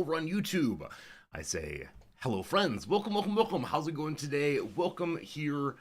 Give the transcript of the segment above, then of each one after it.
over on YouTube. I say, hello friends, welcome. How's it going today? Welcome here.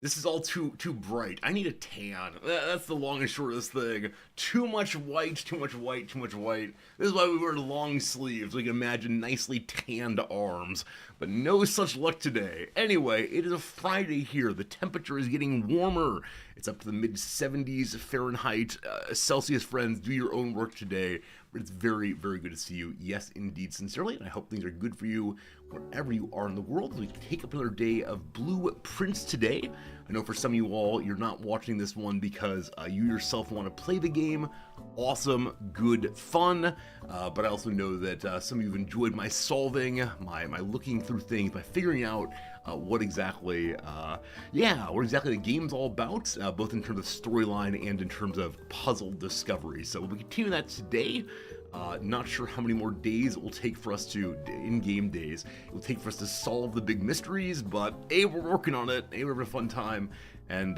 This is all too bright. I need a tan. That's the long and short of this thing. Too much white. This is why we wear long sleeves. So we can imagine nicely tanned arms. But no such luck today. Anyway, it is a Friday here. The temperature is getting warmer. It's up to the mid 70s Fahrenheit. Celsius friends, do your own work today. But it's very good to see you. Yes, indeed, sincerely. And I hope things are good for you wherever you are in the world. As we take up another day of Blue Prince today. I know for some of you all, you're not watching this one because you yourself want to play the game. Awesome, good, fun. But I also know that some of you have enjoyed my solving, my looking through things, my figuring out what exactly the game's all about, both in terms of storyline and in terms of puzzle discovery. So we'll be continuing that today. Not sure how many more days it will take for us to, in-game days, it will take for us to solve the big mysteries, but hey, we're working on it. Hey, we're having a fun time. And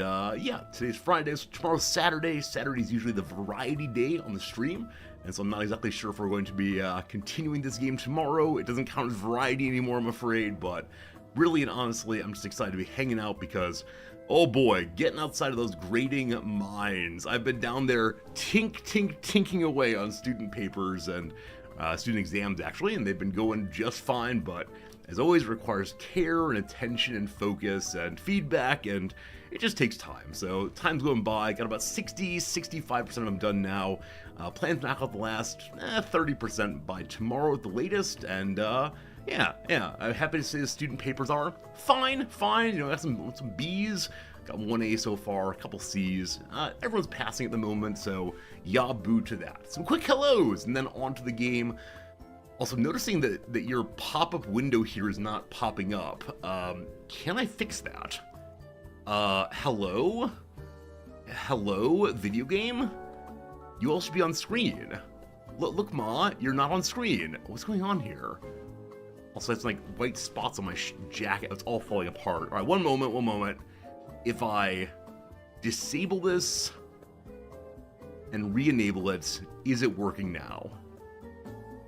today's Friday, so tomorrow's Saturday. Saturday is usually the variety day on the stream, and so I'm not exactly sure if we're going to be continuing this game tomorrow. It doesn't count as variety anymore, I'm afraid, but really and honestly, I'm just excited to be hanging out because, oh boy, getting outside of those grading mines. I've been down there tinking away on student papers and student exams, actually, and they've been going just fine, but as always, requires care and attention and focus and feedback, and it just takes time. So time's going by. Got about 65% of them done now. Plan to knock out the last 30% by tomorrow at the latest, and yeah, I'm happy to say the student papers are fine. You know, got some B's, got 1A so far, a couple C's. Everyone's passing at the moment, so ya boo to that. Some quick hellos, and then on to the game. Also, noticing that your pop-up window here is not popping up. Can I fix that? Hello, video game? You all should be on screen. Look, Ma, you're not on screen. What's going on here? Also, it's like white spots on my jacket. It's all falling apart. All right, one moment. If I disable this and re-enable it, is it working now?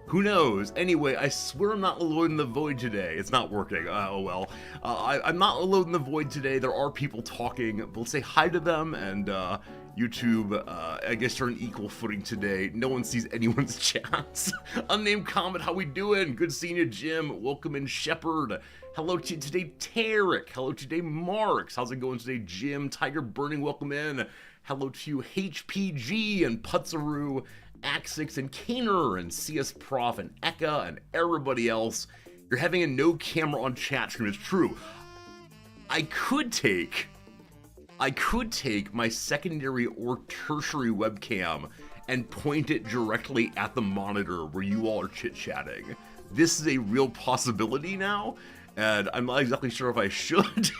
Who knows? Anyway, I swear I'm not alone in the void today. It's not working. Oh well. I'm not alone in the void today. There are people talking. We'll say hi to them, and YouTube, I guess you're on equal footing today. No one sees anyone's chats. Unnamed comment, how we doing? Good seeing you, Jim. Welcome in, Shepherd. Hello to today, Tarek. Hello today, Marks. How's it going today, Jim? Tiger Burning, welcome in. Hello to you, HPG and Putzaroo, Axix and Kaner and CS Prof and Eka and everybody else. You're having a no camera on chat screen. It's true. I could take my secondary or tertiary webcam and point it directly at the monitor where you all are chit-chatting. This is a real possibility now, and I'm not exactly sure if I should.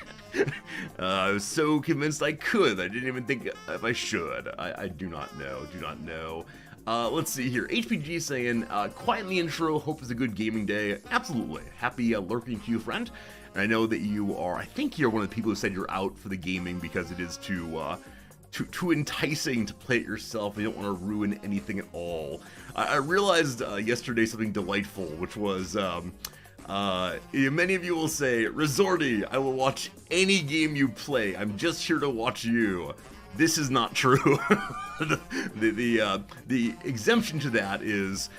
I was so convinced I could. I didn't even think if I should. I do not know. Let's see here. HPG saying, quiet in the intro, hope it's a good gaming day. Absolutely. Happy lurking to you, friend. And I know that you are, I think you're one of the people who said you're out for the gaming because it is too enticing to play it yourself. You don't want to ruin anything at all. I realized yesterday something delightful, which was, many of you will say, Resorty, I will watch any game you play. I'm just here to watch you. This is not true. the exemption to that is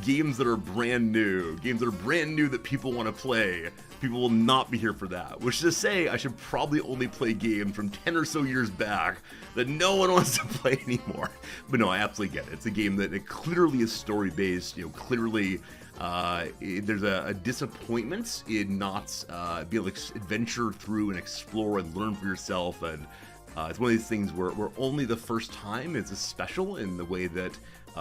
games that are brand new. Games that are brand new that people want to play. People will not be here for that. Which is to say, I should probably only play games from 10 or so years back that no one wants to play anymore. But no, I absolutely get it. It's a game that it clearly is story-based. You know, clearly there's a disappointment in not being able to adventure through and explore and learn for yourself, and it's one of these things where only the first time is special in the way that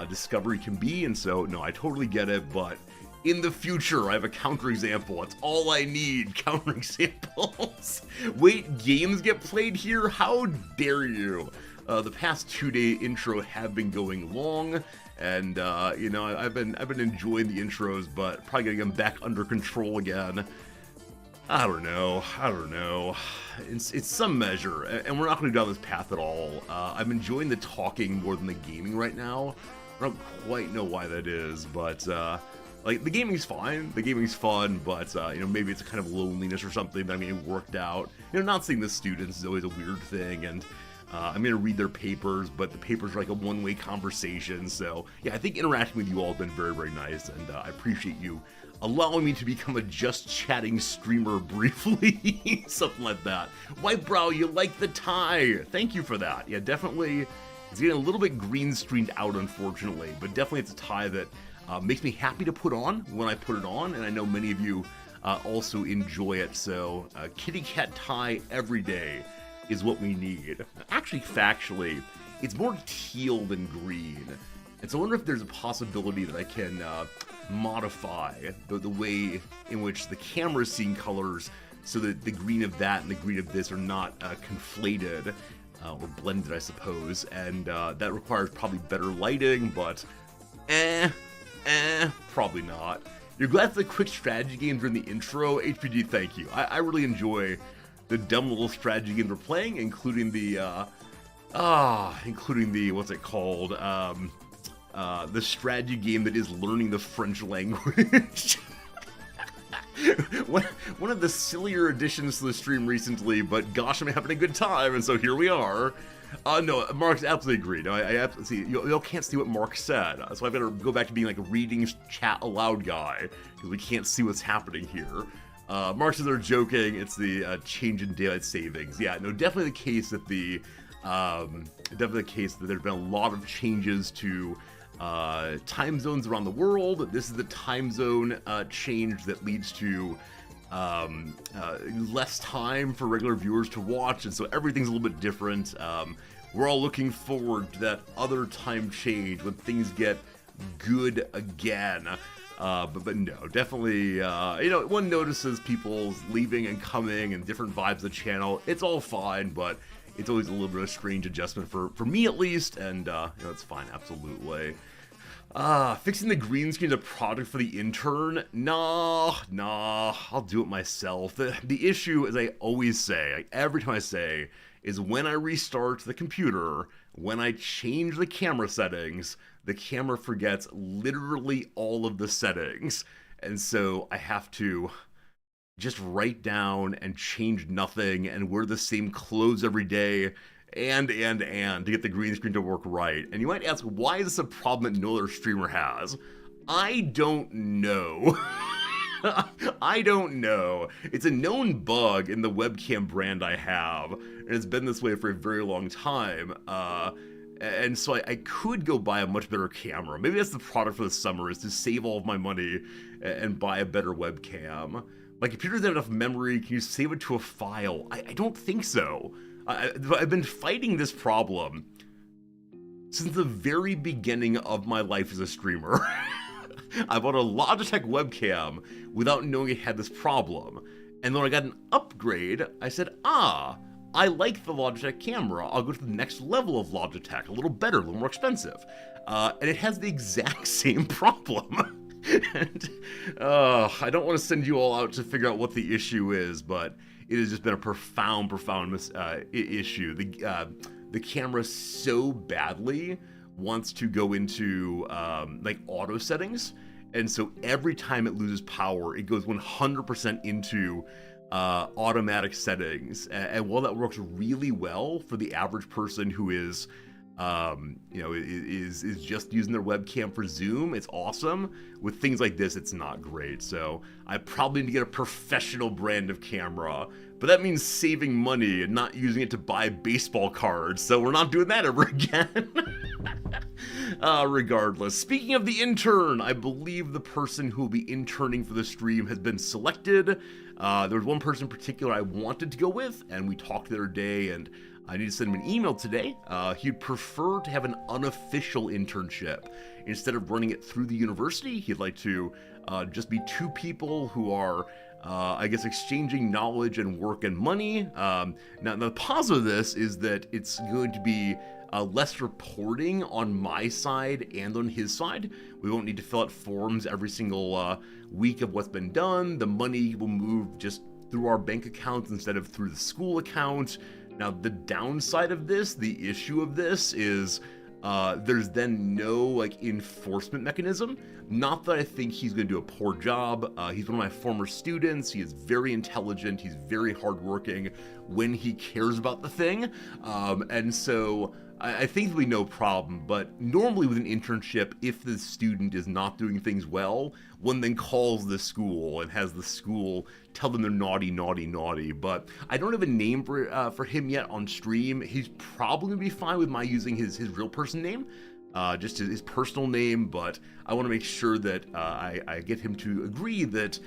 discovery can be, and so no, I totally get it. But in the future, I have a counterexample. That's all I need, counterexamples. Wait, games get played here? How dare you? The past 2-day intro have been going long, and you know, I've been enjoying the intros, but probably gonna get them back under control again. I don't know. It's some measure, and we're not going to go down this path at all. I'm enjoying the talking more than the gaming right now. I don't quite know why that is, but Like, the gaming's fine, the gaming's fun, but, you know, maybe it's a kind of loneliness or something that I'm getting worked out. You know, not seeing the students is always a weird thing, and I'm going to read their papers, but the papers are like a one-way conversation, so, yeah, I think interacting with you all has been very, very nice, and I appreciate you allowing me to become a just chatting streamer briefly, something like that. White Brow, you like the tie. Thank you for that. Yeah, definitely, it's getting a little bit green screened out, unfortunately, but definitely it's a tie that makes me happy to put on when I put it on, and I know many of you also enjoy it, so kitty cat tie every day is what we need. Actually, factually, it's more teal than green, and so I wonder if there's a possibility that I can modify the way in which the camera is seeing colors so that the green of that and the green of this are not conflated or blended, I suppose, and that requires probably better lighting, but probably not. You're glad for the quick strategy games during the intro? HPG, thank you. I really enjoy the dumb little strategy games we're playing, including the, what's it called? The strategy game that is learning the French language. One of the sillier additions to the stream recently, but gosh, I'm having a good time, and so here we are. No, Mark's absolutely agreed. No, I absolutely see. Y'all can't see what Mark said, so I've got to go back to being like a reading chat aloud guy because we can't see what's happening here. Mark says they're joking. It's the change in daylight savings. Yeah, no, definitely the case that there's been a lot of changes to time zones around the world. This is the time zone change that leads to less time for regular viewers to watch, and so everything's a little bit different. We're all looking forward to that other time change when things get good again. But no, definitely, you know, one notices people's leaving and coming and different vibes of the channel. It's all fine, but it's always a little bit of a strange adjustment for me at least, and, you know, it's fine, absolutely. Fixing the green screen is a project for the intern? Nah, I'll do it myself. The issue, as I always say, like every time I say, is when I restart the computer, when I change the camera settings, the camera forgets literally all of the settings. And so I have to just write down and change nothing and wear the same clothes every day and to get the green screen to work right. And you might ask, why is this a problem that no other streamer has? I don't know. I don't know. It's a known bug in the webcam brand I have, and it's been this way for a very long time. And so I could go buy a much better camera. Maybe that's the product for the summer, is to save all of my money and buy a better webcam. My computer doesn't have enough memory. Can you save it to a file? I don't think so. I've been fighting this problem since the very beginning of my life as a streamer. I bought a Logitech webcam without knowing it had this problem. And when I got an upgrade, I said, I like the Logitech camera. I'll go to the next level of Logitech, a little better, a little more expensive. And it has the exact same problem. And I don't want to send you all out to figure out what the issue is, but it has just been a profound issue. The camera so badly wants to go into like auto settings, and so every time it loses power, it goes 100% into automatic settings. And while that works really well for the average person who is is just using their webcam for Zoom, it's awesome. With things like this, it's not great. So I probably need to get a professional brand of camera, but that means saving money and not using it to buy baseball cards. So we're not doing that ever again. Regardless, speaking of the intern, I believe the person who will be interning for the stream has been selected. There was one person in particular I wanted to go with, and we talked the other day, and I need to send him an email today. He'd prefer to have an unofficial internship. Instead of running it through the university, he'd like to just be two people who are, I guess, exchanging knowledge and work and money. Now, the positive of this is that it's going to be less reporting on my side and on his side. We won't need to fill out forms every single week of what's been done. The money will move just through our bank accounts instead of through the school account. Now, the downside of this, the issue of this is there's then no like enforcement mechanism. Not that I think he's going to do a poor job. He's one of my former students. He is very intelligent. He's very hardworking when he cares about the thing. And so I think there'll be no problem. But normally with an internship, if the student is not doing things well, one then calls the school and has the school tell them they're naughty, naughty, naughty. But I don't have a name for him yet on stream. He's probably going to be fine with my using his real person name. Just his personal name, but I want to make sure that I get him to agree that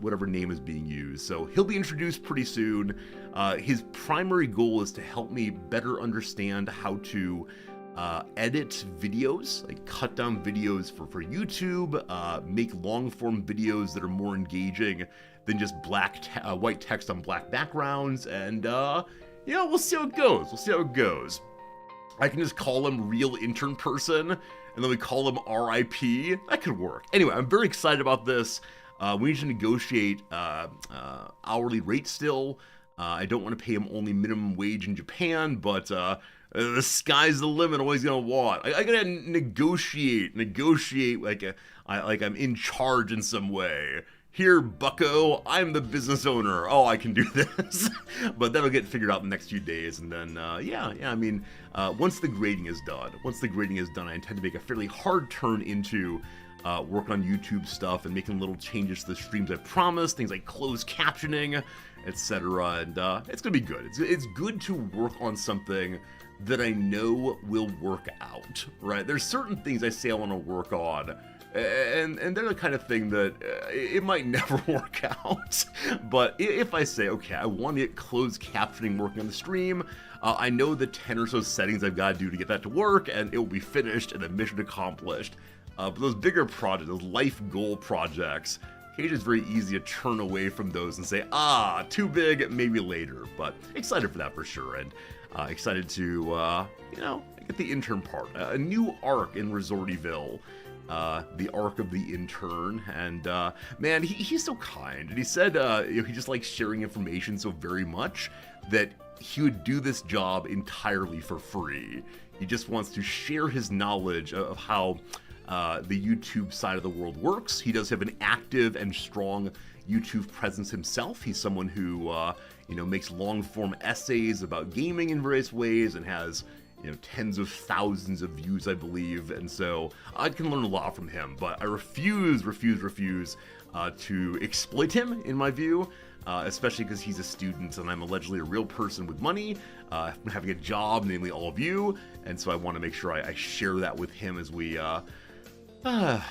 whatever name is being used. So he'll be introduced pretty soon. His primary goal is to help me better understand how to edit videos, like cut down videos for YouTube, make long form videos that are more engaging than just white text on black backgrounds, and we'll see how it goes. We'll see how it goes. I can just call him real intern person, and then we call him RIP. That could work. Anyway, I'm very excited about this. We need to negotiate hourly rate still. I don't want to pay him only minimum wage in Japan, but the sky's the limit. What he's gonna want. I gotta negotiate like I'm in charge in some way. Here, bucko, I'm the business owner. Oh, I can do this. But that'll get figured out in the next few days. And then, I mean, once the grading is done, I intend to make a fairly hard turn into work on YouTube stuff and making little changes to the streams I promised, things like closed captioning, etc. And it's going to be good. It's good to work on something that I know will work out, right? There's certain things I say I want to work on, and they're the kind of thing that it might never work out. But if I say, okay, I want to get closed captioning working on the stream, I know the 10 or so settings I've got to do to get that to work, and it will be finished and a mission accomplished. But those bigger projects, those life goal projects, it's just very easy to turn away from those and say, too big, maybe later. But excited for that for sure, and excited to, get the intern part. A new arc in Resortyville. The arc of the intern, and man, he's so kind, and he said he just likes sharing information so very much that he would do this job entirely for free. He just wants to share his knowledge of how the YouTube side of the world works. He does have an active and strong YouTube presence himself. He's someone who makes long form essays about gaming in various ways and has tens of thousands of views, I believe, and so I can learn a lot from him, but I refuse to exploit him, in my view, especially because he's a student and I'm allegedly a real person with money, having a job, namely all of you, and so I want to make sure I share that with him as we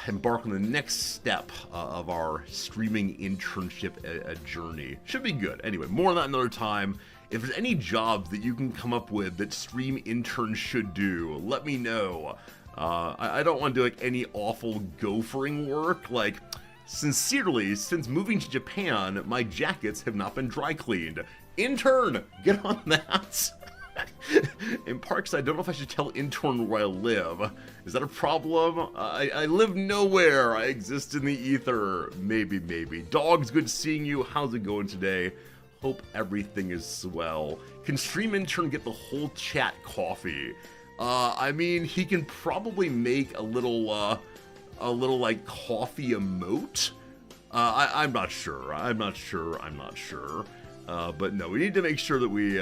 embark on the next step of our streaming internship journey. Should be good. Anyway, more on that another time. If there's any jobs that you can come up with that stream interns should do, let me know. I don't want to do like any awful gophering work. Like, sincerely, since moving to Japan, my jackets have not been dry cleaned. Intern, get on that. In Parkside, I don't know if I should tell intern where I live. Is that a problem? I live nowhere. I exist in the ether. Maybe. Dogs, good seeing you. How's it going today? Hope everything is swell. Can stream intern get the whole chat coffee? I mean, he can probably make a little like coffee emote. I'm not sure. But no, we need to make sure that we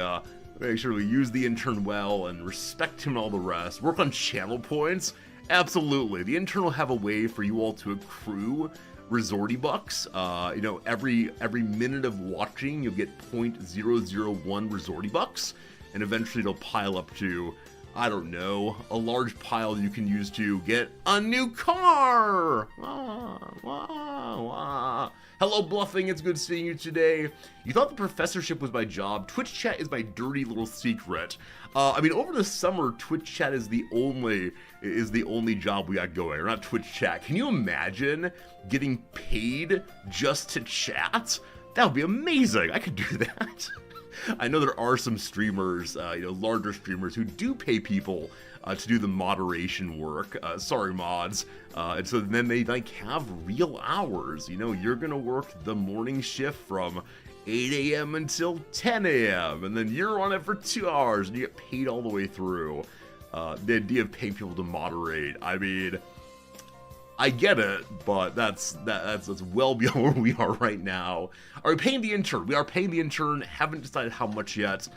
use the intern well and respect him and all the rest. Work on channel points. Absolutely. The intern will have a way for you all to accrue Resorty bucks. Every minute of watching, you'll get 0.001 Resorty bucks, and eventually it'll pile up to, I don't know, a large pile you can use to get a new car. Hello, Bluffing. It's good seeing you today. You thought the professorship was my job. Twitch chat is my dirty little secret. Over the summer, Twitch chat is the only job we got going, or not Twitch chat. Can you imagine getting paid just to chat? That would be amazing. I could do that. I know there are some streamers, larger streamers who do pay people to do the moderation work. Sorry, mods. And so then they have real hours. You're gonna work the morning shift from 8 a.m. until 10 a.m. and then you're on it for 2 hours and you get paid all the way through. The idea of paying people to moderate, I mean, I get it, but that's well beyond where we are right now. Are we paying the intern? We are paying the intern. Haven't decided how much yet,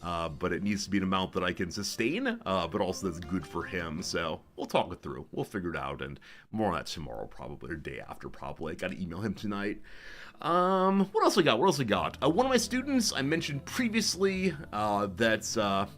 but it needs to be an amount that I can sustain, but also that's good for him. So we'll talk it through. We'll figure it out, and more on that tomorrow, probably, or day after, probably. Got to email him tonight. What else we got? One of my students, I mentioned previously that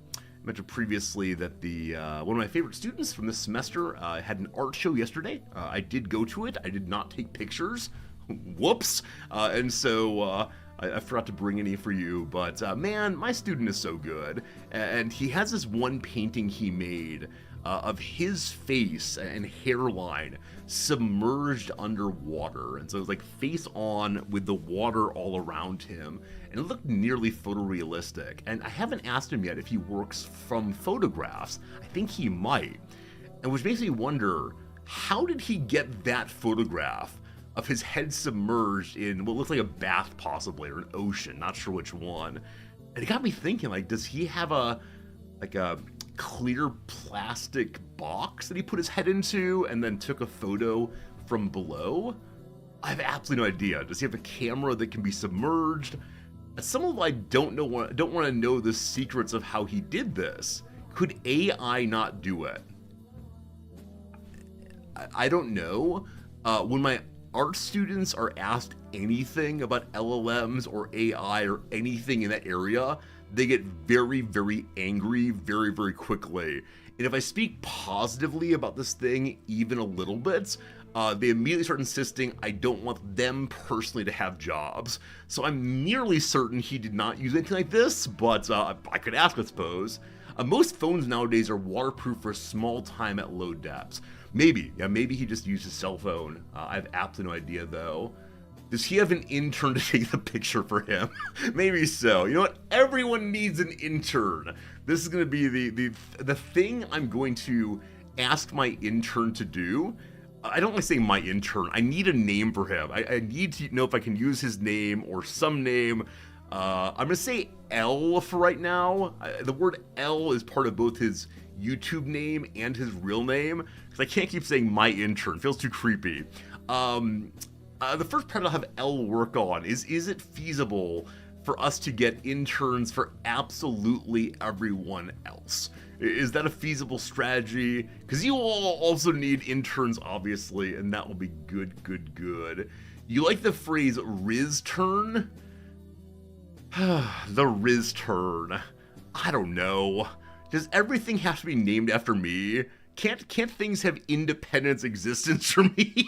one of my favorite students from this semester had an art show yesterday. I did go to it. I did not take pictures. Whoops. And so I forgot to bring any for you. But man, my student is so good. And he has this one painting he made of his face and hairline submerged underwater. And so it was like face on with the water all around him. And it looked nearly photorealistic. And I haven't asked him yet if he works from photographs. I think he might. And which makes me wonder, how did he get that photograph of his head submerged in what looks like a bath possibly, or an ocean, not sure which one. And it got me thinking, like, does he have a clear plastic box that he put his head into and then took a photo from below? I have absolutely no idea. Does he have a camera that can be submerged? As someone I don't want to know the secrets of how he did this. Could AI not do it? I don't know. When my art students are asked anything about LLMs or AI or anything in that area, they get very, very angry very, very quickly. And if I speak positively about this thing even a little bit, they immediately start insisting I don't want them personally to have jobs. So I'm nearly certain he did not use anything like this, but I could ask, I suppose. Most phones nowadays are waterproof for small time at low depths. Maybe he just used his cell phone. I have absolutely no idea though. Does he have an intern to take the picture for him? Maybe so. You know what? Everyone needs an intern. This is going to be the thing I'm going to ask my intern to do. I don't like saying my intern. I need a name for him. I need to know if I can use his name or some name. I'm going to say L for right now. The word L is part of both his YouTube name and his real name, because I can't keep saying my intern. It feels too creepy. The first part I'll have L work on is it feasible for us to get interns for absolutely everyone else? Is that a feasible strategy? Because you all also need interns, obviously, and that will be good. You like the phrase Riz turn? The Riz turn. I don't know. Does everything have to be named after me? Can't things have independent existence for me?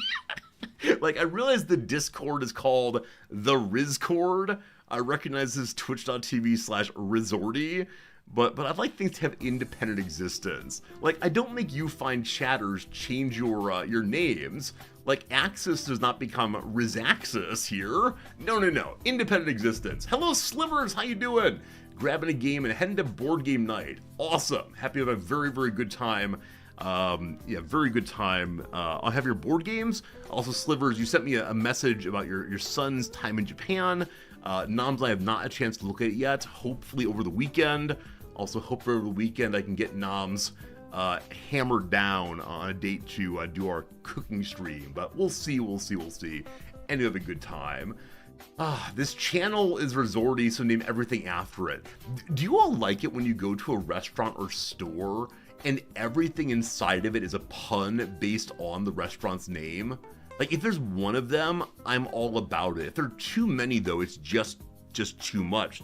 Like, I realize the Discord is called the Rizcord. I recognize this twitch.tv/Rizordy, but I'd like things to have independent existence. Like, I don't make you find chatters change your names. Like, Axis does not become Rizaxis here. No. Independent existence. Hello, Slivers, how you doing? Grabbing a game and heading to board game night. Awesome. Happy to have a very, very good time. Very good time. I'll have your board games. Also, Slivers, you sent me a message about your son's time in Japan. Noms, I have not had a chance to look at it yet. Hopefully over the weekend. Also, hopefully over the weekend I can get Noms hammered down on a date to do our cooking stream. But we'll see. And you have a good time. This channel is Rizordy, so name everything after it. Do you all like it when you go to a restaurant or store and everything inside of it is a pun based on the restaurant's name? Like, if there's one of them, I'm all about it. If there are too many, though, it's just too much.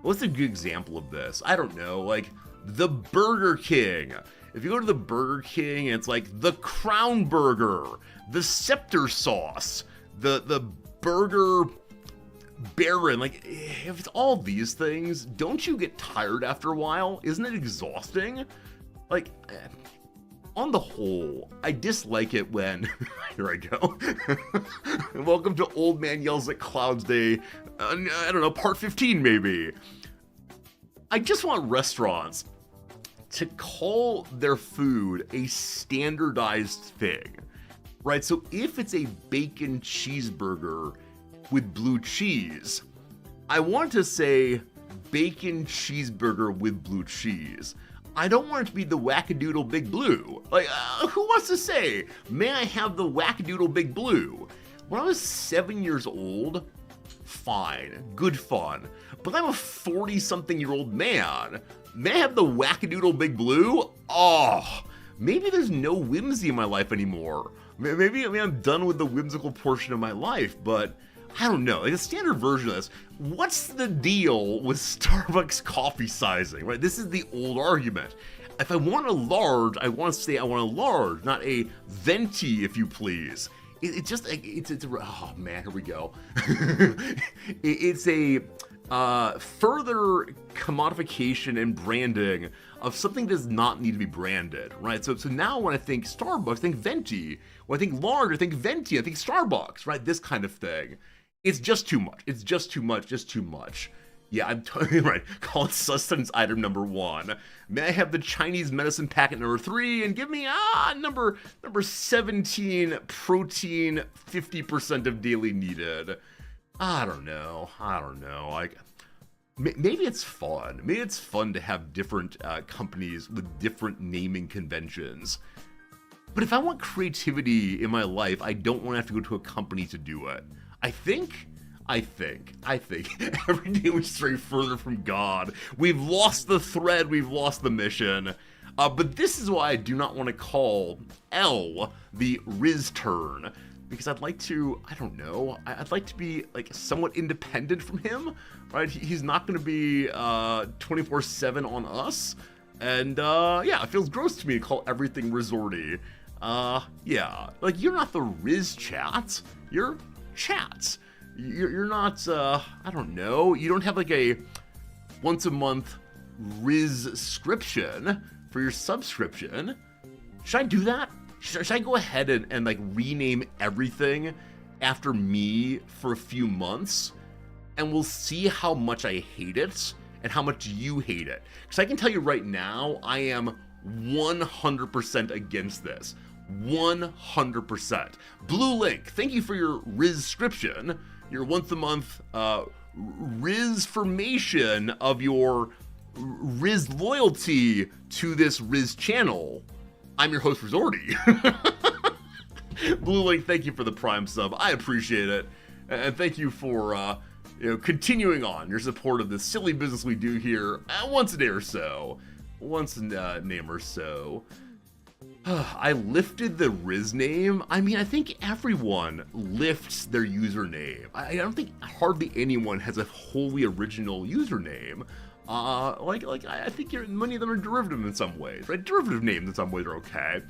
What's a good example of this? I don't know, like, the Burger King. If you go to the Burger King, it's like the Crown Burger, the Scepter Sauce, the Burger Baron. Like, if it's all these things, don't you get tired after a while? Isn't it exhausting? Like, on the whole, I dislike it when... Here I go. Welcome to Old Man Yells at Clouds Day. I don't know, part 15 maybe. I just want restaurants to call their food a standardized thing, right? So if it's a bacon cheeseburger with blue cheese, I want to say bacon cheeseburger with blue cheese. I don't want it to be the Wackadoodle Big Blue. Like, who wants to say, may I have the Wackadoodle Big Blue? When I was 7 years old, fine, good fun. But I'm a 40-something-year-old man. May I have the Wackadoodle Big Blue? Oh, maybe there's no whimsy in my life anymore. Maybe I'm done with the whimsical portion of my life, but I don't know, like a standard version of this. What's the deal with Starbucks coffee sizing, right? This is the old argument. If I want a large, I want to say I want a large, not a venti, if you please. It's just, oh man, here we go. It's a further commodification and branding of something that does not need to be branded, right? So now when I think Starbucks, I think venti. When I think large, I think venti, I think Starbucks, right? This kind of thing. It's just too much. It's just too much, just too much. Yeah, I'm totally right. Call it sustenance item number 1. May I have the Chinese medicine packet number 3 and give me number 17 protein 50% of daily needed. I don't know. Like maybe it's fun. Maybe it's fun to have different companies with different naming conventions. But if I want creativity in my life, I don't want to have to go to a company to do it. I think every day we stray further from God. We've lost the thread, we've lost the mission. But this is why I do not want to call L the Riz turn. Because I'd like to, I don't know, I'd like to be like somewhat independent from him, right? He's not going to be 24/7 on us. And yeah, it feels gross to me to call everything Rizorty. Yeah, like you're not the Riz chat, you're Chats. You're not, I don't know, you don't have like a once a month Riz-scription for your subscription. Should I do that? Should I go ahead and like rename everything after me for a few months? And we'll see how much I hate it and how much you hate it. Because I can tell you right now, I am 100% against this. 100%. Blue Link, thank you for your Riz-scription, your once a month Riz-formation of your Riz loyalty to this Riz channel. I'm your host, Rizorty. Blue Link, thank you for the Prime sub. I appreciate it. And thank you for continuing on your support of this silly business we do here once a day or so. Once a name or so. I lifted the Riz name. I mean, I think everyone lifts their username. I don't think hardly anyone has a wholly original username. I think many of them are derivative in some ways, right? Derivative names in some ways are okay.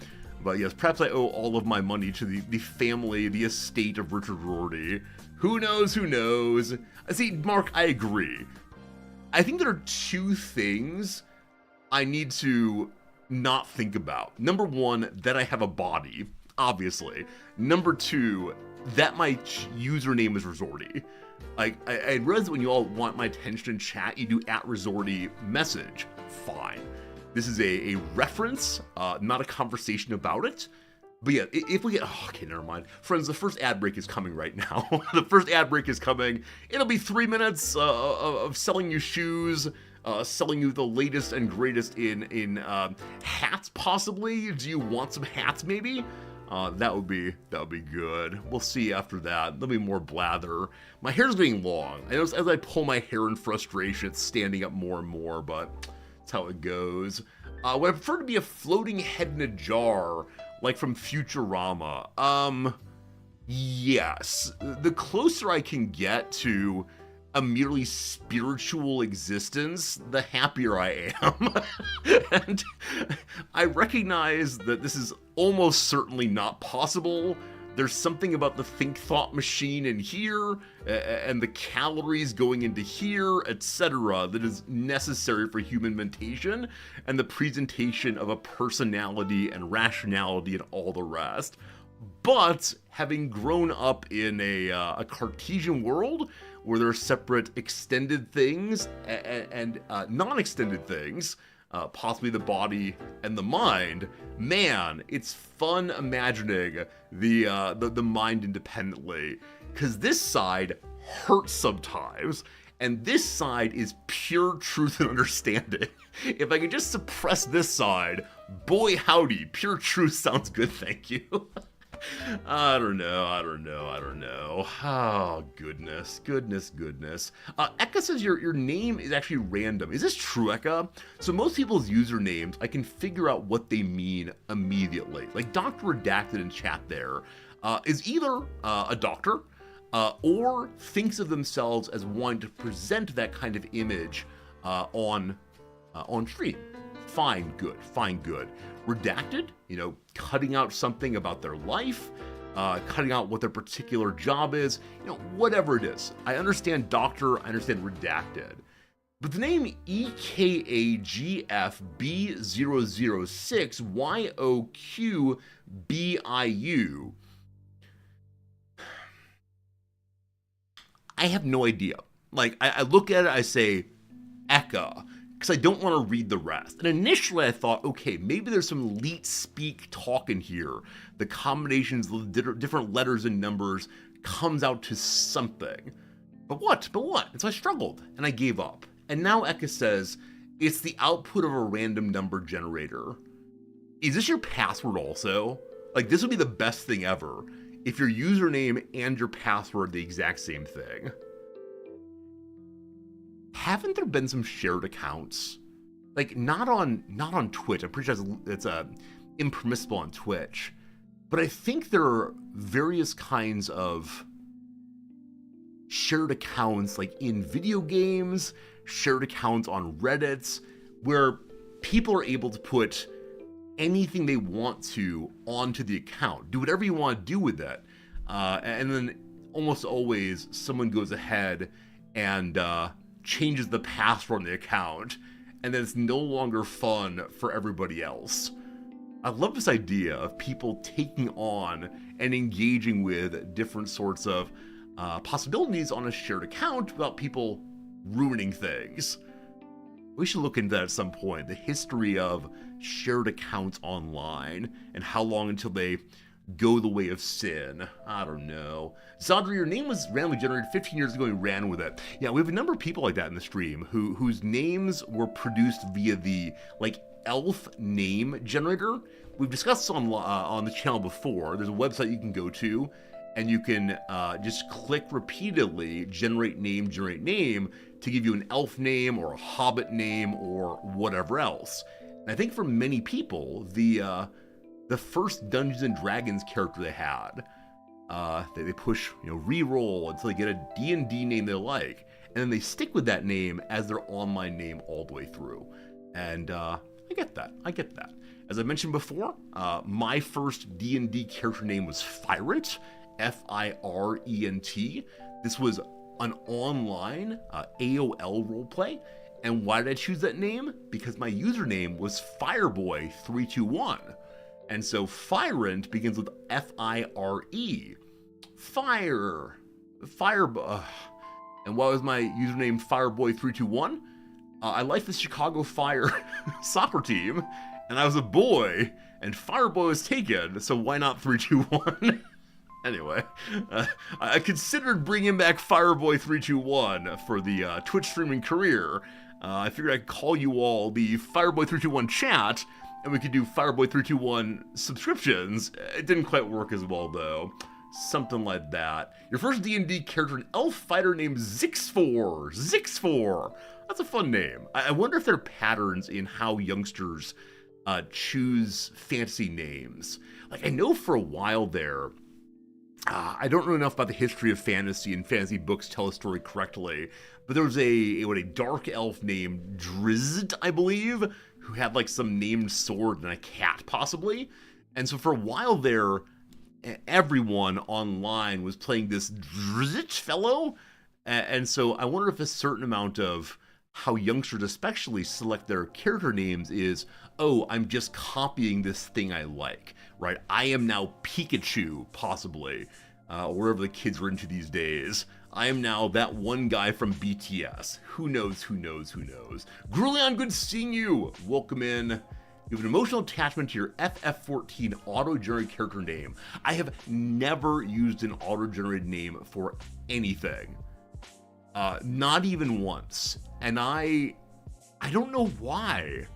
But yes, perhaps I owe all of my money to the family, the estate of Richard Rorty. Who knows, who knows? See, Mark, I agree. I think there are two things I need to not think about. Number one, that I have a body, obviously. Number two, that my username is Rizorty. Like, I realize that when you all want my attention in chat, you do @Rizorty message. Fine. This is a reference, not a conversation about it. But yeah, if we get, okay, never mind. Friends, the first ad break is coming right now. The first ad break is coming. It'll be 3 minutes of selling you shoes, selling you the latest and greatest in hats, possibly. Do you want some hats, maybe? That would be good. We'll see after that. There'll be more blather. My hair's getting long. I notice as I pull my hair in frustration, it's standing up more and more, but that's how it goes. Would I prefer to be a floating head in a jar, like from Futurama? Yes. The closer I can get to a merely spiritual existence, the happier I am. And I recognize that this is almost certainly not possible. There's something about the think thought machine in here, and the calories going into here, etc., that is necessary for human mentation, and the presentation of a personality and rationality and all the rest. But having grown up in a Cartesian world, where there are separate extended things and non-extended things, possibly the body and the mind, man, it's fun imagining the mind independently. Because this side hurts sometimes, and this side is pure truth and understanding. If I could just suppress this side, boy howdy, pure truth sounds good, thank you. I don't know. Oh, goodness. Eka says your name is actually random. Is this true, Eka? So most people's usernames, I can figure out what they mean immediately. Like Dr. Redacted in chat there is either a doctor or thinks of themselves as wanting to present that kind of image on stream. Fine, good. Redacted, cutting out something about their life, cutting out what their particular job is, whatever it is. I understand doctor, I understand redacted. But the name EKAGFB006YOQBIU, I have no idea. Like, I look at it, I say, Eka, because I don't want to read the rest. And initially I thought, okay, maybe there's some leet speak talk in here. The combinations of different letters and numbers comes out to something. But what? And so I struggled, and I gave up. And now Eka says, it's the output of a random number generator. Is this your password also? Like, this would be the best thing ever if your username and your password are the exact same thing. Haven't there been some shared accounts? Like, not on Twitch. I'm pretty sure it's impermissible on Twitch. But I think there are various kinds of shared accounts, like in video games, shared accounts on Reddit, where people are able to put anything they want to onto the account. Do whatever you want to do with it. And then almost always someone goes ahead and changes the password on the account, and then it's no longer fun for everybody else. I love this idea of people taking on and engaging with different sorts of possibilities on a shared account without people ruining things. We should look into that at some point, the history of shared accounts online and how long until they go the way of sin. I don't know. Zadra, your name was randomly generated 15 years ago and you ran with it. Yeah, we have a number of people like that in the stream whose names were produced via the elf name generator. We've discussed this on the channel before. There's a website you can go to and you can just click repeatedly generate name to give you an elf name or a hobbit name or whatever else. And I think for many people, the first Dungeons and Dragons character they had, they push reroll until they get a D&D name they like, and then they stick with that name as their online name all the way through. And I get that. As I mentioned before, my first D&D character name was Firent, Firent. This was an online AOL roleplay. And why did I choose that name? Because my username was Fireboy321. And so Firent begins with F-I-R-E. Fire. And why was my username Fireboy321? I liked the Chicago Fire soccer team, and I was a boy, and Fireboy was taken, so why not 321? Anyway, I considered bringing back Fireboy321 for the Twitch streaming career. I figured I'd call you all the Fireboy321 chat, and we could do Fireboy321 subscriptions. It didn't quite work as well, though. Something like that. Your first D&D character, an elf fighter named Zixfor. Zixfor! That's a fun name. I wonder if there are patterns in how youngsters choose fantasy names. Like, I know for a while there, I don't know enough about the history of fantasy and fantasy books tell a story correctly, but there was a dark elf named Drizzt, I believe, who had like some named sword and a cat, possibly. And so for a while there, everyone online was playing this Drizzt fellow. And so I wonder if a certain amount of how youngsters especially select their character names is, oh, I'm just copying this thing I like, right? I am now Pikachu, possibly, or wherever the kids are into these days. I am now that one guy from BTS. Who knows? Grulion, good seeing you. Welcome in. You have an emotional attachment to your FF14 auto-generated character name. I have never used an auto-generated name for anything. Not even once. And I don't know why.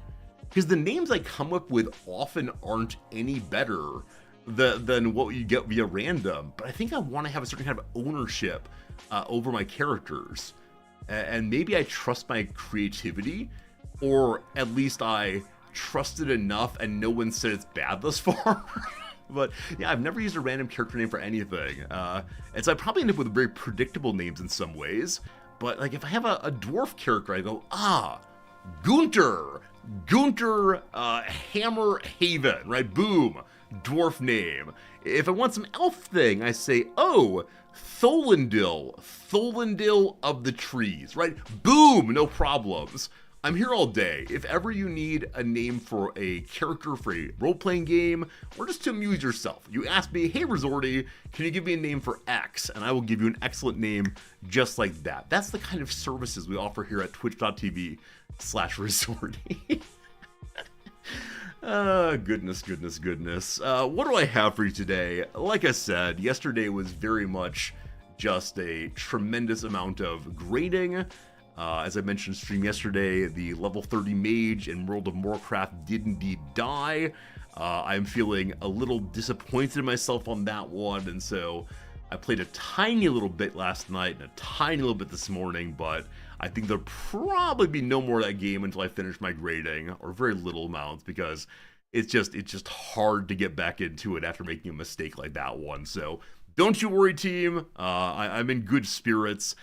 Because the names I come up with often aren't any better than what you get via random. But I think I want to have a certain kind of ownership over my characters. And maybe I trust my creativity, or at least I trust it enough and no one said it's bad thus far. But yeah, I've never used a random character name for anything. And so I probably end up with very predictable names in some ways. But like if I have a dwarf character, I go, Gunter Hammer Haven, right? Boom, dwarf name. If I want some elf thing, I say, Tholendil of the Trees, right? Boom, no problems. I'm here all day. If ever you need a name for a character for a role-playing game, or just to amuse yourself, you ask me, hey Resorty, can you give me a name for X? And I will give you an excellent name just like that. That's the kind of services we offer here at twitch.tv/Resorty. Goodness. What do I have for you today? Like I said, yesterday was very much just a tremendous amount of grading. As I mentioned in stream yesterday, the level 30 mage in World of Warcraft did indeed die. I'm feeling a little disappointed in myself on that one, and so I played a tiny little bit last night and a tiny little bit this morning, but I think there'll probably be no more of that game until I finish my grading, or very little amounts, because it's just hard to get back into it after making a mistake like that one. So don't you worry, team. I'm in good spirits.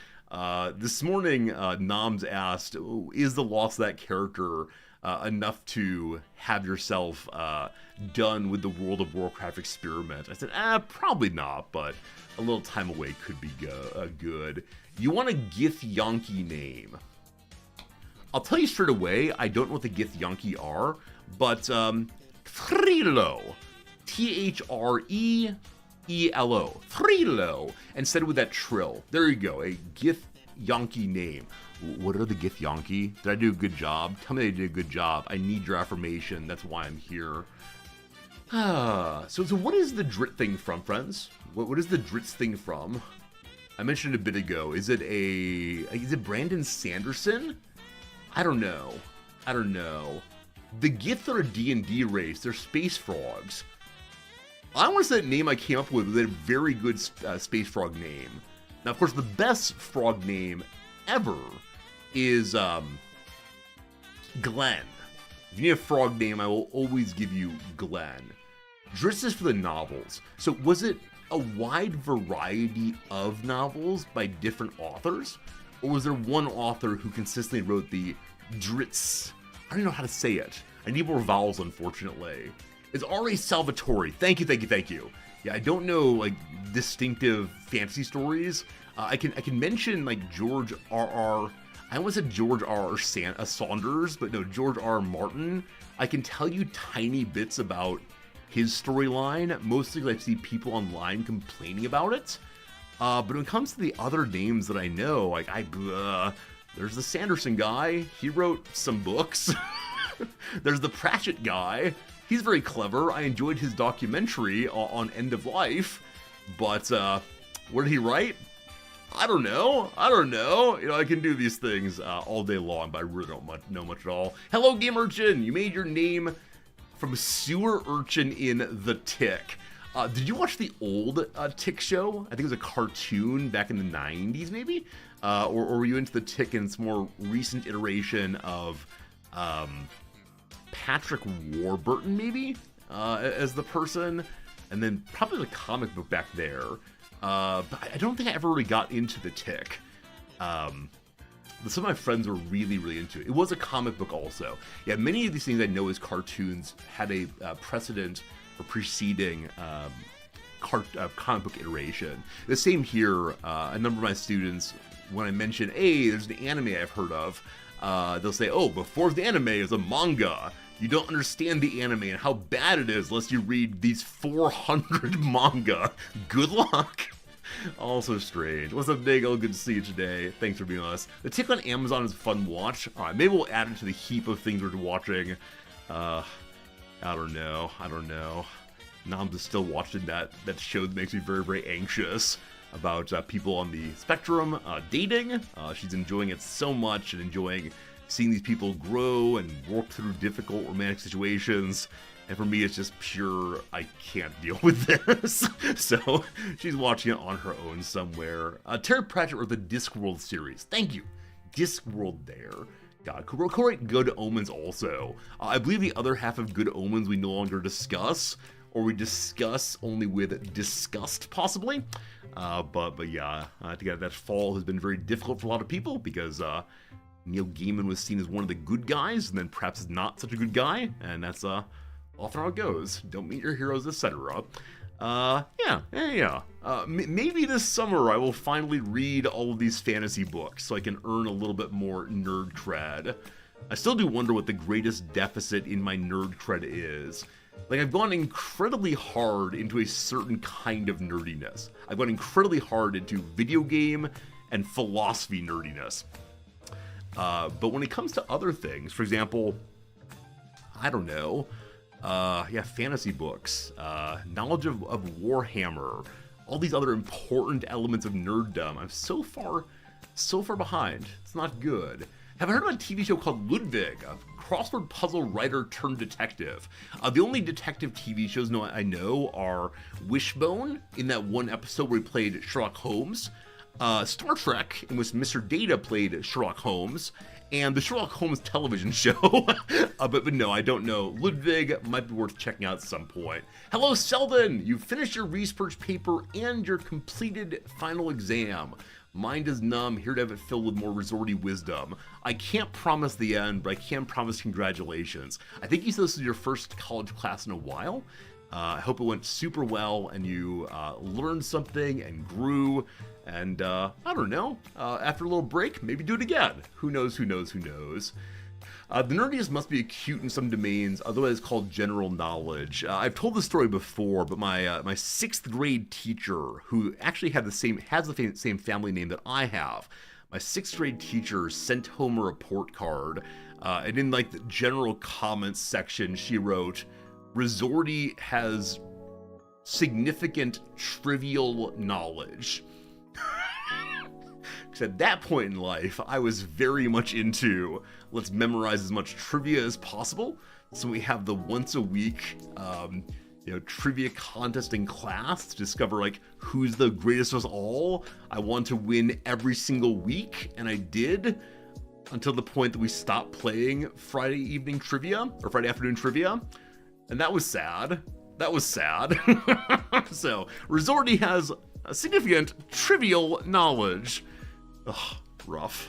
This morning, Noms asked, is the loss of that character enough to have yourself done with the World of Warcraft experiment? I said, probably not, but a little time away could be good. You want a Githyanki name. I'll tell you straight away, I don't know what the Githyanki are, but Thrilo. Threlo. Thrilo. And said it with that trill. There you go, a Githyanki name. What are the Githyanki? Did I do a good job? Tell me I did a good job. I need your affirmation. That's why I'm here. So what is the Drit thing from, friends? What is the Drits thing from? I mentioned it a bit ago. Is it Brandon Sanderson? I don't know. The Gith are a D&D race. They're space frogs. I want to say that name I came up with a very good space frog name. Now, of course, the best frog name ever is Glenn. If you need a frog name, I will always give you Glenn. Drits is for the novels. So was it a wide variety of novels by different authors? Or was there one author who consistently wrote the Drits? I don't know how to say it. I need more vowels, unfortunately. It's R.A. Salvatore. Thank you. Yeah, I don't know, like, distinctive fantasy stories. I can mention, like, George R.R. I almost said George R.R. Saunders, but no, George R.R. Martin. I can tell you tiny bits about his storyline, mostly because I see people online complaining about it. But when it comes to the other names that I know, like, there's the Sanderson guy. He wrote some books. There's the Pratchett guy. He's very clever. I enjoyed his documentary on End of Life. But, what did he write? I don't know. You know, I can do these things all day long, but I really don't know much at all. Hello, Game Urchin. You made your name from Sewer Urchin in The Tick. Did you watch the old Tick show? I think it was a cartoon back in the 90s, maybe? Or were you into The Tick in its more recent iteration of Patrick Warburton, maybe, as the person? And then probably the comic book back there. But I don't think I ever really got into The Tick. Some of my friends were really into it. It was a comic book also. Yeah, many of these things I know as cartoons had a precedent or preceding comic book iteration. The same here. A number of my students, when I mention, hey, there's an anime I've heard of, they'll say, oh, before the anime is a manga. You don't understand the anime and how bad it is unless you read these 400 manga. Good luck. Also strange. What's up, Dago? Good to see you today. Thanks for being with us. The Tick on Amazon is a fun watch. Alright, maybe we'll add it to the heap of things we're watching. I don't know. Noms is still watching that show that makes me very anxious. about people on the spectrum dating. She's enjoying it so much and enjoying seeing these people grow and work through difficult romantic situations. And for me, it's just pure, I can't deal with this. So she's watching it on her own somewhere. Terry Pratchett wrote the Discworld series. Thank you. Discworld there. God, co-write Good Omens also. I believe the other half of Good Omens we no longer discuss, or we discuss only with disgust, possibly. But yeah, to get that fall has been very difficult for a lot of people because Neil Gaiman was seen as one of the good guys, and then perhaps is not such a good guy, and that's often how it goes. Don't meet your heroes, etc. Maybe this summer I will finally read all of these fantasy books so I can earn a little bit more nerd cred. I still do wonder what the greatest deficit in my nerd cred is. Like, I've gone incredibly hard into a certain kind of nerdiness. I've gone incredibly hard into video game and philosophy nerdiness. But when it comes to other things, for example, I don't know, fantasy books, knowledge of Warhammer, all these other important elements of nerddom, I'm so far behind. It's not good. Have I heard about a TV show called Ludwig, a crossword puzzle writer turned detective? The only detective TV shows I know are Wishbone, in that one episode where he played Sherlock Holmes, Star Trek, in which Mr. Data played Sherlock Holmes, and the Sherlock Holmes television show. but no, I don't know. Ludwig might be worth checking out at some point. Hello, Selden! You've finished your research paper and your completed final exam. Mind is numb, here to have it filled with more resorty wisdom. I can't promise the end, but I can promise congratulations. I think you said this is your first college class in a while. I hope it went super well and you learned something and grew. And I don't know, after a little break, maybe do it again. Who knows, who knows, who knows. The nerdiest must be acute in some domains, otherwise called general knowledge. I've told this story before, but my sixth grade teacher, who actually has the same family name that I have, my sixth grade teacher sent home a report card, and in like the general comments section, she wrote, "Resorty has significant trivial knowledge." Because at that point in life, I was very much into let's memorize as much trivia as possible. So we have the once a week, trivia contest in class to discover like who's the greatest of us all. I want to win every single week, and I did until the point that we stopped playing Friday evening trivia or Friday afternoon trivia, and that was sad. So Resorty has a significant trivial knowledge. Ugh, rough.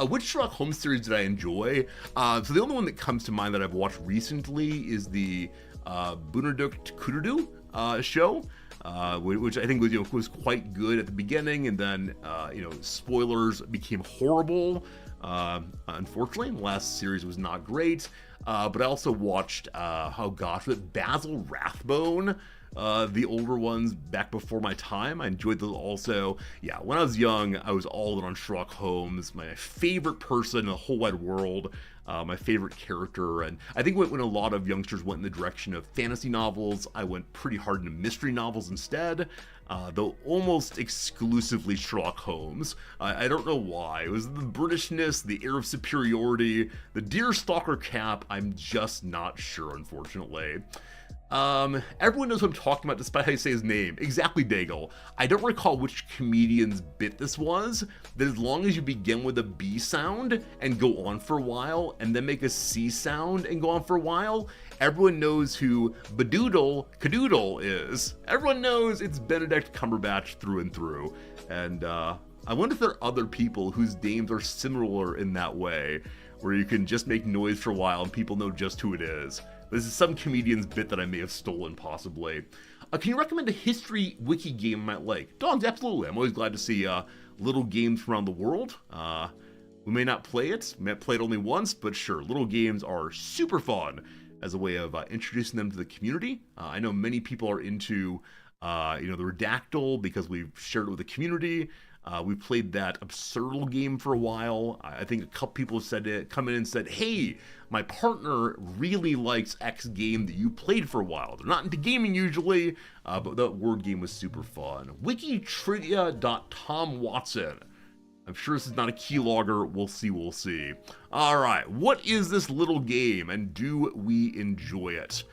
Which Sherlock Holmes series did I enjoy? So the only one that comes to mind that I've watched recently is the Benedict Cumberbatch show, which I think was quite good at the beginning, and then spoilers, became horrible. Unfortunately, the last series was not great. But I also watched Basil Rathbone. The older ones back before my time. I enjoyed those also. Yeah, when I was young, I was all in on Sherlock Holmes, my favorite person in the whole wide world, my favorite character. And I think when a lot of youngsters went in the direction of fantasy novels, I went pretty hard into mystery novels instead, though almost exclusively Sherlock Holmes. I don't know why. It was the Britishness, the air of superiority, the deerstalker cap. I'm just not sure, unfortunately. Everyone knows what I'm talking about despite how you say his name. Exactly, Daigle. I don't recall which comedian's bit this was, that as long as you begin with a B sound and go on for a while, and then make a C sound and go on for a while, everyone knows who Badoodle Cadoodle is. Everyone knows it's Benedict Cumberbatch through and through. And, I wonder if there are other people whose names are similar in that way, where you can just make noise for a while and people know just who it is. This is some comedian's bit that I may have stolen, possibly. Can you recommend a history wiki game I might like? Dogs, absolutely. I'm always glad to see little games from around the world. We may not play it. We might play it only once, but sure, little games are super fun as a way of introducing them to the community. I know many people are into The Redactyl, because we've shared it with the community. We played that Absurdal game for a while. I think a couple people come in and said, hey, my partner really likes X game that you played for a while. They're not into gaming usually, but that word game was super fun. Wikitrivia.tomwatson. I'm sure this is not a keylogger. We'll see. All right, what is this little game, and do we enjoy it?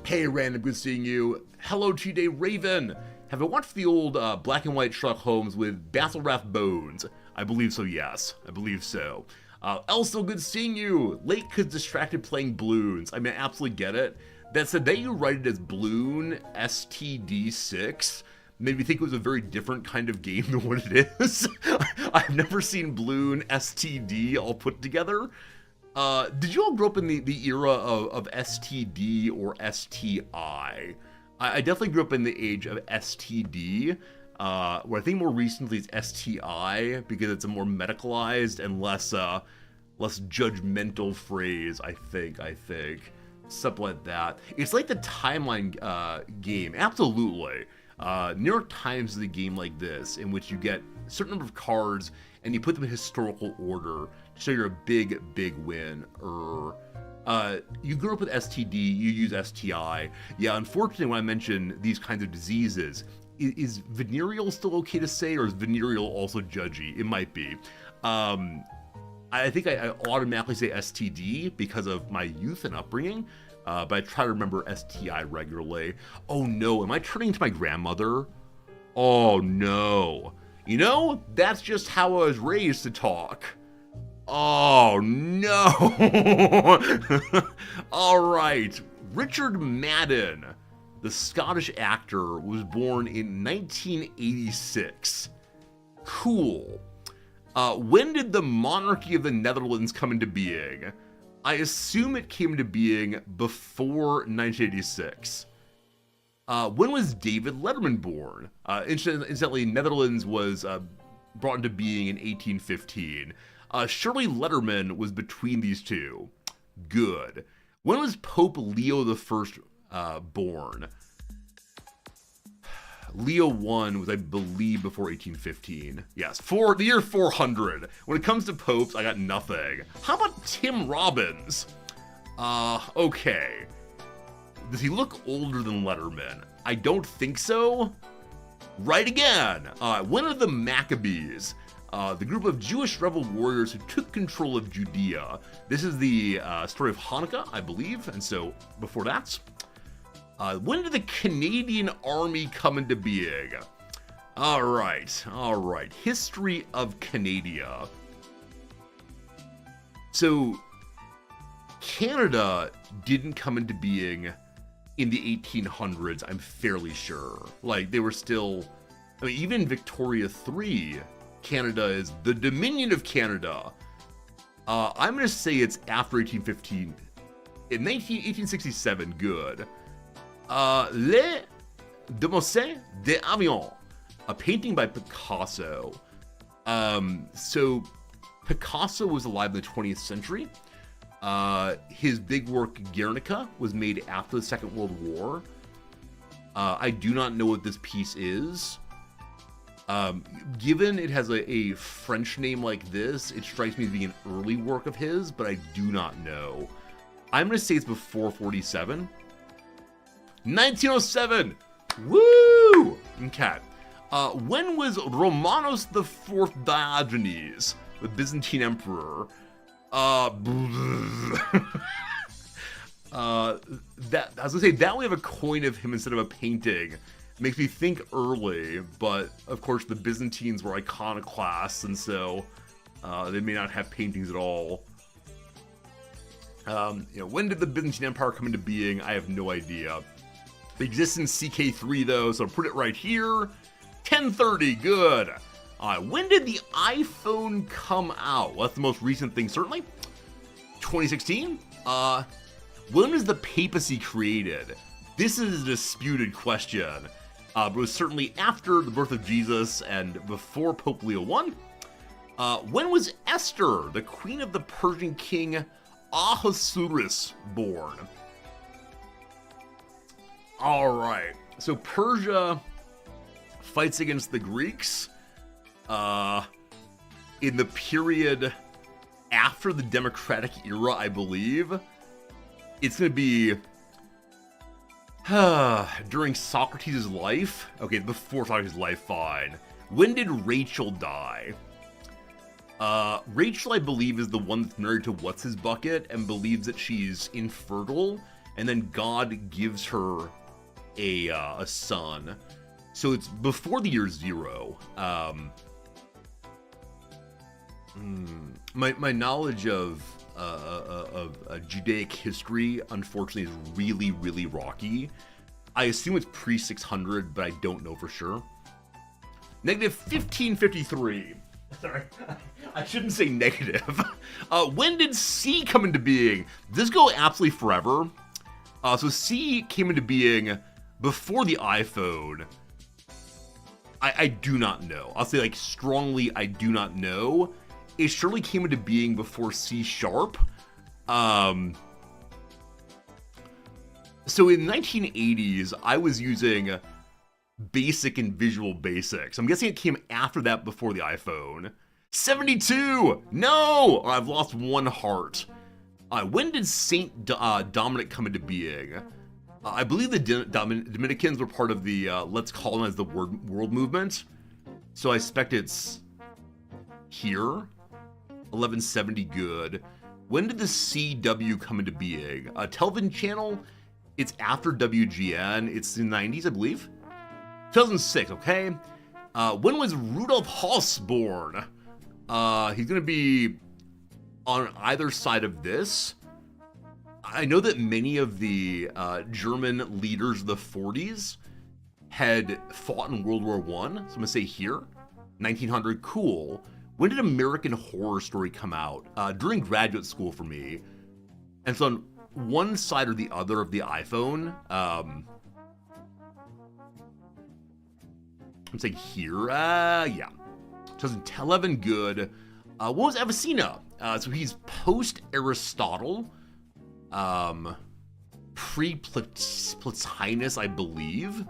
Hey, Random, good seeing you. Hello, T-Day Raven. Have I watched the old black and white Sherlock Holmes with Basil Rathbones? I believe so, yes. I believe so. Elso, good seeing you. Late because distracted playing Bloons. I mean, I absolutely get it. That said, that you write it as Bloon STD6 made me think it was a very different kind of game than what it is. I've never seen Bloon STD all put together. Did you all grow up in the era of STD or STI? I definitely grew up in the age of STD, where I think more recently it's STI because it's a more medicalized and less judgmental phrase. I think something like that. It's like the timeline game, absolutely. New York Times is a game like this in which you get a certain number of cards and you put them in historical order to show you're a big win. You grew up with STD, you use STI. Yeah, unfortunately, when I mention these kinds of diseases, is venereal still okay to say, or is venereal also judgy? It might be. I think I automatically say STD because of my youth and upbringing, but I try to remember STI regularly. Oh no, am I turning into my grandmother? Oh no. You know, that's just how I was raised to talk. Oh no! All right, Richard Madden, the Scottish actor, was born in 1986. Cool. When did the monarchy of the Netherlands come into being? I assume it came into being before 1986. When was David Letterman born? Incidentally, Netherlands was brought into being in 1815. Surely Letterman was between these two. Good. When was Pope Leo I born? Leo I was, I believe, before 1815. Yes, the year 400. When it comes to popes, I got nothing. How about Tim Robbins? Okay. Does he look older than Letterman? I don't think so. Right again. When are the Maccabees? The group of Jewish rebel warriors who took control of Judea. This is the story of Hanukkah, I believe, and so before that. When did the Canadian Army come into being? All right. History of Canada. So, Canada didn't come into being in the 1800s, I'm fairly sure. Like, they were still, I mean, even Victoria III, Canada is the Dominion of Canada. I'm going to say it's after 1815. In 1867, good. Les Demoiselles d'Avion, a painting by Picasso. So Picasso was alive in the 20th century. His big work Guernica was made after the Second World War. I do not know what this piece is. Given it has a French name like this, it strikes me as being an early work of his, but I do not know. I'm going to say it's before 47. 1907! Woo! Okay. When was Romanos IV Diogenes, the Byzantine emperor? I was gonna say, that we have a coin of him instead of a painting. Makes me think early, but of course the Byzantines were iconoclasts, and so they may not have paintings at all. When did the Byzantine Empire come into being? I have no idea. It exists in CK3 though, so I'll put it right here. 1030, good. When did the iPhone come out? Well, that's the most recent thing, certainly. 2016? When was the papacy created? This is a disputed question. But it was certainly after the birth of Jesus and before Pope Leo I. When was Esther, the queen of the Persian king Ahasuerus, born? All right. So Persia fights against the Greeks in the period after the Democratic era, I believe. It's going to be during Socrates' life. Okay, before Socrates' life, fine. When did Rachel die? Rachel, I believe, is the one that's married to What's-His-Bucket and believes that she's infertile, and then God gives her a son. So it's before the year 0. My knowledge of Judaic history, unfortunately, is really, really rocky. I assume it's pre-600, but I don't know for sure. Negative 1553. Sorry, I shouldn't say negative. When did C come into being? This go absolutely forever. So C came into being before the iPhone. I do not know. I'll say, like, strongly, I do not know. It surely came into being before C#. So in the 1980s, I was using Basic and Visual Basic. So I'm guessing it came after that, before the iPhone. 72! No! I've lost 1 heart. When did Saint Dominic come into being? I believe the Dominicans were part of the Let's Colonize the World movement. So I expect it's here. 1170, good. When did the CW come into being? Television channel? It's after WGN. It's in the 90s, I believe. 2006, okay. When was Rudolf Höss born? He's gonna be on either side of this. I know that many of the German leaders of the 40s had fought in World War I, so I'm gonna say here. 1900, cool. When did American Horror Story come out? During graduate school for me. And so on one side or the other of the iPhone, I'm saying here, yeah. 2011, good. What was Avicenna? So he's post-Aristotle, pre-Plotinus, I believe.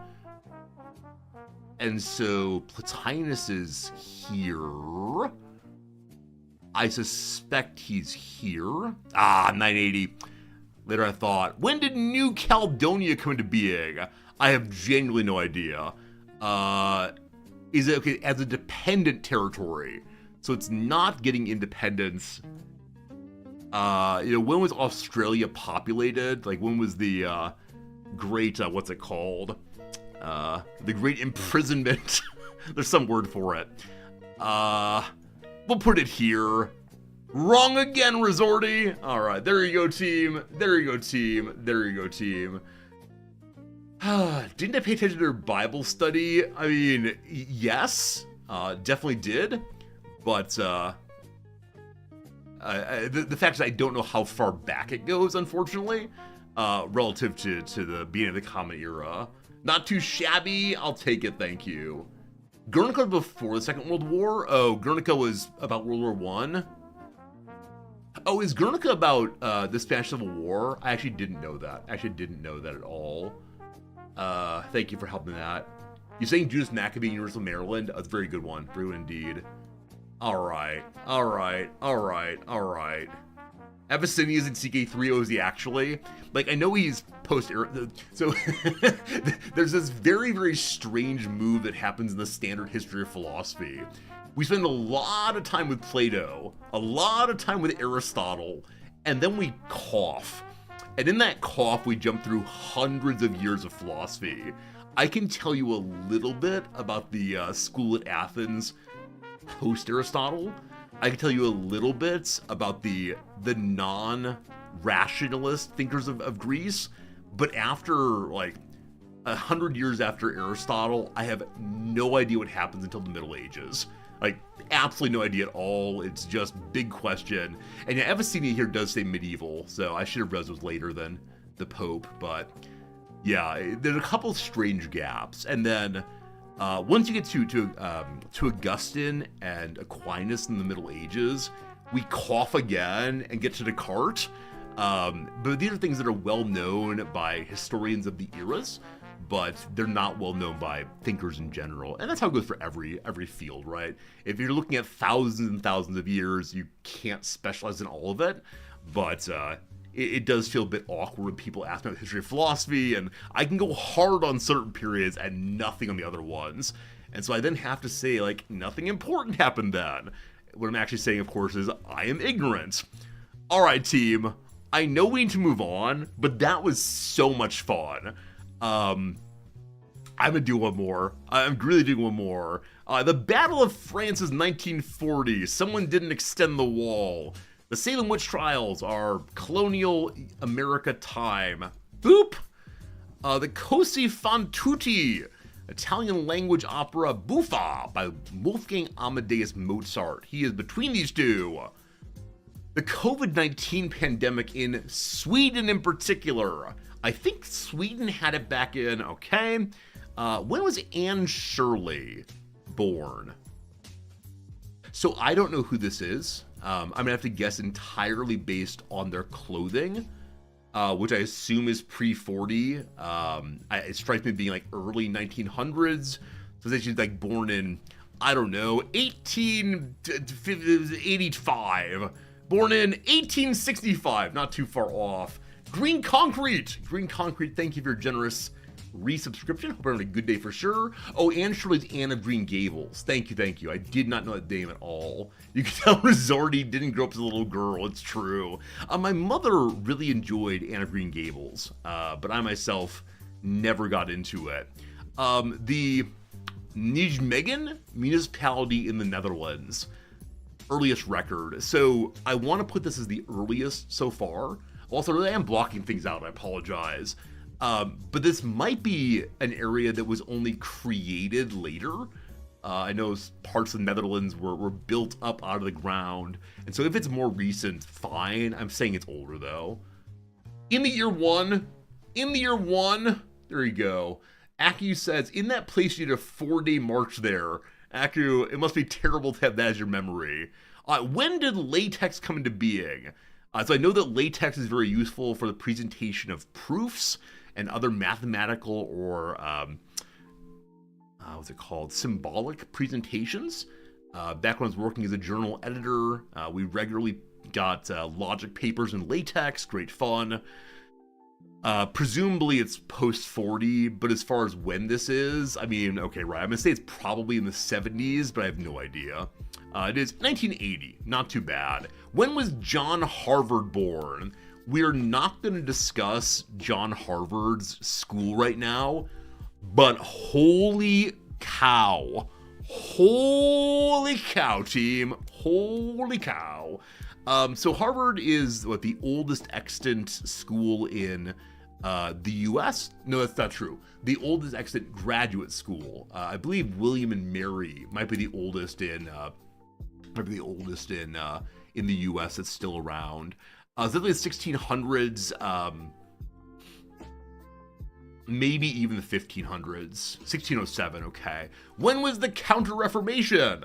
And so Plotinus is here. I suspect he's here. 980. Later I thought, when did New Caledonia come into being? I have genuinely no idea. Is it okay as a dependent territory? So it's not getting independence. When was Australia populated? Like, when was the great, what's it called? The Great Imprisonment. There's some word for it. We'll put it here. Wrong again, Resorty. All right, there you go, team. There you go, team. There you go, team. Didn't I pay attention to their Bible study? I mean, yes, definitely did. But the fact is I don't know how far back it goes, unfortunately, relative to the beginning of the Common Era. Not too shabby, I'll take it, thank you. Guernica before the Second World War? Oh, Guernica was about World War I? Oh, is Guernica about the Spanish Civil War? I actually didn't know that. I actually didn't know that at all. Thank you for helping that. You're saying Judas Maccabee in Universal Maryland? That's a very good one. Very good indeed. Alright. Abyssinia's in CK3, is he actually? Like, I know he's so there's this very, very strange move that happens in the standard history of philosophy. We spend a lot of time with Plato, a lot of time with Aristotle, and then we cough. And in that cough, we jump through hundreds of years of philosophy. I can tell you a little bit about the school at Athens post-Aristotle. I can tell you a little bit about the non-rationalist thinkers of Greece, but after, like, 100 years after Aristotle, I have no idea what happens until the Middle Ages. Like, absolutely no idea at all. It's just big question. And yeah, Avicenna here does say medieval, so I should have read those later than the Pope, but yeah, there's a couple strange gaps. And then once you get to Augustine and Aquinas in the Middle Ages, we cough again and get to Descartes. But these are things that are well known by historians of the eras. but they're not well known by thinkers in general. And that's how it goes for every field, right? If you're looking at thousands and thousands of years, you can't specialize in all of it. But it does feel a bit awkward when people ask me about the history of philosophy, and I can go hard on certain periods and nothing on the other ones. And so I then have to say, like, nothing important happened then. What I'm actually saying, of course, is I am ignorant. All right, team. I know we need to move on, but that was so much fun. I'm gonna do one more. I'm really doing one more. The Battle of France is 1940. Someone didn't extend the wall. The Salem witch trials are colonial America time. Boop. The Così fan tutti, Italian language opera Buffa by Wolfgang Amadeus Mozart. He is between these two. The COVID-19 pandemic in Sweden in particular. I think Sweden had it back in, okay. When was Anne Shirley born? So I don't know who this is. I'm gonna have to guess entirely based on their clothing, which I assume is pre-40. It strikes me being like early 1900s. So that she's like born in, I don't know, 1885. Born in 1865, not too far off. Green Concrete, thank you for your generous resubscription. Hope you're having a good day for sure. Oh, Anne Shirley's Anne of Green Gables. Thank you. I did not know that name at all. You can tell Rizzardi didn't grow up as a little girl, it's true. My mother really enjoyed Anne of Green Gables, but I myself never got into it. The Nijmegen municipality in the Netherlands. Earliest record. So I want to put this as the earliest so far. Also, I am blocking things out. I apologize. But this might be an area that was only created later. I know parts of the Netherlands were built up out of the ground. And so if it's more recent, fine. I'm saying it's older though. In the year one, there you go. Aku says, in that place you did a 4-day march there. Aku, it must be terrible to have that as your memory. When did LaTeX come into being? So I know that LaTeX is very useful for the presentation of proofs and other mathematical or, what's it called? Symbolic presentations. Back when I was working as a journal editor, we regularly got logic papers in LaTeX, great fun. Presumably it's post 40, but as far as when this is, I mean, okay, right, I'm gonna say it's probably in the 70s, but I have no idea. It is 1980, not too bad. When was John Harvard born? We're not gonna discuss John Harvard's school right now, but holy cow, team, holy cow. So Harvard is the oldest extant school in the US? No, that's not true. The oldest extant graduate school. I believe William and Mary might be the oldest in the US that's still around. It's definitely the 1600s, maybe even the 1500s. 1607, okay. When was the Counter-Reformation?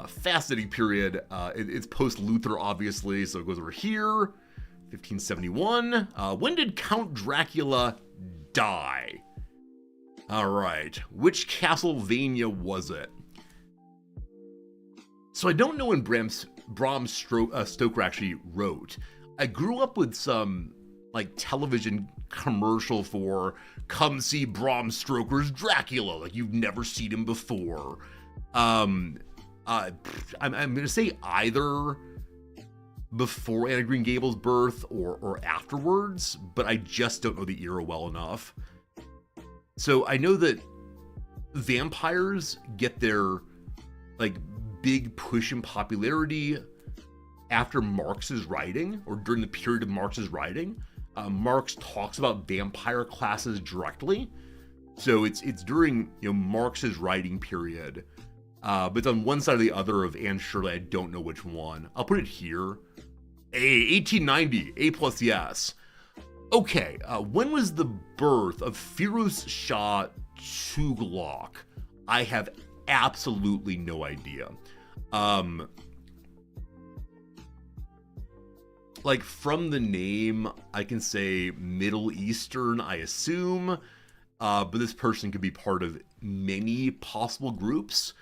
Fascinating period. It's post-Luther, obviously, so it goes over here. 1571. When did Count Dracula die? All right. Which Castlevania was it? So I don't know when Bram Stoker actually wrote. I grew up with some like television commercial for come see Bram Stoker's Dracula, like you've never seen him before. I'm gonna say either before Anne of Green Gables' birth or afterwards, but I just don't know the era well enough. So I know that vampires get their like big push in popularity after Marx's writing, or during the period of Marx's writing. Marx talks about vampire classes directly, so it's during Marx's writing period. But it's on one side or the other of Anne Shirley. I don't know which one. I'll put it here. 1890. A plus yes. Okay. When was the birth of Firouz Shah Tughlaq? I have absolutely no idea. Like from the name, I can say Middle Eastern, I assume. but this person could be part of many possible groups.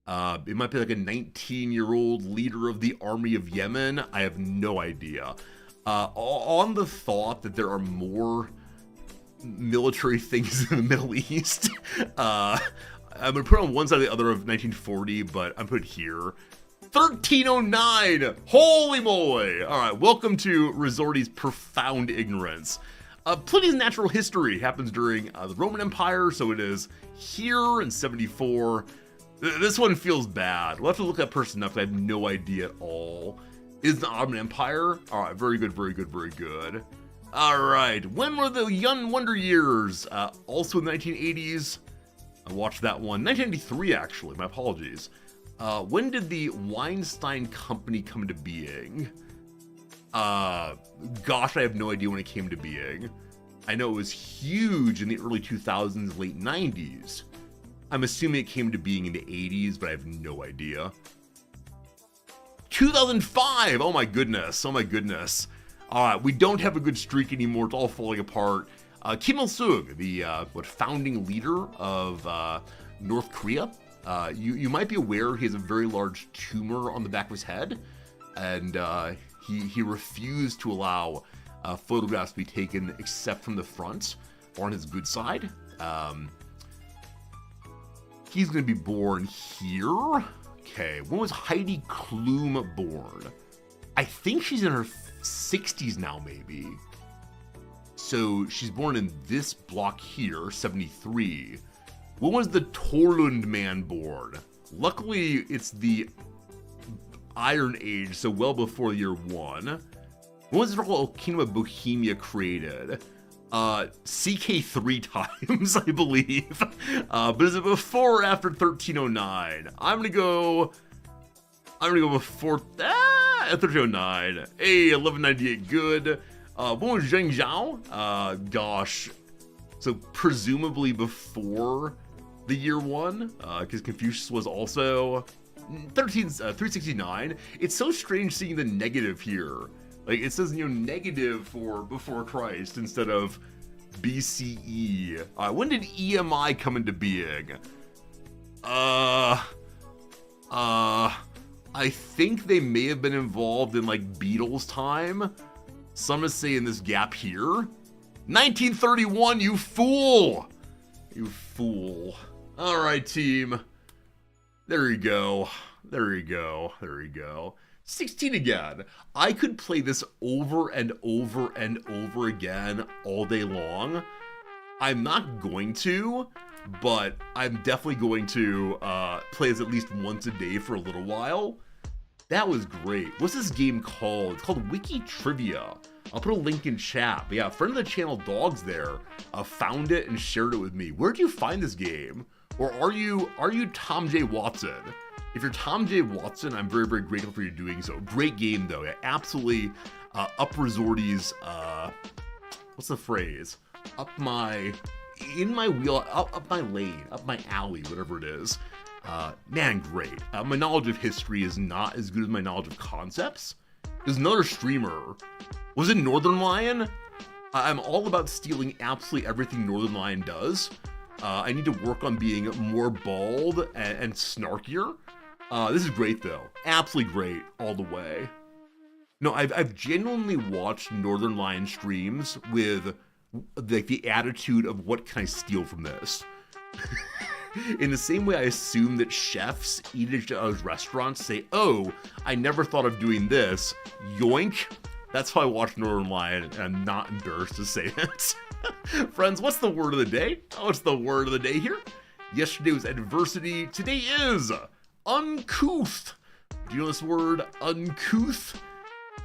It might be like a 19-year-old leader of the army of Yemen. I have no idea. On the thought that there are more military things in the Middle East, I'm gonna put on one side or the other of 1940, but I'm put here. 1309! Holy moly! Alright, welcome to Resorty's profound ignorance. Pliny's natural history happens during the Roman Empire, so it is here in 74. This one feels bad. We'll have to look that person up, I have no idea at all. Is the Ottoman Empire? Alright, very good, very good, very good. Alright, when were the Young Wonder Years? Also in the 1980s. I watched that one. 1993, actually, my apologies. When did the Weinstein Company come into being? Gosh, I have no idea when it came to being. I know it was huge in the early 2000s, late 90s. I'm assuming it came to being in the 80s, but I have no idea. 2005! Oh my goodness, oh my goodness. Alright, we don't have a good streak anymore, it's all falling apart. Kim Il-sung, the founding leader of North Korea. You might be aware he has a very large tumor on the back of his head, and he refused to allow photographs to be taken except from the front or on his good side. He's going to be born here. Okay, when was Heidi Klum born? I think she's in her 60s now, maybe. So she's born in this block here, 73. When was the Torlund man born? Luckily, it's the Iron Age, so well before the year 1. When was the Kingdom of Bohemia created? CK 3 times, I believe. But is it before or after 1309? I'm gonna go before 1309. Hey, 1198, good. When was Zheng Zhao? Gosh. So presumably before the year 1, because Confucius was also 369. It's so strange seeing the negative here. Like, it says, negative for before Christ instead of BCE. When did EMI come into being? I think they may have been involved in, like, Beatles time. Some is saying this gap here. 1931, you fool! You fool. Alright, team. There you go. There you go. There you go. 16 again. I could play this over and over and over again all day long. I'm not going to, but I'm definitely going to play this at least once a day for a little while. That was great. What's this game called? It's called Wiki Trivia. I'll put a link in chat. But yeah, a friend of the channel, Dogs there, found it and shared it with me. Where'd you find this game? Or are you Tom J. Watson? If you're Tom J. Watson, I'm very, very grateful for you doing so. Great game, though. Yeah, absolutely up Resorty's, what's the phrase? In my wheel, up my lane, up my alley, whatever it is. Man, great. My knowledge of history is not as good as my knowledge of concepts. There's another streamer. Was it Northern Lion? I'm all about stealing absolutely everything Northern Lion does. I need to work on being more bald and snarkier. This is great, though. Absolutely great all the way. No, I've genuinely watched Northern Lion streams with like the attitude of what can I steal from this? In the same way I assume that chefs eat at each other's restaurants say, oh, I never thought of doing this. Yoink. That's how I watch Northern Lion, and I'm not embarrassed to say it. Friends, what's the word of the day? Oh, it's the word of the day here. Yesterday was adversity. Today is uncouth. Do you know this word, uncouth?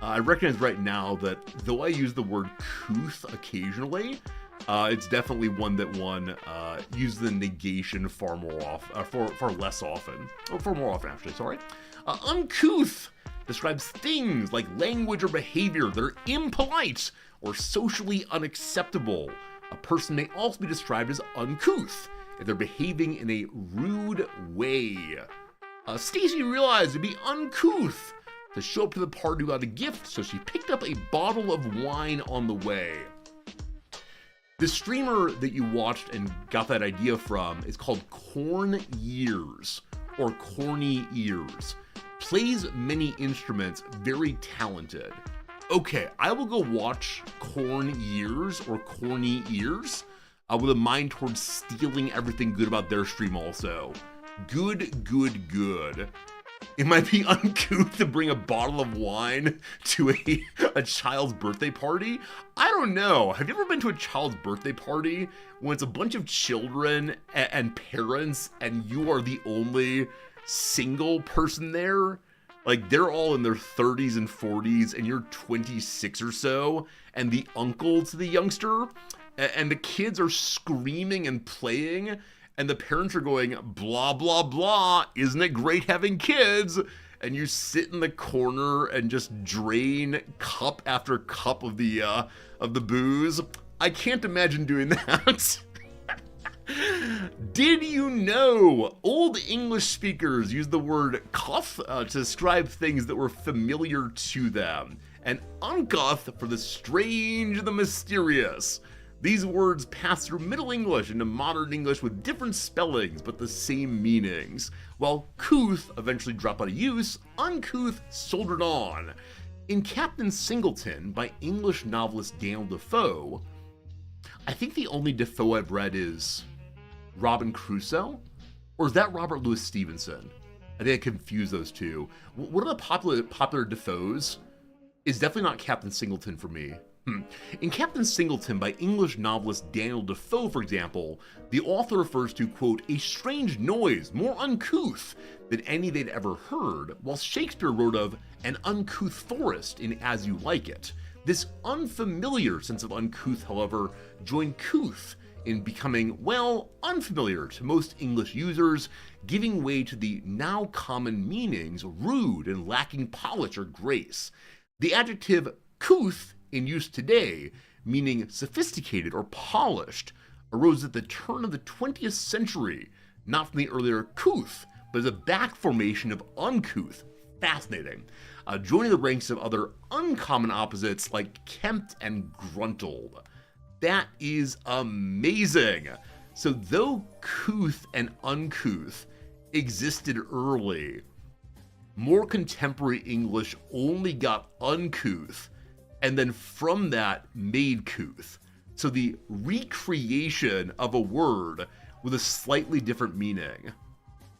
I recognize right now that though I use the word couth occasionally, it's definitely one that one uses the negation far more often, far less often. Oh, far more often, actually, sorry. Uncouth describes things like language or behavior that are impolite or socially unacceptable. A person may also be described as uncouth if they're behaving in a rude way. Stacy realized it'd be uncouth to show up to the party without a gift, so she picked up a bottle of wine on the way. The streamer that you watched and got that idea from is called Corn Years, or Corny Ears. Plays many instruments, very talented. Okay, I will go watch Corn Years or Corny Ears with a mind towards stealing everything good about their stream also. Good, good, good. It might be uncouth to bring a bottle of wine to a child's birthday party. I don't know. Have you ever been to a child's birthday party when it's a bunch of children and parents and you are the only single person there? Like, they're all in their 30s and 40s and you're 26 or so, and the uncle to the youngster, and the kids are screaming and playing, and the parents are going, blah, blah, blah, isn't it great having kids? And you sit in the corner and just drain cup after cup of the booze. I can't imagine doing that. Did you know Old English speakers used the word cuth to describe things that were familiar to them, and uncuth for the strange and the mysterious? These words pass through Middle English into Modern English with different spellings but the same meanings. While couth eventually dropped out of use, uncouth soldiered on. In Captain Singleton by English novelist Daniel Defoe, I think the only Defoe I've read is Robin Crusoe? Or is that Robert Louis Stevenson? I think I confuse those two. One of the popular Defoes is definitely not Captain Singleton for me. In Captain Singleton by English novelist Daniel Defoe, for example, the author refers to, quote, a strange noise more uncouth than any they'd ever heard, while Shakespeare wrote of an uncouth forest in As You Like It. This unfamiliar sense of uncouth, however, joined couth in becoming, well, unfamiliar to most English users, giving way to the now common meanings rude and lacking polish or grace. The adjective couth in use today, meaning sophisticated or polished, arose at the turn of the 20th century, not from the earlier couth, but as a back formation of uncouth. Fascinating. Joining the ranks of other uncommon opposites like kempt and gruntled. That is amazing. So though couth and uncouth existed early, more contemporary English only got uncouth, and then from that made couth. So the recreation of a word with a slightly different meaning.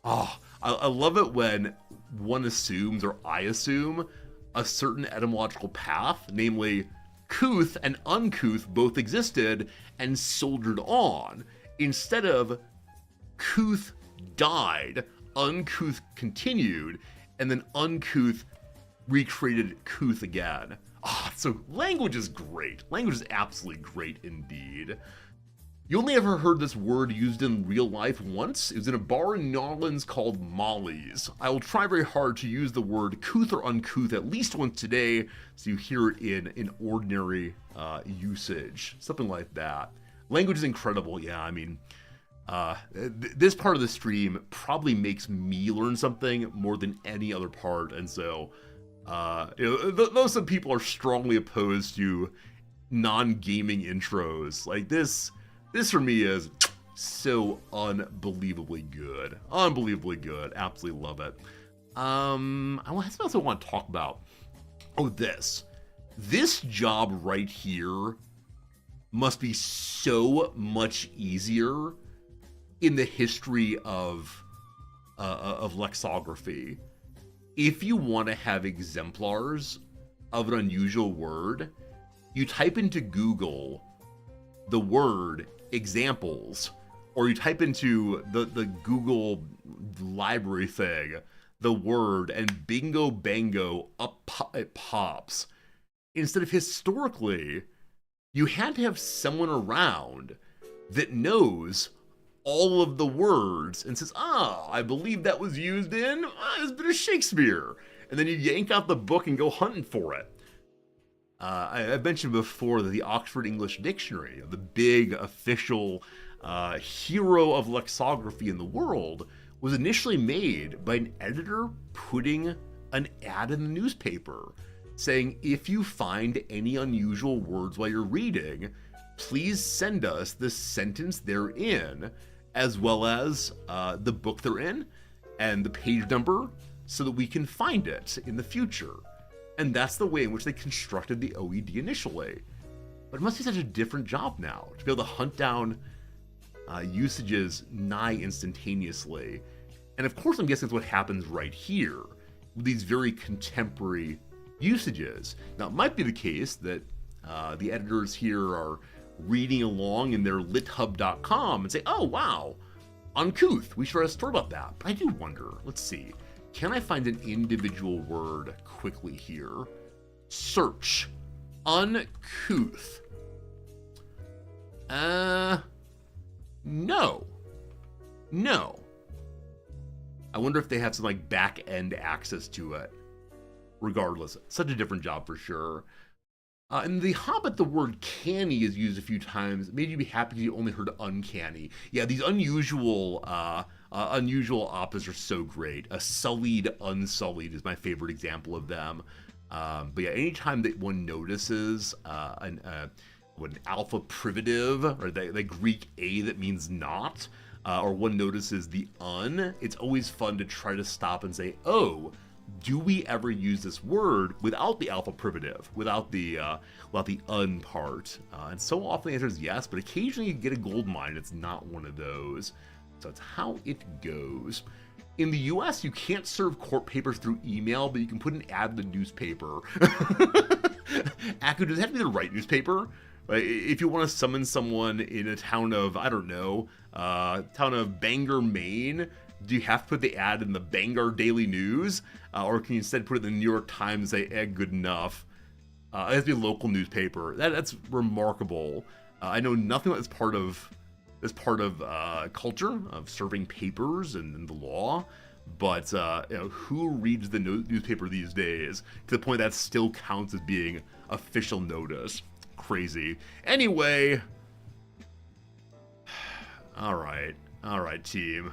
Oh, I love it when one assumes, or I assume, a certain etymological path, namely couth and uncouth both existed and soldiered on, instead of couth died, uncouth continued, and then uncouth recreated couth again. So language is great. Language is absolutely great indeed. You only ever heard this word used in real life once. It was in a bar in New Orleans called Molly's. I will try very hard to use the word couth or uncouth at least once today, so you hear it in ordinary usage. Something like that. Language is incredible. Yeah, I mean, this part of the stream probably makes me learn something more than any other part, and so though some people are strongly opposed to non-gaming intros, like this for me is so unbelievably good. Unbelievably good. Absolutely love it. What else I want to talk about? Oh, this job right here must be so much easier in the history of lexicography. If you want to have exemplars of an unusual word, you type into Google the word examples, or you type into the Google library thing the word, and bingo bango, it pops. Instead of historically, you had to have someone around that knows all of the words and says, I believe that was used in this bit of Shakespeare. And then you yank out the book and go hunting for it. I mentioned before that the Oxford English Dictionary, the big official hero of lexicography in the world, was initially made by an editor putting an ad in the newspaper saying, if you find any unusual words while you're reading, please send us the sentence they're in, as well as the book they're in and the page number, so that we can find it in the future. And that's the way in which they constructed the OED initially. But it must be such a different job now to be able to hunt down usages nigh instantaneously. And of course, I'm guessing that's what happens right here with these very contemporary usages. Now, it might be the case that the editors here are reading along in their lithub.com and say, oh, wow, uncouth. We should write a story about that. But I do wonder, let's see. Can I find an individual word quickly here? Search. Uncouth. No. No. I wonder if they have some like back-end access to it. Regardless, such a different job for sure. In The Hobbit, the word canny is used a few times. It made you be happy because you only heard uncanny. Yeah, these unusual opposites are so great. A sullied, unsullied is my favorite example of them. But yeah, anytime that one notices an alpha privative, or the Greek a that means not, or one notices the un, it's always fun to try to stop and say, oh, do we ever use this word without the alpha privative, without the un part? And so often the answer is yes, but occasionally you get a gold mine. It's not one of those. So that's how it goes. In the US, you can't serve court papers through email, but you can put an ad in the newspaper. Aku, does it have to be the right newspaper? If you want to summon someone in a town of, I don't know, town of Bangor, Maine, do you have to put the ad in the Bangor Daily News? Or can you instead put it in the New York Times and say, good enough? It has to be a local newspaper. That's remarkable. I know nothing about this part of culture of serving papers and the law, but who reads the newspaper these days to the point that still counts as being official notice? Crazy. Anyway, all right, team.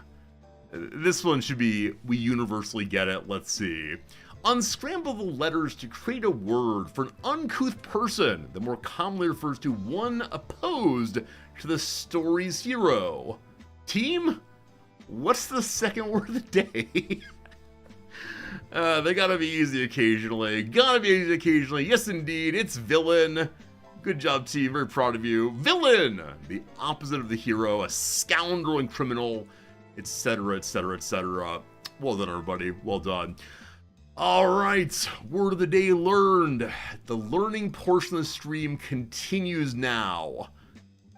This one should be, we universally get it. Let's see. Unscramble the letters to create a word for an uncouth person that more commonly refers to one opposed to the story's hero. Team, what's the second word of the day? They gotta be easy occasionally. Yes, indeed, it's villain. Good job, team. Very proud of you. Villain, the opposite of the hero, a scoundrel and criminal, etc., etc., etc. Well done, everybody. Well done. All right, word of the day learned. The learning portion of the stream continues now.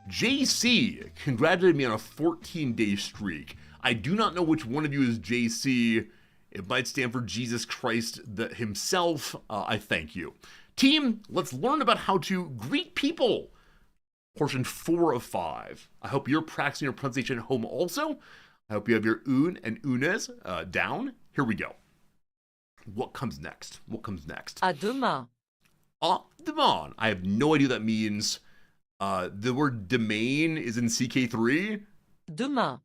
JC congratulated me on a 14-day streak. I do not know which one of you is JC. It might stand for Jesus Christ himself. I thank you. Team, let's learn about how to greet people. Portion 4 of 5. I hope you're practicing your pronunciation at home also. I hope you have your un and unes down. Here we go. What comes next? À demain. À demain. I have no idea what that means. The word domain is in CK3. Demain.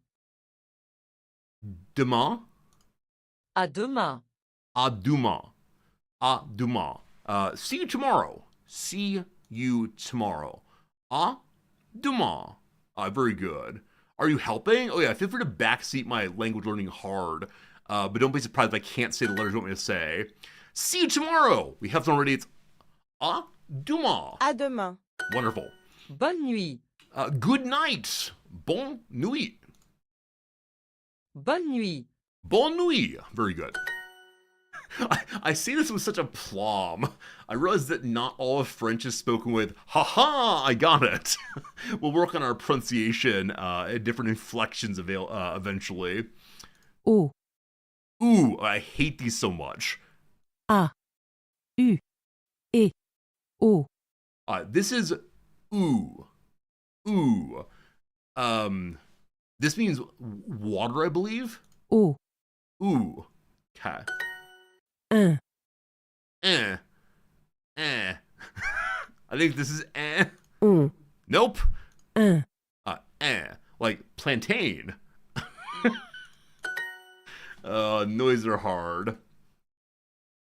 Demain. À demain. À demain. À demain. See you tomorrow. See you tomorrow. À demain. Very good. Are you helping? Oh yeah, feel free to backseat my language learning hard. But don't be surprised if I can't say the letters you want me to say. See you tomorrow. We have some already. It's à demain. À demain. Wonderful. Bonne nuit. Good night. Bonne nuit. Bonne nuit. Bonne nuit. Very good. I say this with such aplomb. I realize that not all of French is spoken with, haha, I got it. We'll work on our pronunciation at different inflections eventually. O. Ooh, I hate these so much. A. U. E. O. This is ooh. Ooh. This means water, I believe. O. Ooh. Okay. Un. I think this is On. Nope. Un. Like plantain. Noises are hard.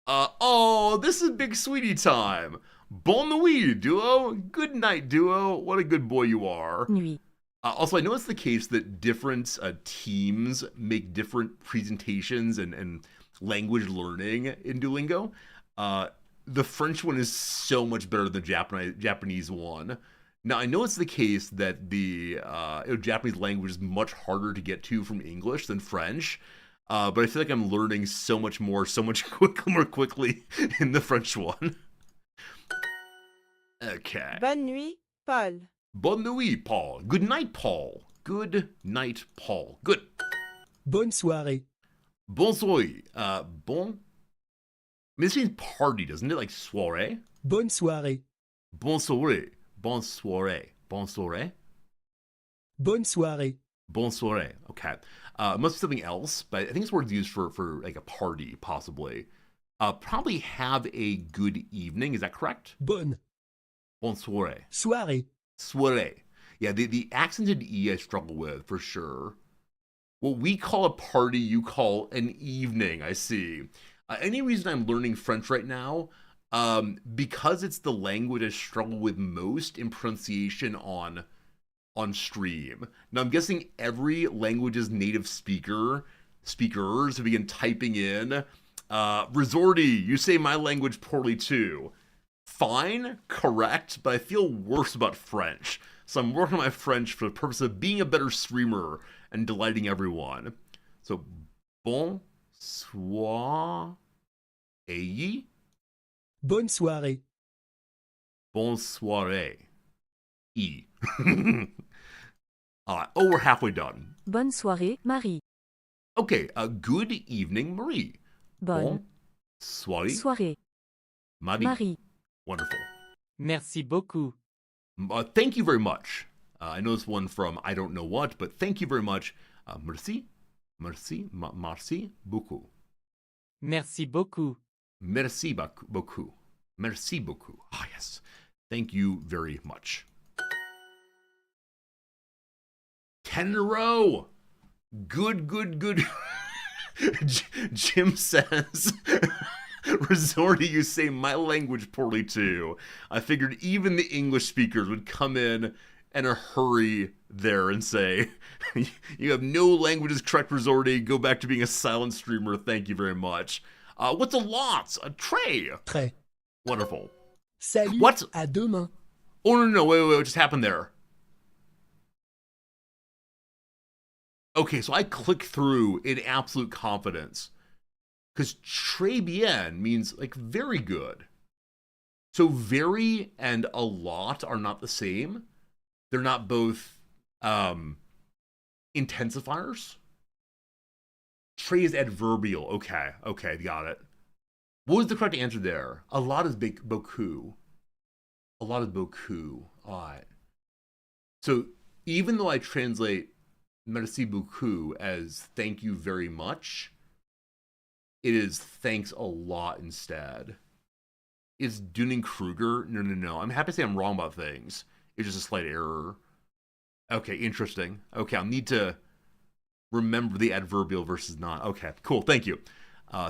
Oh, this is big sweetie time. Bonne nuit, duo. Good night, duo. What a good boy you are. Nuit. Also, I know it's the case that different teams make different presentations and language learning in Duolingo. The French one is so much better than the Japanese one. Now, I know it's the case that the Japanese language is much harder to get to from English than French, but I feel like I'm learning so much more, more quickly in the French one. Okay. Bonne nuit, Paul. Bonne nuit, Paul. Good night, Paul. Good night, Paul. Good. Bonne soirée. Bonsoir. Bon. I mean, this means party, doesn't it? Like soirée. Bonne soirée. Bonsoir. Bonsoir. Bonsoir. Bonne soirée. Bonsoir. Okay. It must be something else, but I think it's word used for like a party, possibly. Probably have a good evening. Is that correct? Bonne. Bonsoir. Soirée. Soirée. Yeah, the accented E I struggle with, for sure. What we call a party, you call an evening, I see. Any reason I'm learning French right now? Because it's the language I struggle with most in pronunciation on stream. Now, I'm guessing every language's native speakers who begin typing in, Resorty, you say my language poorly too. Fine, correct, but I feel worse about French. So I'm working on my French for the purpose of being a better streamer and delighting everyone. So, bonsoir. Bonne soirée. Bonsoir. E. Oh, we're halfway done. Bonne soirée, Marie. Okay, good evening, Marie. Bonne Soirée. soirée, Marie. Marie. Wonderful. Merci beaucoup. Thank you very much. I know this one from I don't know what, but thank you very much. Merci. Merci. Merci beaucoup. Merci beaucoup. Merci beaucoup. Merci beaucoup. Ah, yes. Thank you very much. 10 in a row. Good. Jim says, Resorty, you say my language poorly too. I figured even the English speakers would come in a hurry there and say, you have no languages correct, Resorty. Go back to being a silent streamer. Thank you very much. What's a lot? A tray. Très. Wonderful. Salut. What? À demain. Oh, no, wait, what just happened there? Okay, so I click through in absolute confidence. Because très bien means, like, very good. So very and a lot are not the same. They're not both intensifiers. Très is adverbial. Okay, got it. What was the correct answer there? A lot is beaucoup. A lot is beaucoup. All right. So even though I translate merci beaucoup as thank you very much, it is thanks a lot instead. Is Dunning-Kruger? No. I'm happy to say I'm wrong about things. It's just a slight error. Okay, interesting. Okay, I'll need to remember the adverbial versus not. Okay, cool. Thank you.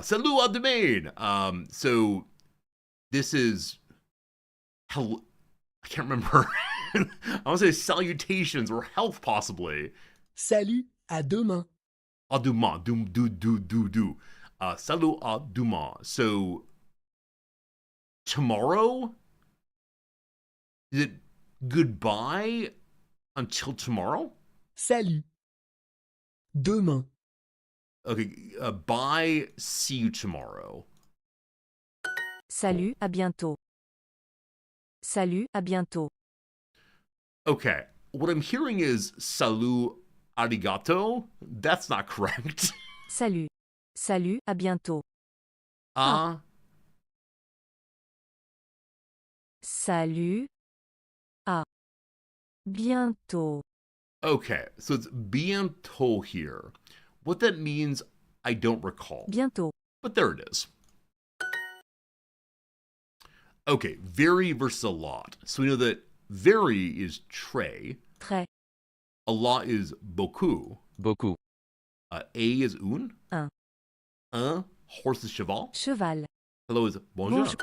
Salut à demain. So this is hello. I can't remember. I want to say salutations or health, possibly. Salut. À demain. À demain. Do. Salut à demain. So tomorrow? Is it goodbye until tomorrow? Salut. Demain. Okay, bye, see you tomorrow. Salut, à bientôt. Salut, à bientôt. Okay, what I'm hearing is salut, arigato. That's not correct. Salut. Salut, à bientôt. Salut. À bientôt. Okay, so it's bientôt here. What that means, I don't recall. Bientôt. But there it is. Okay, very versus a lot. So we know that very is très. Très. A lot is beaucoup. Beaucoup. A is un. Un. Horse is cheval. Cheval. Hello is bonjour. Bonjour.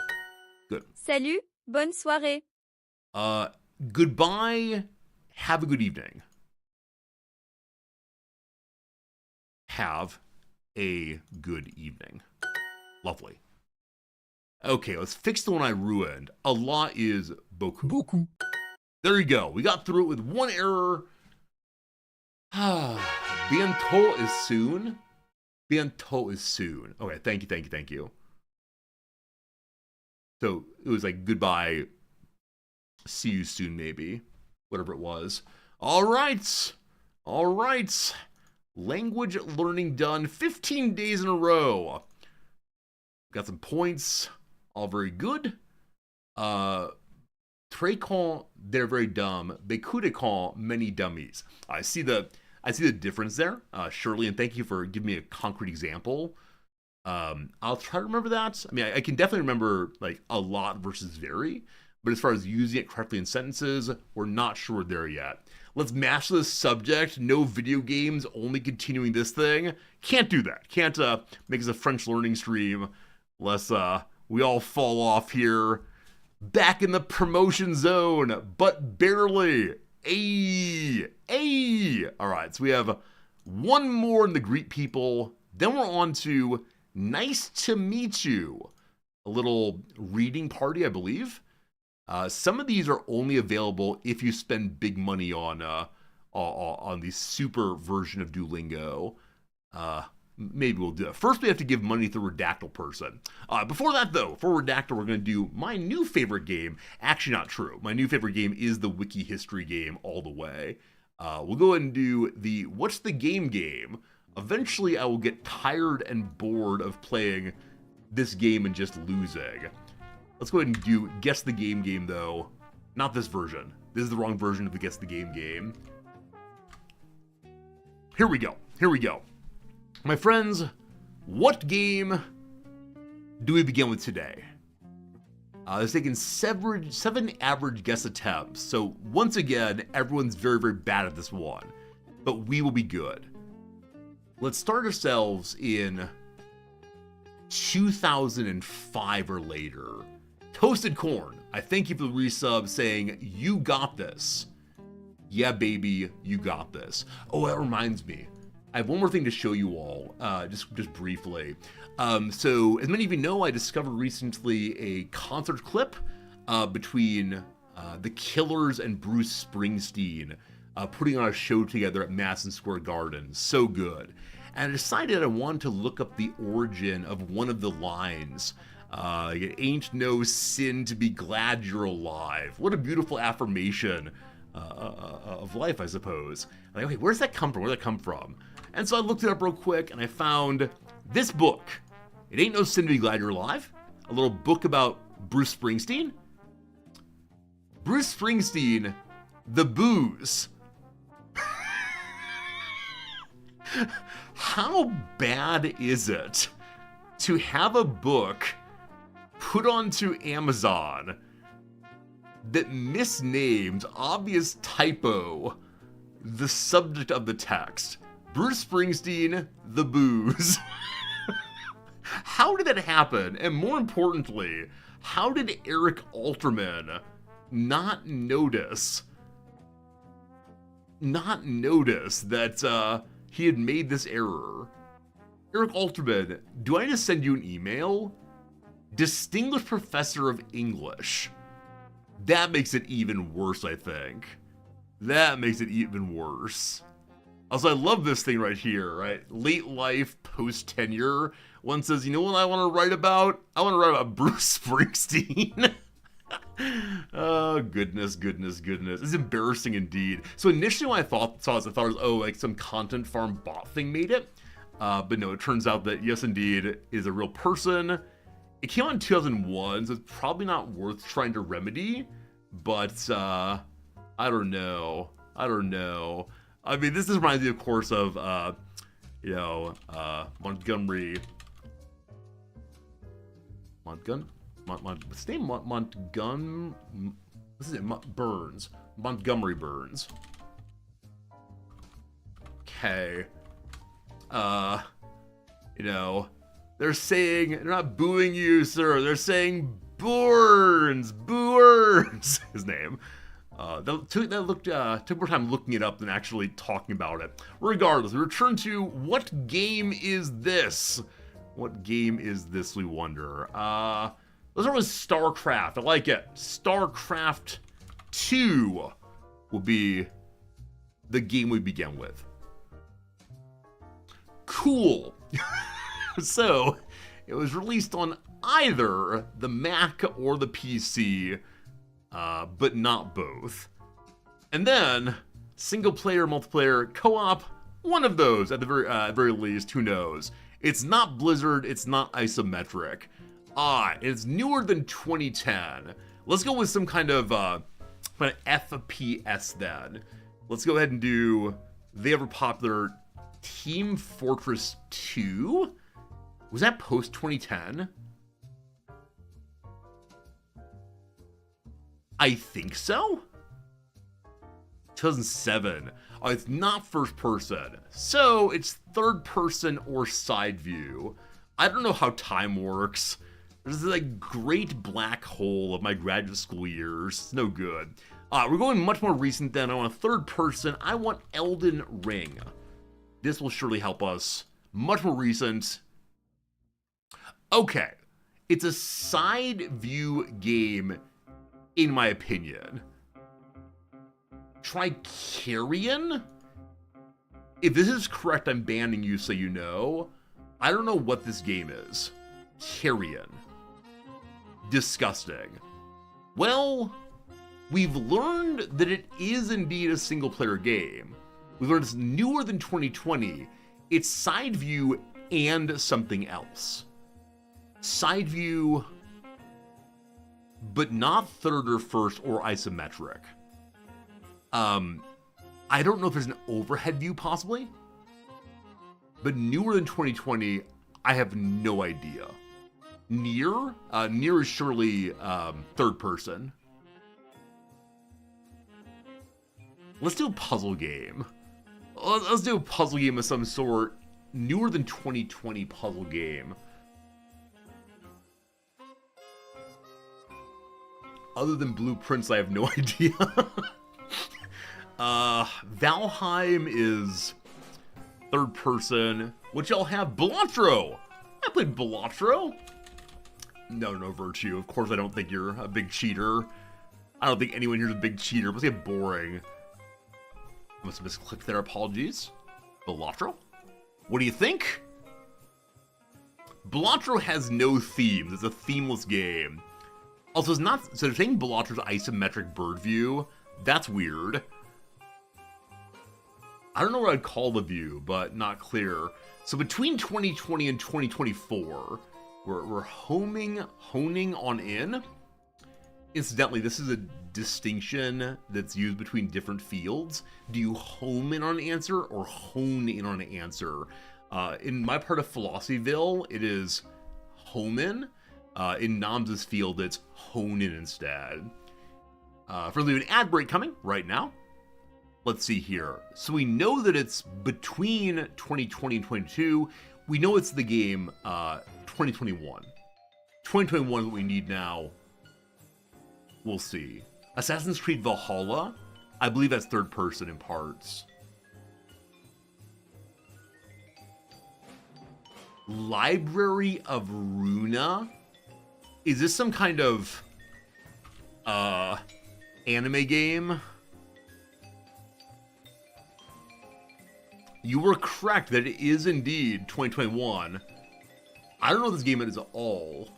Good. Salut, Bonne soirée. Goodbye. Have a good evening. Have a good evening. Lovely. Okay, let's fix the one I ruined. A lot is beaucoup. Beaucoup. There you go. We got through it with one error. Bientôt is soon. Bientôt is soon. Okay, thank you. So it was like goodbye. See you soon, maybe. Whatever it was. All right. Language learning done 15 days in a row. Got some points. All very good. Très con, they're very dumb. Beaucoup de con, many dummies. I see the difference there, Shirley, and thank you for giving me a concrete example. I'll try to remember that. I mean, I can definitely remember like a lot versus very, but as far as using it correctly in sentences, we're not sure there yet. Let's master this subject. No video games, only continuing this thing. Can't do that. Can't make this a French learning stream unless we all fall off here. Back in the promotion zone, but barely. All right, so we have one more in the greet people. Then we're on to nice to meet you. A little reading party, I believe. Some of these are only available if you spend big money on the super version of Duolingo. Maybe we'll do it. First, we have to give money to the Redactyl person. Before that, though, for Redactyl, we're going to do my new favorite game. Actually, not true. My new favorite game is the Wiki History game all the way. We'll go ahead and do the What's the Game game. Eventually, I will get tired and bored of playing this game and just losing. Let's go ahead and do Guess the Game, though. Not this version. This is the wrong version of the Guess the Game. Here we go. My friends, what game do we begin with today? It's taken 7 average guess attempts, so once again, everyone's very, very bad at this one, but we will be good. Let's start ourselves in 2005 or later. Toasted Corn, I thank you for the resub saying, you got this. Yeah, baby, you got this. Oh, that reminds me. I have one more thing to show you all, just briefly. So, as many of you know, I discovered recently a concert clip between the Killers and Bruce Springsteen putting on a show together at Madison Square Garden. So good. And I decided I wanted to look up the origin of one of the lines. It ain't no sin to be glad you're alive. What a beautiful affirmation of life, I suppose. Like, okay, where's that come from? And so I looked it up real quick, and I found this book. It Ain't No Sin to Be Glad You're Alive. A little book about Bruce Springsteen. Bruce Springsteen, The Booze. How bad is it to have a book put onto Amazon that misnames, obvious typo, the subject of the text? Bruce Springsteen, The Booze. How did that happen? And more importantly, how did Eric Alterman not notice that he had made this error? Eric Alterman, do I just send you an email? Distinguished Professor of English. That makes it even worse, I think. That makes it even worse. Also, I love this thing right here, right? Late life, post-tenure. One says, you know what I want to write about? I want to write about Bruce Springsteen. Oh, goodness. It's embarrassing indeed. So initially when I thought it was, oh, like some content farm bot thing made it. But no, it turns out that, yes, indeed, it is a real person. It came out in 2001, so it's probably not worth trying to remedy. But, I don't know. I mean, this reminds me, of course, of, Montgomery. What's his name? Burns. Montgomery Burns. Okay. They're saying, they're not booing you, sir. They're saying Burns, his name. Took more time looking it up than actually talking about it. Regardless, we return to what game is this? What game is this, we wonder? Let's start with StarCraft. I like it. StarCraft 2 will be the game we begin with. Cool. So, it was released on either the Mac or the PC, but not both. And then, single player, multiplayer, co-op, one of those at the very least, who knows? It's not Blizzard, it's not isometric. It's newer than 2010. Let's go with some kind of FPS then. Let's go ahead and do the ever popular Team Fortress 2? Was that post 2010? I think so? 2007. Oh, it's not first person. So it's third person or side view. I don't know how time works. There's this like great black hole of my graduate school years. It's no good. We're going much more recent then. I want a third person. I want Elden Ring. This will surely help us. Much more recent. Okay. It's a side view game, in my opinion. Tricarion? If this is correct, I'm banning you so you know. I don't know what this game is. Carrion. Disgusting. Well, we've learned that it is indeed a single player game. We've learned it's newer than 2020. It's side view and something else. Side view, but not third or first or isometric. I don't know if there's an overhead view possibly, but newer than 2020, I have no idea. Nier? Nier is surely third person. Let's do a puzzle game. Let's do a puzzle game of some sort. Newer than 2020 puzzle game. Other than Blueprints, I have no idea. Valheim is third person. What y'all have? Balatro! I played Balatro. No Virtue. Of course I don't think you're a big cheater. I don't think anyone here is a big cheater. Must get boring. I must have misclicked there. Apologies. Balatro? What do you think? Balatro has no themes. It's a themeless game. Also, it's not... So saying Balatro's isometric bird view, that's weird. I don't know what I'd call the view, but not clear. So between 2020 and 2024, we're honing on in. Incidentally, this is a distinction that's used between different fields. Do you home in on an answer or hone in on an answer? In my part of Philosophyville, it is home in. In Nam's field, it's hone in instead. For an ad break coming right now. Let's see here. So we know that it's between 2020 and 2022. We know it's the game 2021. 2021 is what we need now. We'll see. Assassin's Creed Valhalla. I believe that's third person in parts. Library of Runa. Is this some kind of anime game? You were correct that it is indeed 2021. I don't know what this game is at all.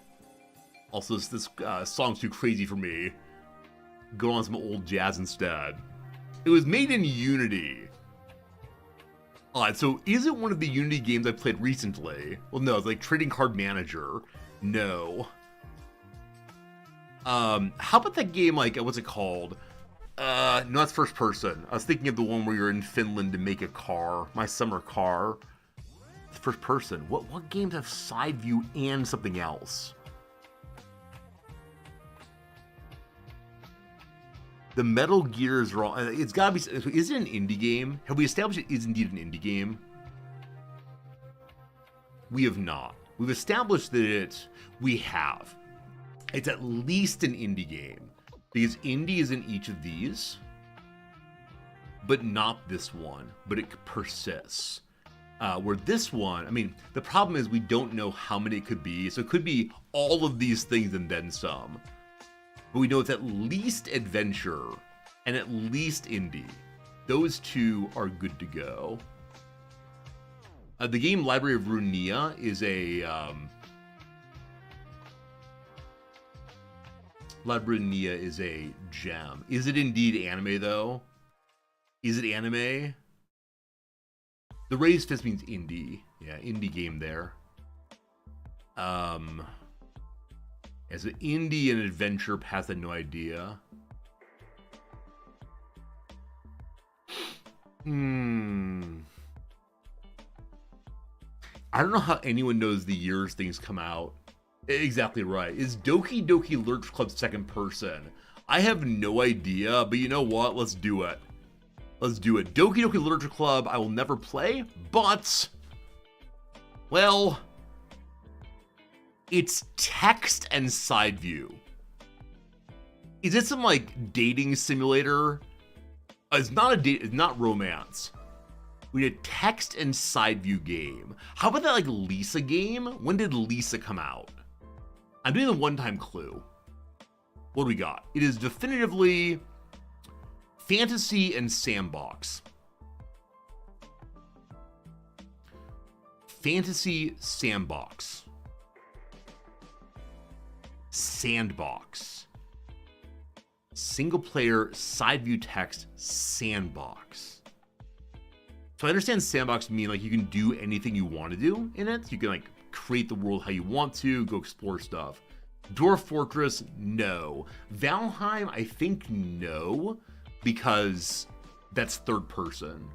Also, this song's too crazy for me. Go on some old jazz instead. It was made in Unity. Alright, so is it one of the Unity games I played recently? Well, no, it's like Trading Card Manager. No. How about that game, like, what's it called? No, that's first person. I was thinking of the one where you're in Finland to make a car. My summer car. It's first person. What games have side view and something else? The Metal Gears are all... It's gotta be... Is it an indie game? Have we established it is indeed an indie game? We have not. We've established that we have. It's at least an indie game. Because indie is in each of these. But not this one. But it persists. Where this one, I mean, the problem is we don't know how many it could be. So it could be all of these things and then some. But we know it's at least adventure and at least indie. Those two are good to go. The game Library of Runia is a... Library of Runia is a gem. Is it indeed anime, though? Is it anime? The raised fist means indie. Yeah, indie game there. As an indie and adventure path, I had no idea. I don't know how anyone knows the years things come out. Exactly right. Is Doki Doki Literature Club second person? I have no idea, but you know what? Let's do it. Let's do it. Doki Doki Literature Club, I will never play, but... well... it's text and side view. Is it some, like, dating simulator? It's not a date, it's not romance. We had a text and side view game. How about that, like, Lisa game? When did Lisa come out? I'm doing the one-time clue. What do we got? It is definitively fantasy and sandbox. Fantasy sandbox. Sandbox. Single player side view text sandbox. So I understand sandbox mean like you can do anything you want to do in it. You can like create the world how you want to, go explore stuff. Dwarf Fortress, no. Valheim, I think no, because that's third person.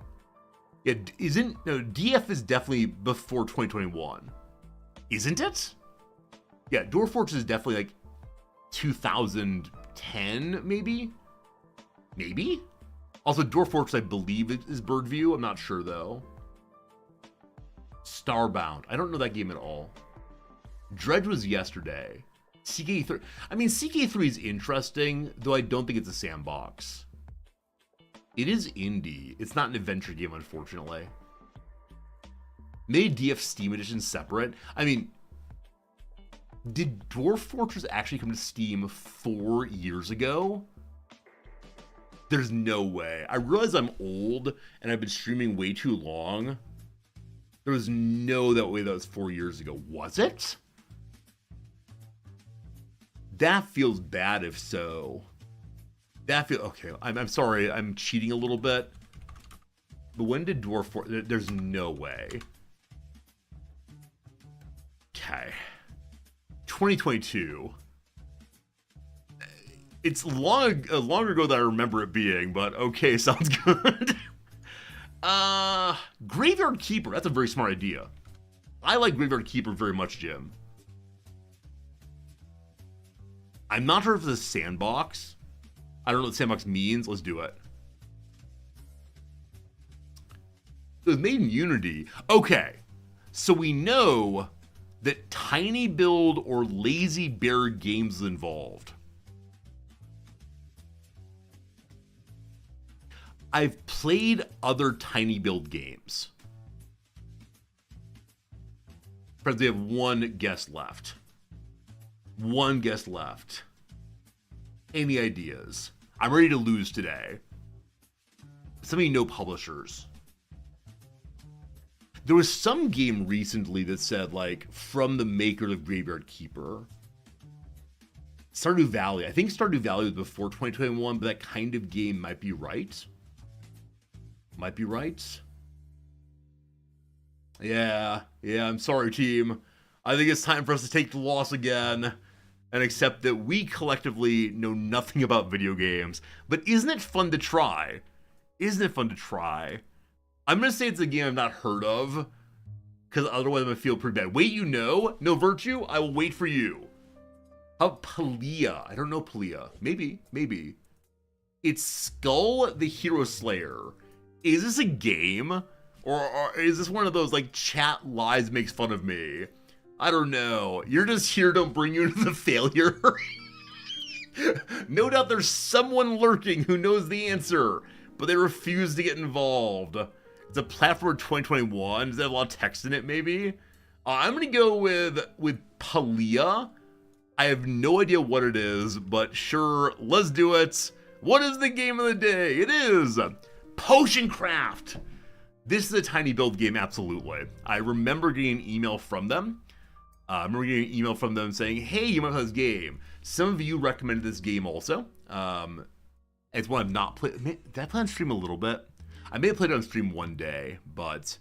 Yeah, DF is definitely before 2021. Isn't it? Yeah, Dwarf Fortress is definitely like 2010, maybe? Maybe? Also, Dwarf Fortress, I believe, is bird view. I'm not sure, though. Starbound. I don't know that game at all. Dredge was yesterday. CK3. I mean, CK3 is interesting, though I don't think it's a sandbox. It is indie. It's not an adventure game, unfortunately. Made DF Steam Edition separate. I mean, did Dwarf Fortress actually come to Steam 4 years ago? There's no way. I realize I'm old and I've been streaming way too long. There was no way that was 4 years ago. Was it? That feels bad if so. That feels... okay, I'm sorry. I'm cheating a little bit. But when did Dwarf Fortress... there's no way. Okay. 2022. It's longer ago than I remember it being, but okay, sounds good. Graveyard Keeper, that's a very smart idea. I like Graveyard Keeper very much, Jim. I'm not sure if it's a sandbox. I don't know what sandbox means. Let's do it. It was made in Unity. Okay, so we know that Tiny Build or Lazy Bear Games is involved. I've played other Tiny Build games. Friends, we have one guest left. One guest left. Any ideas? I'm ready to lose today. Some of you know publishers. There was some game recently that said, like, from the maker of Graveyard Keeper. Stardew Valley. I think Stardew Valley was before 2021, but that kind of game might be right. Might be right. Yeah, I'm sorry, team. I think it's time for us to take the loss again and accept that we collectively know nothing about video games. But isn't it fun to try? Isn't it fun to try? I'm going to say it's a game I've not heard of, because otherwise I'm going to feel pretty bad. Wait, you know? No Virtue? I will wait for you. How about Palia? I don't know Palia. Maybe. It's Skull the Hero Slayer. Is this a game? Or is this one of those, like, chat lies makes fun of me? I don't know. You're just here to bring you to the failure. No doubt there's someone lurking who knows the answer, but they refuse to get involved. It's a platform 2021. Does that have a lot of text in it, maybe? I'm gonna go with Palia. I have no idea what it is, but sure, let's do it. What is the game of the day? It is Potion Craft. This is a tiny build game, absolutely. I remember getting an email from them. I remember getting an email from them saying, hey, you might play this game. Some of you recommended this game also. It's one I've not played. Did I play on stream a little bit? I may have played it on stream one day, but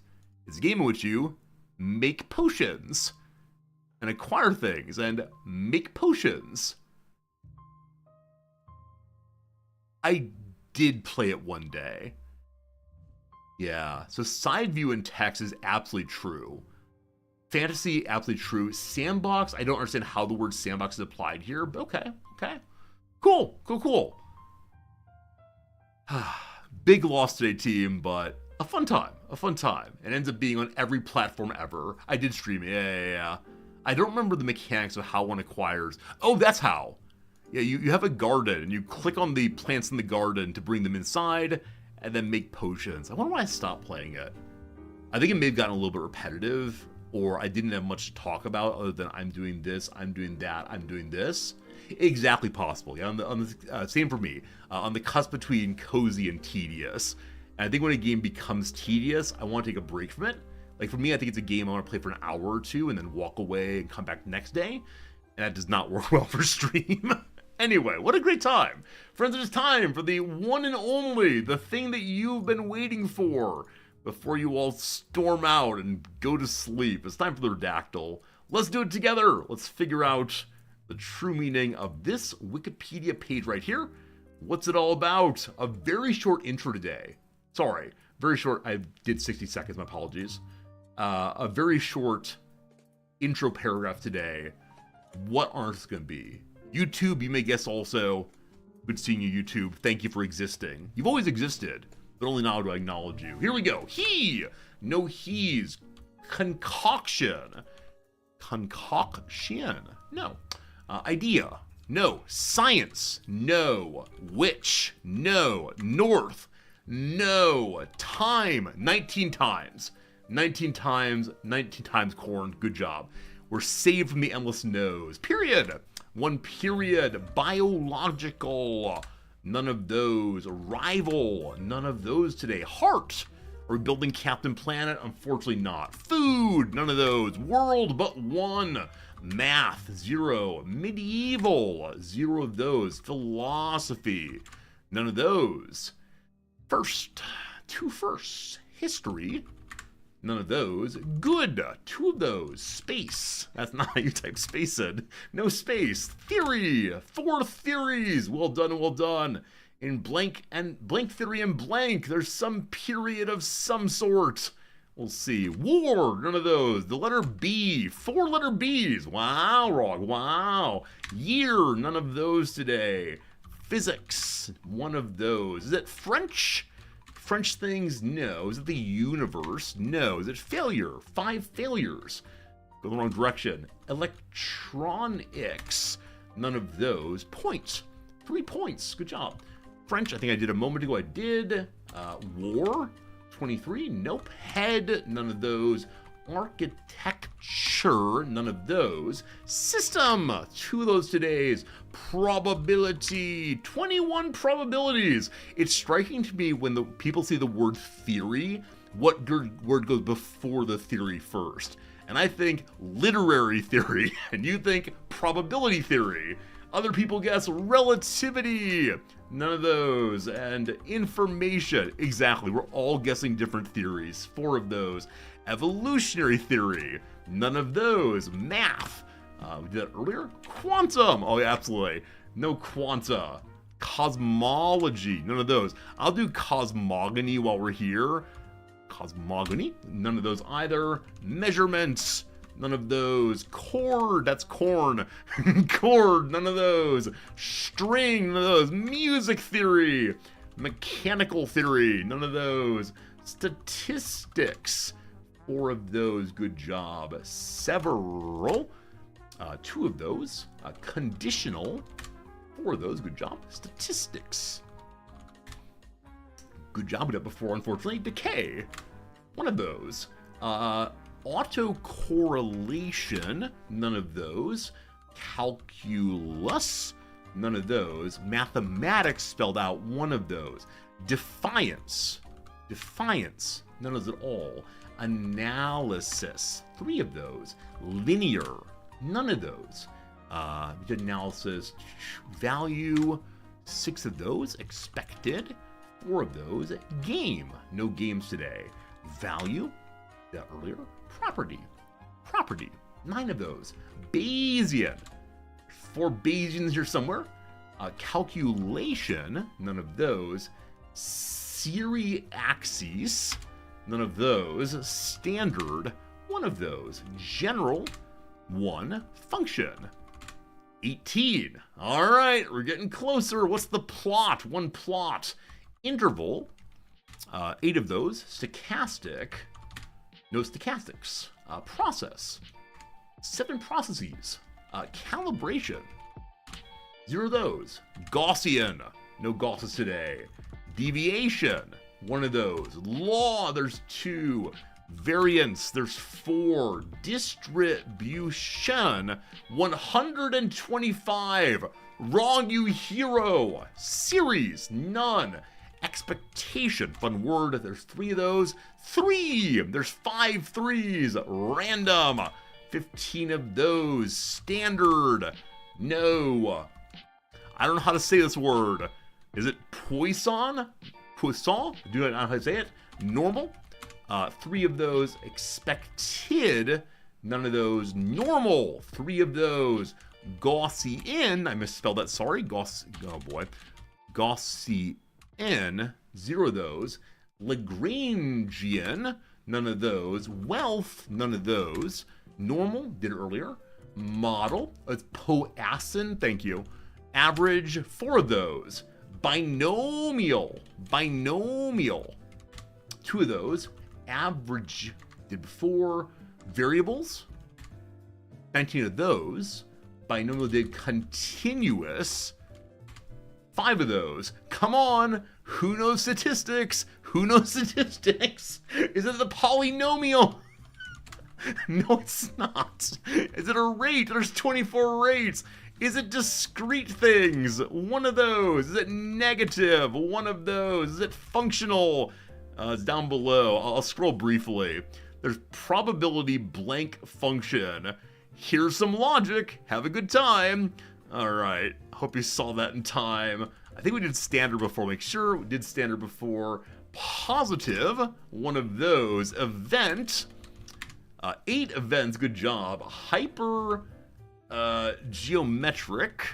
it's a game in which you make potions and acquire things and make potions. I did play it one day. Yeah, so side view and text is absolutely true. Fantasy, absolutely true. Sandbox, I don't understand how the word sandbox is applied here, but okay. Cool. Big loss today, team, but a fun time. It ends up being on every platform ever. I did stream it, yeah. I don't remember the mechanics of how one acquires. Oh, that's how. Yeah, you have a garden, and you click on the plants in the garden to bring them inside, and then make potions. I wonder why I stopped playing it. I think it may have gotten a little bit repetitive, or I didn't have much to talk about other than I'm doing this, I'm doing that, I'm doing this. Exactly possible. Yeah, same for me. On the cusp between cozy and tedious. And I think when a game becomes tedious, I want to take a break from it. Like for me, I think it's a game I want to play for an hour or two and then walk away and come back the next day. And that does not work well for stream. Anyway, what a great time. Friends, it is time for the one and only, the thing that you've been waiting for before you all storm out and go to sleep. It's time for the Redactyl. Let's do it together. Let's figure out the true meaning of this Wikipedia page right here. What's it all about? A very short intro today. Sorry, very short. I did 60 seconds, my apologies. A very short intro paragraph today. What on earth is going to be? YouTube, you may guess also. Good seeing you, YouTube. Thank you for existing. You've always existed, but only now do I acknowledge you. Here we go. He. No he's. Concoction. Concoction. No. Idea. No. Science. No. Witch. No. North. No. Time. 19 times. 19 times. 19 times corn. Good job. We're saved from the endless no's. Period. One period. Biological. None of those. Rival. None of those today. Heart. Are we building Captain Planet? Unfortunately not. Food. None of those. World but one. Math. 0. Medieval. 0 of those. Philosophy. None of those. First. 2 firsts. History. None of those. Good. 2 of those. Space. That's not how you type space in. No space. Theory. 4 theories. Well done, well done. In blank theory and blank, there's some period of some sort. We'll see. War. None of those. The letter B. 4 letter B's. Wow, Rog. Wow. Year. None of those today. Physics. 1 of those. Is it French? French things? No. Is it the universe? No. Is it failure? 5 failures. Go the wrong direction. Electronics. None of those. Points. 3 points. Good job. French, I think I did a moment ago. I did. War. 23. Nope. Head. None of those. Architecture. None of those. System. 2 of those today's. Probability. 21 probabilities. It's striking to me when the people see the word theory, what word goes before the theory first. And I think literary theory, and you think probability theory. Other people guess relativity. None of those. And information. Exactly. We're all guessing different theories. 4 of those. Evolutionary theory. None of those. Math. We did that earlier. Quantum. Oh, yeah, absolutely. No quanta. Cosmology. None of those. I'll do cosmogony while we're here. Cosmogony. None of those either. Measurements. None of those. Chord. That's corn. Chord. None of those. String. None of those. Music theory. Mechanical theory. None of those. Statistics. 4 of those, good job. Several, 2 of those. Conditional, 4 of those, good job. Statistics, good job. We did before, unfortunately. Decay, 1 of those. Autocorrelation, none of those. Calculus, none of those. Mathematics spelled out, 1 of those. Defiance, none of those at all. Analysis, 3 of those. Linear, none of those. We did analysis. Value, 6 of those. Expected, 4 of those. Game, no games today. Value, that earlier. Property, 9 of those. Bayesian, 4 Bayesians here somewhere. Calculation, none of those. Axis, none of those. Standard, 1 of those. General, 1. Function, 18. All right, we're getting closer. What's the plot? 1 plot. Interval, 8 of those. Stochastic, no stochastics. Process, 7 processes. Calibration, 0 of those. Gaussian, no Gausses today. Deviation, 1 of those. Law, there's 2. Variance, there's 4. Distribution, 125. Wrong, you hero. Series, none. Expectation, fun word, there's 3 of those. 3, there's 5 threes. Random, 15 of those. Standard, no. I don't know how to say this word. Is it Poisson? Poisson? Do I know how to say it? Normal, 3 of those. Expected, none of those. Normal, 3 of those. Gaussian, I misspelled that, sorry. Oh boy. Gaussian, 0 of those. Lagrangian, none of those. Wealth, none of those. Normal, did it earlier. Model, it's Poisson, thank you. Average, 4 of those. Binomial, 2 of those. Average, did before. Variables, 19 of those. Binomial did continuous, 5 of those. Come on, who knows statistics? Is it the polynomial? No, it's not. Is it a rate? There's 24 rates. Is it discrete things? 1 of those. Is it negative? 1 of those. Is it functional? It's down below. I'll scroll briefly. There's probability blank function. Here's some logic. Have a good time. All right. Hope you saw that in time. I think we did standard before. Make sure we did standard before. Positive, 1 of those. Event, 8 events. Good job. Hyper, geometric,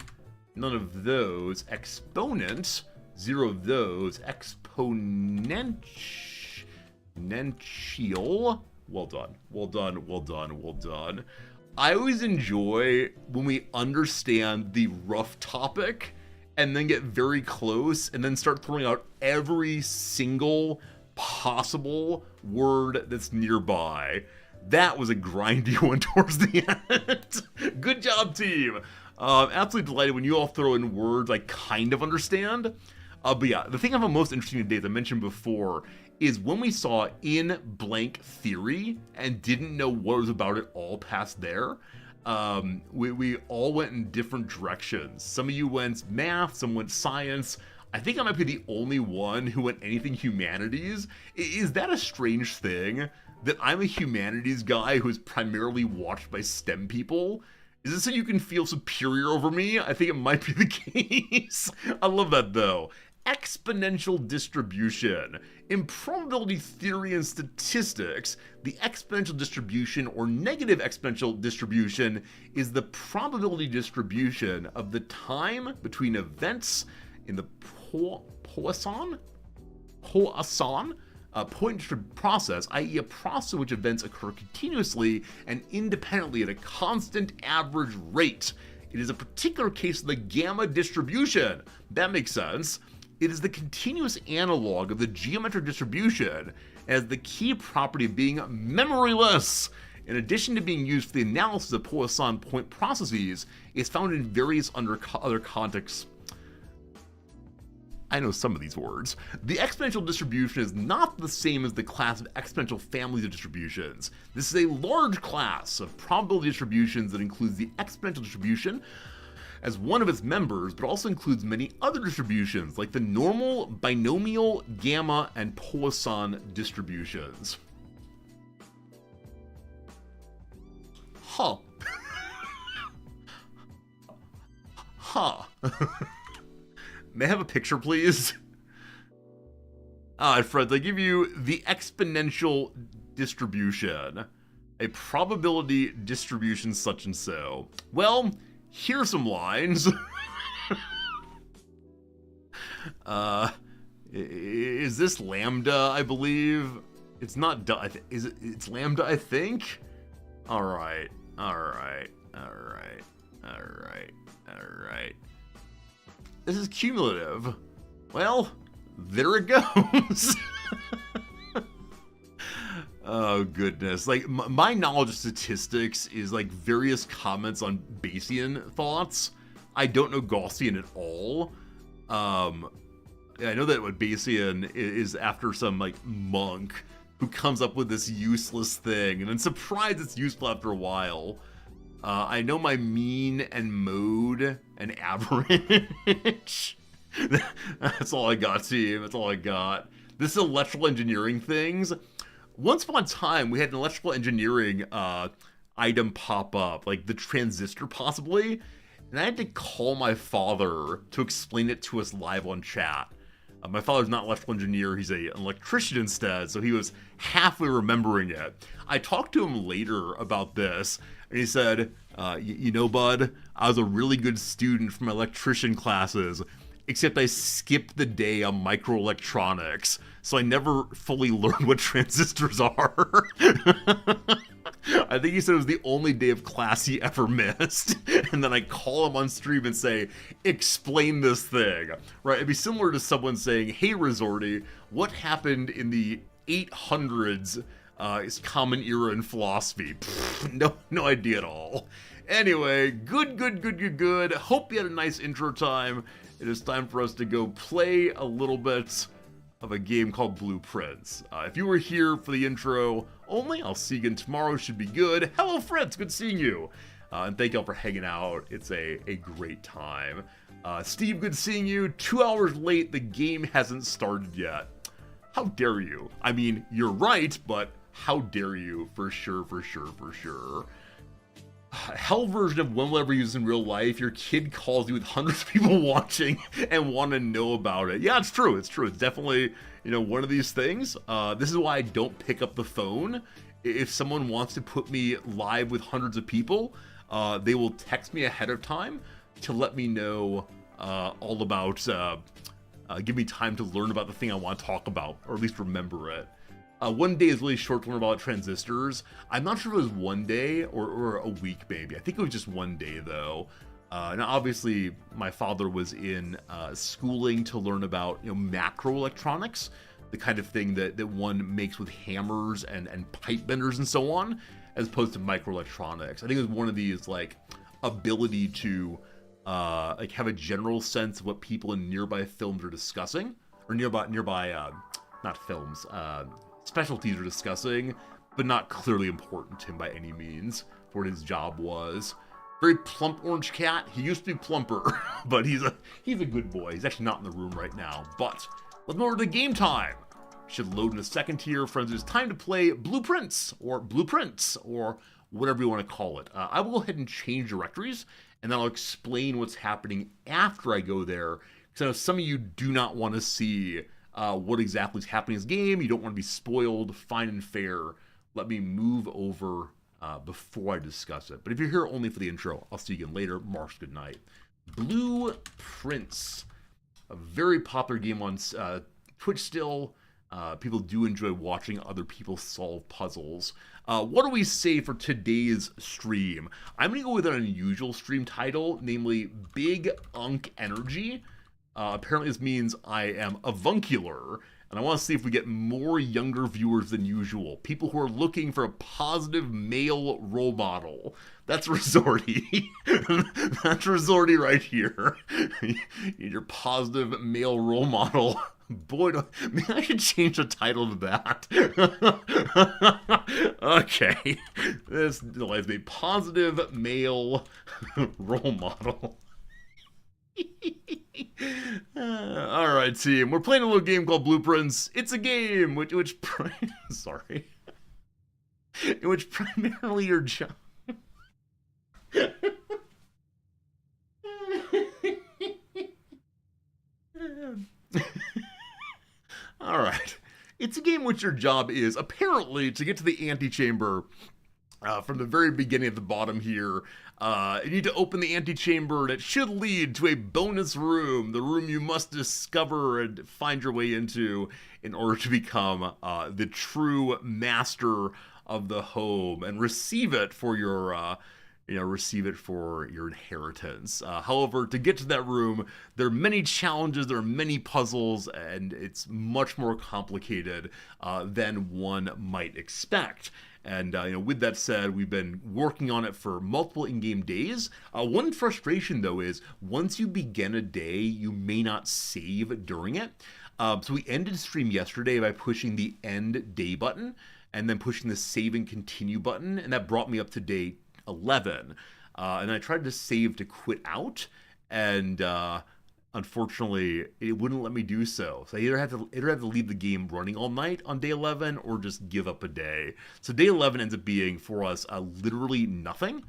none of those. Exponent, 0 of those. Exponential, well done. I always enjoy when we understand the rough topic and then get very close and then start throwing out every single possible word that's nearby. That was a grindy one towards the end. Good job, team. Absolutely delighted when you all throw in words I kind of understand. But yeah, the thing I found most interesting today, as I mentioned before, is when we saw in blank theory and didn't know what was about it all past there. We all went in different directions. Some of you went math, some went science. I think I might be the only one who went anything humanities. Is that a strange thing? That I'm a humanities guy who's primarily watched by STEM people? Is this so you can feel superior over me? I think it might be the case. I love that though. Exponential distribution. In probability theory and statistics, the exponential distribution or negative exponential distribution is the probability distribution of the time between events in the Poisson point process, i.e. a process in which events occur continuously and independently at a constant average rate. It is a particular case of the gamma distribution. That makes sense. It is the continuous analog of the geometric distribution It has the key property of being memoryless. In addition to being used for the analysis of Poisson point processes, it's found in various other contexts. I know some of these words. The exponential distribution is not the same as the class of exponential families of distributions. This is a large class of probability distributions that includes the exponential distribution as one of its members, but also includes many other distributions like the normal, binomial, gamma, and Poisson distributions. Huh. Huh. May I have a picture, please? Alright, friends, I give you the exponential distribution. A probability distribution such and so. Well, here's some lines. Is this lambda, I believe? It's not, it's lambda, I think? Alright. This is cumulative. Well, there it goes. Oh, goodness. Like, my knowledge of statistics is like various comments on Bayesian thoughts. I don't know Gaussian at all. I know that what Bayesian is after some, like, monk who comes up with this useless thing and then surprised it's useful after a while. I know my mean and mode and average. That's all I got, team. That's all I got. This is electrical engineering things. Once upon a time, we had an electrical engineering item pop up, like the transistor possibly, and I had to call my father to explain it to us live on chat. My father's not an electrical engineer, he's an electrician instead, so he was halfway remembering it. I talked to him later about this, and he said, you know, bud, I was a really good student from my electrician classes, except I skipped the day on microelectronics, so I never fully learned what transistors are. I think he said it was the only day of class he ever missed. And then I call him on stream and say, explain this thing. Right? It'd be similar to someone saying, hey, Resorty, what happened in the 800s is common era in philosophy? Pfft, no idea at all. Anyway, good. Hope you had a nice intro time. It is time for us to go play a little bit of a game called Blueprints. If you were here for the intro only, I'll see you again tomorrow. Should be good. Hello, Fritz. Good seeing you. And thank y'all for hanging out. It's a great time. Steve, good seeing you. 2 hours late. The game hasn't started yet. How dare you? I mean, you're right, but how dare you? For sure. Hell version of when we'll ever use in real life. Your kid calls you with hundreds of people watching and want to know about it. Yeah, it's true. It's definitely, you know, one of these things. This is why I don't pick up the phone. If someone wants to put me live with hundreds of people, they will text me ahead of time to let me know all about, give me time to learn about the thing I want to talk about, or at least remember it. 1 day is really short to learn about transistors. I'm not sure if it was 1 day or a week maybe. I think it was just 1 day though. Now obviously my father was in schooling to learn about, you know, macro electronics, the kind of thing that one makes with hammers and pipe benders and so on, as opposed to microelectronics. I think it was one of these like ability to like have a general sense of what people in nearby films are discussing, or nearby not films, specialties are discussing, but not clearly important to him by any means for what his job was. Very plump orange cat. He used to be plumper, but he's a good boy. He's actually not in the room right now, but let's move over to game time. Should load in a second here, friends. It's time to play Blueprints, or whatever you want to call it. I will go ahead and change directories, and then I'll explain what's happening after I go there, because I know some of you do not want to see what exactly is happening in this game. You don't want to be spoiled. Fine and fair. Let me move over before I discuss it. But if you're here only for the intro, I'll see you again later. Marks, good night. Blueprints, a very popular game on Twitch still. People do enjoy watching other people solve puzzles. What do we say for today's stream? I'm going to go with an unusual stream title, namely Big Unk Energy. Apparently this means I am avuncular, And I want to see if we get more younger viewers than usual. People who are looking for a positive male role model. That's Resorty. That's Resorty right here. You need your positive male role model. Boy, maybe I should change the title to that. Okay. This delights me. Positive male role model. Alright, team. We're playing a little game called Blueprints. It's a game sorry. In which primarily your job. Alright. It's a game in which your job is apparently to get to the antechamber. From the very beginning at the bottom here, you need to open the antechamber, and it should lead to a bonus room, the room you must discover and find your way into in order to become the true master of the home and receive it for your inheritance. However, to get to that room, there are many challenges, there are many puzzles, and it's much more complicated than one might expect. And with that said, we've been working on it for multiple in-game days. One frustration, though, is once you begin a day, you may not save during it. So we ended the stream yesterday by pushing the end day button and then pushing the save and continue button, and that brought me up to day 11. And I tried to save to quit out, and unfortunately, it wouldn't let me do so. So I either have to leave the game running all night on day 11 or just give up a day. So day 11 ends up being, for us, literally nothing.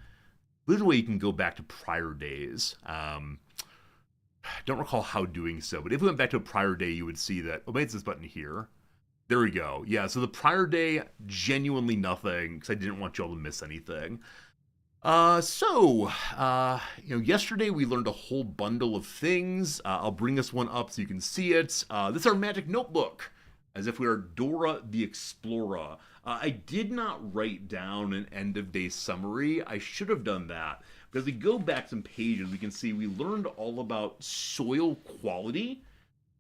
Literally, you can go back to prior days. Don't recall how doing so, but if we went back to a prior day, you would see that, oh, maybe it's this button here. There we go. Yeah, so the prior day, genuinely nothing, because I didn't want y'all to miss anything. Yesterday we learned a whole bundle of things. I'll bring this one up so you can see it. This is our magic notebook, as if we are Dora the Explorer. I did not write down an end of day summary. I should have done that. But as we go back some pages, we can see we learned all about soil quality,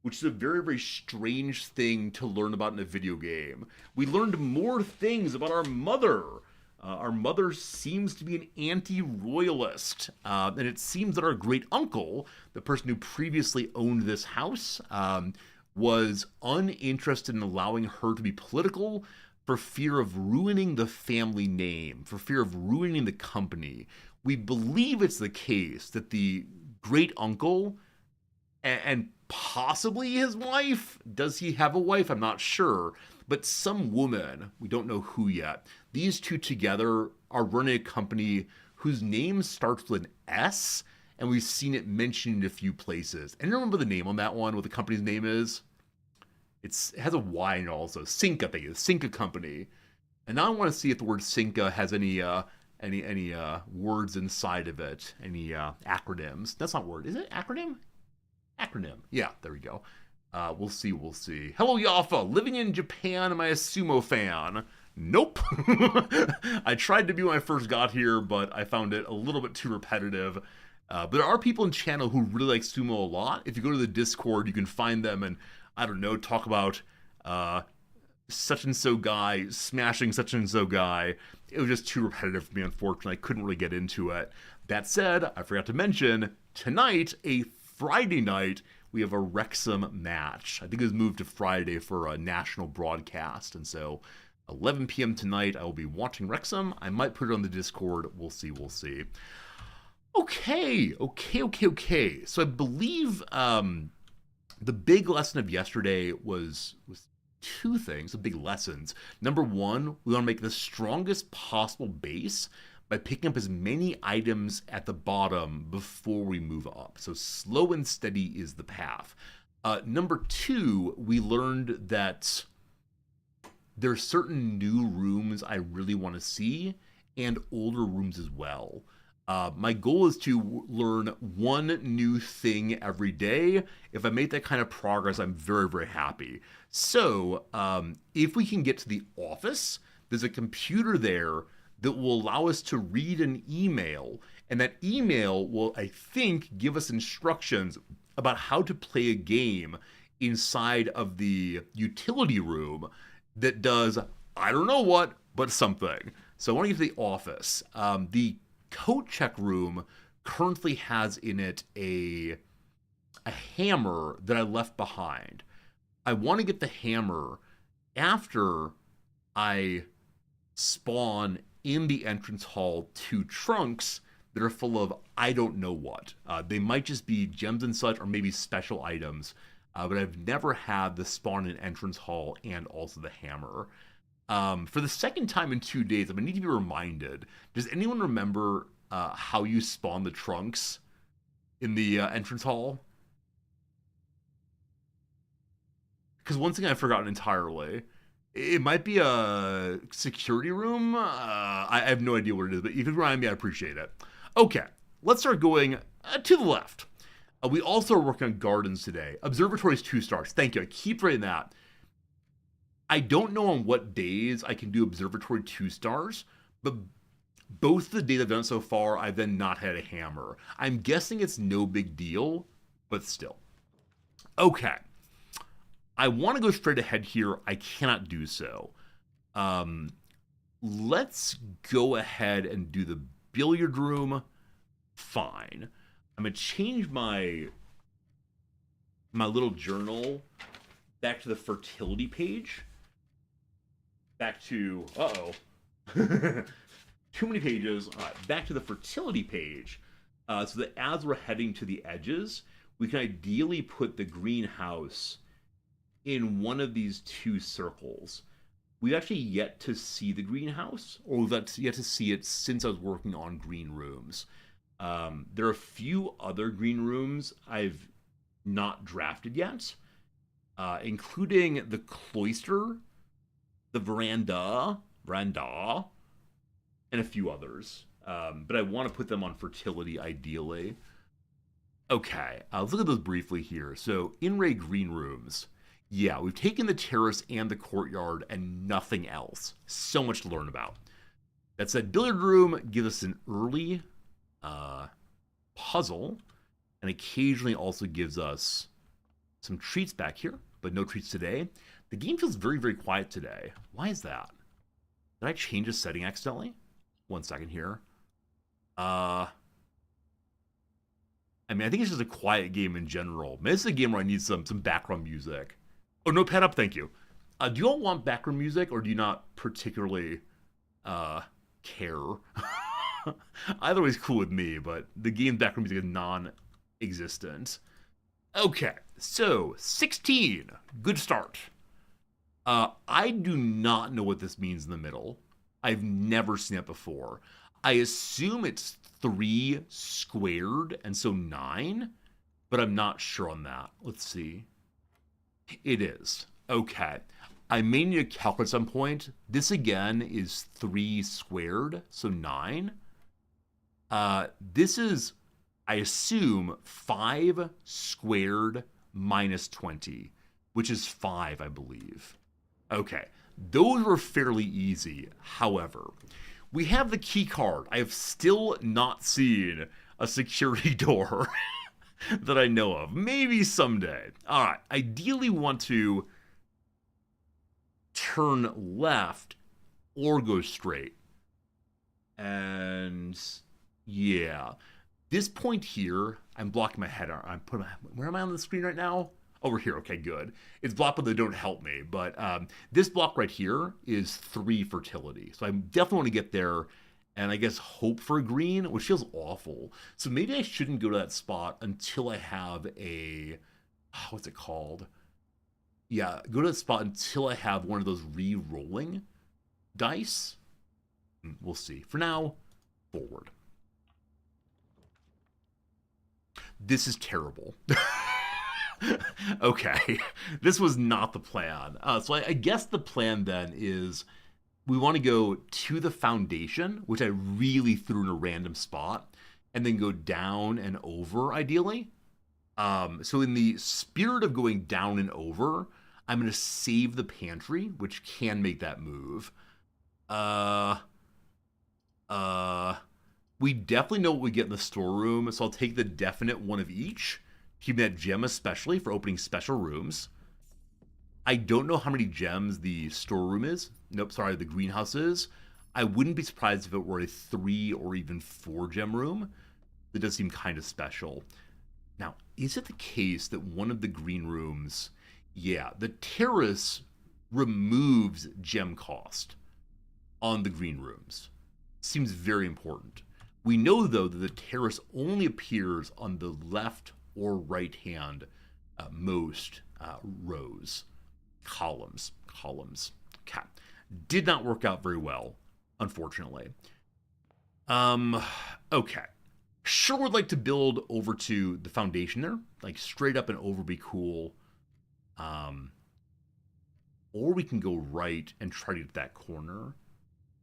which is a very, very strange thing to learn about in a video game. We learned more things about our mother. Our mother seems to be an anti-royalist, and it seems that our great uncle, the person who previously owned this house, was uninterested in allowing her to be political for fear of ruining the family name, for fear of ruining the company. We believe it's the case that the great uncle and possibly his wife, does he have a wife? I'm not sure. But some woman, we don't know who yet, these two together are running a company whose name starts with an S, and we've seen it mentioned in a few places. And remember the name on that one, what the company's name is? It has a Y in it also. Cinca, I think it is. Cinca Company. And now I want to see if the word Cinca has any words inside of it, any acronyms. That's not word. Is it acronym? Acronym. Yeah, there we go. We'll see. Hello, Yafa. Living in Japan, am I a sumo fan? Nope. I tried to be when I first got here, but I found it a little bit too repetitive. But there are people in channel who really like sumo a lot. If you go to the Discord, you can find them and, I don't know, talk about such-and-so guy smashing such-and-so guy. It was just too repetitive for me, unfortunately. I couldn't really get into it. That said, I forgot to mention, tonight, a Friday night, we have a Wrexham match. I think it was moved to Friday for a national broadcast, and so 11 p.m. tonight, I will be watching Wrexham. I might put it on the Discord. We'll see. Okay. So I believe the big lesson of yesterday was two things, the big lessons. Number one, we want to make the strongest possible base by picking up as many items at the bottom before we move up. So slow and steady is the path. Number two, we learned that there are certain new rooms I really want to see, and older rooms as well. My goal is to learn one new thing every day. If I make that kind of progress, I'm very, very happy. So if we can get to the office, there's a computer there that will allow us to read an email, and that email will, I think, give us instructions about how to play a game inside of the utility room that does, I don't know what, but something. So I want to get to the office. The coat check room currently has in it a hammer that I left behind. I want to get the hammer after I spawn in the entrance hall 2 trunks that are full of I don't know what. They might just be gems and such, or maybe special items, but I've never had the spawn in entrance hall and also the hammer. For the second time in 2 days, I'm gonna need to be reminded. Does anyone remember how you spawn the trunks in the entrance hall? Because one thing I've forgotten entirely. It might be a security room. I have no idea what it is, but if you could remind me, I'd appreciate it. Okay, let's start going to the left. We also are working on gardens today. Observatory's 2 stars. Thank you. I keep writing that. I don't know on what days I can do Observatory 2 stars, but both the days I've done so far, I've then not had a hammer. I'm guessing it's no big deal, but still. Okay. I want to go straight ahead here. I cannot do so. Let's go ahead and do the billiard room. Fine. I'm going to change my little journal back to the fertility page. Back to... Uh-oh. Too many pages. All right, back to the fertility page. So that as we're heading to the edges, we can ideally put the greenhouse in one of these 2 circles. We've actually yet to see the greenhouse, or we've yet to see it since I was working on green rooms. There are a few other green rooms I've not drafted yet, including the cloister, the veranda, and a few others. But I want to put them on fertility ideally. Okay, let's look at those briefly here. So, in-ray green rooms. Yeah, we've taken the terrace and the courtyard and nothing else. So much to learn about. That said, billiard room gives us an early puzzle, and occasionally also gives us some treats back here, but no treats today. The game feels very, very quiet today. Why is that? Did I change a setting accidentally? 1 second here. I mean, I think it's just a quiet game in general. Maybe this is a game where I need some background music. Oh, no, pad up, thank you. Do you all want background music, or do you not particularly care? Either way is cool with me, but the game's background music is non-existent. Okay, so 16. Good start. I do not know what this means in the middle. I've never seen it before. I assume it's 3 squared, and so 9, but I'm not sure on that. Let's see. It is. Okay. I may need a calculator at some point. This again is 3 squared, so 9. This is, I assume, 5 squared minus 20, which is 5, I believe. Okay. Those were fairly easy. However, we have the key card. I have still not seen a security door that I know of. Maybe someday. All right. Ideally, we want to turn left or go straight. And yeah, this point here, I'm blocking my head. Where am I on the screen right now? Over here. Okay, good. It's blocked, but they don't help me. But this block right here is 3 fertility. So I definitely want to get there and I guess hope for a green, which feels awful. So maybe I shouldn't go to that spot until I have a, what's it called? Yeah, go to that spot until I have one of those re-rolling dice. We'll see. For now, forward. This is terrible. Okay, this was not the plan. So I guess the plan then is we want to go to the foundation, which I really threw in a random spot, and then go down and over, ideally. So in the spirit of going down and over, I'm going to save the pantry, which can make that move. We definitely know what we get in the storeroom, so I'll take the definite one of each keeping that gem especially for opening special rooms. I don't know how many gems the storeroom is. Nope, sorry, the greenhouse is. I wouldn't be surprised if it were a 3 or even 4 gem room. That does seem kind of special. Now, is it the case that one of the green rooms, yeah, the terrace removes gem cost on the green rooms? Seems very important. We know, though, that the terrace only appears on the left or right hand most rows. Columns. Okay. Did not work out very well, unfortunately. Okay. Sure would like to build over to the foundation there. Like straight up and over would be cool. Or we can go right and try to get that corner.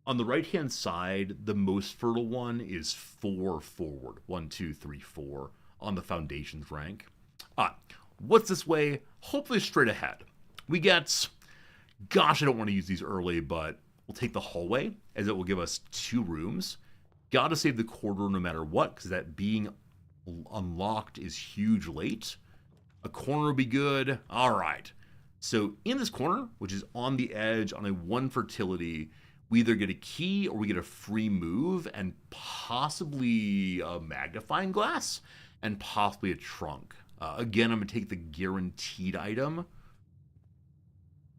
On the right-hand side, the most fertile one is 4 forward. 1, 2, 3, 4 on the foundations rank. What's this way? Hopefully straight ahead. We get, gosh, I don't want to use these early, but we'll take the hallway as it will give us 2 rooms. Gotta save the corridor no matter what, because that being unlocked is huge late. A corner would be good. All right. So in this corner, which is on the edge on a 1 fertility, we either get a key or we get a free move and possibly a magnifying glass and possibly a trunk. Again, I'm going to take the guaranteed item,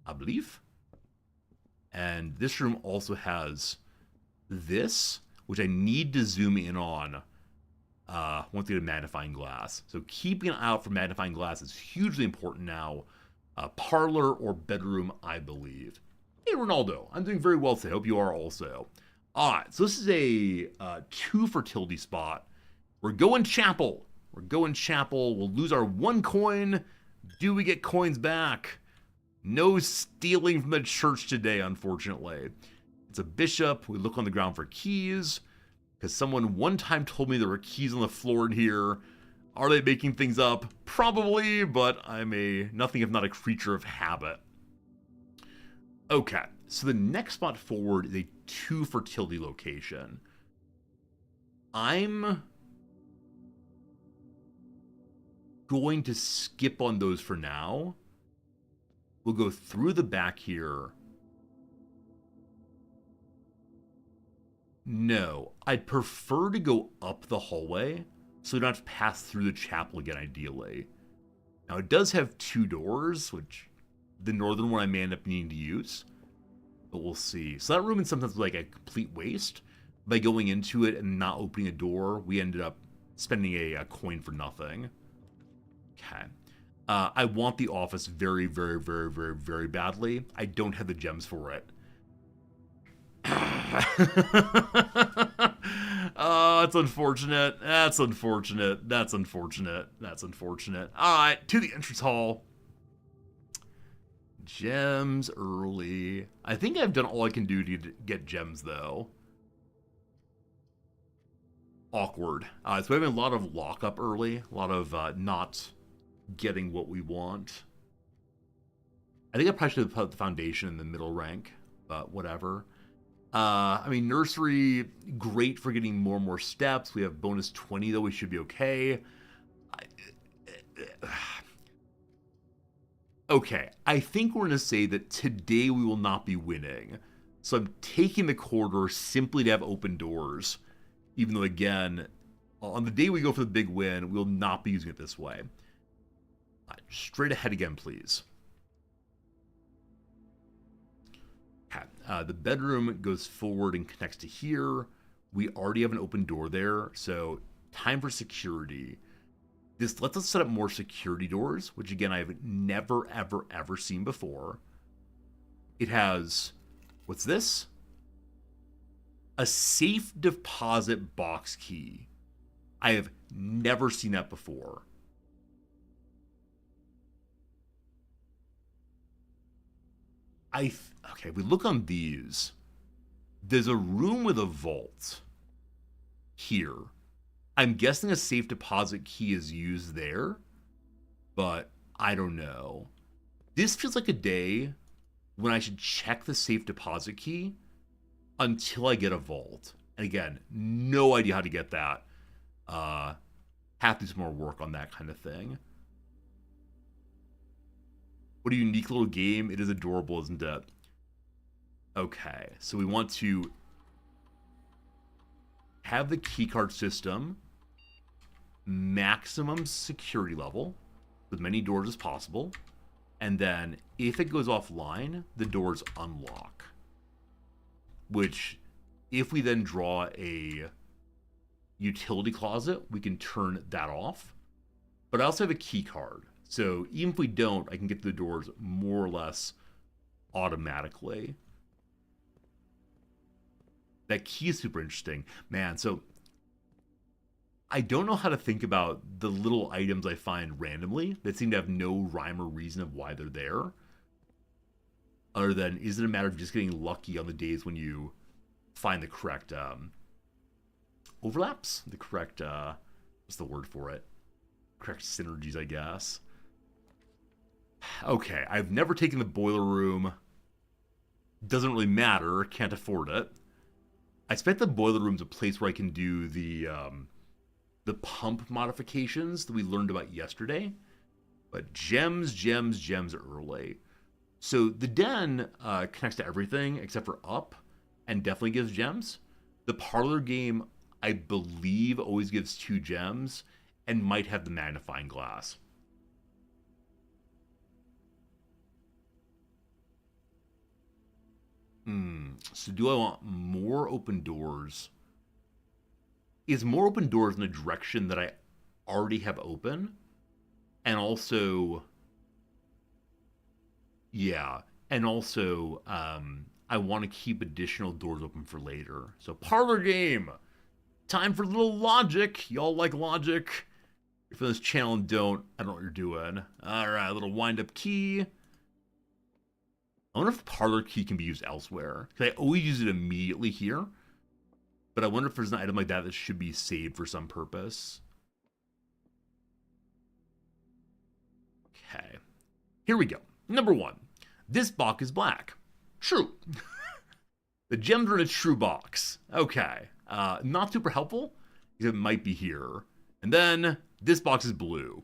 I believe. And this room also has this, which I need to zoom in on once I get a magnifying glass. So keeping an eye out for magnifying glass is hugely important now. Parlor or bedroom, I believe. Hey, Ronaldo, I'm doing very well today. I hope you are also. All right, so this is a 2 fertility spot. We're going chapel. We'll lose our 1 coin. Do we get coins back? No stealing from the church today, unfortunately. It's a bishop. We look on the ground for keys, because someone one time told me there were keys on the floor in here. Are they making things up? Probably, but I'm nothing if not a creature of habit. Okay, so the next spot forward is a 2 fertility location. I'm going to skip on those for now. We'll go through the back here. No, I'd prefer to go up the hallway so we don't have to pass through the chapel again, ideally. Now, it does have 2 doors, which the northern one I may end up needing to use, but we'll see. So that room is sometimes like a complete waste. By going into it and not opening a door, we ended up spending a coin for nothing. Okay. I want the office very, very, very, very, very badly. I don't have the gems for it. Oh, it's unfortunate. That's unfortunate. All right, to the entrance hall. Gems early. I think I've done all I can do to get gems, though. Awkward. So we're having a lot of lockup early. A lot of not getting what we want. I think I probably should have put the foundation in the middle rank, but whatever. I mean, nursery, great for getting more and more steps. We have bonus 20, though. We should be okay. Okay, I think we're going to say that today we will not be winning. So I'm taking the corridor simply to have open doors. Even though, again, on the day we go for the big win, we will not be using it this way. Straight ahead again, please. The bedroom goes forward and connects to here. We already have an open door there, so time for security. This lets us set up more security doors, which again, I have never, ever, ever seen before. It has, what's this? A safe deposit box key. I have never seen that before. Okay, we look on these. There's a room with a vault here. I'm guessing a safe deposit key is used there, but I don't know. This feels like a day when I should check the safe deposit key until I get a vault. And again, no idea how to get that. Have to do some more work on that kind of thing. What a unique little game. It is adorable, isn't it? Okay, so we want to have the keycard system maximum security level with many doors as possible. And then if it goes offline, the doors unlock. Which, if we then draw a utility closet, we can turn that off. But I also have a key card. So even if we don't, I can get to the doors more or less automatically. That key is super interesting. Man, so I don't know how to think about the little items I find randomly that seem to have no rhyme or reason of why they're there. Other than, is it a matter of just getting lucky on the days when you find the correct overlaps? The correct, what's the word for it? Correct synergies, I guess. Okay, I've never taken the boiler room. Doesn't really matter, can't afford it. I expect the boiler room's a place where I can do the pump modifications that we learned about yesterday. But gems early. So the den connects to everything except for up and definitely gives gems. The parlor game, I believe, always gives 2 gems and might have the magnifying glass. So do I want more open doors? Is more open doors in a direction that I already have open? And also, yeah, and also, I want to keep additional doors open for later. So parlor game, time for a little logic. Y'all like logic? If you're on this channel and don't, I don't know what you're doing. All right, a little wind up key. I wonder if the parlor key can be used elsewhere. Because I always use it immediately here. But I wonder if there's an item like that that should be saved for some purpose. Okay. Here we go. Number 1. This box is black. True. The gems are in a true box. Okay. Not super helpful, because it might be here. And then this box is blue.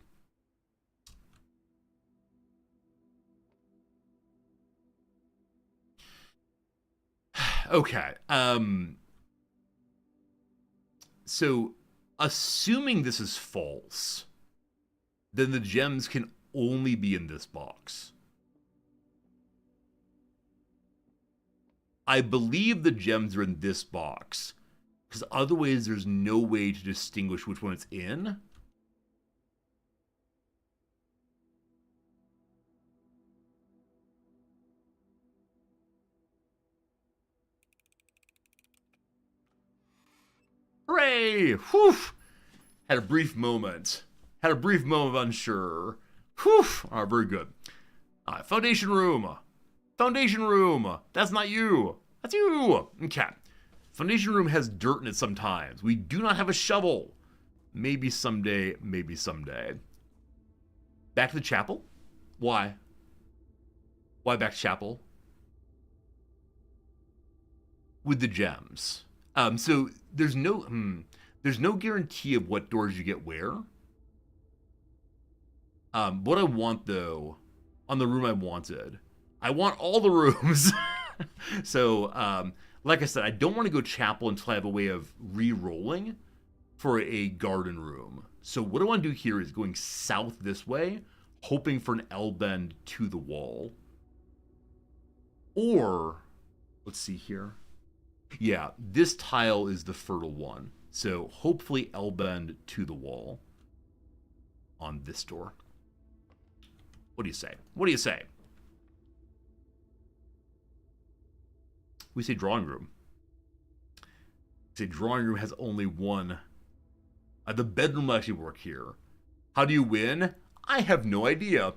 Okay. So, assuming this is false, then the gems can only be in this box. I believe the gems are in this box, because otherwise there's no way to distinguish which one it's in. Hooray! Whew! Had a brief moment. Had a brief moment of unsure. Whew! Alright, very good. Alright, foundation room. Foundation room. That's not you. That's you. Okay. Foundation room has dirt in it sometimes. We do not have a shovel. Maybe someday, maybe someday. Back to the chapel? Why? Why back to chapel? With the gems. So there's no guarantee of what doors you get where. What I want though, on the room I wanted, I want all the rooms. So, like I said, I don't want to go chapel until I have a way of re-rolling for a garden room. So what I want to do here is going south this way, hoping for an L bend to the wall. Or, let's see here. Yeah, this tile is the fertile one. So hopefully L bend to the wall on this door. What do you say? What do you say? We say drawing room. We say drawing room has only one. The bedroom will actually work here. How do you win? I have no idea.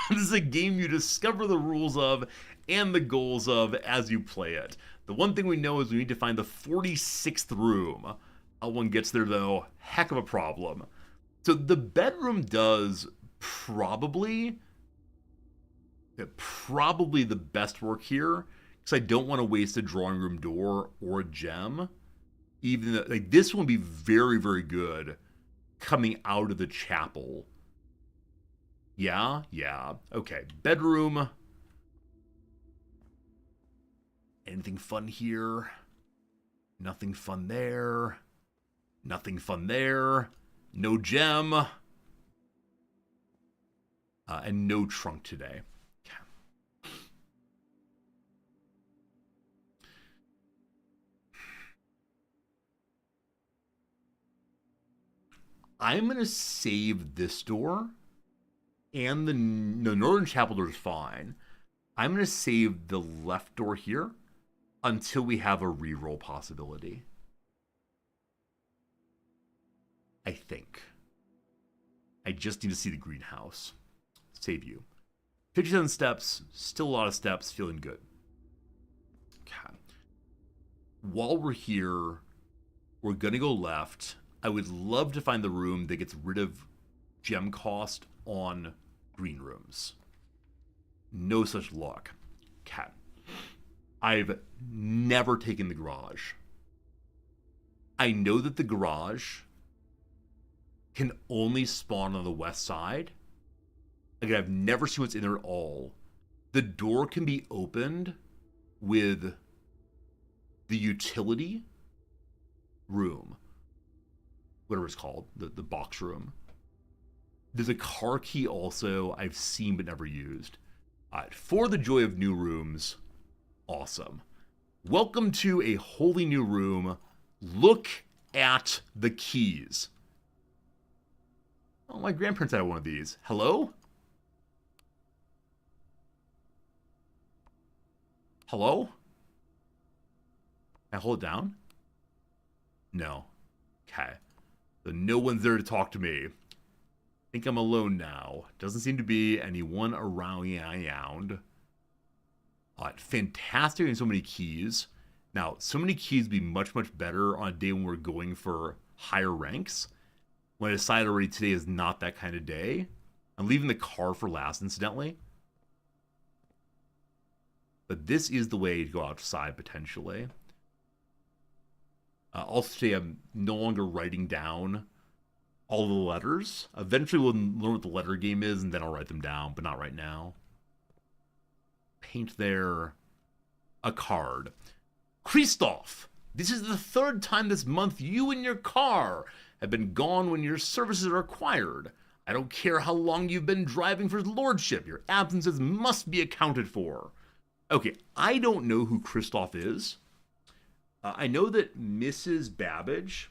This is a game you discover the rules of and the goals of as you play it. The one thing we know is we need to find the 46th room. How one gets there, though, heck of a problem. So the bedroom does probably the best work here, because I don't want to waste a drawing room door or a gem. Even though, like, this one would be very, very good coming out of the chapel. Yeah. Okay, bedroom. Anything fun here? Nothing fun there. Nothing fun there. No gem. And no trunk today. Okay. I'm going to save this door. And the northern chapel door is fine. I'm going to save the left door here until we have a reroll possibility. I think. I just need to see the greenhouse. Save you. 57 steps. Still a lot of steps. Feeling good. Okay. While we're here, we're going to go left. I would love to find the room that gets rid of gem cost on green rooms. No such luck. Okay. I've never taken the garage. I know that the garage can only spawn on the west side. Again, I've never seen what's in there at all. The door can be opened with the utility room. Whatever it's called. The box room. There's a car key also I've seen but never used. For the joy of new rooms, awesome. Welcome to a wholly new room. Look at the keys. Oh, my grandparents had one of these. Hello? Hello? Can I hold it down? No. Okay. So no one's there to talk to me. I think I'm alone now. Doesn't seem to be anyone around. Fantastic and so many keys. Now, so many keys would be much, much better on a day when we're going for higher ranks. When I decided already today is not that kind of day. I'm leaving the car for last, incidentally. But this is the way to go outside, potentially. Also today, I'm no longer writing down all the letters. Eventually we'll learn what the letter game is, and then I'll write them down, but not right now. Paint there. A card. Christoph, this is the third time this month you and your car have been gone when your services are required. I don't care how long you've been driving for his lordship. Your absences must be accounted for. Okay, I don't know who Christoph is. I know that Mrs. Babbage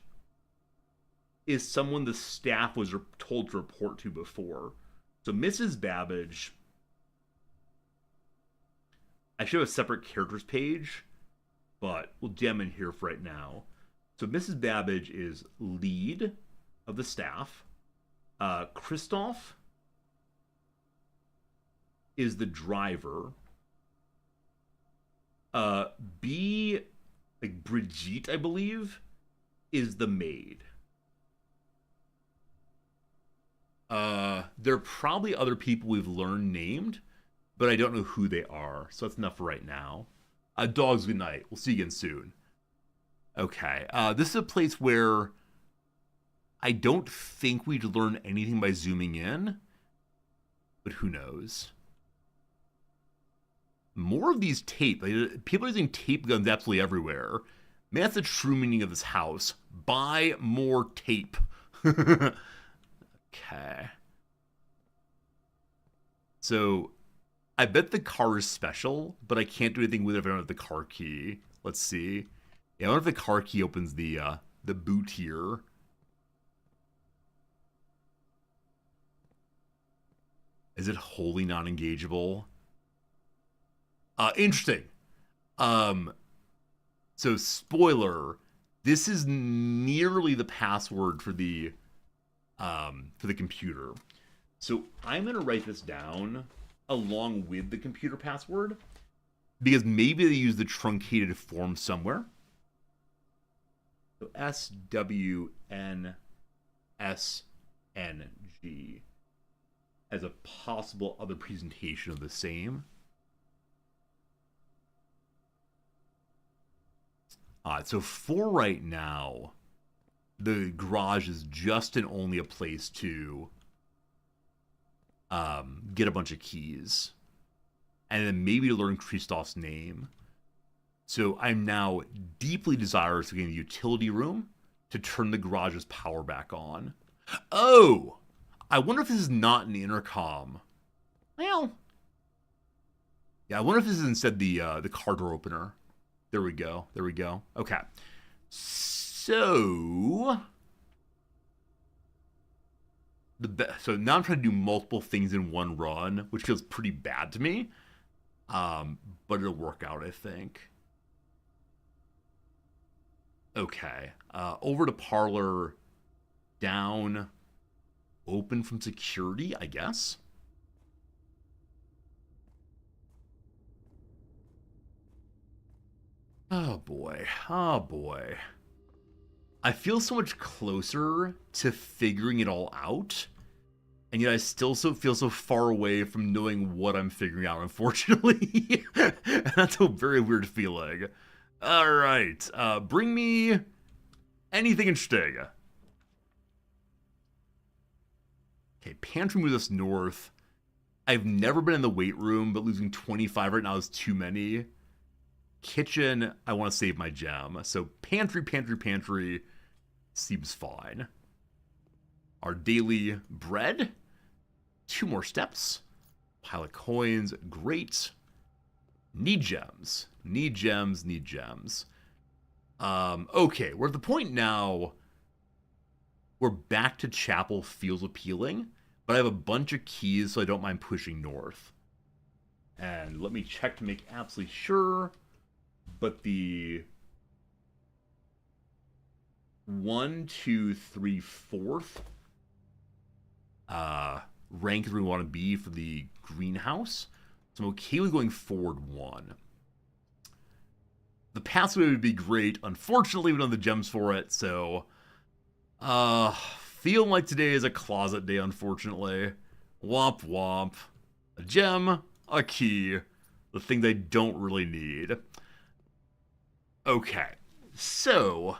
is someone the staff was told to report to before. So Mrs. Babbage, I should have a separate characters page, but we'll jam in here for right now. So Mrs. Babbage is lead of the staff. Christoph is the driver. Brigitte, I believe, is the maid. There are probably other people we've learned named, but I don't know who they are. So that's enough for right now. Dogs, good night. We'll see you again soon. Okay. This is a place where I don't think we'd learn anything by zooming in, but who knows? More of these tape. People are using tape guns absolutely everywhere. Man, that's the true meaning of this house. Buy more tape. Okay. So, I bet the car is special, but I can't do anything with it if I don't have the car key. Let's see. Yeah, I wonder if the car key opens the boot here. Is it wholly non-engageable? Interesting. So spoiler, this is nearly the password for the computer. So I'm gonna write this down along with the computer password because maybe they use the truncated form somewhere. So SWNSNG as a possible other presentation of the same. So for right now, the garage is just and only a place to get a bunch of keys. And then maybe to learn Kristoff's name. So I'm now deeply desirous of getting the utility room to turn the garage's power back on. Oh! I wonder if this is not an intercom. Well... yeah, I wonder if this is instead the car door opener. There we go. There we go. Okay. So... so now I'm trying to do multiple things in one run, which feels pretty bad to me. But it'll work out, I think. Okay. Over to parlor. Down. Open from security, I guess. Oh boy. Oh boy. I feel so much closer to figuring it all out. And yet I still feel so far away from knowing what I'm figuring out, unfortunately. And that's a very weird feeling. Alright. Bring me anything interesting. Okay, pantry moves us north. I've never been in the weight room, but losing 25 right now is too many. Kitchen, I want to save my gem. So pantry seems fine. Our daily bread. 2 more steps. Pile of coins. Great. Need gems. Need gems. Need gems. Okay, we're at the point now where back to chapel feels appealing, but I have a bunch of keys, so I don't mind pushing north. And let me check to make absolutely sure. But the 1, 2, 3, 4th rank is where we want to be for the greenhouse. So I'm okay with going forward 1. The pathway would be great. Unfortunately, we don't have the gems for it, so feel like today is a closet day, unfortunately. Womp womp. A gem, a key, the thing they don't really need. Okay, so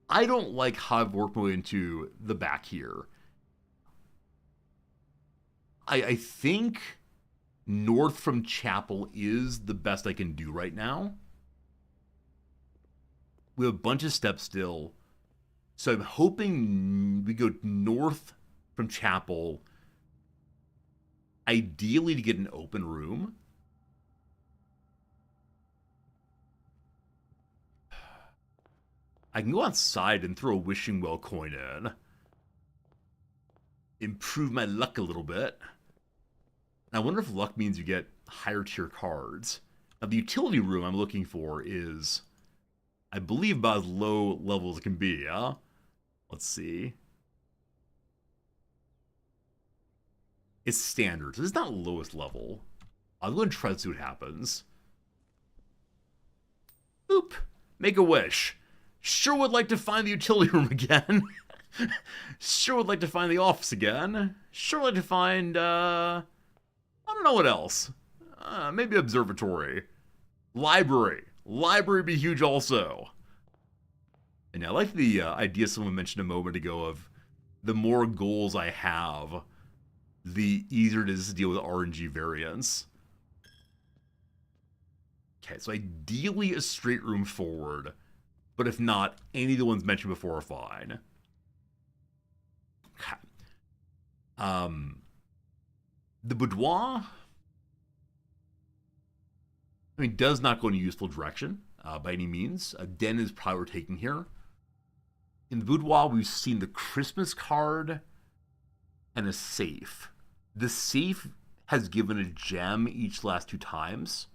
I don't like how I've worked my way into the back here. I think north from chapel is the best I can do right now. We have a bunch of steps still. So I'm hoping we go north from chapel, ideally to get an open room. I can go outside and throw a wishing well coin in. Improve my luck a little bit. And I wonder if luck means you get higher tier cards. Now the utility room I'm looking for is, I believe, about as low level as it can be, yeah? Let's see. It's standard, so it's not lowest level. I'll go and try to see what happens. Oop. Make a wish. Sure would like to find the utility room again. Sure would like to find the office again. Sure would like to find, I don't know what else. Maybe observatory. Library. Library would be huge also. And I like the idea someone mentioned a moment ago of the more goals I have, the easier it is to deal with RNG variants. Okay, so ideally a straight room forward, but if not, any of the ones mentioned before are fine. Okay. The boudoir, I mean, does not go in a useful direction by any means. A den is probably what we're taking here. In the boudoir, we've seen the Christmas card and a safe. The safe has given a gem each last 2 times.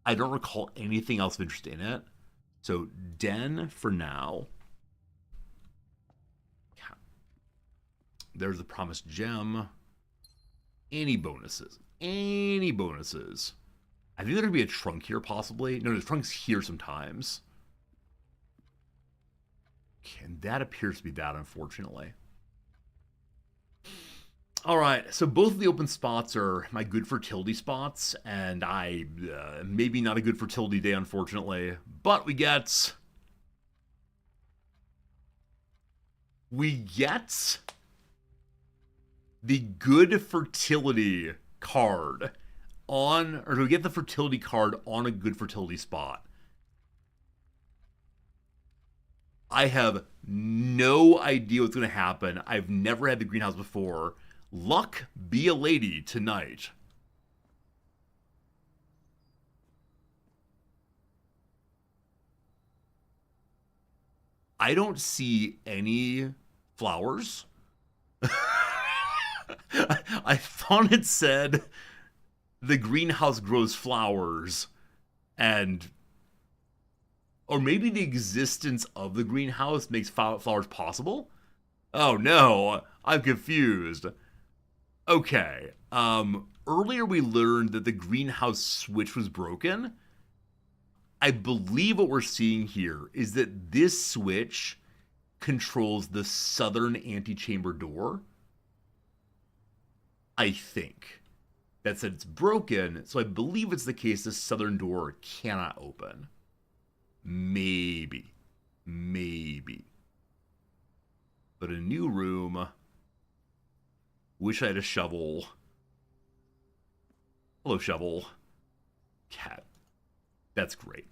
I don't recall anything else of interest in it. So, den for now. Yeah. There's the promised gem. Any bonuses? Any bonuses? I think there could be a trunk here, possibly. No, the trunk's here sometimes. Okay, and that appears to be that, unfortunately. Alright, so both of the open spots are my good fertility spots, and maybe not a good fertility day, unfortunately. But we get we get the good fertility card on, or do we get the fertility card on a good fertility spot? I have no idea what's going to happen. I've never had the greenhouse before. Luck be a lady tonight. I don't see any flowers. I thought it said the greenhouse grows flowers, and or maybe the existence of the greenhouse makes flowers possible. Oh no, I'm confused. Okay, earlier we learned that the greenhouse switch was broken. I believe what we're seeing here is that this switch controls the southern antechamber door. I think. That said, it's broken, so I believe it's the case the southern door cannot open. Maybe. But a new room. Wish I had a shovel. Hello, shovel. Cat. That's great.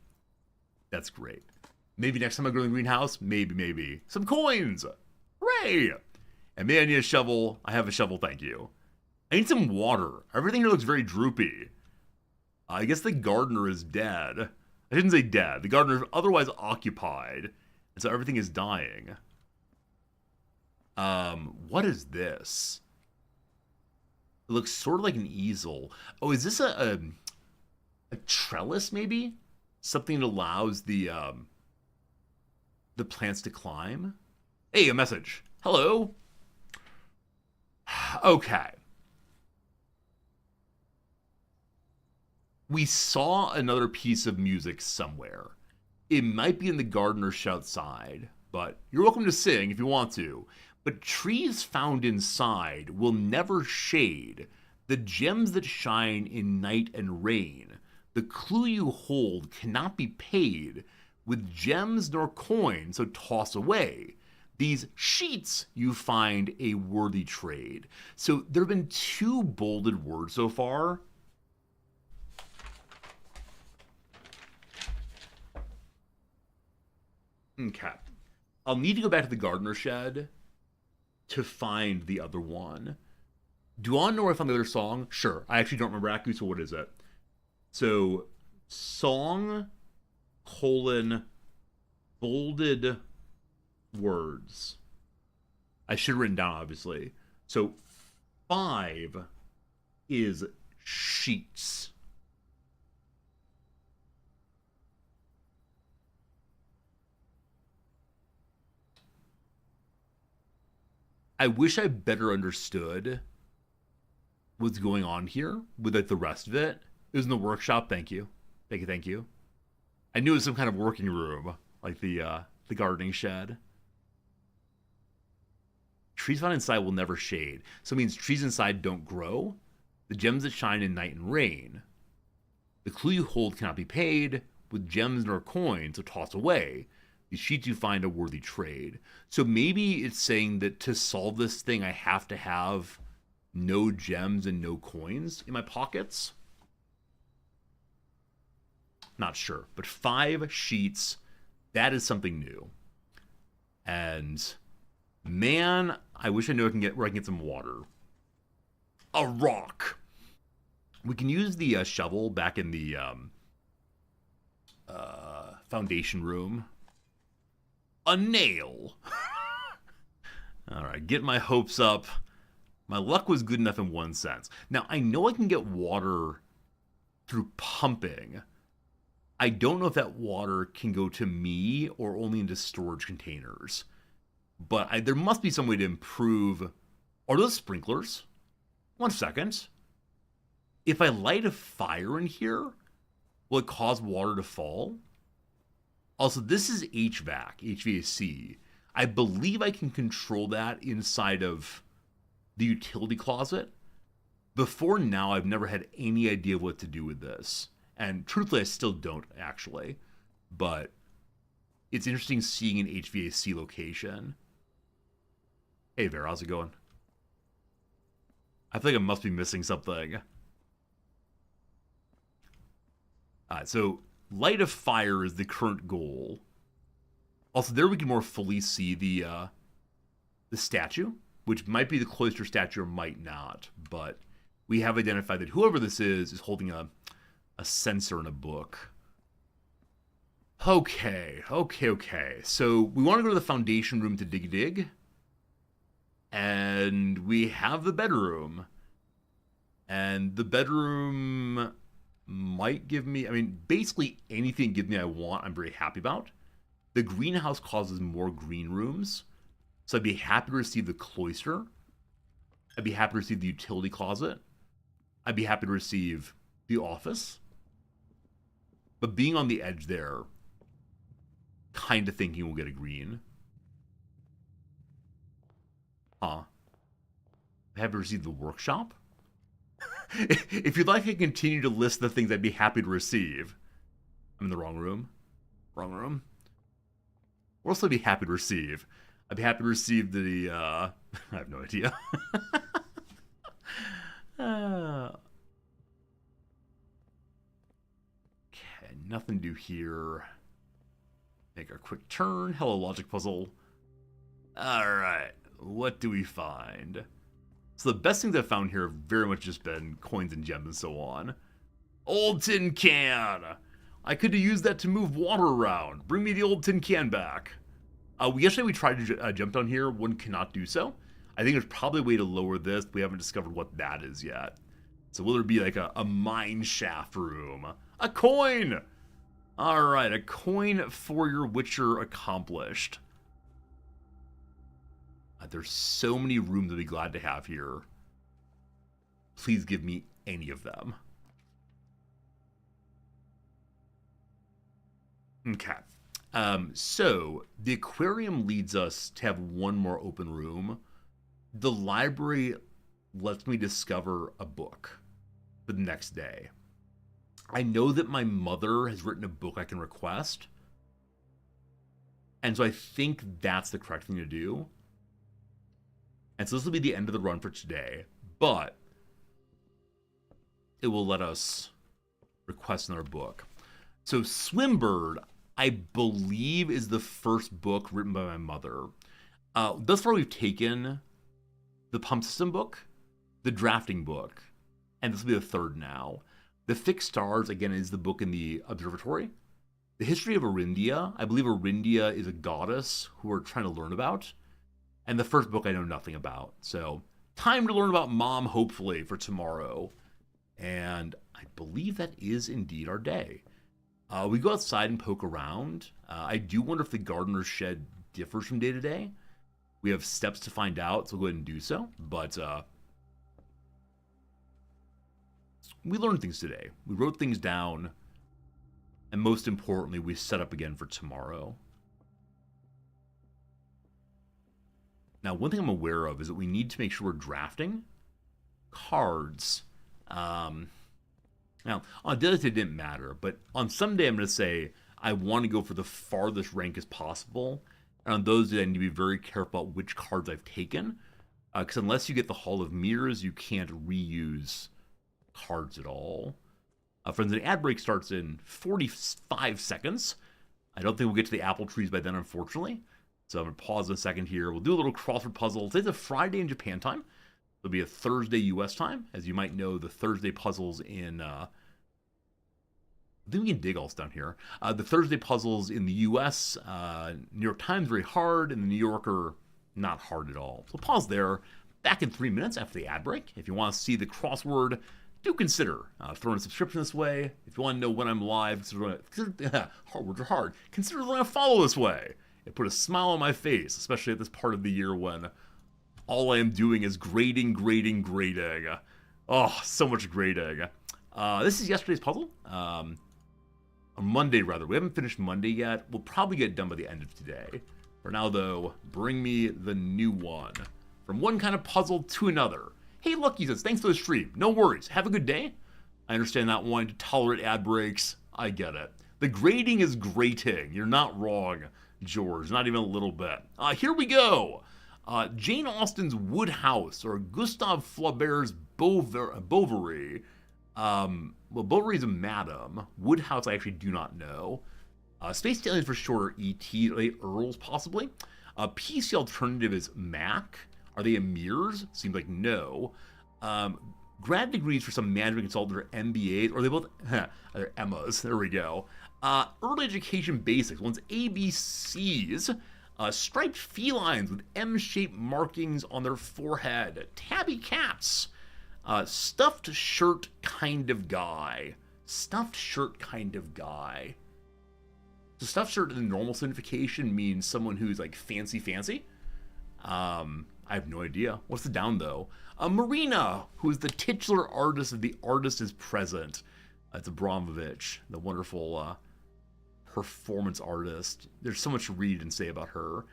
Maybe next time I go to the greenhouse, maybe. Some coins! Hooray! And may I need a shovel? I have a shovel, thank you. I need some water. Everything here looks very droopy. I guess the gardener is dead. I shouldn't say dead. The gardener is otherwise occupied. And so everything is dying. What is this? It looks sort of like an easel. Oh, is this a trellis, maybe? Something that allows the plants to climb? Hey, a message. Hello? Okay. We saw another piece of music somewhere. It might be in the gardener's outside, but you're welcome to sing if you want to. But trees found inside will never shade. The gems that shine in night and rain, the clue you hold cannot be paid with gems nor coin, so toss away. These sheets you find a worthy trade. So there have been two bolded words so far. Okay. I'll need to go back to the gardener shed to find the other one. Do I know where I found the other song? Sure. I actually don't remember Aku, so what is it? So, song, bolded words. I should have written down, obviously. So, 5 is sheets. I wish I better understood what's going on here with like the rest of it. It was in the workshop. Thank you. I knew it was some kind of working room, like the gardening shed. Trees found inside will never shade. So it means trees inside don't grow. The gems that shine in night and rain. The clue you hold cannot be paid with gems nor coins, so toss away. These sheets you find a worthy trade. So maybe it's saying that to solve this thing, I have to have no gems and no coins in my pockets. Not sure. But 5 sheets, that is something new. And man, I wish I knew where I can get some water. A rock. We can use the shovel back in the foundation room. A nail. All right, get my hopes up. My luck was good enough in one sense. Now, I know I can get water through pumping. I don't know if that water can go to me or only into storage containers. But there must be some way to improve. Are those sprinklers? 1 second. If I light a fire in here, will it cause water to fall? Also, this is HVAC. I believe I can control that inside of the utility closet. Before now, I've never had any idea what to do with this. And truthfully, I still don't, actually. But it's interesting seeing an HVAC location. Hey, Vera, how's it going? I think I must be missing something. Alright, so light of fire is the current goal. Also, there we can more fully see the statue, which might be the cloister statue or might not, but we have identified that whoever this is holding a censer in a book. Okay. So we want to go to the foundation room to dig. And we have the bedroom. And the bedroom might give me, I mean, basically anything give me I want, I'm very happy about. The greenhouse causes more green rooms. So I'd be happy to receive the cloister. I'd be happy to receive the utility closet. I'd be happy to receive the office. But being on the edge there, kind of thinking we'll get a green. Huh. I have to receive the workshop? If you'd like, I can continue to list the things I'd be happy to receive. I'm in the wrong room. Wrong room. What else I'd be happy to receive? I'd be happy to receive the, I have no idea. Okay, nothing to do here. Make our quick turn. Hello, logic puzzle. Alright, what do we find? So the best things I've found here have very much just been coins and gems and so on. Old tin can! I could have used that to move water around. Bring me the old tin can back. Yesterday we tried to jump down here. One cannot do so. I think there's probably a way to lower this. We haven't discovered what that is yet. So will there be like a mine shaft room? A coin! Alright, a coin for your Witcher accomplished. There's so many rooms I'd be glad to have here. Please give me any of them. Okay. So the aquarium leads us to have one more open room. The library lets me discover a book for the next day. I know that my mother has written a book I can request. And so I think that's the correct thing to do. And so this will be the end of the run for today, but it will let us request another book. So Swimbird, I believe, is the first book written by my mother. Thus far we've taken the pump system book, the drafting book, and this will be the third now. The Fixed Stars, again, is the book in the observatory. The history of Arindia, I believe Arindia is a goddess who we're trying to learn about. And the first book I know nothing about. So, time to learn about Mom, hopefully, for tomorrow. And I believe that is indeed our day. We go outside and poke around. I do wonder if the gardener's shed differs from day to day. We have steps to find out, so we'll go ahead and do so. But we learned things today. We wrote things down. And most importantly, we set up again for tomorrow. Now, one thing I'm aware of is that we need to make sure we're drafting cards. Now, on the other day, it didn't matter, but on some day, I'm going to say I want to go for the farthest rank as possible. And on those days, I need to be very careful about which cards I've taken. Because unless you get the Hall of Mirrors, you can't reuse cards at all. Friends, the ad break starts in 45 seconds. I don't think we'll get to the apple trees by then, unfortunately. So I'm going to pause a second here. We'll do a little crossword puzzle. Today's a Friday in Japan time. It'll be a Thursday U.S. time. As you might know, the Thursday puzzles in... I think we can dig all this down here. The Thursday puzzles in the U.S., New York Times, very hard, and the New Yorker, not hard at all. So pause there. Back in 3 minutes after the ad break. If you want to see the crossword, do consider throwing a subscription this way. If you want to know when I'm live, hard words are hard. Consider letting a follow this way. It put a smile on my face, especially at this part of the year when all I am doing is grading. Oh, so much grading. This is yesterday's puzzle. On Monday, rather. We haven't finished Monday yet. We'll probably get done by the end of today. For now, though, bring me the new one. From one kind of puzzle to another. Hey, Lucky says, thanks for the stream. No worries. Have a good day. I understand not wanting to tolerate ad breaks. I get it. The grading is grating. You're not wrong, George. Not even a little bit. Here we go. Jane Austen's Woodhouse, or Gustave Flaubert's Bovary. Well, Bovary is a madam. Woodhouse, I actually do not know. Space Aliens for short, E.T. Are they Earls, possibly? PC alternative is Mac. Are they Emirs? Seems like no. Grad degrees for some management consultant or MBAs, or are they both? They're Emmas. There we go. Early education basics. One's ABCs. Striped felines with M-shaped markings on their forehead. Tabby cats. Stuffed shirt kind of guy. Stuffed shirt kind of guy. So stuffed shirt in the normal signification means someone who's like fancy. I have no idea. What's the down though? Marina, who is the titular artist of The Artist is Present. It's Abramovich, the wonderful performance artist. There's so much to read and say about her.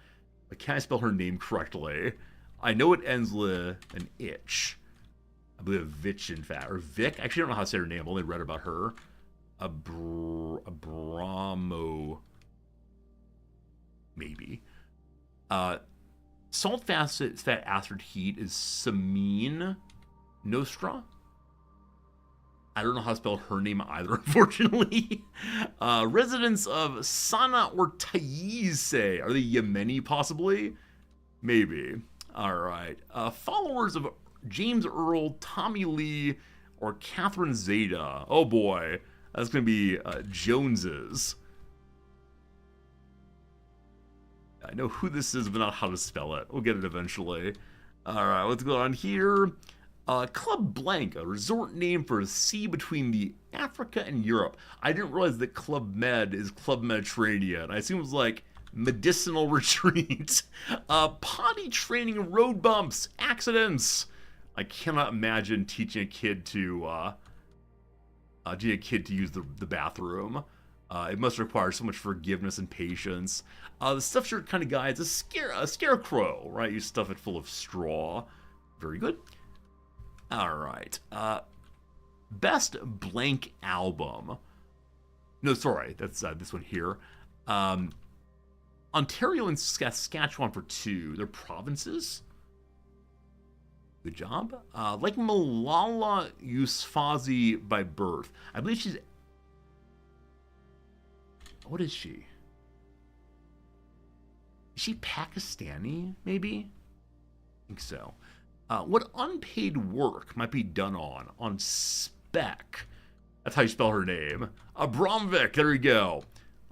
But can I spell her name correctly? I know it ends with an itch. I believe Vich, in fact. Or Vic. Actually, I don't know how to say her name. I've only read about her. Abramo. Maybe. Salt fat acid heat is Samine Nostra. I don't know how to spell her name either, unfortunately. Residents of Sana or Taiz. Are they Yemeni, possibly? Maybe. All right. Followers of James Earl, Tommy Lee, or Catherine Zeta. Oh boy. That's going to be Joneses. I know who this is, but not how to spell it. We'll get it eventually. All right, let's go on here. Club Blank, a resort name for a sea between the Africa and Europe. I didn't realize that Club Med is Club Mediterranean. I assume it was like medicinal retreat. Potty training, road bumps, accidents. I cannot imagine teaching a kid to use the bathroom. It must require so much forgiveness and patience. The stuffed shirt kind of guy is a scarecrow, right? You stuff it full of straw. Very good. All right. Best blank album. No, sorry. That's this one here. Ontario and Saskatchewan for 2. They're provinces. Good job. Like Malala Yousafzai by birth. I believe she's... What is she? Is she Pakistani, maybe? I think so. What unpaid work might be done on spec? That's how you spell her name. Abramovic, there you go.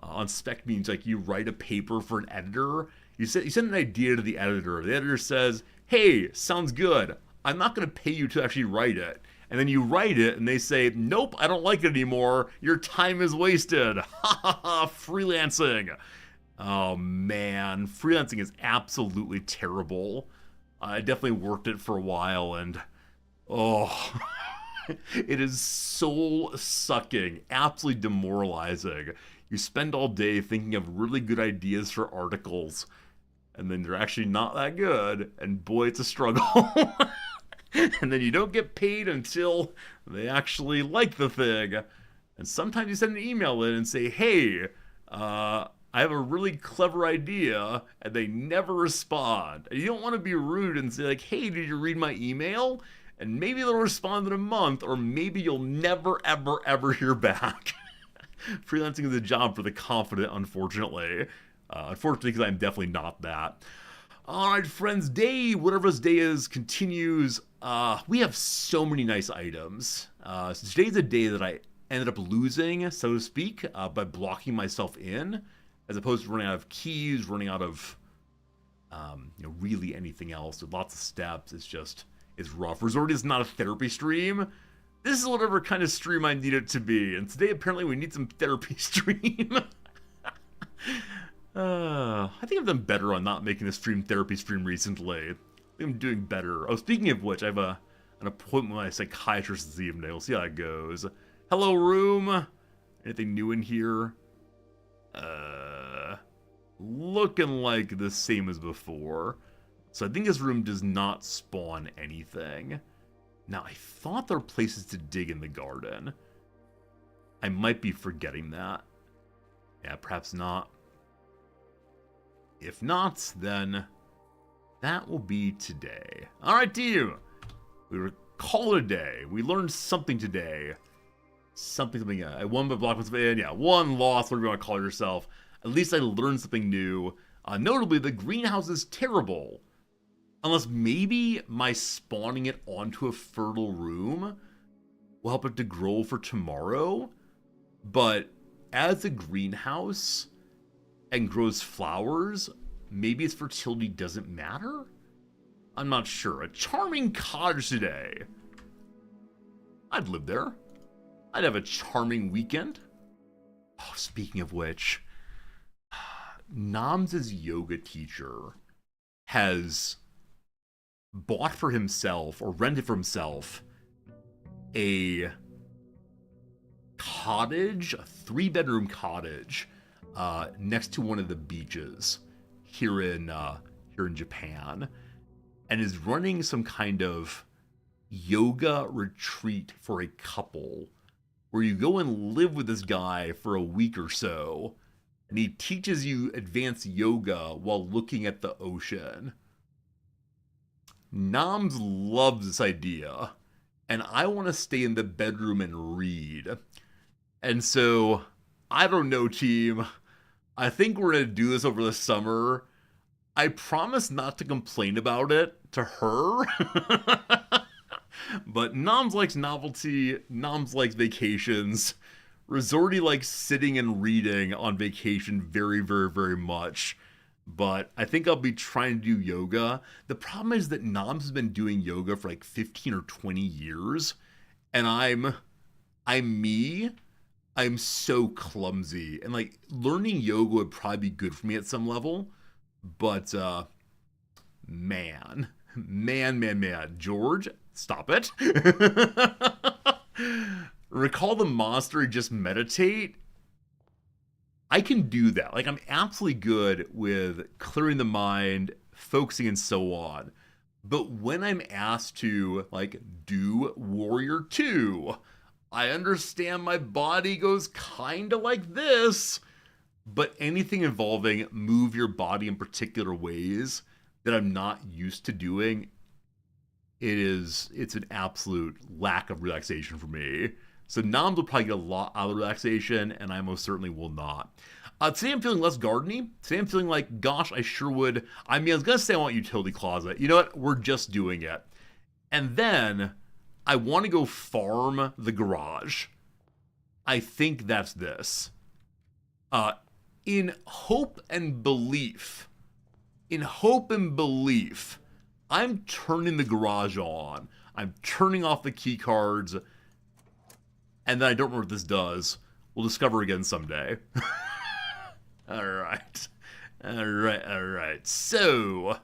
On spec means like you write a paper for an editor. You send an idea to the editor. The editor says, hey, sounds good. I'm not going to pay you to actually write it. And then you write it and they say, nope, I don't like it anymore. Your time is wasted. Ha ha ha, freelancing. Oh man, freelancing is absolutely terrible. I definitely worked it for a while and oh, it is soul sucking, absolutely demoralizing. You spend all day thinking of really good ideas for articles and then they're actually not that good. And boy, it's a struggle. And then you don't get paid until they actually like the thing. And sometimes you send an email in and say, hey, I have a really clever idea, and they never respond. And you don't want to be rude and say like, hey, did you read my email? And maybe they'll respond in a month, or maybe you'll never, ever, ever hear back. Freelancing is a job for the confident, unfortunately. Unfortunately, because I'm definitely not that. All right, friends, whatever this day is, continues. We have so many nice items. So today's a day that I ended up losing, so to speak, by blocking myself in, as opposed to running out of keys, running out of, really anything else. With lots of steps, it's rough. Resort is not a therapy stream. This is whatever kind of stream I need it to be. And today, apparently, we need some therapy stream. I think I've done better on not making a therapy stream recently. I think I'm doing better. Oh, speaking of which, I have an appointment with my psychiatrist this evening. We'll see how it goes. Hello, room. Anything new in here? Looking like the same as before. So I think this room does not spawn anything. Now, I thought there were places to dig in the garden. I might be forgetting that. Yeah, perhaps not. If not, then that will be today. All right, team. We call it a day. We learned something today. Something. I won by block. Yeah, one loss, whatever you want to call yourself. At least I learned something new. Notably, the greenhouse is terrible. Unless maybe my spawning it onto a fertile room will help it to grow for tomorrow. But as a greenhouse and grows flowers, maybe its fertility doesn't matter? I'm not sure. A charming cottage today. I'd live there. I'd have a charming weekend. Oh, speaking of which, Noms' yoga teacher has bought for himself or rented for himself a cottage, a 3-bedroom cottage, next to one of the beaches here in Japan, and is running some kind of yoga retreat for a couple where you go and live with this guy for a week or so, and he teaches you advanced yoga while looking at the ocean. Noms loves this idea, and I want to stay in the bedroom and read. And so, I don't know, team. I think we're going to do this over the summer. I promise not to complain about it to her. But Noms likes novelty, Noms likes vacations. Resorty likes sitting and reading on vacation very, very, very much. But I think I'll be trying to do yoga. The problem is that Noms has been doing yoga for like 15 or 20 years. And I'm so clumsy. And like learning yoga would probably be good for me at some level. But man. George, stop it. Recall the monster and just meditate. I can do that. Like, I'm absolutely good with clearing the mind, focusing, and so on. But when I'm asked to, like, do Warrior 2, I understand my body goes kind of like this. But anything involving move your body in particular ways that I'm not used to doing, it's an absolute lack of relaxation for me. So Noms will probably get a lot out of relaxation, and I most certainly will not. Today I'm feeling less gardeny. Today I'm feeling like, gosh, I sure would. I mean, I was going to say I want utility closet. You know what? We're just doing it. And then I want to go farm the garage. I think that's this. In hope and belief, I'm turning the garage on. I'm turning off the key cards. And then I don't know what this does. We'll discover again someday. All right. So.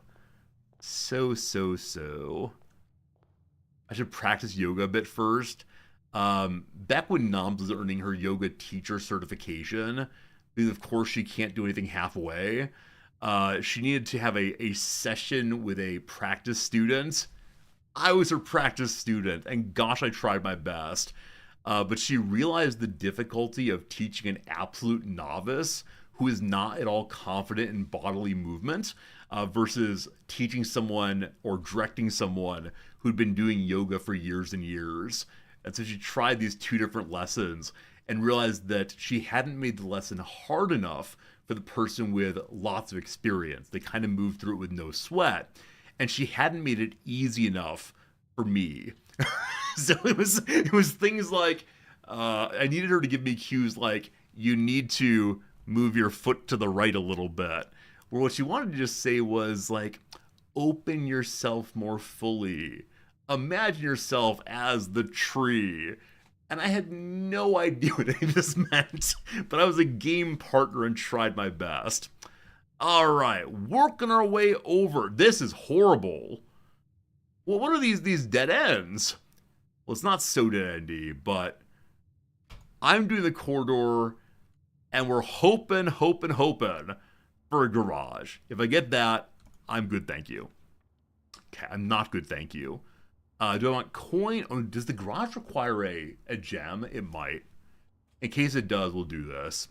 I should practice yoga a bit first. Back when Noms was earning her yoga teacher certification, because of course she can't do anything halfway, she needed to have a session with a practice student. I was her practice student, and gosh, I tried my best. But she realized the difficulty of teaching an absolute novice who is not at all confident in bodily movement versus teaching someone or directing someone who'd been doing yoga for years and years. And so she tried these two different lessons and realized that she hadn't made the lesson hard enough for the person with lots of experience. They kind of moved through it with no sweat. And she hadn't made it easy enough for me. So it was things like, I needed her to give me cues like, you need to move your foot to the right a little bit. Where what she wanted to just say was like, open yourself more fully. Imagine yourself as the tree. And I had no idea what any of this meant, but I was a game partner and tried my best. All right, working our way over. This is horrible. Well, what are these dead ends? Well, it's not so dead-endy, but I'm doing the corridor, and we're hoping for a garage. If I get that, I'm good, thank you. Okay, I'm not good, thank you. Do I want coin? Or does the garage require a gem? It might. In case it does, we'll do this.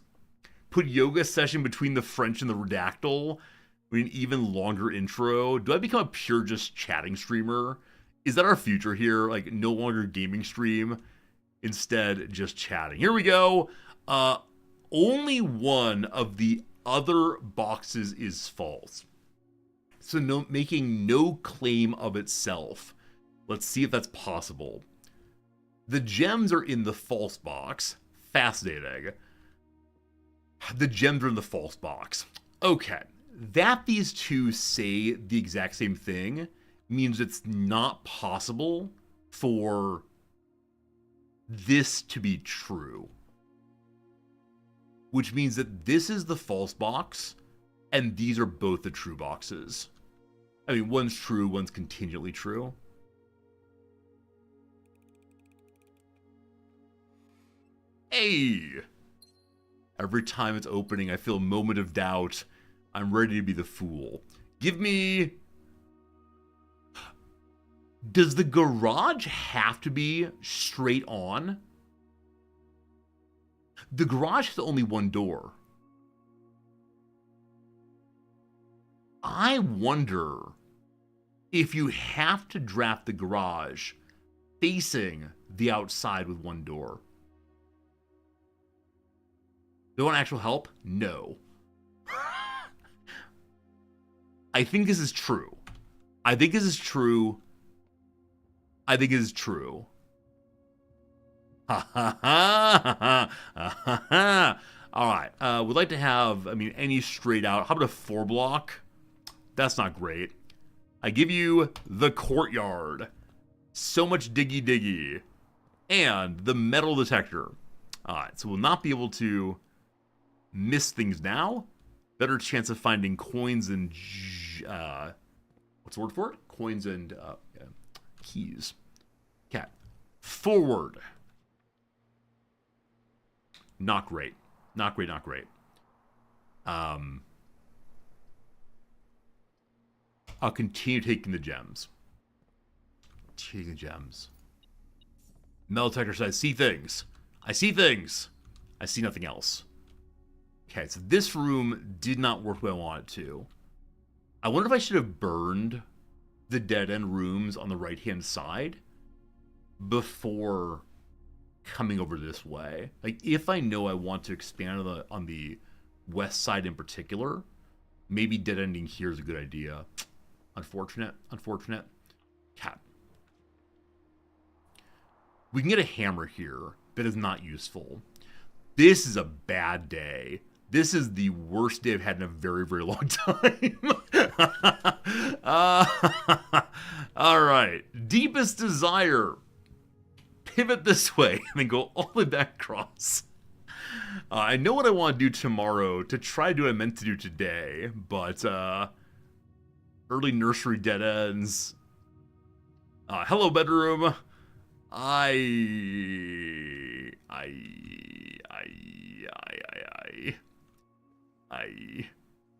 Put yoga session between the French and the Redactyl. We need an even longer intro. Do I become a pure just chatting streamer? Is that our future here? Like, no longer gaming stream, instead just chatting. Here we go. Only one of the other boxes is false. So making no claim of itself. Let's see if that's possible. The gems are in the false box. Fascinating. The gems are in the false box. Okay. That these two say the exact same thing means it's not possible for this to be true. Which means that this is the false box, and these are both the true boxes. I mean, one's true, one's contingently true. Hey! Every time it's opening, I feel a moment of doubt. I'm ready to be the fool. Give me... Does the garage have to be straight on? The garage has only one door. I wonder if you have to draft the garage facing the outside with one door. Do you want actual help? No. I think this is true. I think this is true. I think it is true. Ha ha ha ha ha ha. All right. We'd like to have, any straight out. How about a 4-block? That's not great. I give you the courtyard. So much diggy diggy. And the metal detector. All right. So we'll not be able to miss things now. Better chance of finding coins and what's the word for it? Coins and keys. Cat. Forward. Not great. Not great, not great. I'll continue taking the gems. Taking the gems. Metal detector says, I see things. I see things. I see nothing else. Okay, so this room did not work the way I wanted it to. I wonder if I should have burned the dead-end rooms on the right-hand side before coming over this way. Like, if I know I want to expand on the west side in particular, maybe dead-ending here is a good idea. Unfortunate. Unfortunate. Cat. We can get a hammer here that is not useful. This is a bad day. This is the worst day I've had in a very, very long time. All right. Deepest desire. Pivot this way and then go all the way back across. I know what I want to do tomorrow to try to do what I meant to do today, but early nursery dead ends. Hello, bedroom. I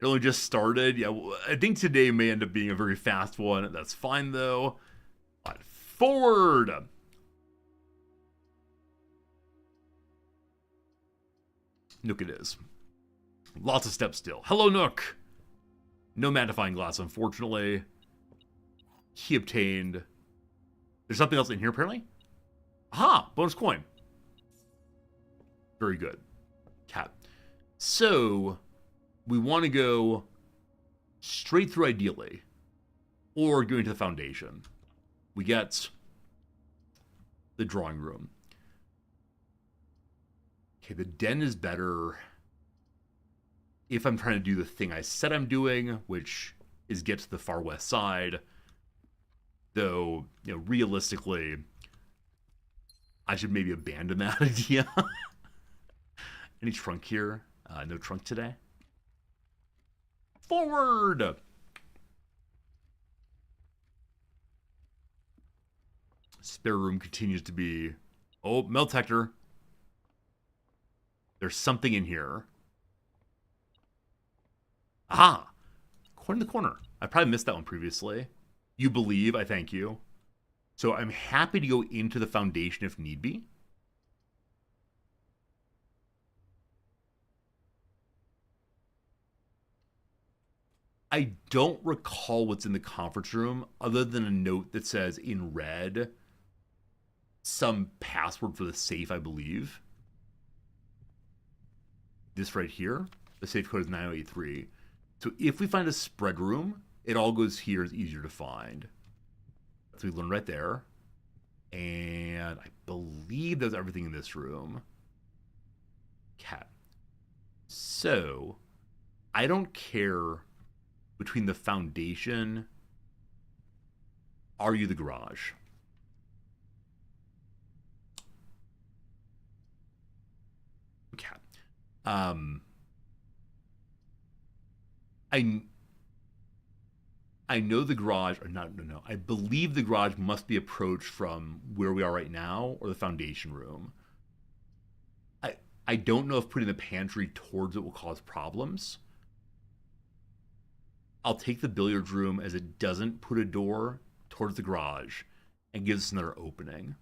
it only just started. Yeah, I think today may end up being a very fast one. That's fine, though. Forward. Nook it is. Lots of steps still. Hello, Nook. No magnifying glass, unfortunately. He obtained. There's something else in here, apparently. Aha! Bonus coin. Very good. Cat. So, we want to go straight through, ideally. Or go into the foundation. We get the drawing room. Okay, the den is better if I'm trying to do the thing I said I'm doing, which is get to the far west side. Though, realistically, I should maybe abandon that idea. Any trunk here? No trunk today. Forward! Spare room continues to be... Oh, metal detector. There's something in here. Aha! Coin in the corner. I probably missed that one previously. You believe, I thank you. So I'm happy to go into the foundation if need be. I don't recall what's in the conference room other than a note that says in red some password for the safe, I believe. This right here, the safe code is 9083. So if we find a spread room, it all goes here. It's easier to find. So we learned right there. And I believe there's everything in this room. Cat. So I don't care between the foundation. Are you the garage? Cat. I know the garage, or not, no. I believe the garage must be approached from where we are right now or the foundation room. I don't know if putting the pantry towards it will cause problems. I'll take the billiards room as it doesn't put a door towards the garage and gives us another opening.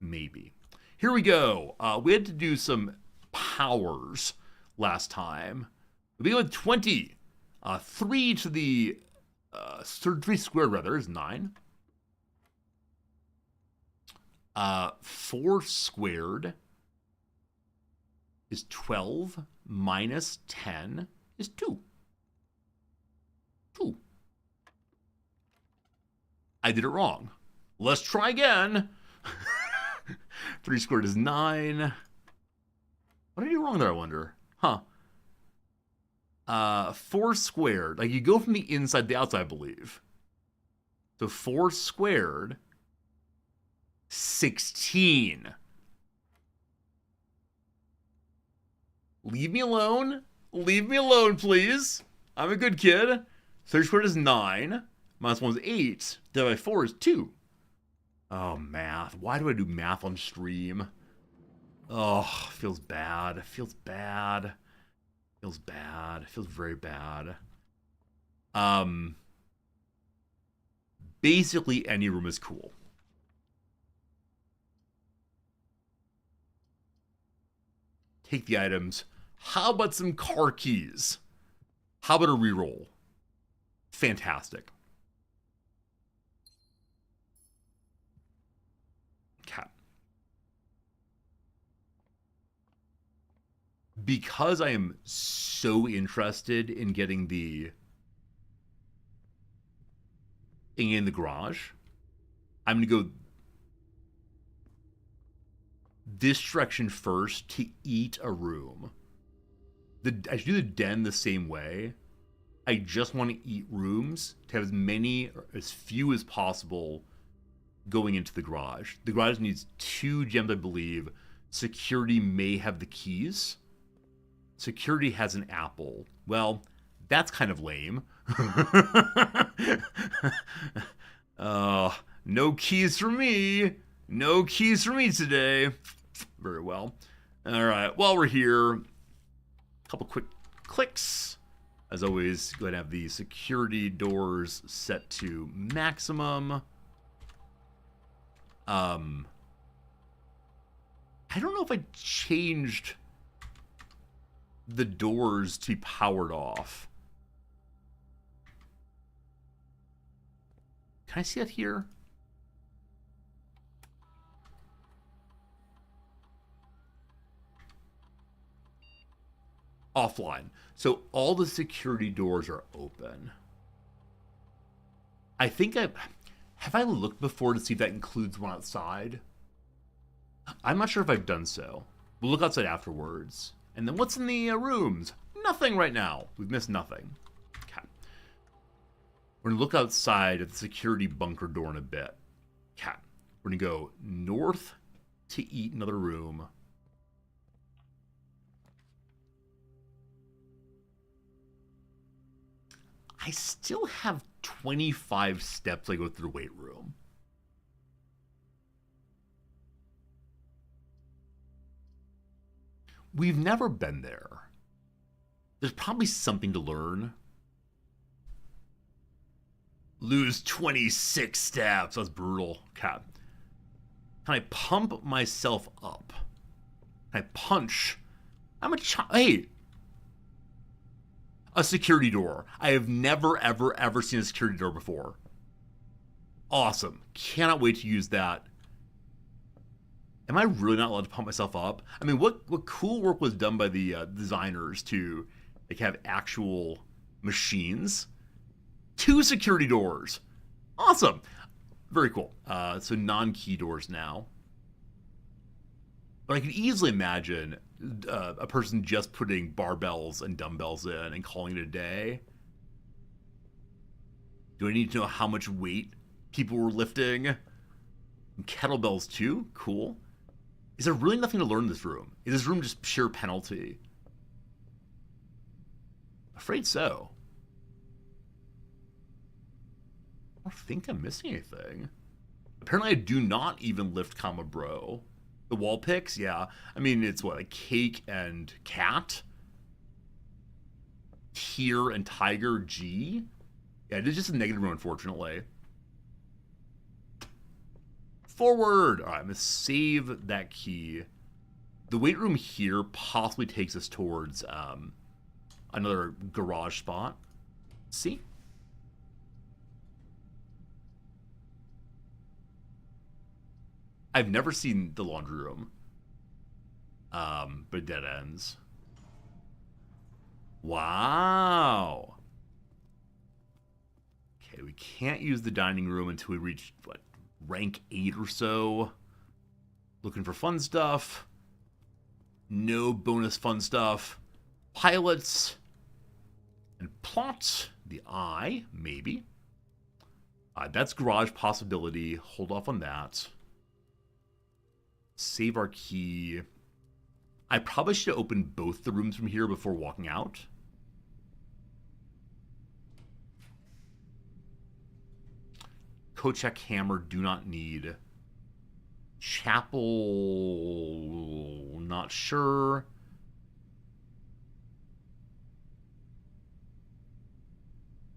Maybe. Here we go. We had to do some powers last time. We begin with 20. 3 to the 3 squared rather is 9. 4 squared is 12 minus 10 is 2. 2. I did it wrong. Let's try again. 3 squared is 9. What did I do wrong there, I wonder? Huh. 4 squared. Like, you go from the inside to the outside, I believe. So 4 squared, 16. Leave me alone. Leave me alone, please. I'm a good kid. 3 squared is 9. Minus 1 is 8. Divided by 4 is 2. Oh, math. Why do I do math on stream? Oh, feels bad. Feels bad. Feels bad. Feels very bad. Basically, any room is cool. Take the items. How about some car keys? How about a reroll? Fantastic. Cat. Because I am so interested in getting the thing in the garage, I'm going to go this direction first to eat a room. I should do the den the same way. I just want to eat rooms to have as many or as few as possible going into the garage. The garage needs 2 gems, I believe. Security may have the keys. Security has an apple. Well, that's kind of lame. No keys for me. No keys for me today. Very well. All right, while we're here, a couple quick clicks. As always, go ahead and have the security doors set to maximum. I don't know if I changed the doors to be powered off. Can I see that here? Offline. So all the security doors are open. I think have I looked before to see if that includes one outside? I'm not sure if I've done so. We'll look outside afterwards. And then what's in the rooms? Nothing right now. We've missed nothing. Okay. We're gonna look outside at the security bunker door in a bit. Okay. We're gonna go north to eat another room. I still have 25 steps I go through the weight room. We've never been there. There's probably something to learn. Lose 26 steps. That's brutal. Okay. Can I pump myself up? Can I punch? I'm a child. Hey. A security door. I have never, ever, ever seen a security door before. Awesome. Cannot wait to use that. Am I really not allowed to pump myself up? I mean, what cool work was done by the designers to like have actual machines? 2 security doors. Awesome. Very cool. So non-key doors now. But I can easily imagine a person just putting barbells and dumbbells in and calling it a day. Do I need to know how much weight people were lifting? And kettlebells too? Cool. Is there really nothing to learn in this room? Is this room just pure penalty? Afraid so. I don't think I'm missing anything. Apparently I do not even lift comma bro. The wall picks, yeah. I mean, it's what, like cake and cat? Tier and tiger G? Yeah, it is just a negative room, unfortunately. Forward! Alright, I'm going to save that key. The weight room here possibly takes us towards another garage spot. See? I've never seen the laundry room. But dead ends. Wow. Okay, we can't use the dining room until we reach, what, rank 8 or so. Looking for fun stuff. No bonus fun stuff. Pilots. And plot. The eye, maybe. That's garage possibility. Hold off on that. Save our key. I probably should have opened both the rooms from here before walking out. Kochek hammer, do not need. Chapel, not sure.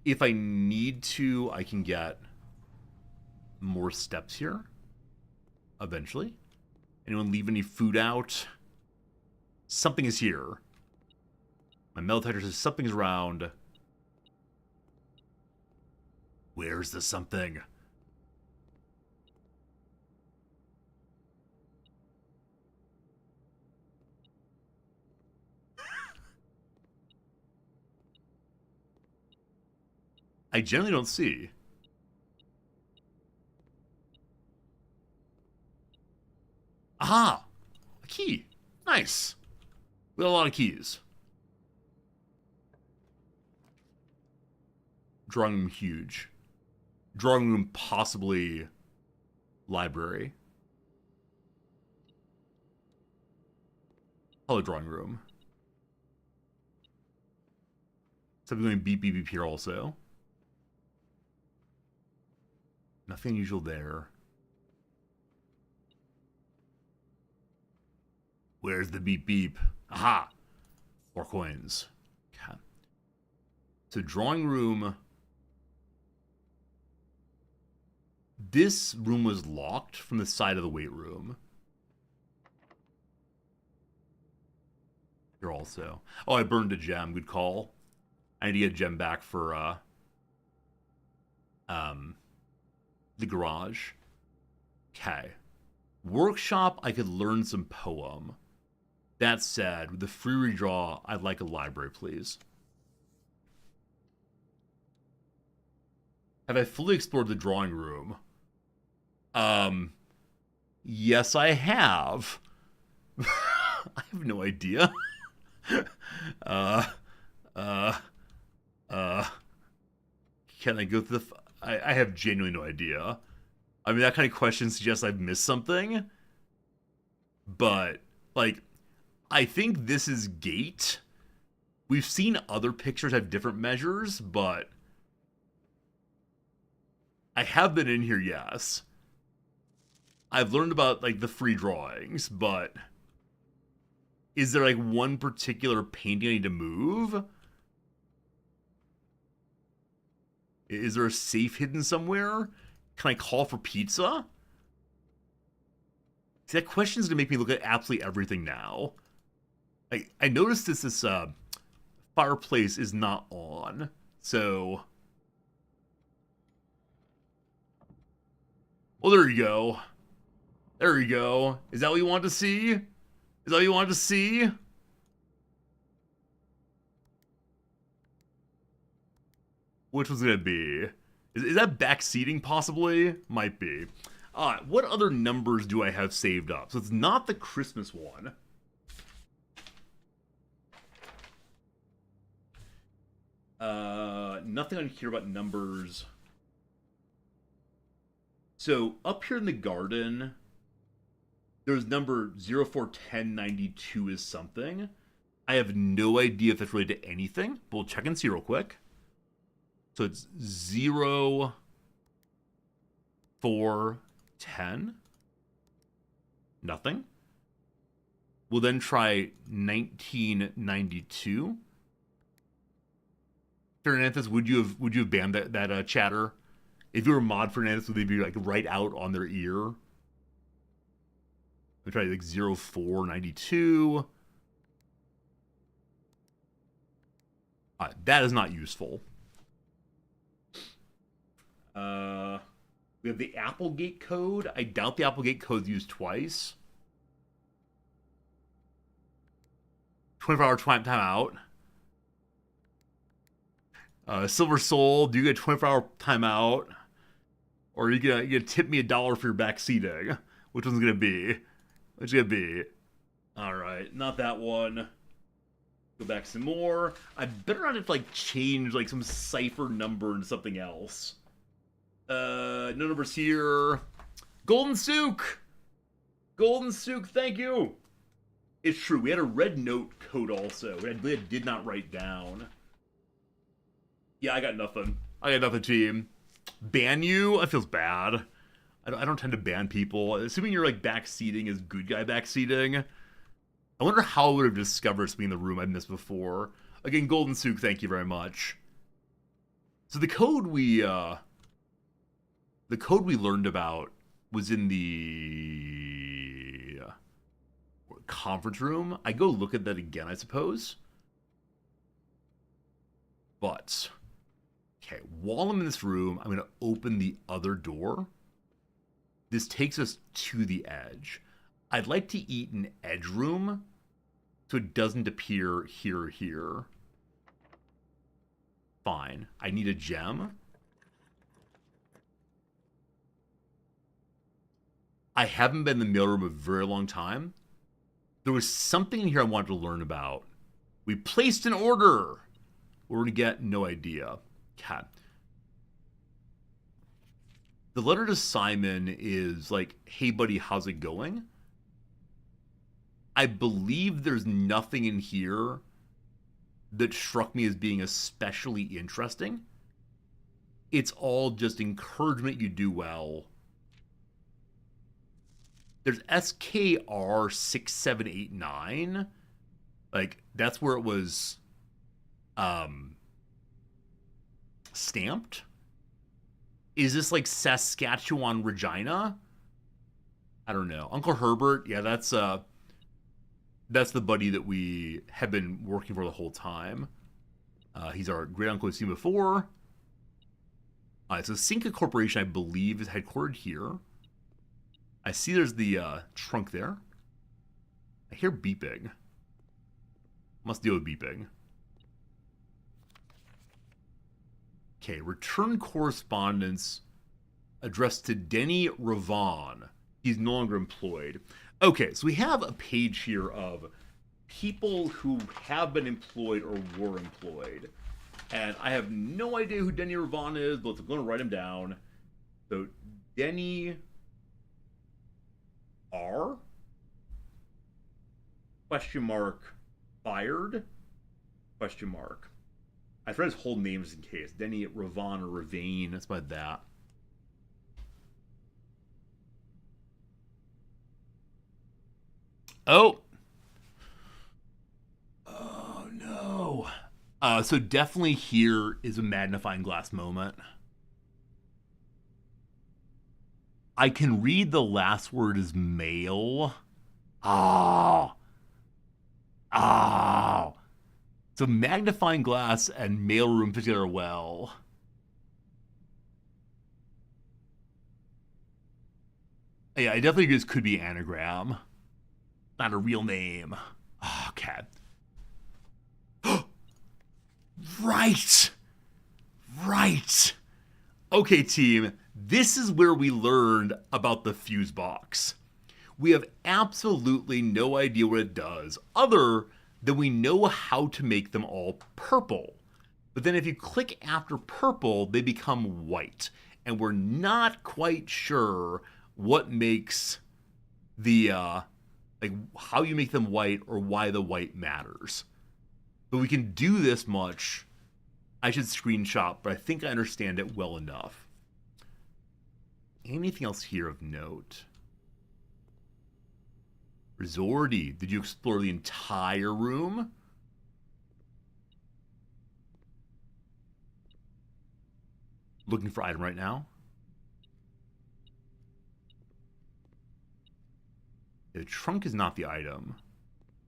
If I need to, I can get more steps here. Eventually. Anyone leave any food out? Something is here. My metal detector says something's around. Where's the something? I generally don't see. Aha! A key. Nice. We have a lot of keys. Drawing room huge. Drawing room possibly library. Hello, drawing room. Something going beep beep beep here also. Nothing unusual there. Where's the beep beep? Aha! 4 coins. Okay. So drawing room. This room was locked from the side of the weight room. Here also. Oh, I burned a gem. Good call. I need to get a gem back for the garage. Okay. Workshop, I could learn some poem. That said, with the free redraw, I'd like a library, please. Have I fully explored the drawing room? Yes, I have. I have no idea. Can I go through the... I have genuinely no idea. I mean, that kind of question suggests I've missed something. But, like, I think this is gate. We've seen other pictures have different measures, but I have been in here, yes. I've learned about, like, the free drawings, but is there, like, one particular painting I need to move? Is there a safe hidden somewhere? Can I call for pizza? See, that question's gonna make me look at absolutely everything now. I noticed this 5 fireplace is not on. So, well, there you go. There you go. Is that what you want to see? Is that what you want to see? Which one's gonna be? Is that back seating possibly? Might be. What other numbers do I have saved up? So it's not the Christmas one. Nothing on here about numbers. So up here in the garden, there's number 041092 is something. I have no idea if that's related to anything, but we'll check and see real quick. So it's 0410. Nothing. We'll then try 1992. Fernandez, would you have banned that chatter? If you were Mod Fernandez, would they be like right out on their ear? We try like 0492. That is not useful. We have the Applegate code. I doubt the Applegate code is used twice. 24-hour timeout. Silver Soul, do you get 24-hour timeout? Or are you gonna tip me $1 for your back seating? Which one's gonna be? Which gonna be? Alright, not that one. Go back some more. I better not have to like change like some cipher number into something else. No numbers here. Golden Souk! Golden Souk, thank you! It's true, we had a red note code also. I did not write down. Yeah, I got nothing. I got nothing, team. Ban you? That feels bad. I don't tend to ban people. Assuming you're like backseating is good guy backseating. I wonder how I would have discovered something in the room I've missed before. Again, Golden Souk, thank you very much. So the code we learned about was in the conference room. I go look at that again, I suppose. But okay, while I'm in this room, I'm going to open the other door. This takes us to the edge. I'd like to eat an edge room so it doesn't appear here or here. Fine. I need a gem. I haven't been in the mailroom a very long time. There was something in here I wanted to learn about. We placed an order. We're going to get no idea. Cat. The letter to Simon is like, hey buddy, how's it going? I believe there's nothing in here that struck me as being especially interesting. It's all just encouragement you do well. There's SKR 6789. Like, that's where it was stamped. Is this like Saskatchewan Regina? I don't know. Uncle Herbert, yeah, that's the buddy that we have been working for the whole time. He's our great uncle we've seen before. So Cinca Corporation, I believe, is headquartered here. I see there's the trunk there. I hear beeping. Must deal with beeping. Okay, return correspondence addressed to Denny Ravon. He's no longer employed. Okay, so we have a page here of people who have been employed or were employed. And I have no idea who Denny Ravon is, but I'm going to write him down. So, Denny R? Question mark. Fired? Question mark. I tried his whole name just in case. Denny Ravon or Ravane. That's about that. Oh. Oh, no. So definitely here is a magnifying glass moment. I can read the last word as male. Oh. Oh. So magnifying glass and mailroom fit together well. Yeah, I definitely think this could be anagram. Not a real name. Okay. Right! Right! Okay, team, this is where we learned about the fuse box. We have absolutely no idea what it does, other than we know how to make them all purple. But then if you click after purple, they become white. And we're not quite sure what makes the, like how you make them white or why the white matters. But we can do this much. I should screenshot, but I think I understand it well enough. Anything else here of note? Resorty, did you explore the entire room? Looking for item right now. The trunk is not the item.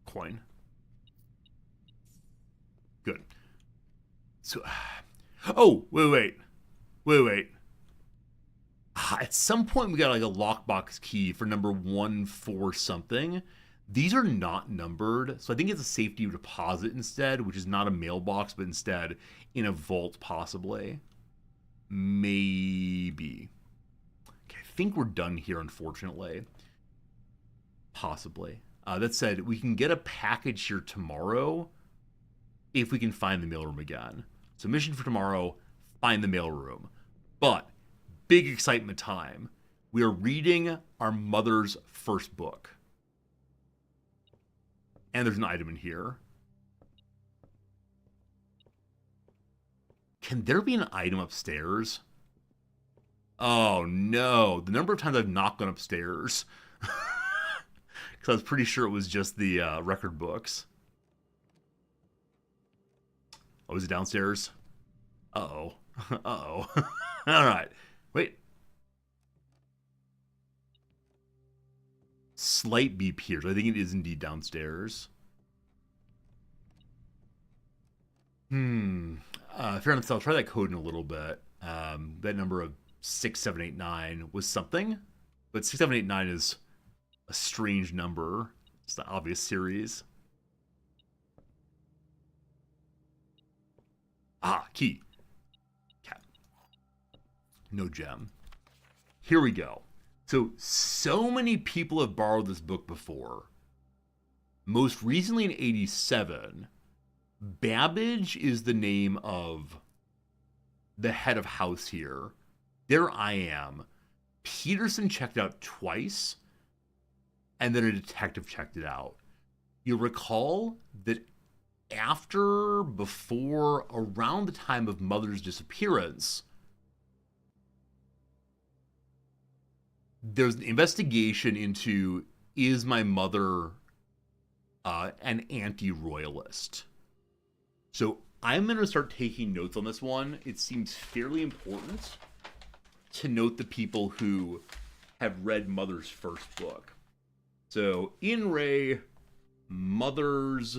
Coin. Good. So, oh, wait. At some point we got like a lockbox key for number 14 something. These are not numbered, so I think it's a safety deposit instead, which is not a mailbox, but instead in a vault possibly. Maybe. Okay, I think we're done here, unfortunately. Possibly. That said, we can get a package here tomorrow if we can find the mailroom again. So mission for tomorrow, find the mailroom. But big excitement time. We are reading our mother's first book. And there's an item in here. Can there be an item upstairs? Oh no, the number of times I've not gone upstairs. Because I was pretty sure it was just the record books. Oh, is it downstairs? Uh-oh. Uh-oh. All right. Wait. Slight beep here. So I think it is indeed downstairs. Fair enough. So I'll try that code in a little bit. That number of 6789 was something, but 6789 is a strange number. It's the obvious series. Ah, key. Cat. No gem. Here we go. So many people have borrowed this book before. Most recently in 87, Babbage is the name of the head of house here. There I am. Peterson checked out twice, and then a detective checked it out. You'll recall that before, around the time of Mother's disappearance, there's an investigation into, is my mother an anti-royalist? So I'm going to start taking notes on this one. It seems fairly important to note the people who have read Mother's first book. So In Ray, Mother's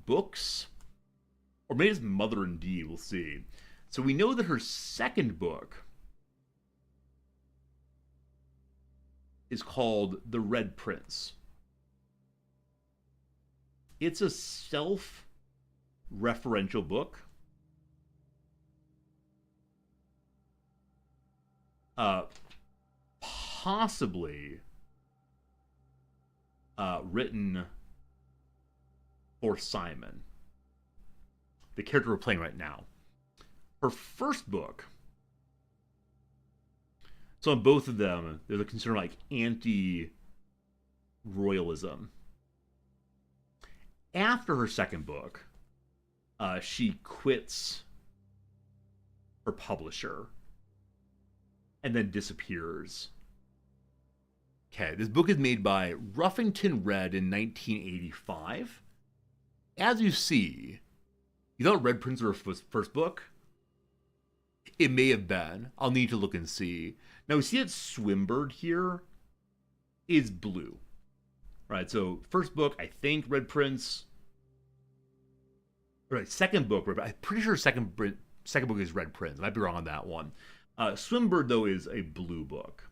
books, or maybe it's Mother Indeed, we'll see. So we know that her second book is called The Red Prince. It's a self-referential book. Possibly written for Simon, the character we're playing right now. Her first book, so in both of them, there's a concern like anti-royalism. After her second book, she quits her publisher and then disappears. Okay, this book is made by Ruffington Red in 1985. As you see, you thought Red Prince was her first book? It may have been. I'll need to look and see. Now, we see that Swinburne here is blue. Right, so first book, I think Red Prince. Right, second book. I'm pretty sure second book is Red Prince. I might be wrong on that one. Swimbird, though, is a blue book.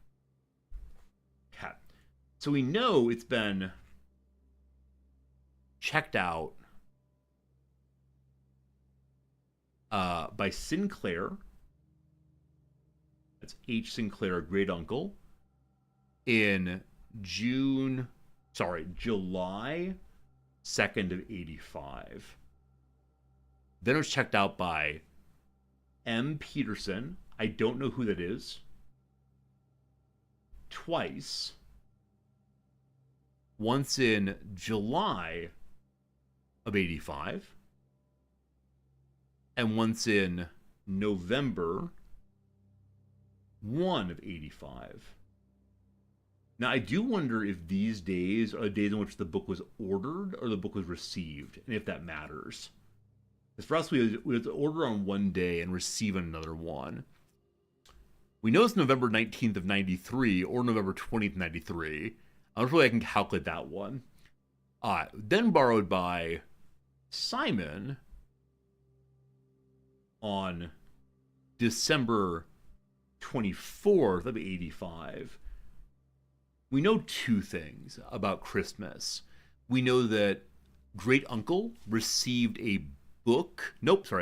Okay. So we know it's been checked out by Sinclair. That's H. Sinclair, great uncle, in July 2nd of 85. Then it was checked out by M. Peterson. I don't know who that is. Twice. Once in July of 85. And once in November 1 of 85. Now, I do wonder if these days are the days in which the book was ordered or the book was received, and if that matters. Because for us, we have to order on one day and receive on another one. We know it's November 19th of 93 or November 20th of 93. I don't know if I can calculate that one. Then borrowed by Simon on December 24th of 85. We know two things about Christmas. We know that Great Uncle received a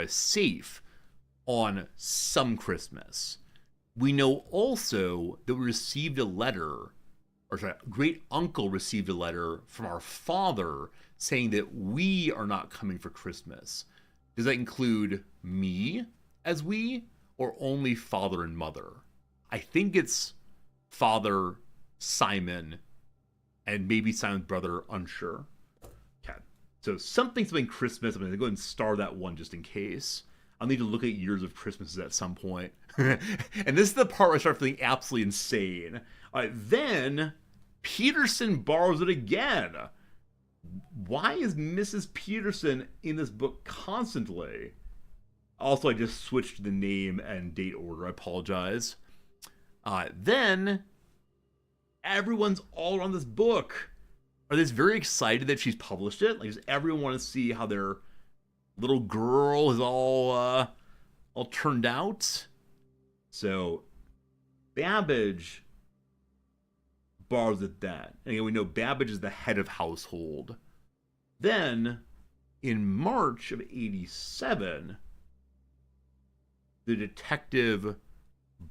safe on some Christmas. We know also that we received a letter, Great Uncle received a letter from our father saying that we are not coming for Christmas. Does that include me as we, or only father and mother? I think it's father, Simon, and maybe Simon's brother, unsure. Okay. So something Christmas. I'm going to go ahead and star that one just in case. I'll need to look at years of Christmases at some point. And this is the part where I start feeling absolutely insane. All right, then Peterson borrows it again. Why is Mrs. Peterson in this book constantly? Also, I just switched the name and date order. I apologize. Then everyone's all around this book. Are they very excited that she's published it? Like, does everyone want to see how their little girl is all turned out? So Babbage borrows it then. And again, we know Babbage is the head of household. Then, in March of 87, the detective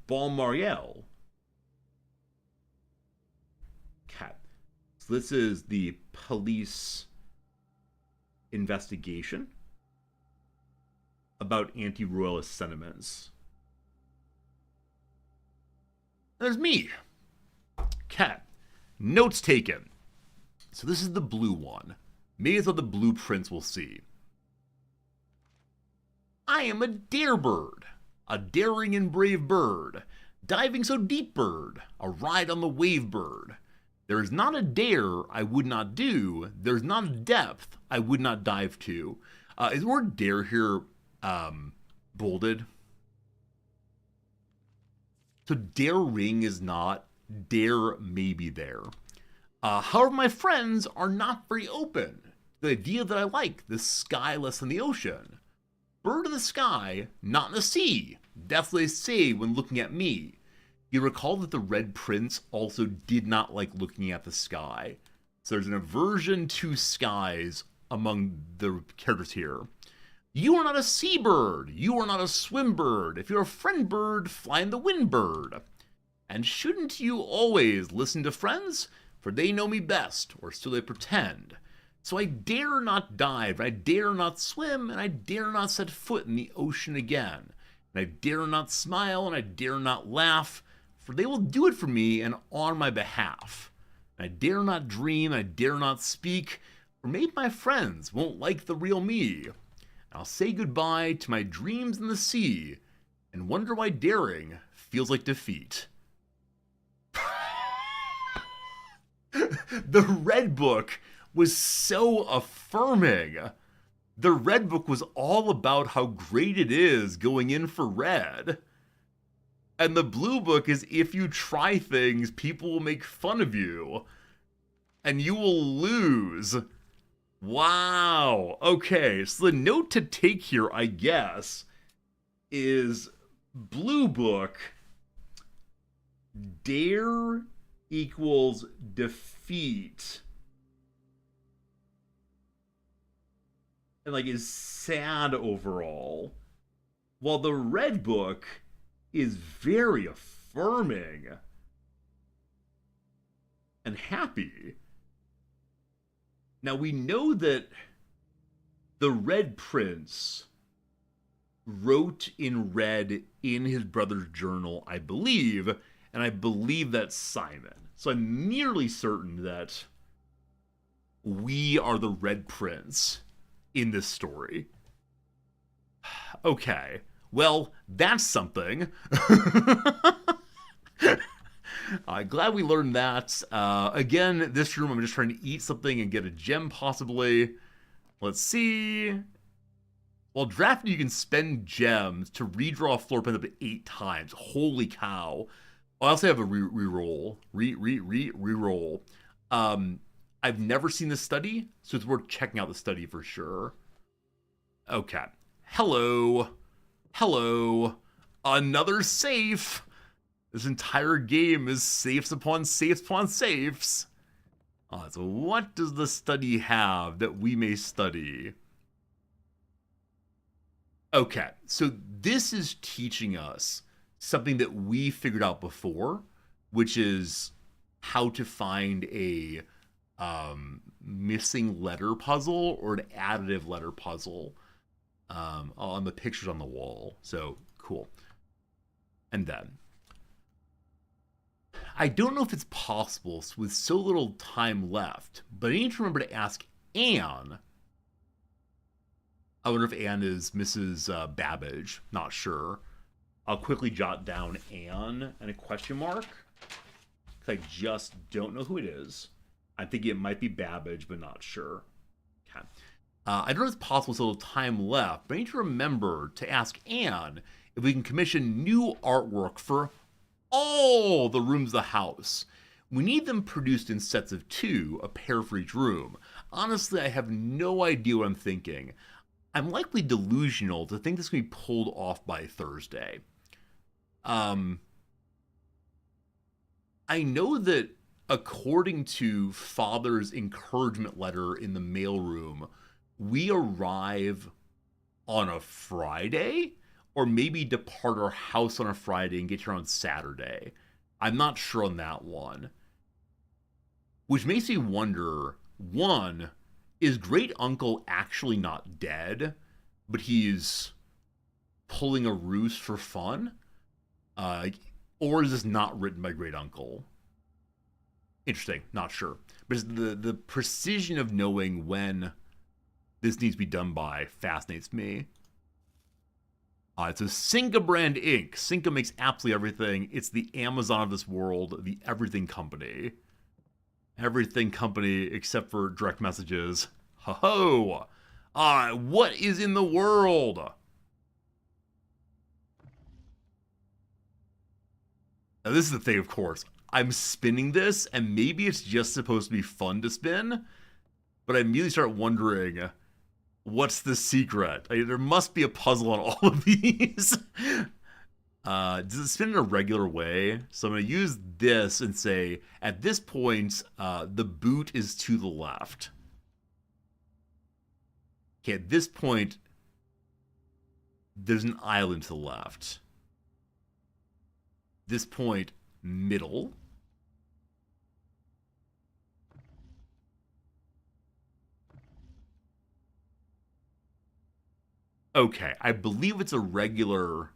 Balmariel. So this is the police investigation about anti-royalist sentiments. There's me. Cat. Notes taken. So this is the blue one. Maybe it's what the blueprints will see. I am a dare bird, a daring and brave bird, diving so deep bird, a ride on the wave bird. There is not a dare I would not do. There's not a depth I would not dive to. Is the word dare here bolded? So daring is not, dare may be there. However, my friends are not very open. The idea that I like, the sky less than the ocean. Bird in the sky, not in the sea. Definitely say when looking at me. You recall that the Red Prince also did not like looking at the sky. So there's an aversion to skies among the characters here. You are not a seabird. You are not a swimbird. If you're a friend bird, fly in the wind bird. And shouldn't you always listen to friends? For they know me best, or still they pretend. So I dare not dive, I dare not swim, and I dare not set foot in the ocean again. And I dare not smile, and I dare not laugh, for they will do it for me and on my behalf. And I dare not dream, I dare not speak, for maybe my friends won't like the real me. And I'll say goodbye to my dreams in the sea, and wonder why daring feels like defeat. The Red Book was so affirming. The Red Book was all about how great it is going in for red. And the Blue Book is if you try things, people will make fun of you. And you will lose Wow. Okay, so the note to take here, I guess, is Blue Book. Dare equals defeat. And like is sad overall. While the Red Book is very affirming and happy. Now we know that the Red Prince wrote in red in his brother's journal, I believe, and I believe that's Simon. So I'm nearly certain that we are the Red Prince in this story. Okay, well, that's something. Glad we learned that. Again, this room, I'm just trying to eat something and get a gem, possibly. Let's see. While drafting, you can spend gems to redraw a floor plan up to 8 times. Holy cow. I also have a reroll. Reroll. I've never seen this study, so it's worth checking out the study for sure. Okay. Hello. Hello. Another safe. This entire game is safes upon safes upon safes. So what does the study have that we may study? Okay, so this is teaching us something that we figured out before, which is how to find a missing letter puzzle or an additive letter puzzle on the pictures on the wall. So cool. And then I don't know if it's possible with so little time left, but I need to remember to ask Anne. I wonder if Anne is Mrs. Babbage. Not sure. I'll quickly jot down Anne and a question mark, because I just don't know who it is. I'm thinking it might be Babbage, but not sure. Okay. I don't know if it's possible with so little time left, but I need to remember to ask Anne if we can commission new artwork for all the rooms of the house. We need them produced in sets of 2, a pair for each room. Honestly, I have no idea what I'm thinking. I'm likely delusional to think this can be pulled off by Thursday. I know that according to Father's encouragement letter in the mailroom, we arrive on a Friday, or maybe depart our house on a Friday and get here on Saturday. I'm not sure on that one. Which makes me wonder, one, is Great Uncle actually not dead, but he's pulling a ruse for fun? Or is this not written by Great Uncle? Interesting, not sure. But the precision of knowing when this needs to be done by fascinates me. It's a Cinca brand Inc. Cinca makes absolutely everything. It's the Amazon of this world, the everything company. Everything company except for direct messages. Ho-ho! What is in the world? Now this is the thing, of course. I'm spinning this, and maybe it's just supposed to be fun to spin, but I immediately start wondering, what's the secret? There must be a puzzle on all of these. Does it spin in a regular way? So I'm going to use this and say, at this point, the boot is to the left. Okay, at this point, there's an island to the left. This point, middle. Okay, I believe it's a regular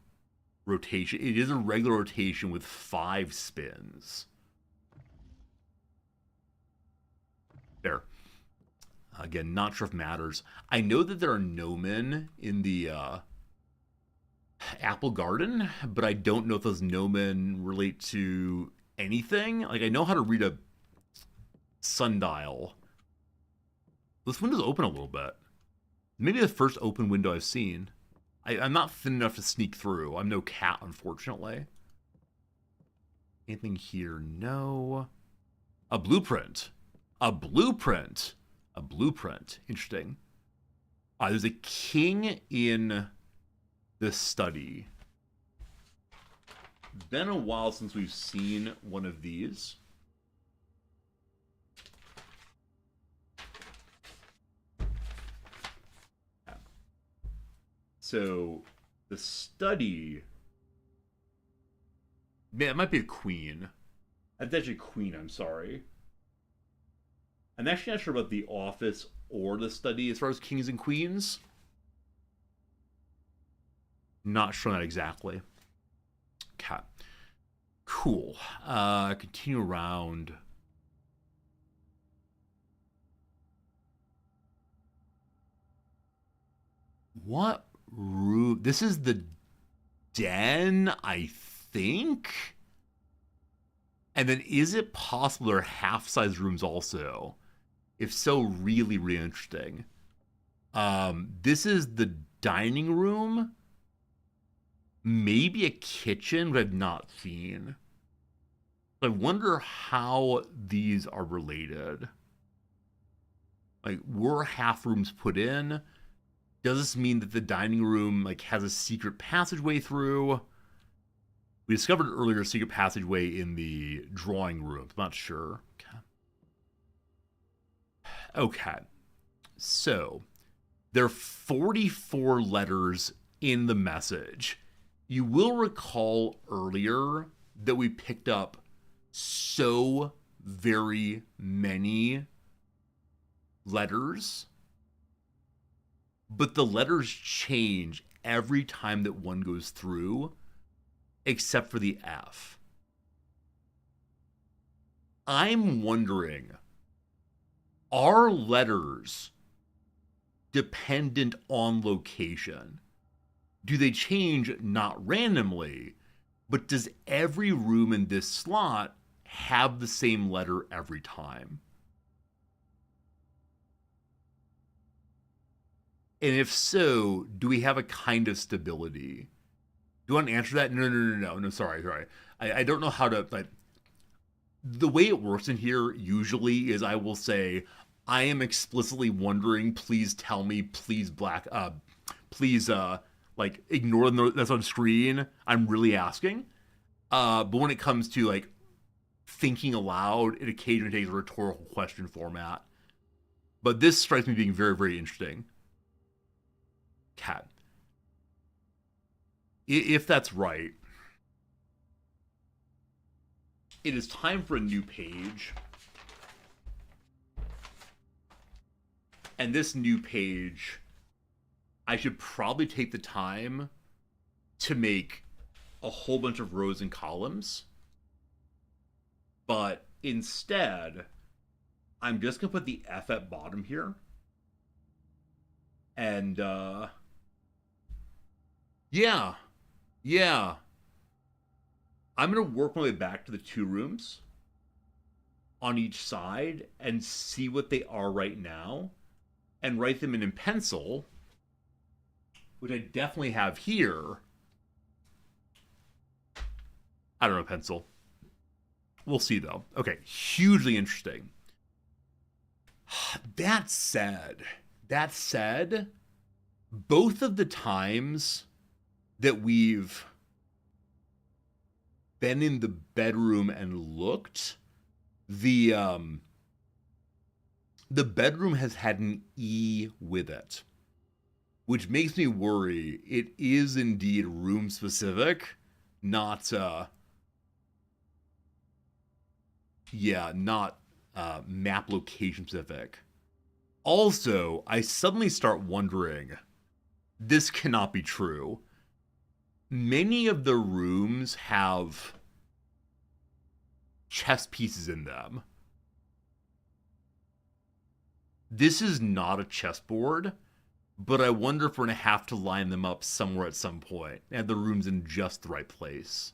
rotation. It is a regular rotation with 5 spins. There. Again, not sure if it matters. I know that there are gnomon in the apple garden, but I don't know if those gnomon relate to anything. Like, I know how to read a sundial. This window's open a little bit. Maybe the first open window I've seen. I'm not thin enough to sneak through. I'm no cat, unfortunately. Anything here? No. A blueprint. A blueprint. A blueprint. Interesting. There's a king in the study. Been a while since we've seen one of these. So the study, man, it might be a queen. That's actually a queen, I'm sorry. I'm actually not sure about the office or the study as far as kings and queens. Not sure that exactly. Okay. Cool. Continue around. What room? This is the den, I think. And then is it possible there are half-size rooms also? If so, really, really interesting. This is the dining room. Maybe a kitchen, but I've not seen. I wonder how these are related. Like, were half rooms put in? Does this mean that the dining room like has a secret passageway through? We discovered earlier a secret passageway in the drawing room. I'm not sure. Okay. So, there are 44 letters in the message. You will recall earlier that we picked up so very many letters, but the letters change every time that one goes through, except for the F. I'm wondering, are letters dependent on location? Do they change not randomly, but does every room in this slot have the same letter every time? And if so, do we have a kind of stability? Do you want to answer that? No, sorry. I don't know how to, like, the way it works in here usually is I will say, I am explicitly wondering, please tell me, please like, ignore that's on screen. I'm really asking. But when it comes to, like, thinking aloud, it occasionally takes a rhetorical question format. But this strikes me being very, very interesting. Cat. If that's right, it is time for a new page. And this new page, I should probably take the time to make a whole bunch of rows and columns. But instead, I'm just going to put the F at bottom here. And, yeah. I'm going to work my way back to the two rooms on each side and see what they are right now and write them in pencil, which I definitely have here. I don't know, pencil. We'll see, though. Okay, hugely interesting. That said, both of the times that we've been in the bedroom and looked, the bedroom has had an E with it, which makes me worry it is indeed room specific, not map location specific. Also, I suddenly start wondering, this cannot be true. Many of the rooms have chess pieces in them. This is not a chessboard, but I wonder if we're going to have to line them up somewhere at some point and the room's in just the right place.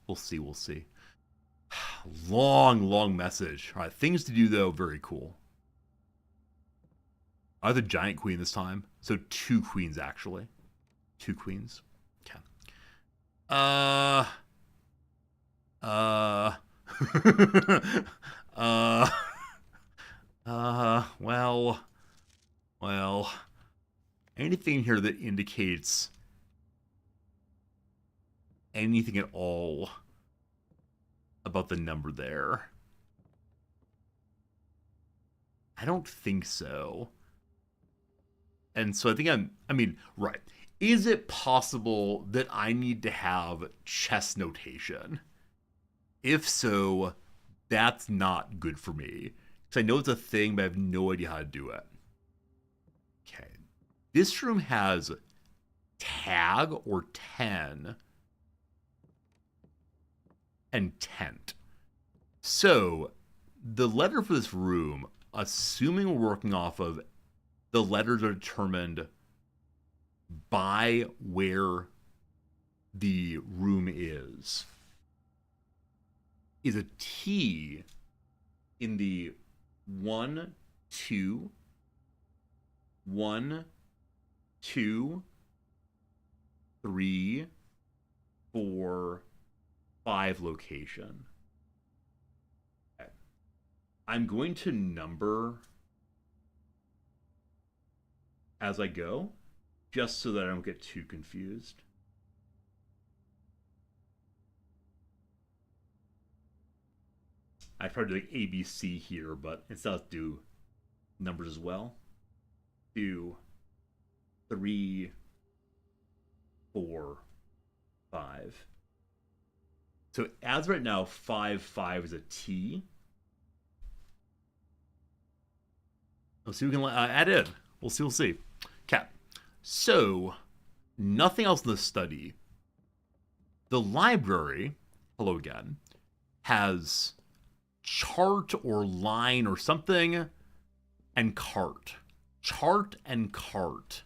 We'll see. Long message. All right, things to do, though, very cool. I have the giant queen this time, so 2 queens, actually. 2 queens. Okay. Well, anything here that indicates anything at all about the number there? I don't think so. And so I think right. Is it possible that I need to have chess notation? If so, that's not good for me. Because I know it's a thing, but I have no idea how to do it. Okay. This room has tag or 10 and tent. So the letter for this room, assuming we're working off of the letters are determined by where the room is a T in the 1, 2, 1, 2, 3, 4, 5 location. Okay. I'm going to number as I go, just so that I don't get too confused. I probably do like ABC here, but instead let's do numbers as well. 2, 3, 4, 5. So as right now, 5, 5 is a T. Let's see if we can add in. We'll see. Okay. So, nothing else in the study. The library, hello again, has chart or line or something and cart. Chart and cart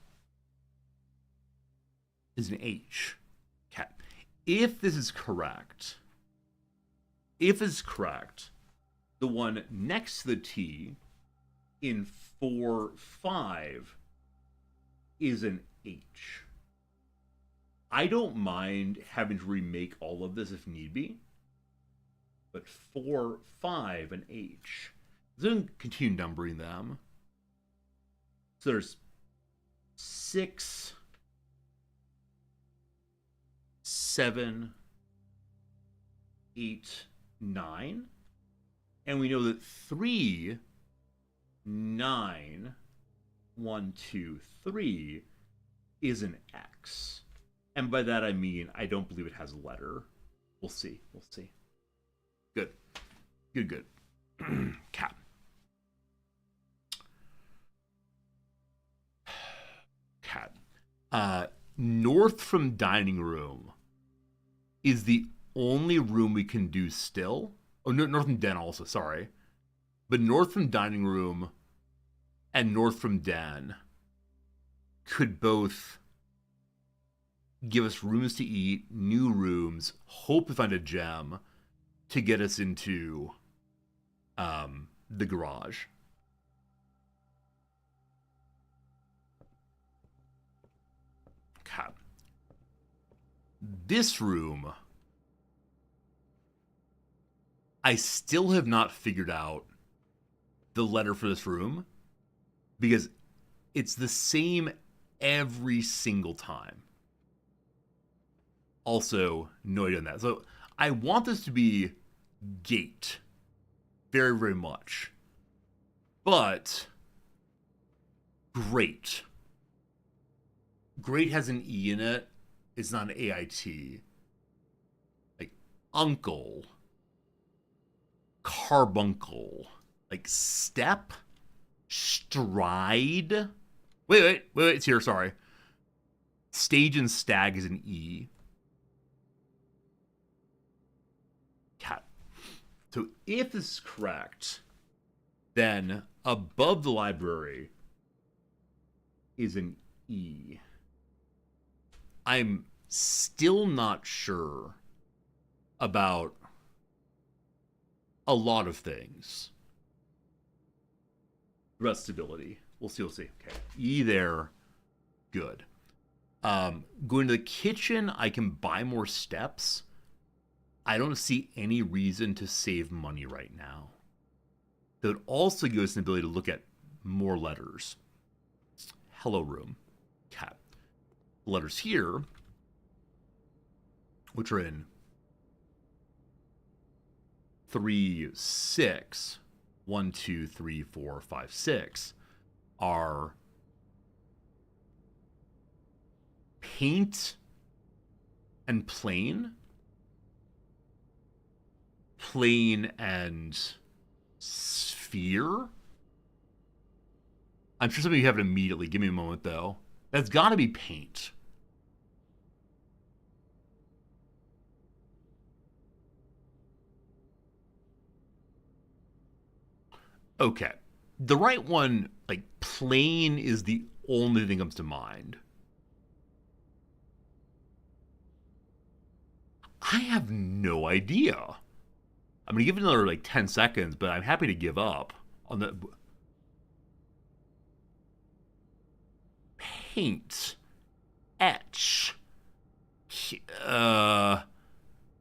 is an H. Okay. If this is correct, the one next to the T in 4, 5 is an H. I don't mind having to remake all of this if need be, but 4, 5, and H. Then continue numbering them. So there's 6, 7, 8, 9, and we know that 3, 9, 1, 2, 3 is an X. And by that I mean I don't believe it has a letter. We'll see. Good. Cap. North from dining room is the only room we can do still. Oh, no, north from den also, sorry. But north from dining room and north from den could both give us rooms to eat, new rooms, hope to find a gem to get us into the garage. Okay. This room, I still have not figured out the letter for this room because it's the same every single time. Also, no idea on that. So I want this to be gate very, very much. But great. Great has an E in it. It's not an AIT. Like uncle. Carbuncle. Like step. Stride. Wait, it's here, sorry. Stage and stag is an E. Cat. So if this is correct, then above the library is an E. I'm still not sure about a lot of things. About stability. We'll see. Okay. E there. Good. Going to the kitchen, I can buy more steps. I don't see any reason to save money right now. That would also give us an ability to look at more letters. Hello room. Okay. Letters here, which are in 3, 6, 1, 2, 3, 4, 5, 6, are paint and plain, plain and sphere. I'm sure some of you have it immediately. Give me a moment, though. That's got to be paint. Okay. The right one, like, plain is the only thing that comes to mind. I have no idea. I'm going to give it another, like, 10 seconds, but I'm happy to give up on the... Paint. Etch. What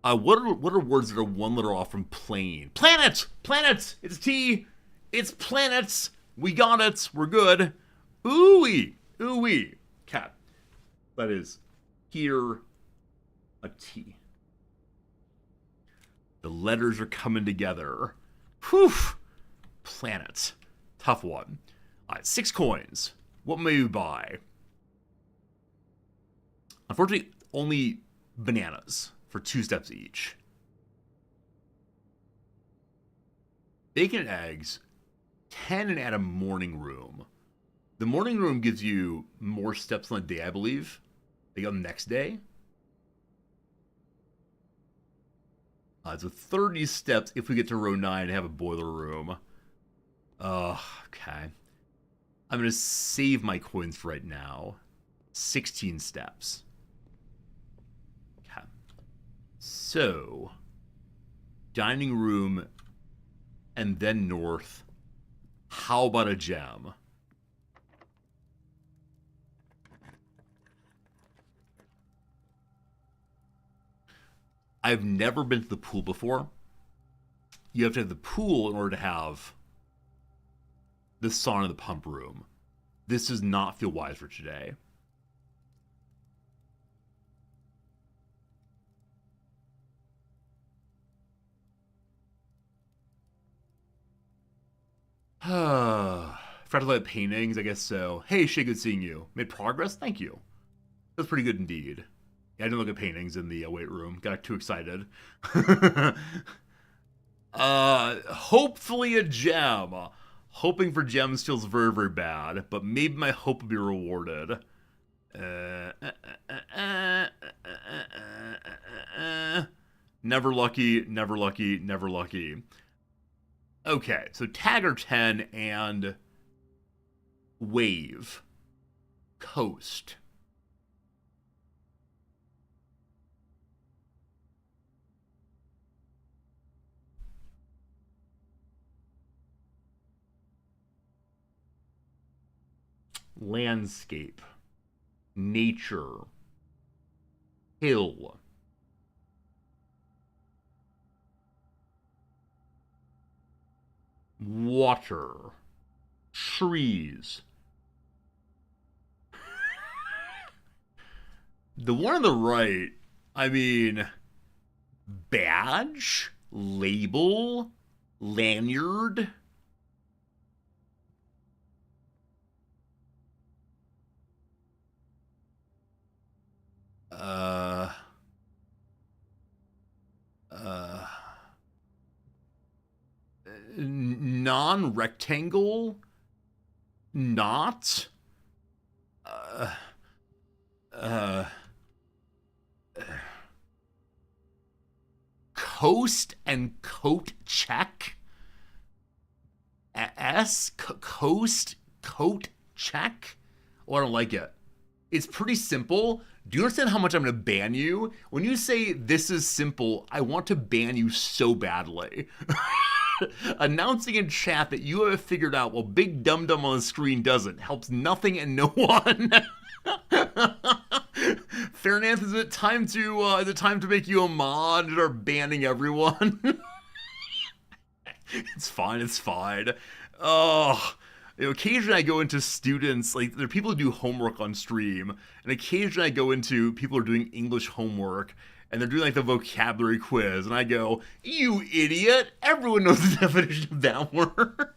are words that are one letter off from plain? Planet! Planet! It's T! It's planets! We got it! We're good. Ooh-wee! Ooh-wee! Cat. That is here a T. The letters are coming together. Whew! Planet. Tough one. All right, 6 coins. What may we buy? Unfortunately, only bananas for 2 steps each. Bacon and eggs, 10 and add a morning room. The morning room gives you more steps on the day, I believe. Like on the next day. So 30 steps if we get to row 9 and have a boiler room. Okay. I'm going to save my coins for right now. 16 steps. Okay. So, dining room and then north. How about a gem? I've never been to the pool before. You have to have the pool in order to have the sauna in the pump room. This does not feel wise for today. Forgot to look at paintings, I guess so. Hey, Shay, good seeing you. Made progress? Thank you. That's pretty good indeed. Yeah, I didn't look at paintings in the weight room. Got too excited. Hopefully a gem. Hoping for gems feels very, very bad, but maybe my hope will be rewarded. Never lucky, never lucky, never lucky. Okay, so Tagger 10 and Wave. Coast. Landscape. Nature. Hill. Water. Trees. The one on the right, I mean, badge, label, lanyard. Non-rectangle, not, coast and coat check, coast, coat check. Oh, I don't like it. It's pretty simple. Do you understand how much I'm going to ban you? When you say this is simple, I want to ban you so badly. Announcing in chat that you have figured out while Big Dum Dum on the screen doesn't helps nothing and no one. Fairnath, is it time to make you a mod and start banning everyone? It's fine, it's fine. Oh, Occasionally I go into students, like, there are people who do homework on stream, and occasionally I go into people who are doing English homework, and they're doing, like, the vocabulary quiz, and I go, you idiot! Everyone knows the definition of that word.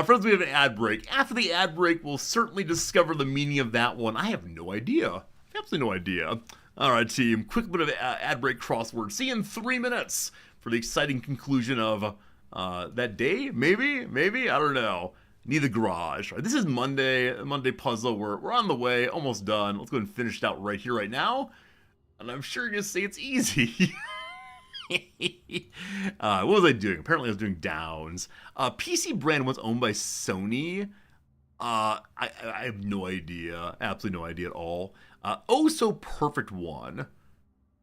Friends, we have an ad break. After the ad break, we'll certainly discover the meaning of that one. I have no idea. Absolutely no idea. All right, team. Quick bit of ad break crossword. See you in 3 minutes for the exciting conclusion of that day. Maybe. I don't know. Need the garage. All right, this is Monday puzzle. We're on the way. Almost done. Let's go ahead and finish it out right here, right now. And I'm sure you're going to say it's easy. What was I doing? Apparently I was doing downs. PC brand was owned by Sony. I have no idea. Absolutely no idea at all. Oh So Perfect one.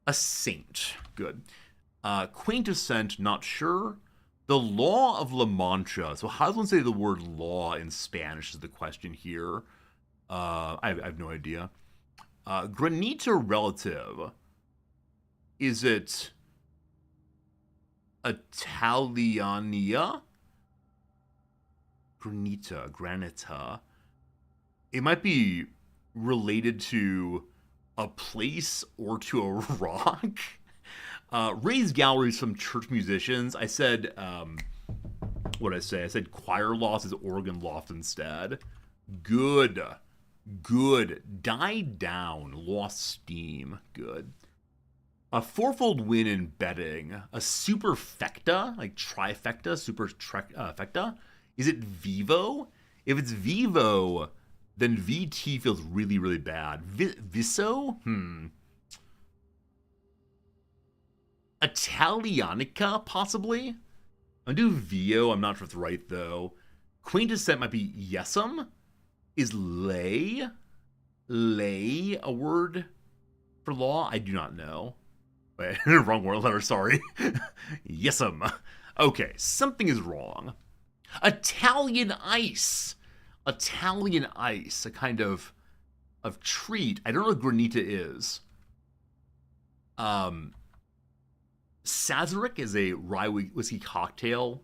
A saint. Good. Quintessent, not sure. The Law of La Mancha. So how does one say the word law in Spanish is the question here. I have no idea. Granita relative. Is it Italiania? Granita. It might be related to a place or to a rock. Raised galleries from church musicians. I said, what did I say? I said choir loft is organ loft instead. Good. Died down. Lost steam. Good. A fourfold win in betting. A superfecta, like trifecta, superfecta. Is it Vivo? If it's Vivo, then VT feels really, really bad. Viso? Italianica, possibly? I'm gonna do Vio. I'm not sure if it's right, though. Quintessent might be Yesum. Is lay a word for law? I do not know. Wait, wrong word letter, sorry. Yesum. Okay, something is wrong. Italian ice. A kind of treat. I don't know what granita is. Sazerac is a rye whiskey cocktail.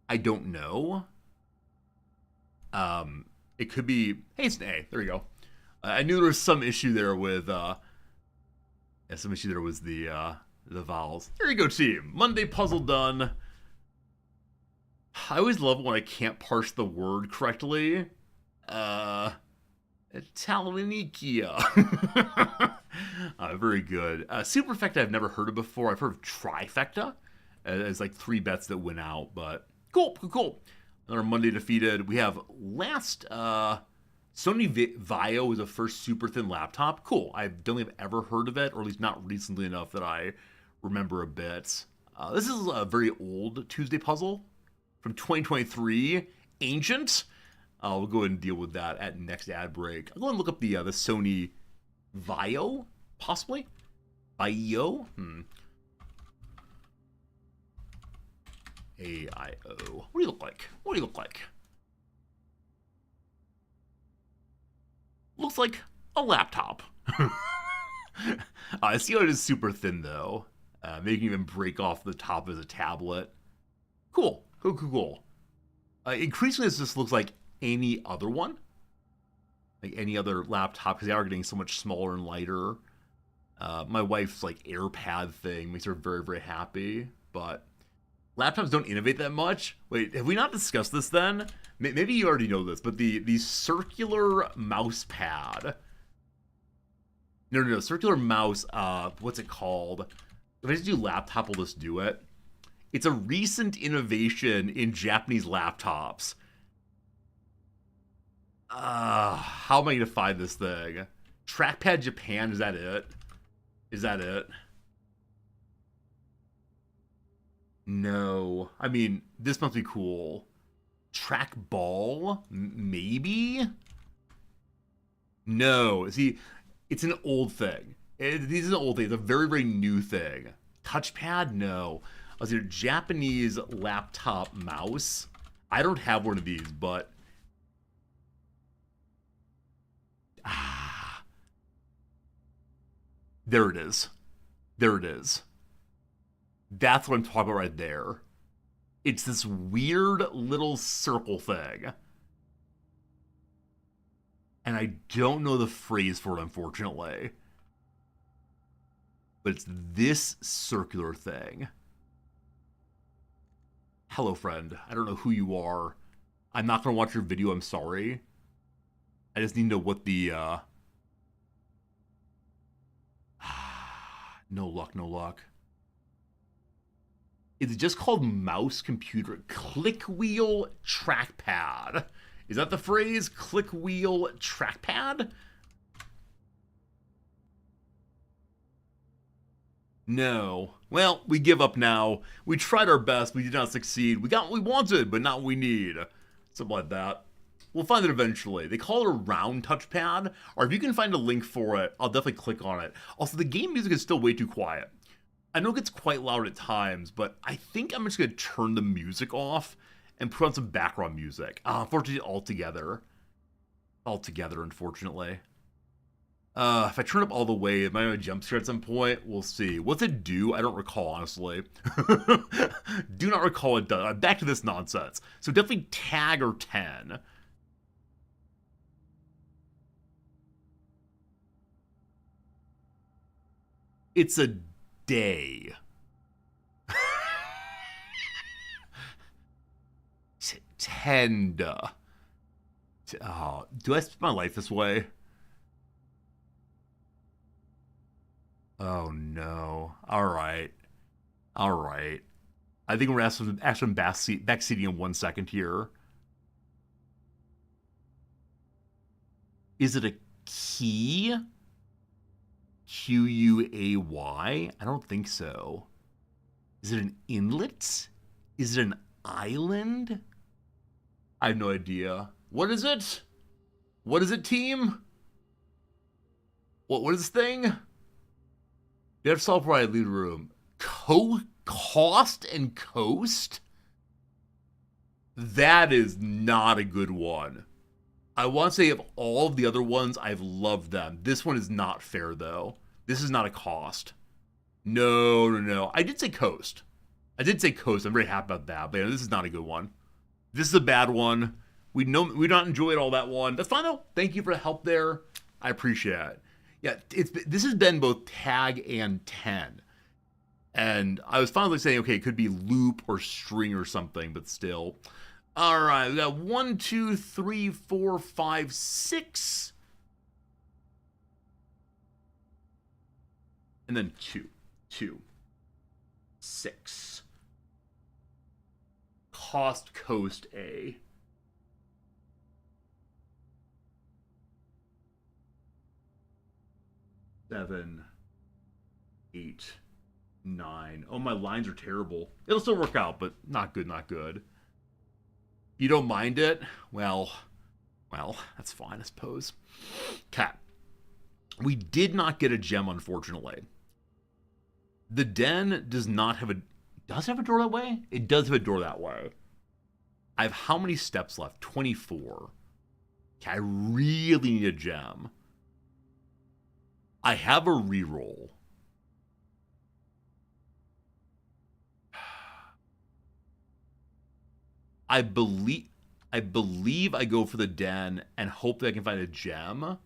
I don't know. It could be. Hey, it's an A. There you go. I knew there was some issue there with. Some issue there was the vowels. There you go, team. Monday puzzle done. I always love when I can't parse the word correctly. Talinikia. Very good. Superfecta I've never heard of before. I've heard of trifecta as like 3 bets that went out, but cool. Another Monday defeated. We have last Sony Vaio was the first super thin laptop. Cool. I don't think I've ever heard of it, or at least not recently enough that I remember a bit. This is a very old Tuesday puzzle from 2023. Ancient. We'll go ahead and deal with that at next ad break. I'll go and look up the Sony Vaio, possibly. Vaio? AIO. What do you look like? Looks like a laptop. I see how it is super thin, though. They can even break off the top as a tablet. Cool. Increasingly, this just looks like any other one. Like any other laptop, because they are getting so much smaller and lighter. My wife's like AirPad thing makes her very, very happy, but laptops don't innovate that much. Wait, have we not discussed this then? Maybe you already know this, but the circular mouse pad. No, circular mouse, what's it called? If I just do laptop, we'll just do it. It's a recent innovation in Japanese laptops. How am I going to find this thing? Trackpad Japan, is that it? No. I mean, this must be cool. Trackball? Maybe? No. See, it's an old thing. This is an old thing. It's a very, very new thing. Touchpad? No. I was a Japanese laptop mouse. I don't have one of these, but... There it is. That's what I'm talking about right there. It's this weird little circle thing. And I don't know the phrase for it, unfortunately. But it's this circular thing. Hello, friend. I don't know who you are. I'm not going to watch your video, I'm sorry. I just need to know what the, No luck, no luck. Is it just called mouse computer? Click wheel trackpad. Is that the phrase? Click wheel trackpad? No. Well, we give up now. We tried our best. We did not succeed. We got what we wanted, but not what we need. Something like that. We'll find it eventually. They call it a round touchpad, or if you can find a link for it, I'll definitely click on it. Also, the game music is still way too quiet. I know it gets quite loud at times, but I think I'm just going to turn the music off and put on some background music. Unfortunately, altogether, unfortunately. If I turn it up all the way, it might have a jump scare at some point. We'll see. What's it do? I don't recall, honestly. Do not recall what it does. Back to this nonsense. So definitely tag or 10. It's a day. Tend. Oh, do I spend my life this way? Oh no. Alright. Alright. I think we're actually backseating in 1 second here. Is it a key? Q-U-A-Y? I don't think so. Is it an inlet? Is it an island? I have no idea. What is it? What is it, team? What is this thing? Dev software lead room. Cost and coast? That is not a good one. I want to say of all of the other ones, I've loved them. This one is not fair, though. This is not a cost. No. I did say coast. I'm very happy about that, but this is not a good one. This is a bad one. We not enjoyed all that one. That's fine, though. Thank you for the help there. I appreciate it. Yeah, this has been both tag and 10. And I was finally saying, okay, it could be loop or string or something, but still. All right, we got 1, 2, 3, 4, 5, 6. And then 2, 6. Cost coast A. Seven, 8, 9. Oh, my lines are terrible. It'll still work out, but not good, not good. You don't mind it? Well, that's fine, I suppose. Cat. We did not get a gem, unfortunately. The den does not have a... Does it have a door that way? It does have a door that way. I have how many steps left? 24. Okay, I really need a gem. I have a reroll. I believe I go for the den and hope that I can find a gem.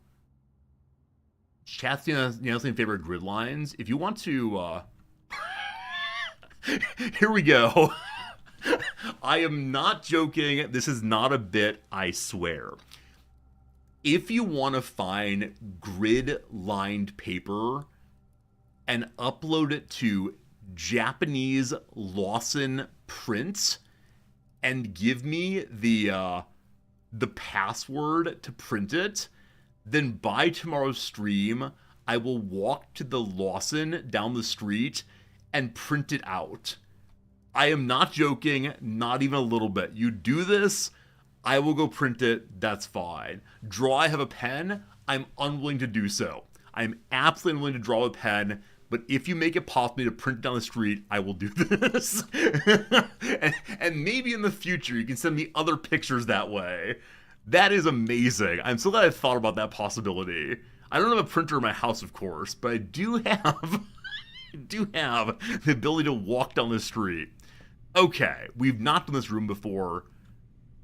Chat's the favorite grid lines. If you want to, here we go. I am not joking. This is not a bit, I swear. If you want to find grid-lined paper and upload it to Japanese Lawson Print and give me the password to print it, then by tomorrow's stream, I will walk to the Lawson down the street and print it out. I am not joking, not even a little bit. You do this, I will go print it, that's fine. Draw, I have a pen, I'm unwilling to do so. I'm absolutely unwilling to draw a pen, but if you make it possible to print it down the street, I will do this. and maybe in the future, you can send me other pictures that way. That is amazing. I'm so glad I thought about that possibility. I don't have a printer in my house, of course, but I do have the ability to walk down the street. Okay, we've not done this room before.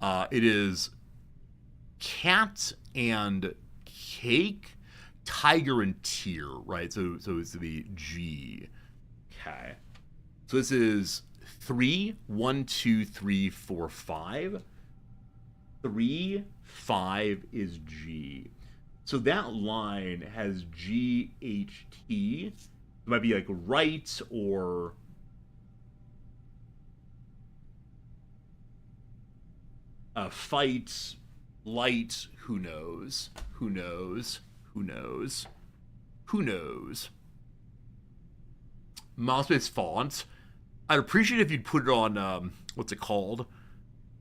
It is cat and cake, tiger and tear, right? So it's the G. Okay. So this is 3, 1, 2, 3, 4, 5. 3, 5 is G. So that line has G, H, T. It might be like right or fight, light, who knows? Who knows? Who knows? Who knows? MouseSpace font. I'd appreciate if you'd put it on, what's it called?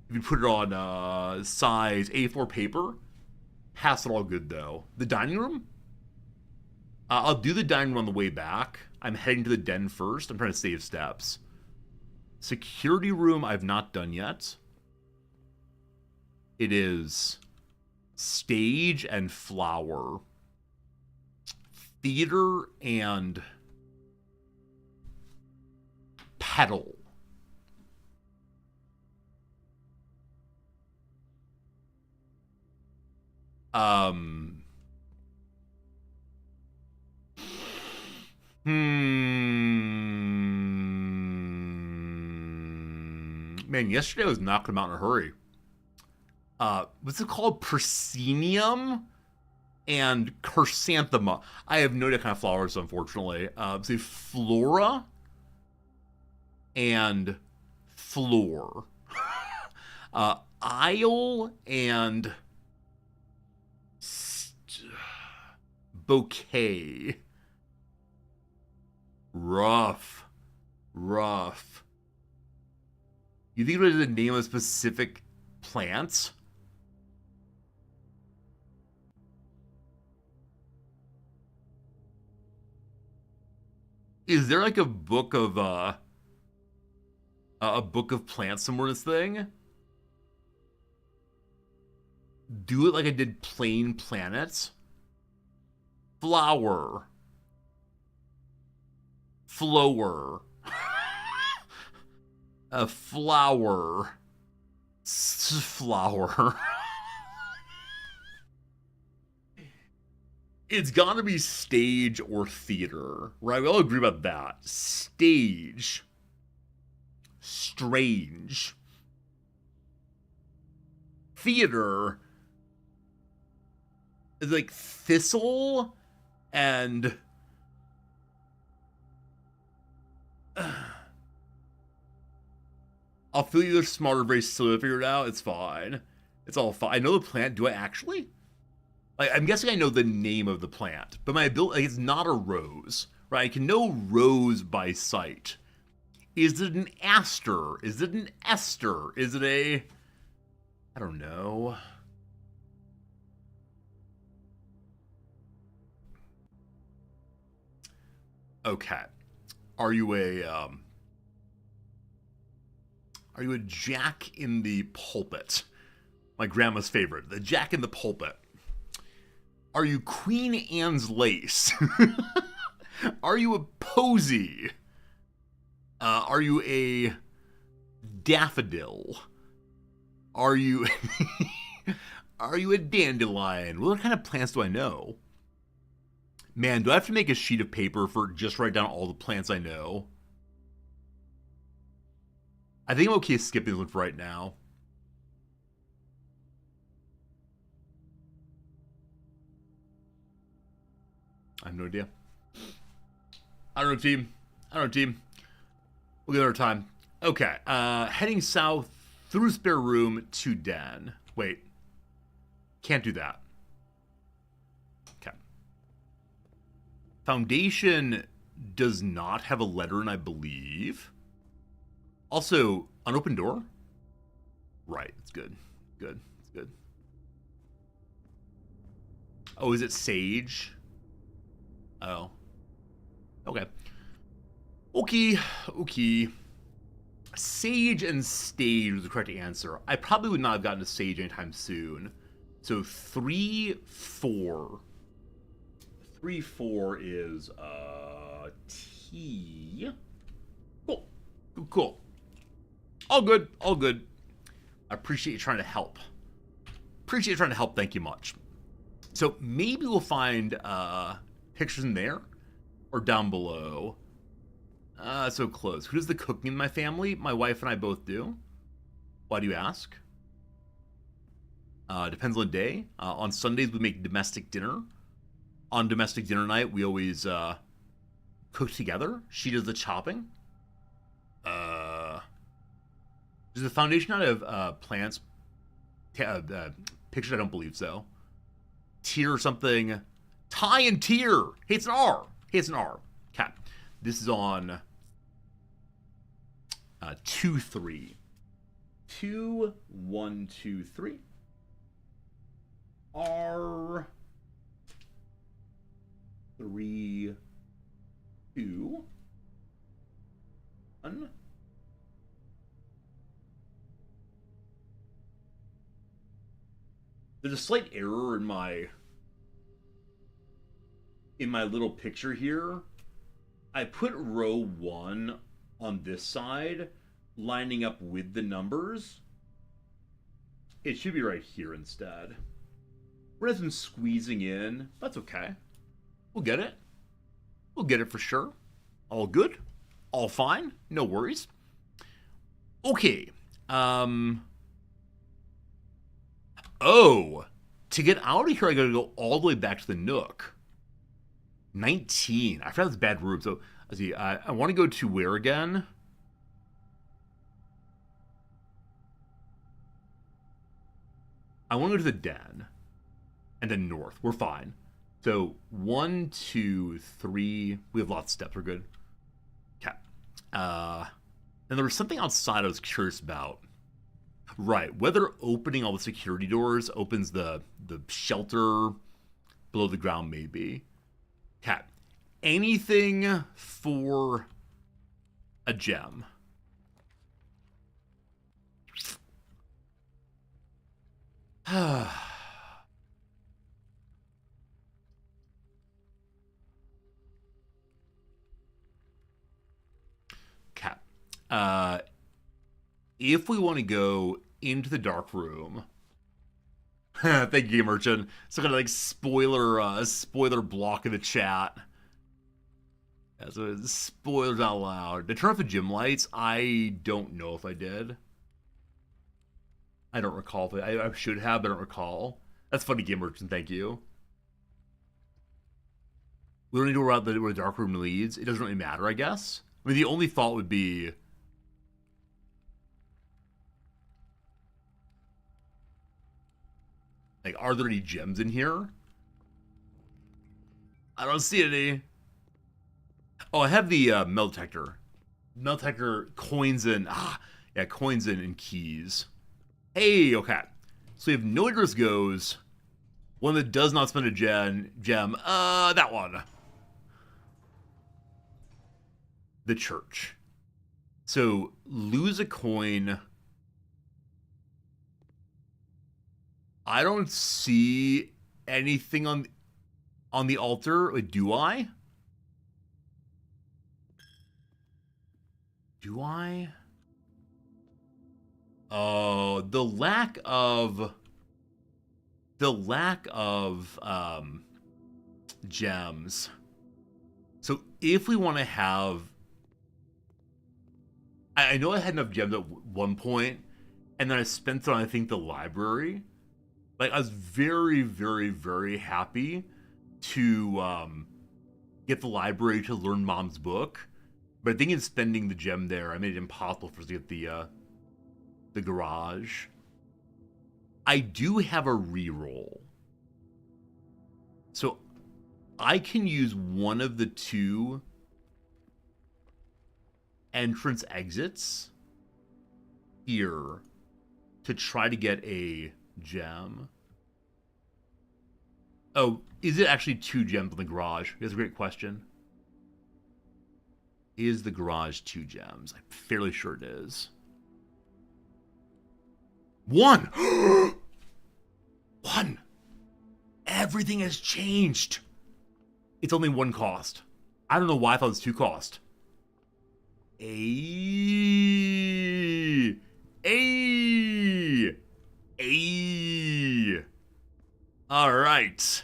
If you put it on size A4 paper. Pass it all good, though. The dining room? I'll do the dining room on the way back. I'm heading to the den first. I'm trying to save steps. Security room I've not done yet. It is stage and flower. Theater and pedal. Man, yesterday I was knocking them out in a hurry. What's it called? Persinium and chrysanthema. I have no idea what kind of flowers, unfortunately. Say flora and floor. Aisle and bouquet. Rough. You think it was the name of specific plants? Is there like a book of plants somewhere in this thing? Do it like I did plain planets. Flower. Flower. A flower. Flower. It's gotta be stage or theater, right? We all agree about that. Stage. Strange. Theater is like thistle and I'll feel either smart or very silly to figure it out. It's fine. It's all fine. I know the plant. Do I actually? Like, I'm guessing I know the name of the plant, but my ability, like, it's not a rose, right? I can know rose by sight. Is it an aster? Is it an ester? Is it a... I don't know. Okay. Are you a Jack in the Pulpit? My grandma's favorite. The Jack in the Pulpit. Are you Queen Anne's Lace? Are you a posy? Are you a daffodil? Are you are you a dandelion? What kind of plants do I know? Man, do I have to make a sheet of paper for just write down all the plants I know? I think I'm okay skipping this one for right now. I have no idea. I don't know, team. We'll get another time. Okay, heading south through spare room to den. Wait. Can't do that. Okay. Foundation does not have a letter in, I believe. Also, unopened door? Right, it's good. It's good. Oh, is it sage? Oh. Okay. Sage and stage was the correct answer. I probably would not have gotten to sage anytime soon. So 3, 4. 3, 4 is T. Cool. All good. All good. I appreciate you trying to help. Appreciate you trying to help. Thank you much. So maybe we'll find pictures in there or down below. So close. Who does the cooking in my family? My wife and I both do. Why do you ask? Depends on the day. On Sundays, we make domestic dinner. On domestic dinner night, we always cook together. She does the chopping. Does the foundation not have plants? Pictures? I don't believe so. Tier or something. Tie and tier. Hey, it's an R. Hey, it's an R. Okay. This is on 2-3. 2, 1, 2, 3. R 3, 2, 1. There's a slight error in my little picture here. I put row 1 on this side, lining up with the numbers. It should be right here instead. Rather than squeezing in, that's okay. We'll get it. We'll get it for sure. All good. All fine. No worries. Okay. Oh, to get out of here, I gotta go all the way back to the Nook. 19. I forgot that's bad room. So, let's see. I want to go to where again? I want to go to the den. And then north. We're fine. So, 1, 2, 3. We have lots of steps. We're good. Okay. And there was something outside I was curious about. Right. Whether opening all the security doors opens the shelter below the ground, maybe. Okay. Anything for a gem. Okay. If we want to go into the dark room, thank you, Game Merchant. So kind of like spoiler block in the chat. Yeah, so spoilers out loud. Did I turn off the gym lights? I don't know if I did. I don't recall. If I should have, but I don't recall. That's funny, Game Merchant. Thank you. We don't need to worry about where the dark room leads. It doesn't really matter, I guess. I mean, the only thought would be, like, are there any gems in here? I don't see any. Oh, I have the metal detector. Metal detector, coins and coins and keys. Hey, okay. So we have no address goes. One that does not spend a gem. That one. The church. So lose a coin. I don't see anything on the altar. Wait, do I? Do I? Oh, the lack of gems. So if we want to have, I know I had enough gems at one point, and then I spent it on, I think, the library. Like, I was very, very, very happy to get the library to learn Mom's book. But I think in spending the gem there, I made it impossible for us to get the garage. I do have a reroll. So I can use one of the 2 entrance exits here to try to get a gem. Oh, is it actually 2 gems in the garage? That's a great question. Is the garage 2 gems? I'm fairly sure it is. 1! 1! Everything has changed. It's only 1 cost. I don't know why I thought it was 2 cost. right.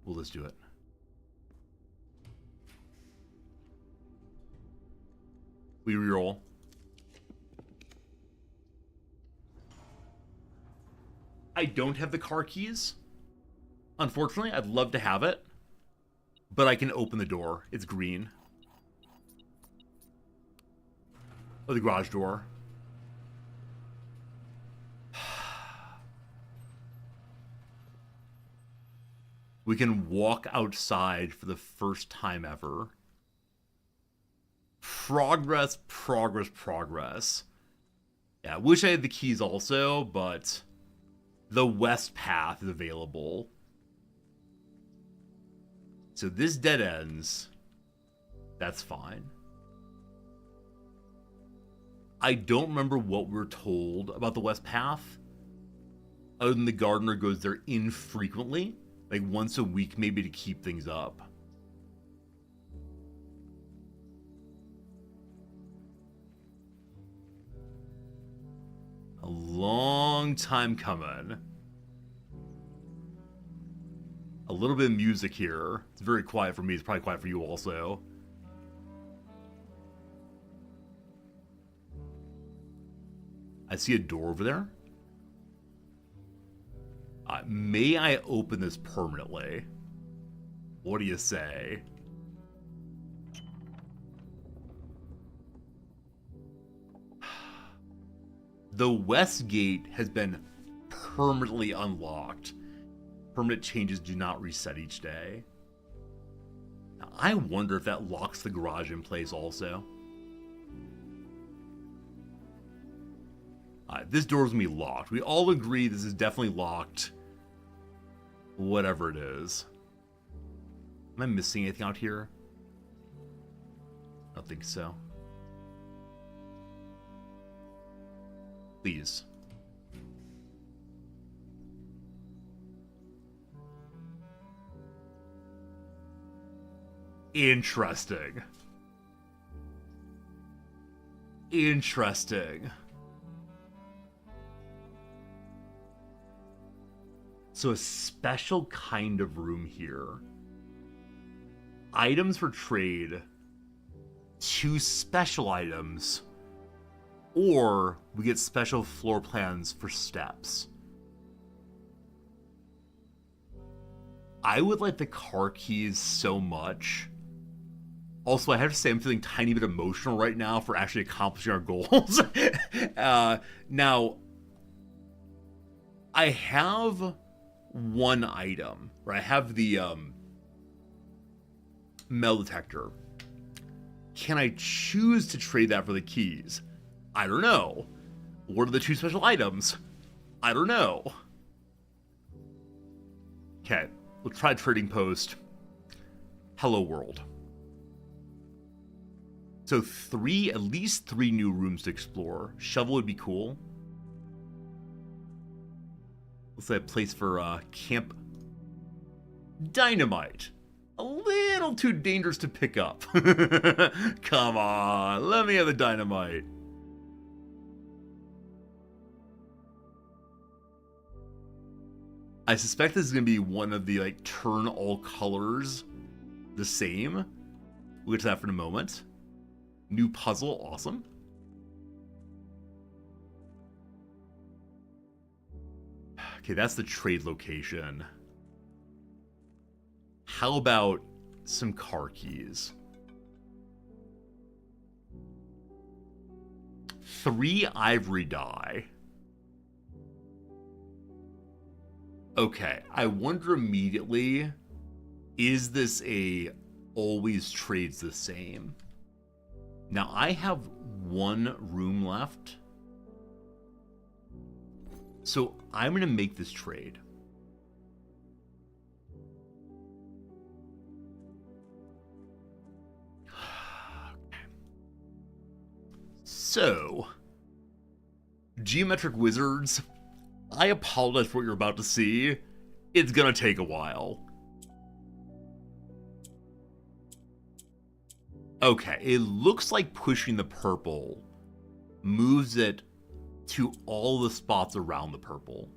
Well, let's do it. We reroll. I don't have the car keys. Unfortunately, I'd love to have it. But I can open the door. It's green. Or the garage door. We can walk outside for the first time ever. Progress, progress, progress. Yeah, I wish I had the keys also, but the west path is available. So this dead ends. That's fine. I don't remember what we're told about the west path. Other than the gardener goes there infrequently. Like once a week maybe to keep things up. A long time coming. A little bit of music here. It's very quiet for me. It's probably quiet for you also. I see a door over there. May I open this permanently? What do you say? The west gate has been permanently unlocked. Permanent changes do not reset each day. Now, I wonder if that locks the garage in place also. This door's gonna be locked. We all agree this is definitely locked. Whatever it is. Am I missing anything out here? I don't think so. Please. Interesting. Interesting. So a special kind of room here. Items for trade. 2 special items. Or we get special floor plans for steps. I would like the car keys so much. Also, I have to say I'm feeling a tiny bit emotional right now for actually accomplishing our goals. Now, I have one item, right? I have the metal detector. Can I choose to trade that for the keys? I don't know. What are the 2 special items? I don't know. Okay, let's try trading post. Hello world. So at least 3 new rooms to explore. Shovel would be cool. Let's say a place for camp. Dynamite. A little too dangerous to pick up. Come on, let me have the dynamite. I suspect this is going to be one of the, like, turn all colors the same. We'll get to that for a moment. New puzzle, awesome. Okay, that's the trade location. How about some car keys? 3 ivory dye. Okay, I wonder immediately, is this a always trades the same? Now, I have 1 room left. So I'm going to make this trade. So, Geometric Wizards, I apologize for what you're about to see. It's gonna take a while. Okay, it looks like pushing the purple moves it to all the spots around the purple.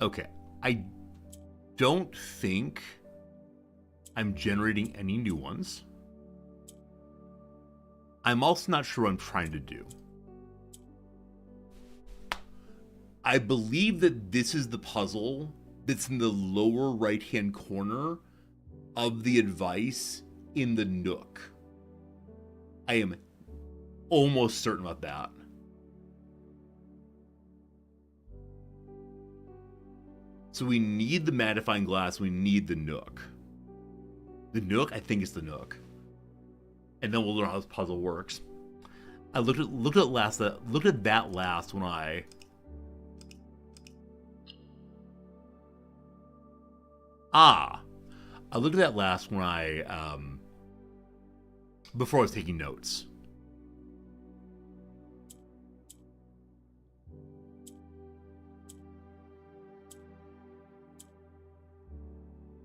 Okay, I don't think I'm generating any new ones. I'm also not sure what I'm trying to do. I believe that this is the puzzle that's in the lower right-hand corner of the advice in the Nook. I am almost certain about that. So we need the magnifying glass, we need the Nook. The Nook, I think it's the Nook. And then we'll learn how this puzzle works. I looked at that last when I looked at that last when I before I was taking notes.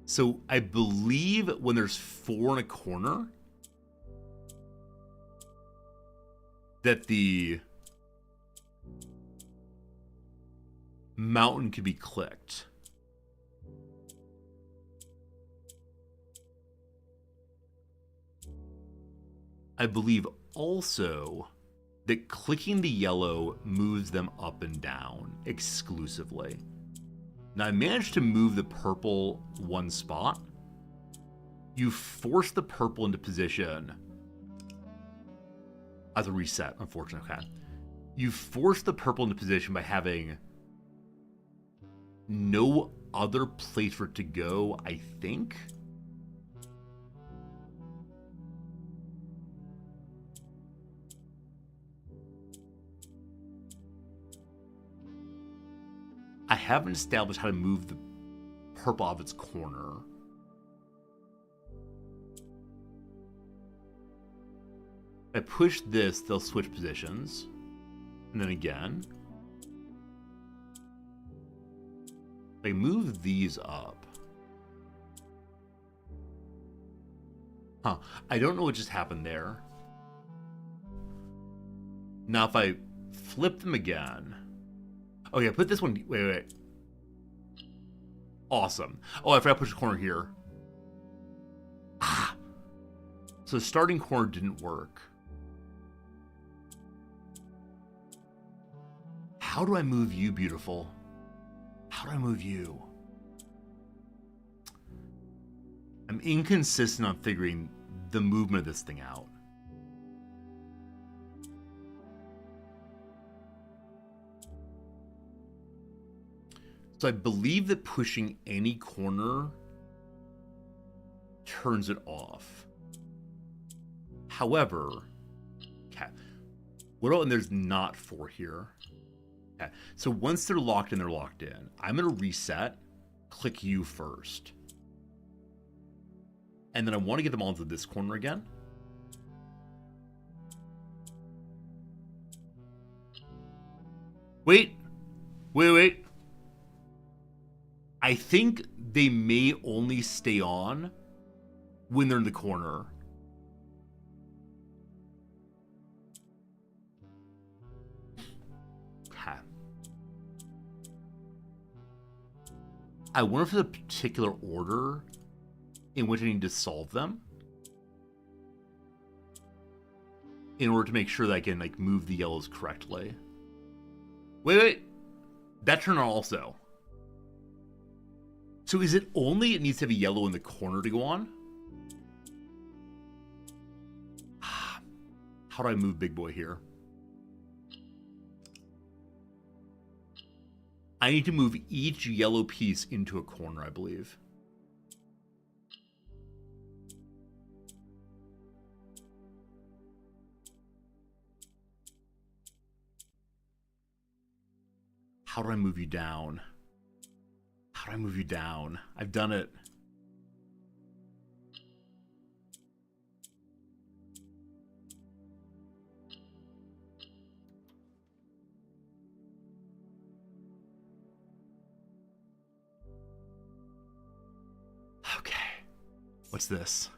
So I believe when there's 4 in a corner, that the mountain could be clicked. I believe also that clicking the yellow moves them up and down exclusively. Now I managed to move the purple 1 spot. You force the purple into position as a reset, unfortunately. Okay. You force the purple into position by having no other place for it to go, I think. I haven't established how to move the purple out of its corner. I push this, they'll switch positions. And then again. I move these up. Huh. I don't know what just happened there. Now if I flip them again. Oh yeah, put this one, wait. Awesome. Oh, I forgot to push the corner here. So the starting corner didn't work. How do I move you, beautiful? How do I move you? I'm inconsistent on figuring the movement of this thing out. So I believe that pushing any corner turns it off. However, okay, what about when there's not 4 here? Okay, so once they're locked in, they're locked in. I'm going to reset, click you first. And then I want to get them all into this corner again. Wait. I think they may only stay on when they're in the corner. Okay. I wonder if there's a particular order in which I need to solve them in order to make sure that I can like move the yellows correctly. Wait. That turned on also. So is it only it needs to have a yellow in the corner to go on? How do I move big boy here? I need to move each yellow piece into a corner, I believe. How do I move you down? How do I move you down? I've done it. What's this?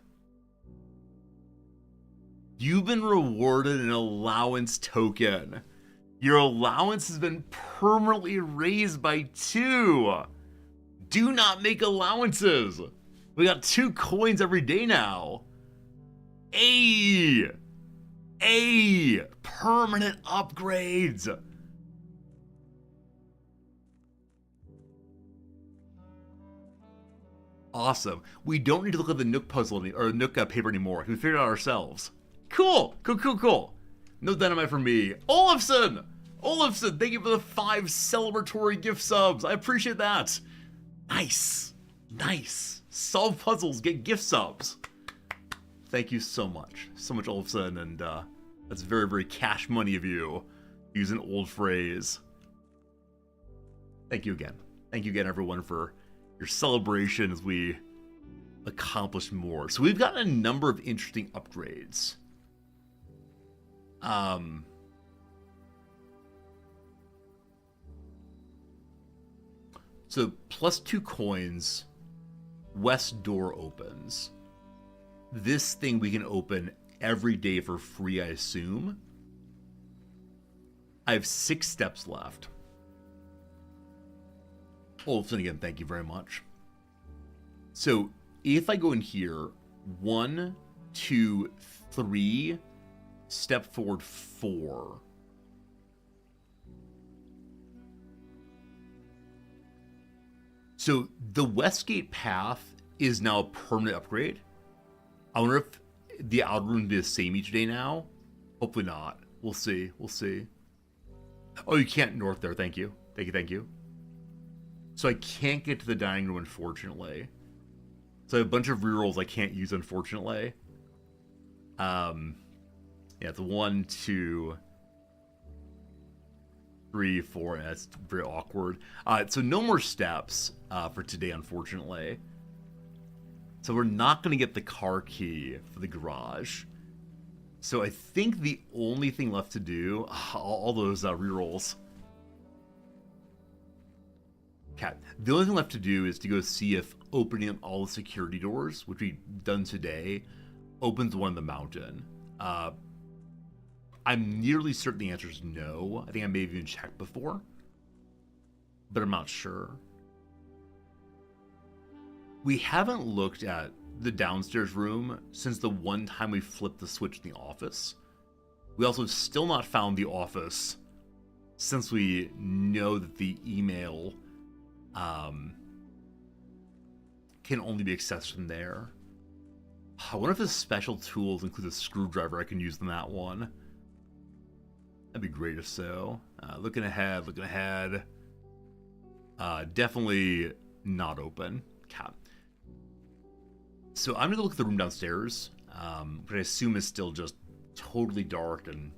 You've been rewarded an allowance token. Your allowance has been permanently raised by 2. Do not make allowances. We got 2 coins every day now. Permanent upgrades. Awesome. We don't need to look at the Nook puzzle or Nook paper anymore. We figured it out ourselves. Cool. No dynamite for me. Olafson, thank you for the 5 celebratory gift subs. I appreciate that. Nice. Solve puzzles, get gift subs. Thank you so much. Olafson, and that's very, very cash money of you. Use an old phrase. Thank you again. Thank you again, everyone, for your celebration as we accomplish more. So we've got a number of interesting upgrades. So plus 2 coins, west door opens. This thing we can open every day for free, I assume. I have 6 steps left. Olafson, again, thank you very much. So if I go in here, 1, 2, 3, step forward 4. So the Westgate path is now a permanent upgrade. I wonder if the outer room will be the same each day now. Hopefully not. We'll see. Oh, you can't north there. Thank you. So I can't get to the dining room, unfortunately. So I have a bunch of rerolls I can't use, unfortunately. Yeah, it's 1, 2, 3, 4. And that's very awkward. So no more steps for today, unfortunately. So we're not going to get the car key for the garage. So I think the only thing left to do, all those rerolls. Okay, the only thing left to do is to go see if opening all the security doors, which we've done today, opens one in the mountain. I'm nearly certain the answer is no. I think I may have even checked before, but I'm not sure. We haven't looked at the downstairs room since the one time we flipped the switch in the office. We also still not found the office since we know that the email can only be accessed from there. I wonder if the special tools include a screwdriver I can use in that one. That'd be great if so. Looking ahead. Definitely not open. Okay. So I'm gonna look at the room downstairs, which I assume is still just totally dark and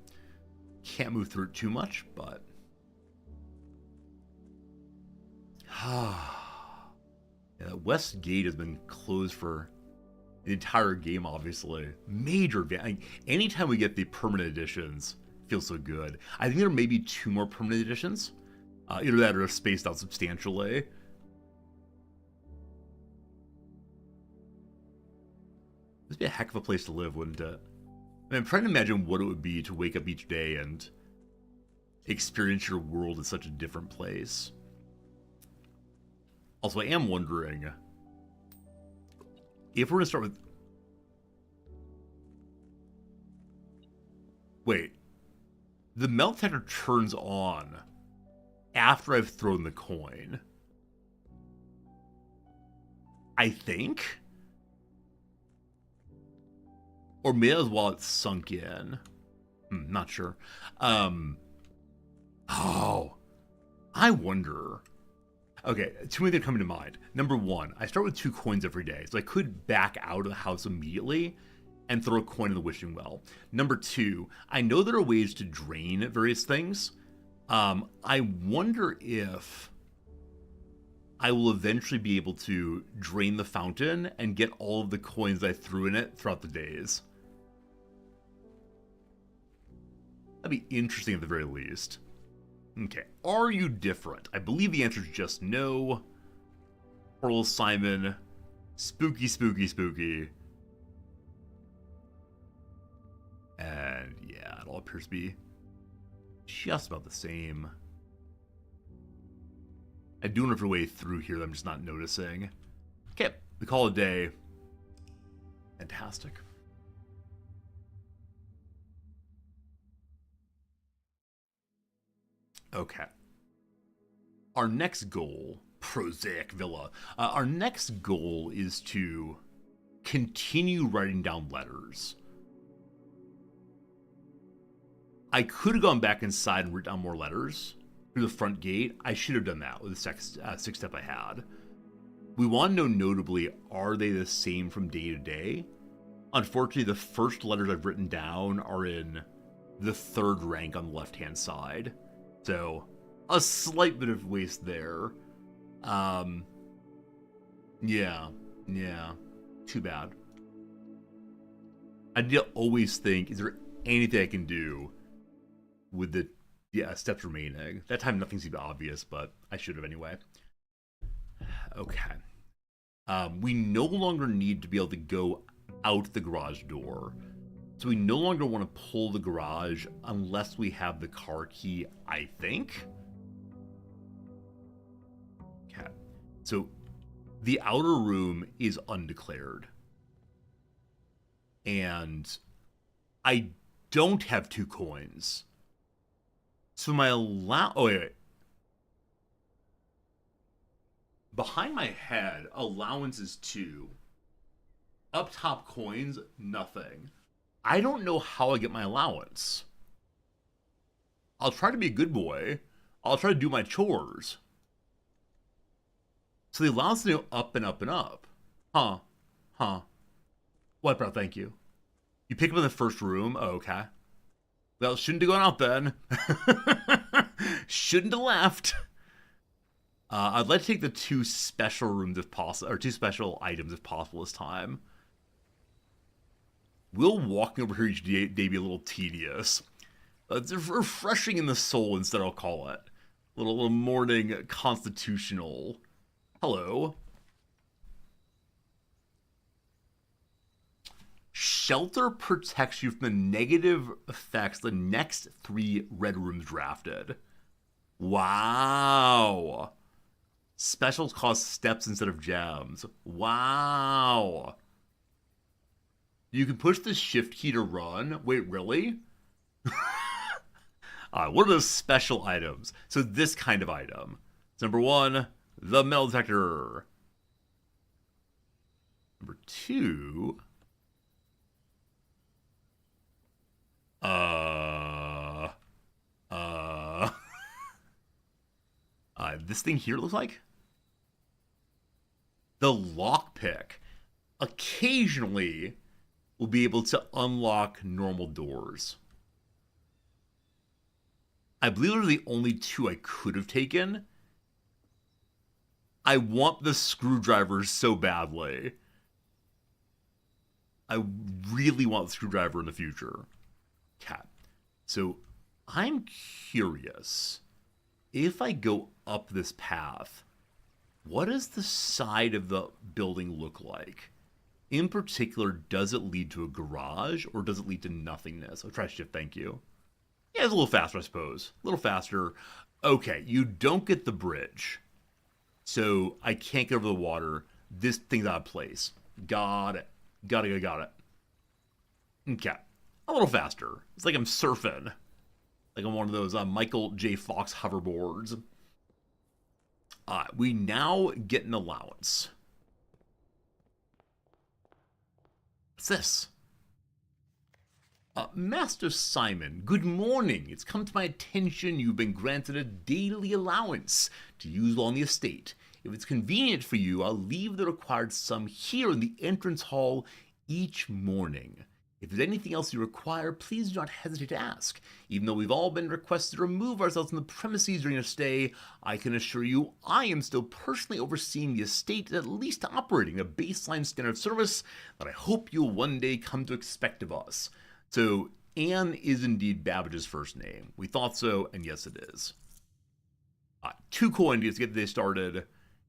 can't move through it too much, but yeah, West Gate has been closed for the entire game, obviously. Major advantage. Anytime we get the permanent editions, it feels so good. I think there may be 2 more permanent editions. Either that or spaced out substantially. This would be a heck of a place to live, wouldn't it? I mean, I'm trying to imagine what it would be to wake up each day and experience your world in such a different place. Also, I am wondering if we're going to start with... Wait. The metal detector turns on after I've thrown the coin. I think? Or maybe that was while it's sunk in. Not sure. Oh. I wonder... Okay, 2 things are coming to mind. Number 1, I start with 2 coins every day, so I could back out of the house immediately and throw a coin in the wishing well. Number 2, I know there are ways to drain various things. I wonder if I will eventually be able to drain the fountain and get all of the coins I threw in it throughout the days. That'd be interesting at the very least. Okay, are you different? I believe the answer is just no. Pearl Simon, Spooky, spooky, spooky. And yeah, it all appears to be just about the same. I do wonder if a way through here that I'm just not noticing. Okay, we call it a day. Fantastic. Okay. Our next goal, Prosaic Villa. Our next goal is to continue writing down letters. I could have gone back inside and written down more letters through the front gate. I should have done that with the sixth step I had. We want to know notably, are they the same from day to day? Unfortunately, the first letters I've written down are in the third rank on the left-hand side. So, a slight bit of waste there. Yeah. Too bad. I did always think, is there anything I can do with the steps remaining? That time nothing seemed obvious, but I should have anyway. Okay. We no longer need to be able to go out the garage door. So we no longer want to pull the garage unless we have the car key, I think. Okay. So the outer room is undeclared. And I don't have 2 coins. So my oh, wait. Behind my head, allowance is 2. Up top coins, nothing. I don't know how I get my allowance. I'll try to be a good boy. I'll try to do my chores. So the allowance is up and up and up. Huh. Wipe out, thank you. You pick up in the first room? Oh, okay. Well, shouldn't have gone out then. Shouldn't have left. I'd like to take the 2 special rooms if possible, or 2 special items if possible this time. Will walking over here each day be a little tedious? It's refreshing in the soul, instead I'll call it. Little morning constitutional. Hello. Shelter protects you from the negative effects the next 3 red rooms drafted. Wow. Specials cost steps instead of gems. Wow. You can push the shift key to run. Wait, really? What are those special items? So this kind of item. So number 1, the metal detector. Number 2... this thing here looks like? The lockpick. Occasionally, we'll be able to unlock normal doors. I believe those are the only 2 I could have taken. I want the screwdriver so badly. I really want the screwdriver in the future. Cat. So, I'm curious. If I go up this path, what does the side of the building look like? In particular, does it lead to a garage, or does it lead to nothingness? I'll try shift, thank you. Yeah, it's a little faster, I suppose. A little faster. Okay, you don't get the bridge. So, I can't get over the water. This thing's out of place. Got it. Got it. Okay. A little faster. It's like I'm surfing. Like I'm one of those Michael J. Fox hoverboards. We now get an allowance. What's this? Master Simon, good morning. It's come to my attention you've been granted a daily allowance to use on the estate. If it's convenient for you, I'll leave the required sum here in the entrance hall each morning. If there's anything else you require, please do not hesitate to ask. Even though we've all been requested to remove ourselves from the premises during our stay, I can assure you I am still personally overseeing the estate, at least operating a baseline standard service that I hope you'll one day come to expect of us. So, Anne is indeed Babbage's first name. We thought so, and yes it is. 2 coins to get the day started,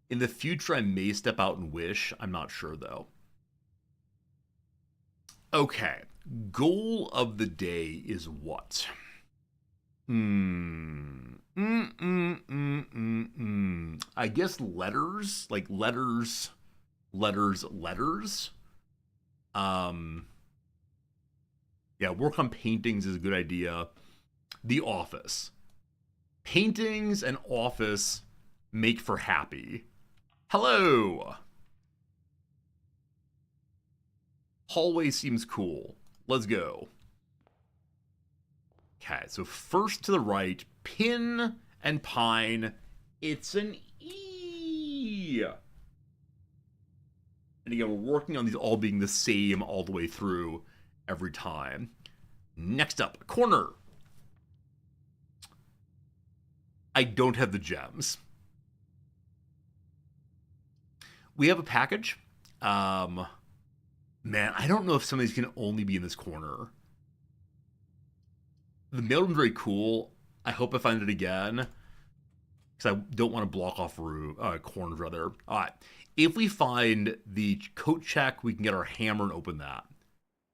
In the future, I may step out and wish. I'm not sure, though. Okay. Goal of the day is what? I guess letters. Like letters. Yeah, work on paintings is a good idea. The Office. Paintings and Office make for happy. Hello. Hallway seems cool. Let's go. Okay, so first to the right, pin and pine. It's an E. And again, we're working on these all being the same all the way through every time. Next up, corner. I don't have the gems. We have a package. Man, I don't know if some of these can only be in this corner. The mailroom's very cool. I hope I find it again. Because I don't want to block off corners, rather. All right. If we find the coat check, we can get our hammer and open that.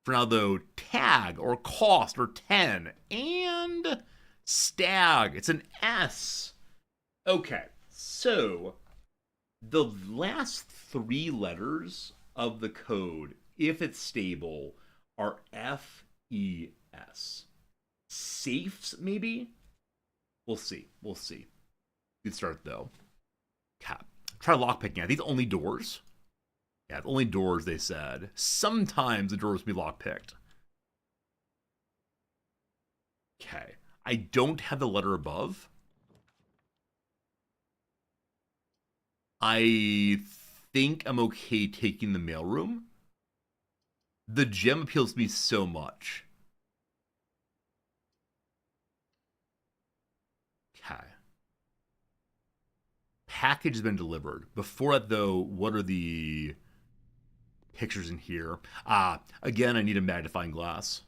For now, though, tag or cost or 10. And stag. It's an S. Okay. So, the last 3 letters of the code, if it's stable, are F-E-S. Safes, maybe? We'll see. Good start, though. Cap. Try lockpicking. Are these only doors? Yeah, only doors, they said. Sometimes the doors will be lockpicked. Okay. I don't have the letter above. I think I'm okay taking the mailroom. The gem appeals to me so much. Okay. Package has been delivered. Before that, though, what are the pictures in here? Again, I need a magnifying glass.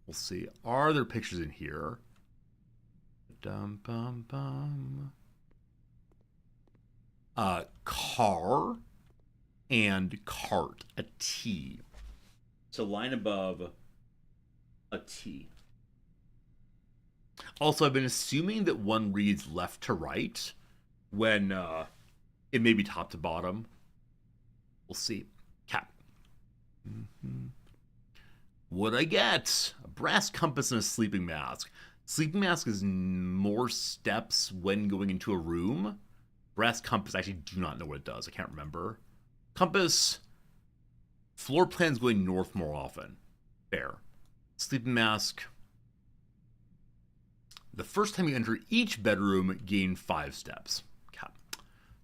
We'll see. Are there pictures in here? Car and cart. A T. So line above a T. Also, I've been assuming that one reads left to right when it may be top to bottom. We'll see. Cap. What'd I get? A brass compass and a sleeping mask. Sleeping mask is more steps when going into a room. Brass compass, I actually do not know what it does. I can't remember. Compass. Floor plans going north more often. Fair. Sleeping mask. The first time you enter each bedroom, gain 5 steps. Okay.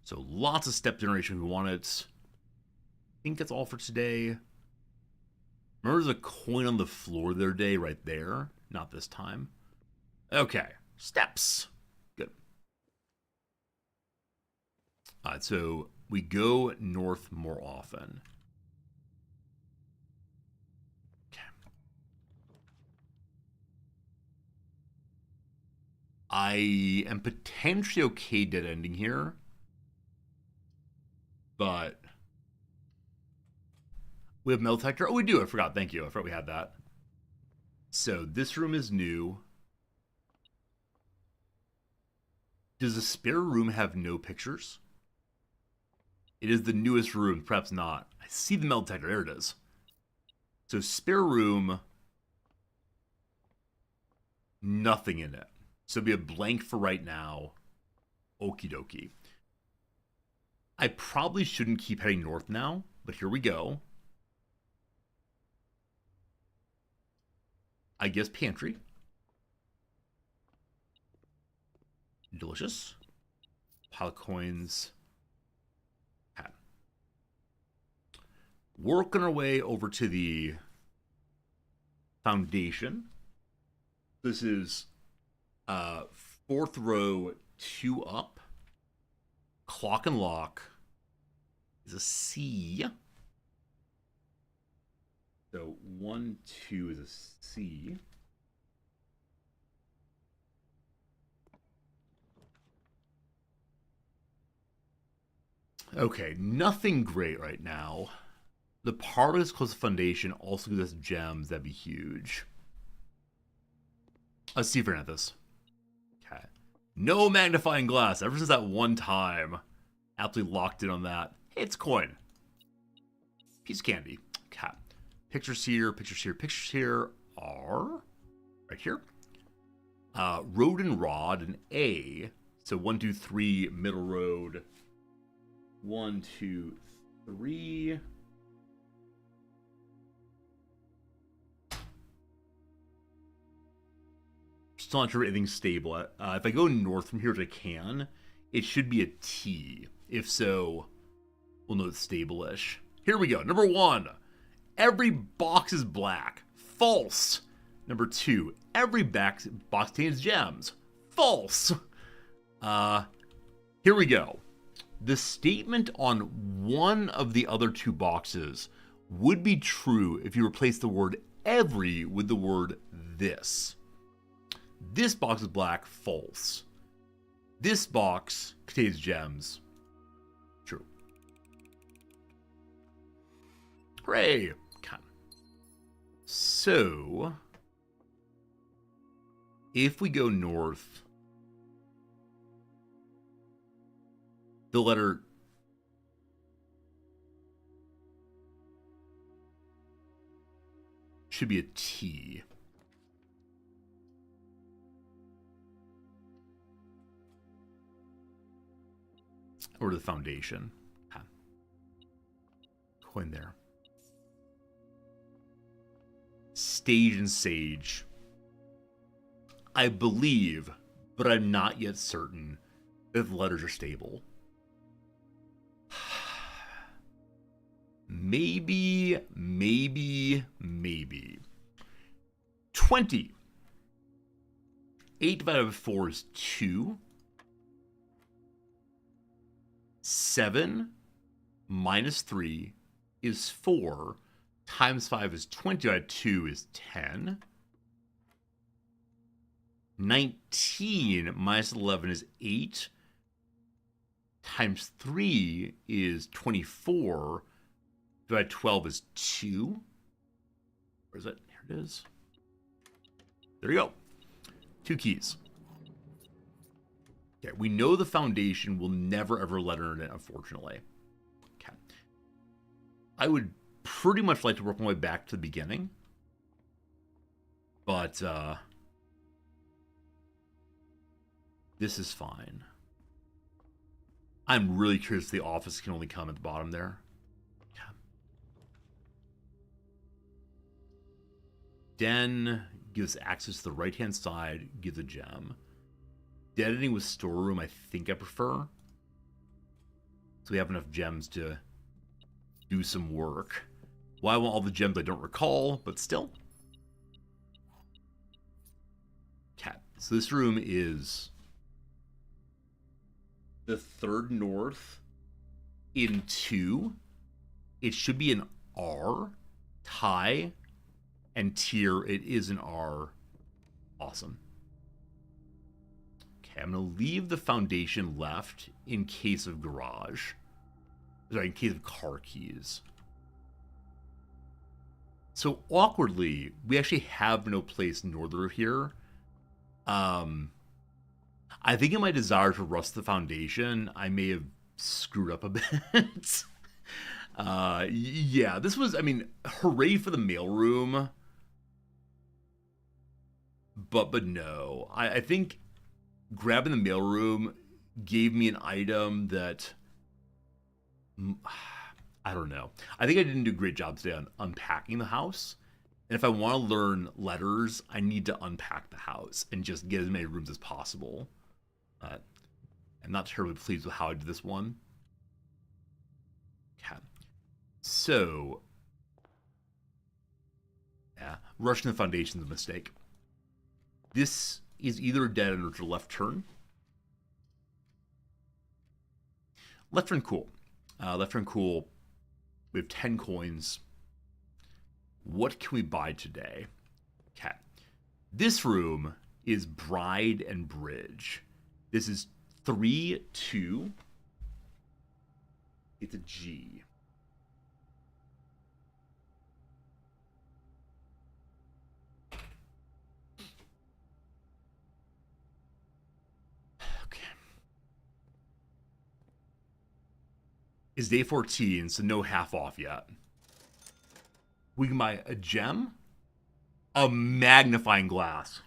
So lots of step generation if we want it. I think that's all for today. Remember there's a coin on the floor the other day right there? Not this time. Okay. Steps. Good. Alright, so we go north more often. I am potentially okay dead ending here. But we have metal detector. Oh, we do. I forgot. Thank you. I forgot we had that. So this room is new. Does the spare room have no pictures? It is the newest room. Perhaps not. I see the metal detector. There it is. So spare room. Nothing in it. So it'll be a blank for right now. Okie dokie. I probably shouldn't keep heading north now, but here we go. I guess pantry. Delicious. Pile of coins. Hat. Working our way over to the foundation. This is 4th row, 2 up. Clock and lock is a C. So 1, 2 is a C. Okay, nothing great right now. The part is close to foundation also gives us gems. That'd be huge. Let's see for this. Okay. No magnifying glass. Ever since that one time. Absolutely locked in on that. Hey, it's a coin. Piece of candy. Okay. Pictures here, pictures here, pictures here are right here. Road and rod and A. So 1, 2, 3, middle road. 1, 2, 3. Still not sure if anything's stable. If I go north from here as I can, it should be a T. If so, we'll know it's stable-ish. Here we go. Number 1, every box is black. False. Number 2, every box contains gems. False. Here we go. The statement on one of the other 2 boxes would be true if you replace the word every with the word this. This box is black. False. This box contains gems. True. Hooray! Okay. So, if we go north, the letter should be a T. Or the foundation. Okay. Coin there. Stage and sage. I believe, but I'm not yet certain if the letters are stable. Maybe. 20. 8 divided by 4 is 2. 7 minus 3 is 4. Times 5 is 20 divided by 2 is 10. 19 minus 11 is 8. Times 3 is 24. Divided by 12 is 2. Where is it? Here it is. There you go. 2 keys. Okay, we know the foundation will never ever letter in it, unfortunately. Okay. I would pretty much like to work my way back to the beginning. But, this is fine. I'm really curious if the office can only come at the bottom there. Okay. Den gives access to the right-hand side, gives a gem. Deadening with storeroom, I think I prefer. So we have enough gems to do some work. Well, I want all the gems I don't recall, but still. Okay, so this room is the 3rd north in 2. It should be an R. Tie and tier. It is an R. Awesome. Okay, I'm going to leave the foundation left in case of garage. Sorry, in case of car keys. So, awkwardly, we actually have no place northern here. I think in my desire to rust the foundation, I may have screwed up a bit. Yeah, this was, I mean, hooray for the mailroom. But no. I think grabbing the mailroom gave me an item that, I don't know. I think I didn't do a great job today on unpacking the house. And if I want to learn letters, I need to unpack the house and just get as many rooms as possible. I'm not terribly pleased with how I did this one. Okay. So, yeah, rushing the foundation is a mistake. This is either a dead end or it's a left turn. Left turn, cool. Left turn, cool. We have 10 coins. What can we buy today? Okay. This room is Bride and Bridge. This is 3, 2. It's a G. Okay. It's day 14, so no half off yet. We can buy a gem, a magnifying glass.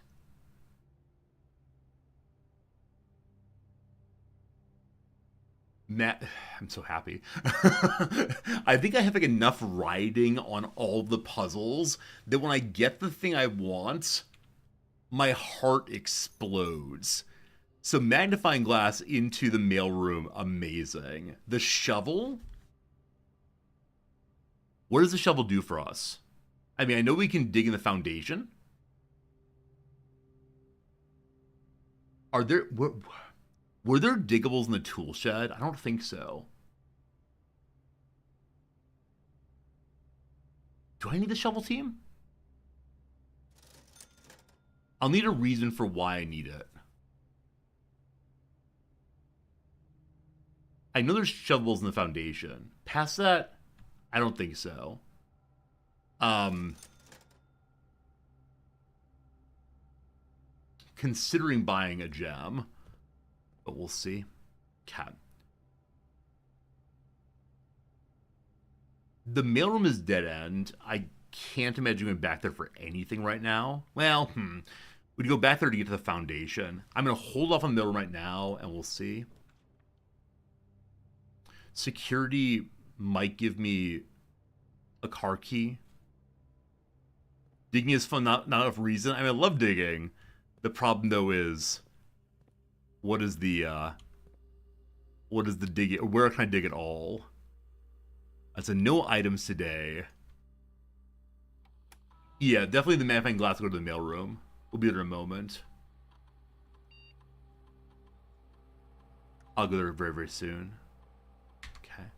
I'm so happy. I think I have like enough riding on all the puzzles that when I get the thing I want, my heart explodes. So magnifying glass into the mailroom, amazing. The shovel? What does the shovel do for us? I mean, I know we can dig in the foundation. Are there... Were there diggables in the tool shed? I don't think so. Do I need the shovel team? I'll need a reason for why I need it. I know there's shovels in the foundation. Past that, I don't think so. Considering buying a gem. But we'll see. Cat. The mailroom is dead end. I can't imagine going back there for anything right now. Well, we'd go back there to get to the foundation. I'm going to hold off on the mailroom right now, and we'll see. Security might give me a car key. Digging is fun, not enough reason. I mean, I love digging. The problem, though, is... What is the dig? Where can I dig at all? That's a no items today. Yeah, definitely the magnifying glass will go to the mailroom. We'll be there in a moment. I'll go there very, very soon. Okay.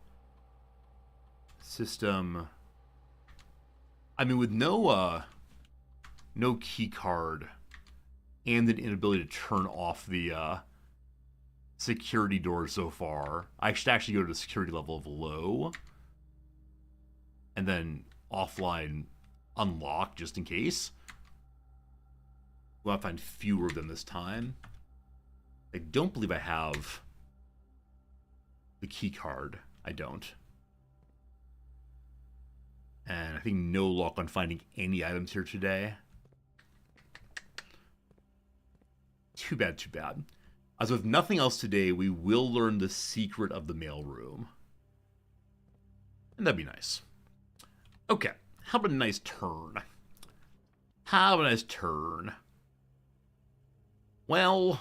System. I mean, with no key card and an inability to turn off the security door so far. I should actually go to the security level of low. And then offline unlock just in case. We'll have to find fewer of them this time. I don't believe I have the key card. I don't. And I think no luck on finding any items here today. Too bad, too bad. As with nothing else today, we will learn the secret of the mailroom. And that'd be nice. Okay, how about a nice turn? How about a nice turn? Well,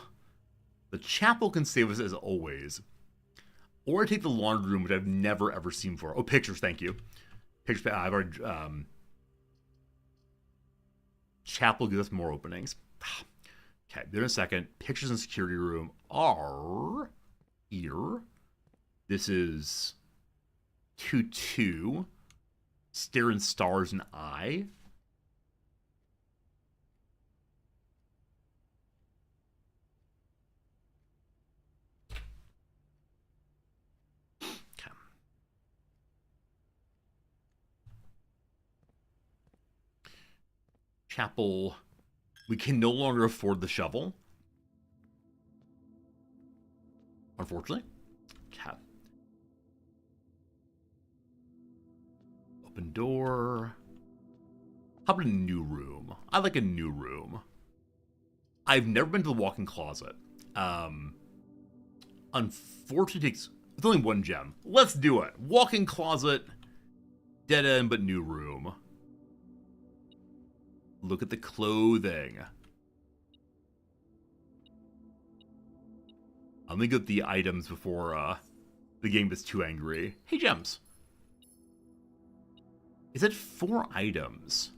the chapel can save us as always. Or I take the laundry room, which I've never ever seen before. Oh, pictures, thank you. Pictures, I've already... chapel gives us more openings. Okay, there in a second. Pictures in security room are here. This is 2-2. Staring stars and eye. Okay. Chapel. We can no longer afford the shovel. Unfortunately. Okay. Open door. How about a new room? I like a new room. I've never been to the walk-in closet. Unfortunately, it's only one gem. Let's do it. Walk-in closet. Dead end, but new room. Look at the clothing. I'm gonna get the items before the game gets too angry. Hey, gems. Is it 4 items?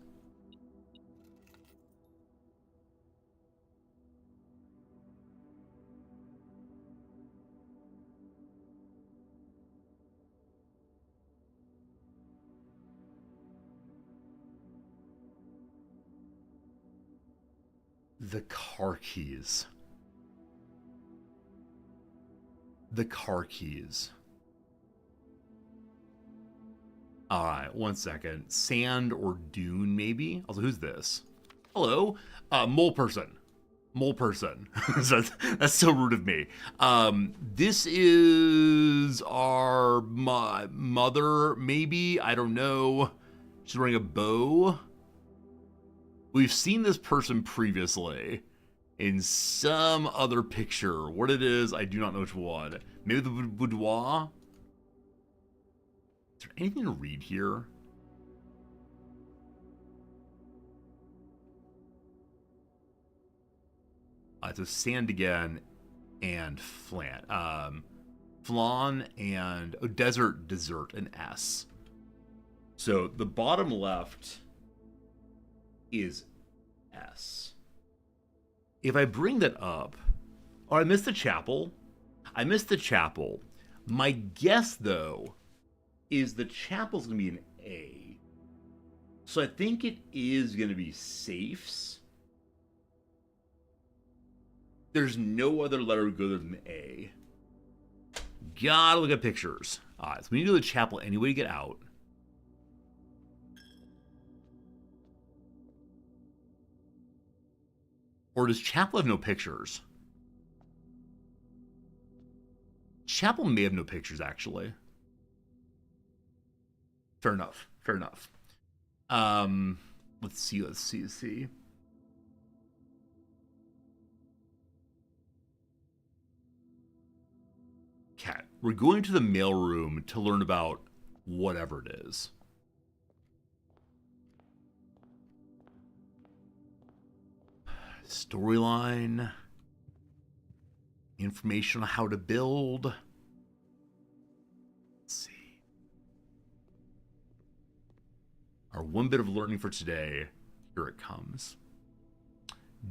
The car keys. The car keys. All right, 1 second. Sand or dune, maybe? Also, who's this? Hello? Mole person. Mole person. That's so rude of me. This is our mother, maybe? I don't know. She's wearing a bow. We've seen this person previously in some other picture. What it is, I do not know which one. Maybe the boudoir? Is there anything to read here? So sand again and flan. Flan and dessert, an S. So the bottom left is S. If I bring that up, oh, I missed the chapel. I missed the chapel. My guess, though, is the chapel's going to be an A. So I think it is going to be safes. There's no other letter good than A. Gotta look at pictures. All right, so we need to do the chapel anyway to get out. Or does chapel have no pictures? Chapel may have no pictures, actually. Fair enough. Fair enough. Let's see. Cat. We're going to the mailroom to learn about whatever it is. Storyline. Information on how to build. Let's see. Our one bit of learning for today. Here it comes.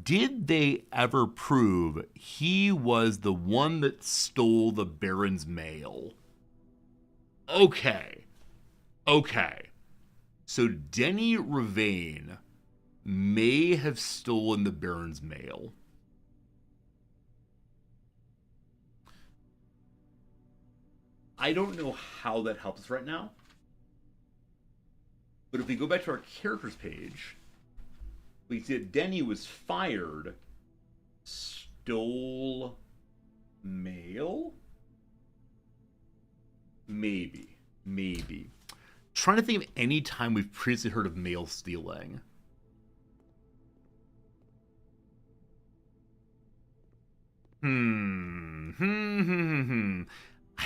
Did they ever prove he was the one that stole the Baron's mail? Okay. So Denny Ravain may have stolen the Baron's mail. I don't know how that helps us right now. But if we go back to our characters page, we see that Denny was fired, stole mail? Maybe. Trying to think of any time we've previously heard of mail stealing. I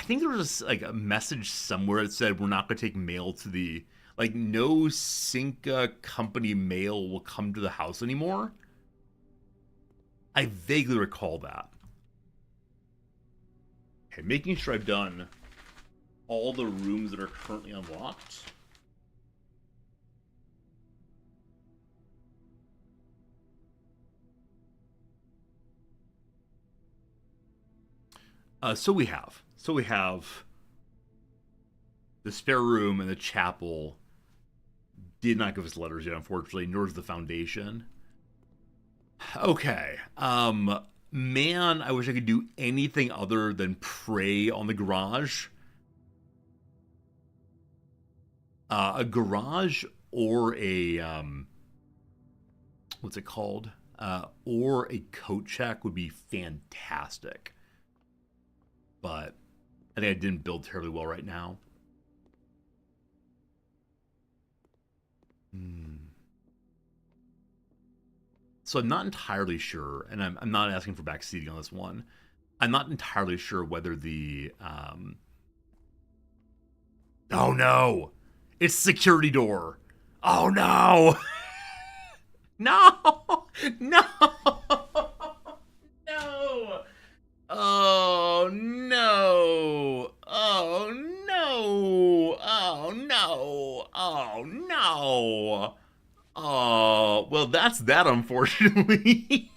think there was like a message somewhere that said we're not going to take mail to the... Like, no Cinca company mail will come to the house anymore. I vaguely recall that. Okay, making sure I've done all the rooms that are currently unlocked. So we have the spare room and the chapel. Did not give us letters yet, unfortunately, nor does the foundation. Okay. Man, I wish I could do anything other than prey on the garage. A garage or a what's it called? Or a coat check would be fantastic. But I think I didn't build terribly well right now. So I'm not entirely sure, and I'm not asking for backseating on this one. I'm not entirely sure whether the oh no, it's security door. Oh no, no. Oh no. Oh, well, that's that, unfortunately.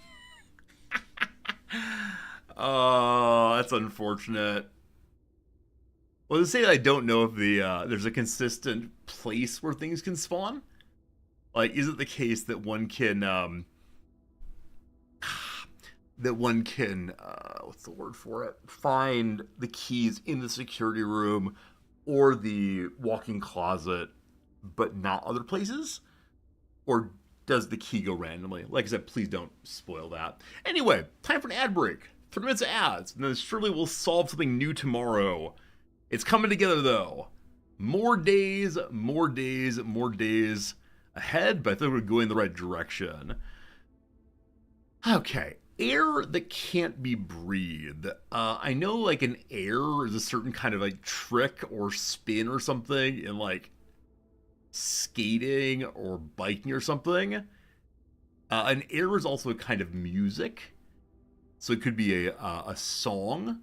Oh, that's unfortunate. Well, to say that I don't know if there's a consistent place where things can spawn. Like, is it the case that one can, what's the word for it? Find the keys in the security room or the walk-in closet, but not other places? Or does the key go randomly? Like I said, please don't spoil that. Anyway, time for an ad break. 3 minutes of ads, and then surely we'll solve something new tomorrow. It's coming together though. More days, more days, more days ahead, but I think we're going in the right direction. Okay, air that can't be breathed. I know like an air is a certain kind of like trick or spin or something in like skating or biking or something. An air is also a kind of music. So it could be a song.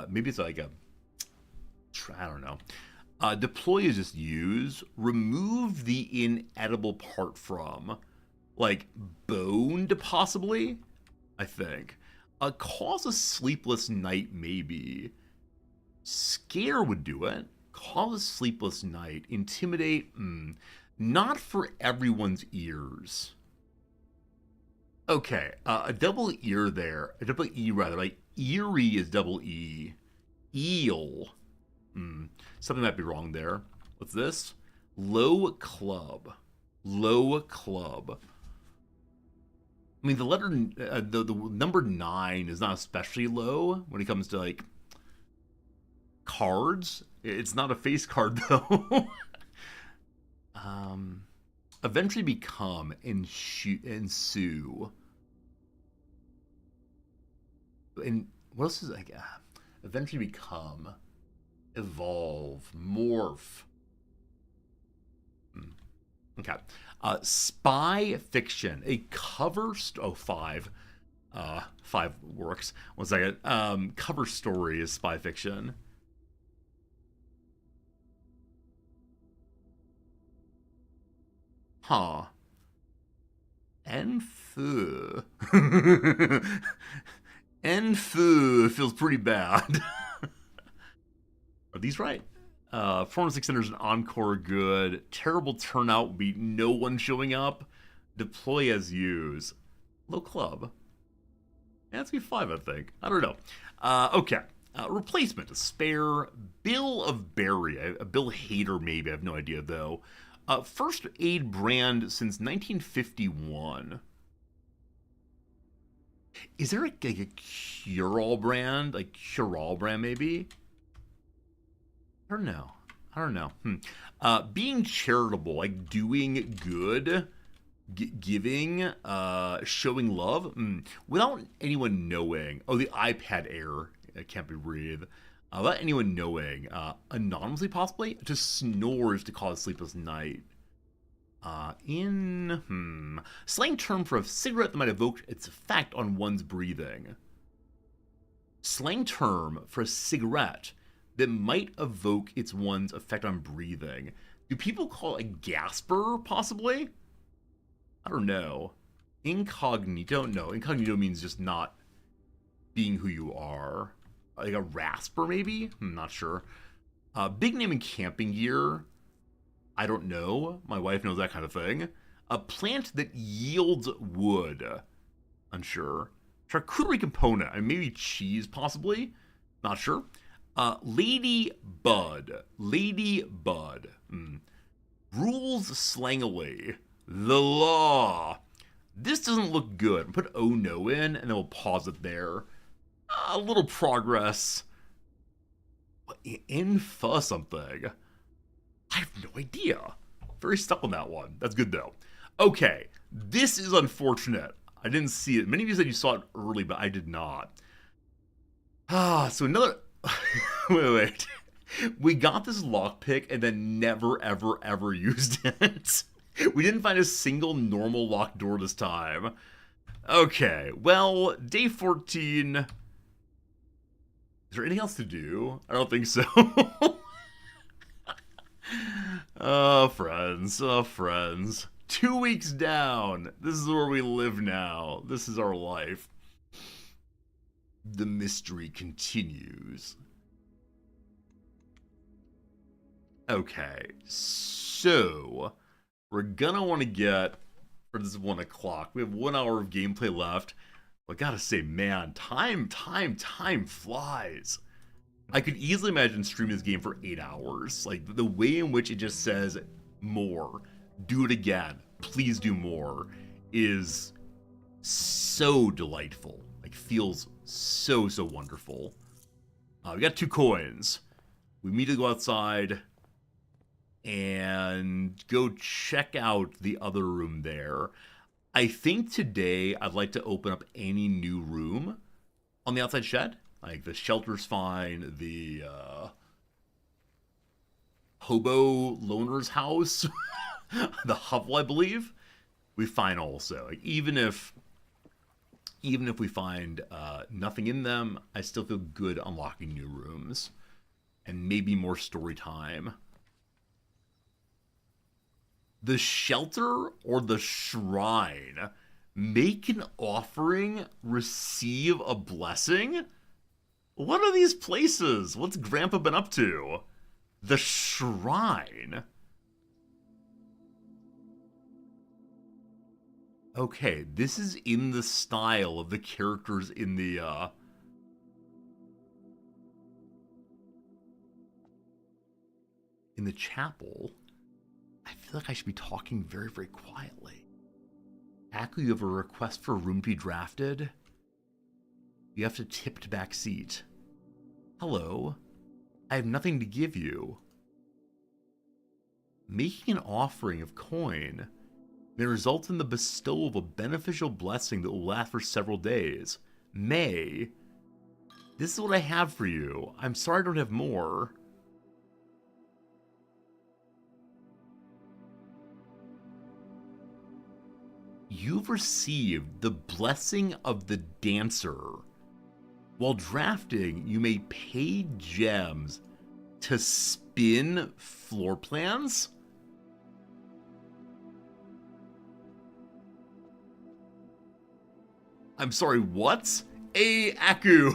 Maybe it's like a, I don't know. Deploy is just use. Remove the inedible part from. Like boned, possibly? I think. Cause a sleepless night, maybe. Scare would do it. Cause a sleepless night. Intimidate? Not for everyone's ears. Okay, a double ear there. A double E, rather. Like, eerie is double E. Eel. Something might be wrong there. What's this? Low club. Low club. I mean, the letter, the number 9 is not especially low when it comes to, like, cards. It's not a face card, though. Eventually become, ensue. And what else is, like, eventually become, evolve, morph. Okay. Spy fiction. A cover... 5 works. 1 second. Cover story is spy fiction. Huh. Enfu. Enfu feels pretty bad. Are these right? 406 centers an encore good. Terrible turnout would be no one showing up. Deploy as use. Low club. Yeah, that's be 5, I think. I don't know. Okay. Replacement. A spare. Bill of Barry. A Bill Hader, maybe. I have no idea, though. First aid brand since 1951. Is there like a cure-all brand? Like cure-all brand, maybe? I don't know. Being charitable, like doing good, giving, showing love, without anyone knowing. Oh, the iPad Air can't be breathed. Without anyone knowing, anonymously possibly, just snores to cause sleepless night. Slang term for a cigarette that might evoke its effect on one's breathing. Slang term for a cigarette that might evoke one's effect on breathing. Do people call it a gasper, possibly? I don't know. Incognito? No, incognito means just not being who you are. Like a rasper, maybe? I'm not sure. Big name in camping gear? I don't know. My wife knows that kind of thing. A plant that yields wood? Unsure. Charcuterie component? And maybe cheese, possibly? Not sure. Lady Bud. Lady Bud. Rules slangily. The law. This doesn't look good. Put oh no in, and then we'll pause it there. A little progress. Infa something. I have no idea. Very stuck on that one. That's good, though. Okay. This is unfortunate. I didn't see it. Many of you said you saw it early, but I did not. So another... wait. We got this lockpick and then never, ever, ever used it. We didn't find a single normal locked door this time. Okay, well, day 14. Is there anything else to do? I don't think so. Oh, friends. Oh, friends. 2 weeks down. This is where we live now. This is our life. The mystery continues. Okay, so we're gonna want to get, for this is 1 o'clock. We have 1 hour of gameplay left. I gotta say, man, time flies. I could easily imagine streaming this game for 8 hours. Like, the way in which it just says more, do it again, please do more, is so delightful. Like, feels so wonderful. We got 2 coins. We immediately go outside and go check out the other room there. I think today I'd like to open up any new room on the outside shed. Like, the shelter's fine, the hobo loner's house, the hovel, I believe, we find also. Like, even if we find nothing in them, I still feel good unlocking new rooms and maybe more story time. The shelter or the shrine? Make an offering, receive a blessing? What are these places? What's Grandpa been up to? The shrine? Okay, this is in the style of the characters in the chapel. I feel like I should be talking very quietly. Aku, you have a request for a room to be drafted? You have to tipped back seat. Hello. I have nothing to give you. Making an offering of coin may result in the bestowal of a beneficial blessing that will last for several days. May. This is what I have for you. I'm sorry I don't have more. You've received the blessing of the dancer. While drafting, you may pay gems to spin floor plans. I'm sorry, what? Aku.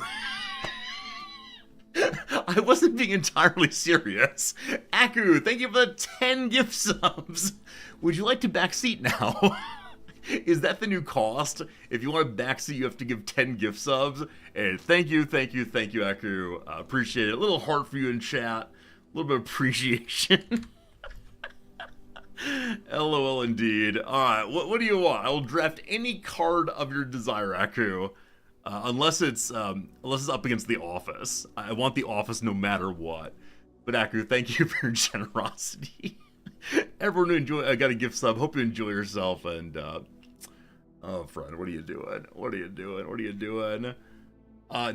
I wasn't being entirely serious. Aku, thank you for the 10 gift subs. Would you like to backseat now? Is that the new cost? If you want a backseat, you have to give 10 gift subs. And thank you, Aku. Appreciate it. A little heart for you in chat. A little bit of appreciation. LOL indeed. Alright, what do you want? I will draft any card of your desire, Aku. Unless it's up against The Office. I want The Office no matter what. But Aku, thank you for your generosity. Everyone enjoy. I got a gift sub. Hope you enjoy yourself. And oh, friend, what are you doing?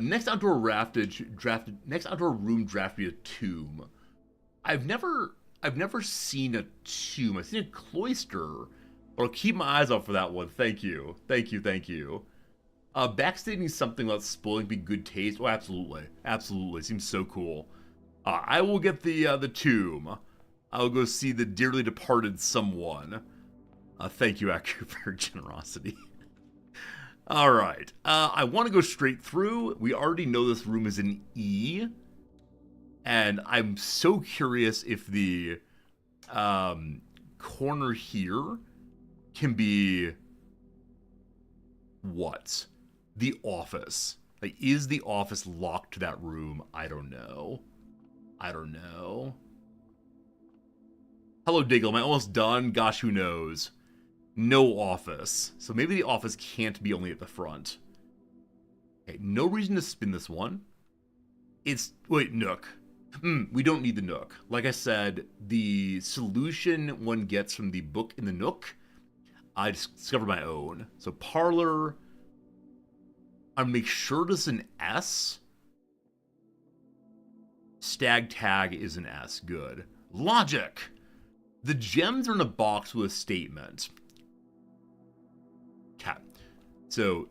Next outdoor room drafted a tomb. I've never seen a tomb. I've seen a cloister. But I'll keep my eyes out for that one. Thank you. Backstating something about spoiling be good taste. Oh, absolutely. Seems so cool. I will get the tomb. I'll go see the dearly departed someone. Thank you, Aku, for your generosity. Alright, I want to go straight through. We already know this room is an E. And I'm so curious if the corner here can be... what? The office. Like, is the office locked to that room? I don't know. Hello, Diggle. Am I almost done? Gosh, who knows? No office. So maybe the office can't be only at the front. Okay, no reason to spin this one. Wait, Nook. We don't need the Nook. Like I said, the solution one gets from the book in the Nook, I discovered my own. So Parlor, I'll make sure this is an S. Stag Tag is an S. Good. Logic. The gems are in a box with a statement. Okay. So,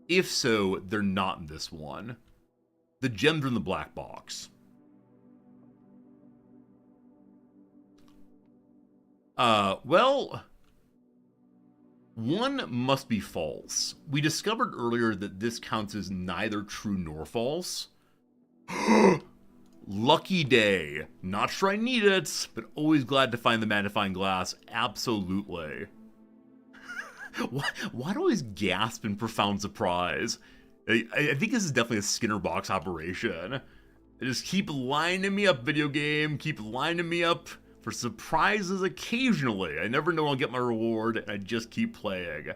if so, they're not in this one. The gems are in the black box. Well, one must be false. We discovered earlier that this counts as neither true nor false. Lucky day. Not sure I need it, but always glad to find the magnifying glass. Absolutely. Why do I always gasp in profound surprise? I think this is definitely a Skinner box operation. Just keep lining me up, video game. Keep lining me up for surprises occasionally. I never know when I'll get my reward, and I just keep playing.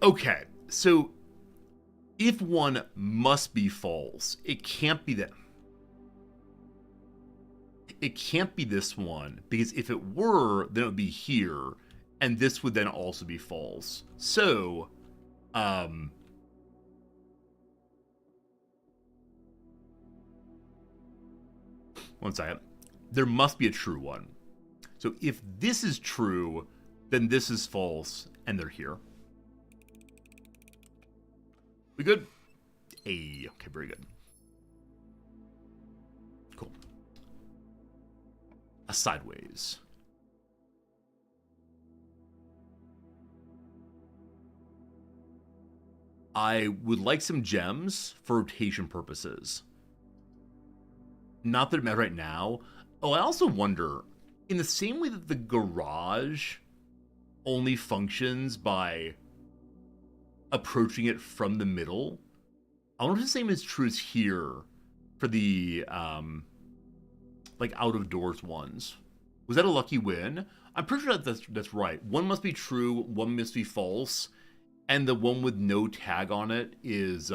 Okay, so if one must be false, it can't be that. It can't be this one, because if it were, then it would be here, and this would then also be false. So, one second. There must be a true one. So if this is true, then this is false, and they're here. We good? Hey, okay, very good. Cool. A sideways. I would like some gems for rotation purposes. Not that it matters right now. Oh, I also wonder, in the same way that the garage only functions by approaching it from the middle, I wonder if the same is true as here for the like out of doors ones. Was that a lucky win? I'm pretty sure that's right. One must be true, one must be false, and the one with no tag on it is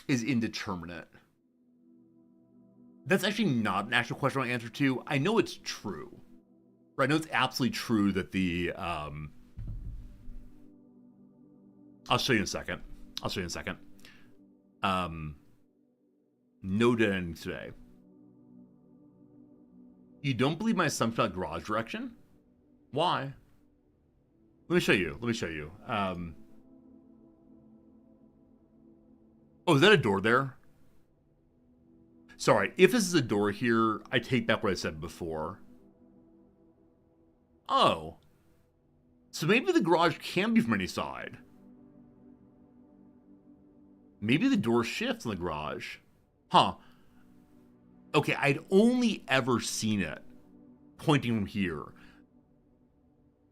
indeterminate. That's actually not an actual question I answer to. I know it's true. Right? I know it's absolutely true that the I'll show you in a second. No dead ending today. You don't believe my assumption about garage direction? Why? Let me show you. Oh, is that a door there? Sorry, if this is a door here, I take back what I said before. Oh. So maybe the garage can be from any side. Maybe the door shifts in the garage. Huh. Okay, I'd only ever seen it pointing from here.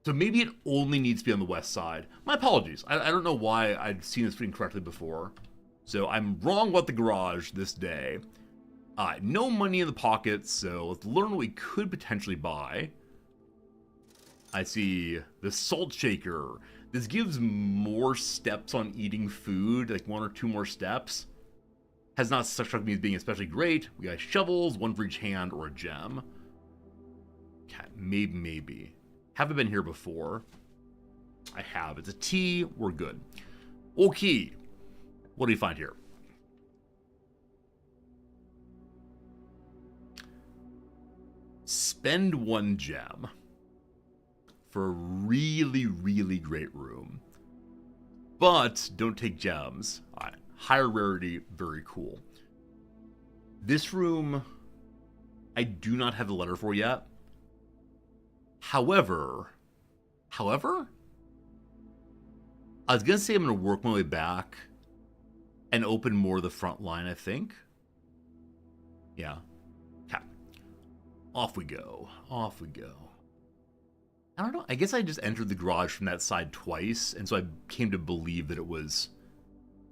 So maybe it only needs to be on the west side. My apologies. I don't know why I'd seen this incorrectly before. So I'm wrong about the garage this day. No money in the pockets, so let's learn what we could potentially buy. I see the salt shaker. This gives more steps on eating food, like 1 or 2 more steps. Has not struck me as being especially great. We got shovels, 1 for each hand, or a gem. Okay, maybe. Haven't been here before. I have. It's a T. We're good. Okay. What do we find here? Spend 1 gem for a really, really great room. But don't take gems. All right. Higher rarity, very cool. This room, I do not have the letter for yet. However, I was going to say I'm going to work my way back and open more of the front line, I think. Yeah. Okay. Off we go. I don't know. I guess I just entered the garage from that side twice, and so I came to believe that it was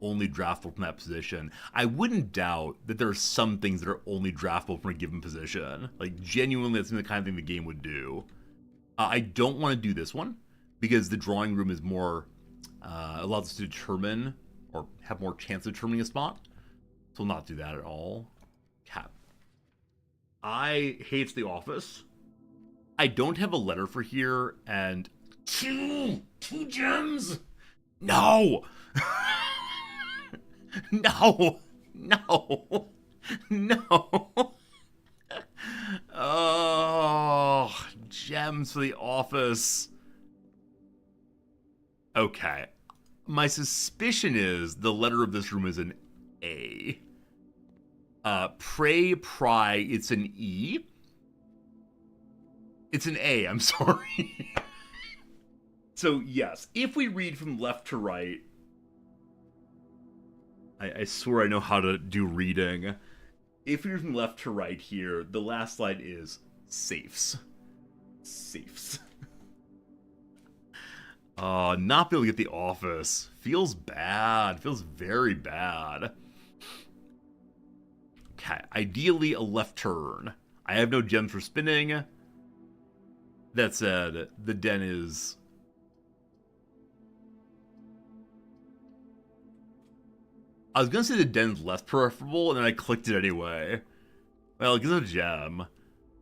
only draftable from that position. I wouldn't doubt that there are some things that are only draftable from a given position. Like, genuinely, that's the kind of thing the game would do. I don't want to do this one, because the drawing room is more, allows us to determine, or have more chance of determining a spot. So we'll not do that at all. Cap. I hate the office. I don't have a letter for here, and two gems? No! No! Oh, gems for the office. Okay. My suspicion is the letter of this room is an A. Pry, it's an E. It's an A, I'm sorry. So, yes, if we read from left to right, I swear I know how to do reading. If we read from left to right here, the last slide is safes. Not be able to get the office. Feels bad. Feels very bad. Okay, ideally a left turn. I have no gems for spinning. That said, the den is... I was gonna say the den's less preferable, and then I clicked it anyway. Well, it gives it a gem.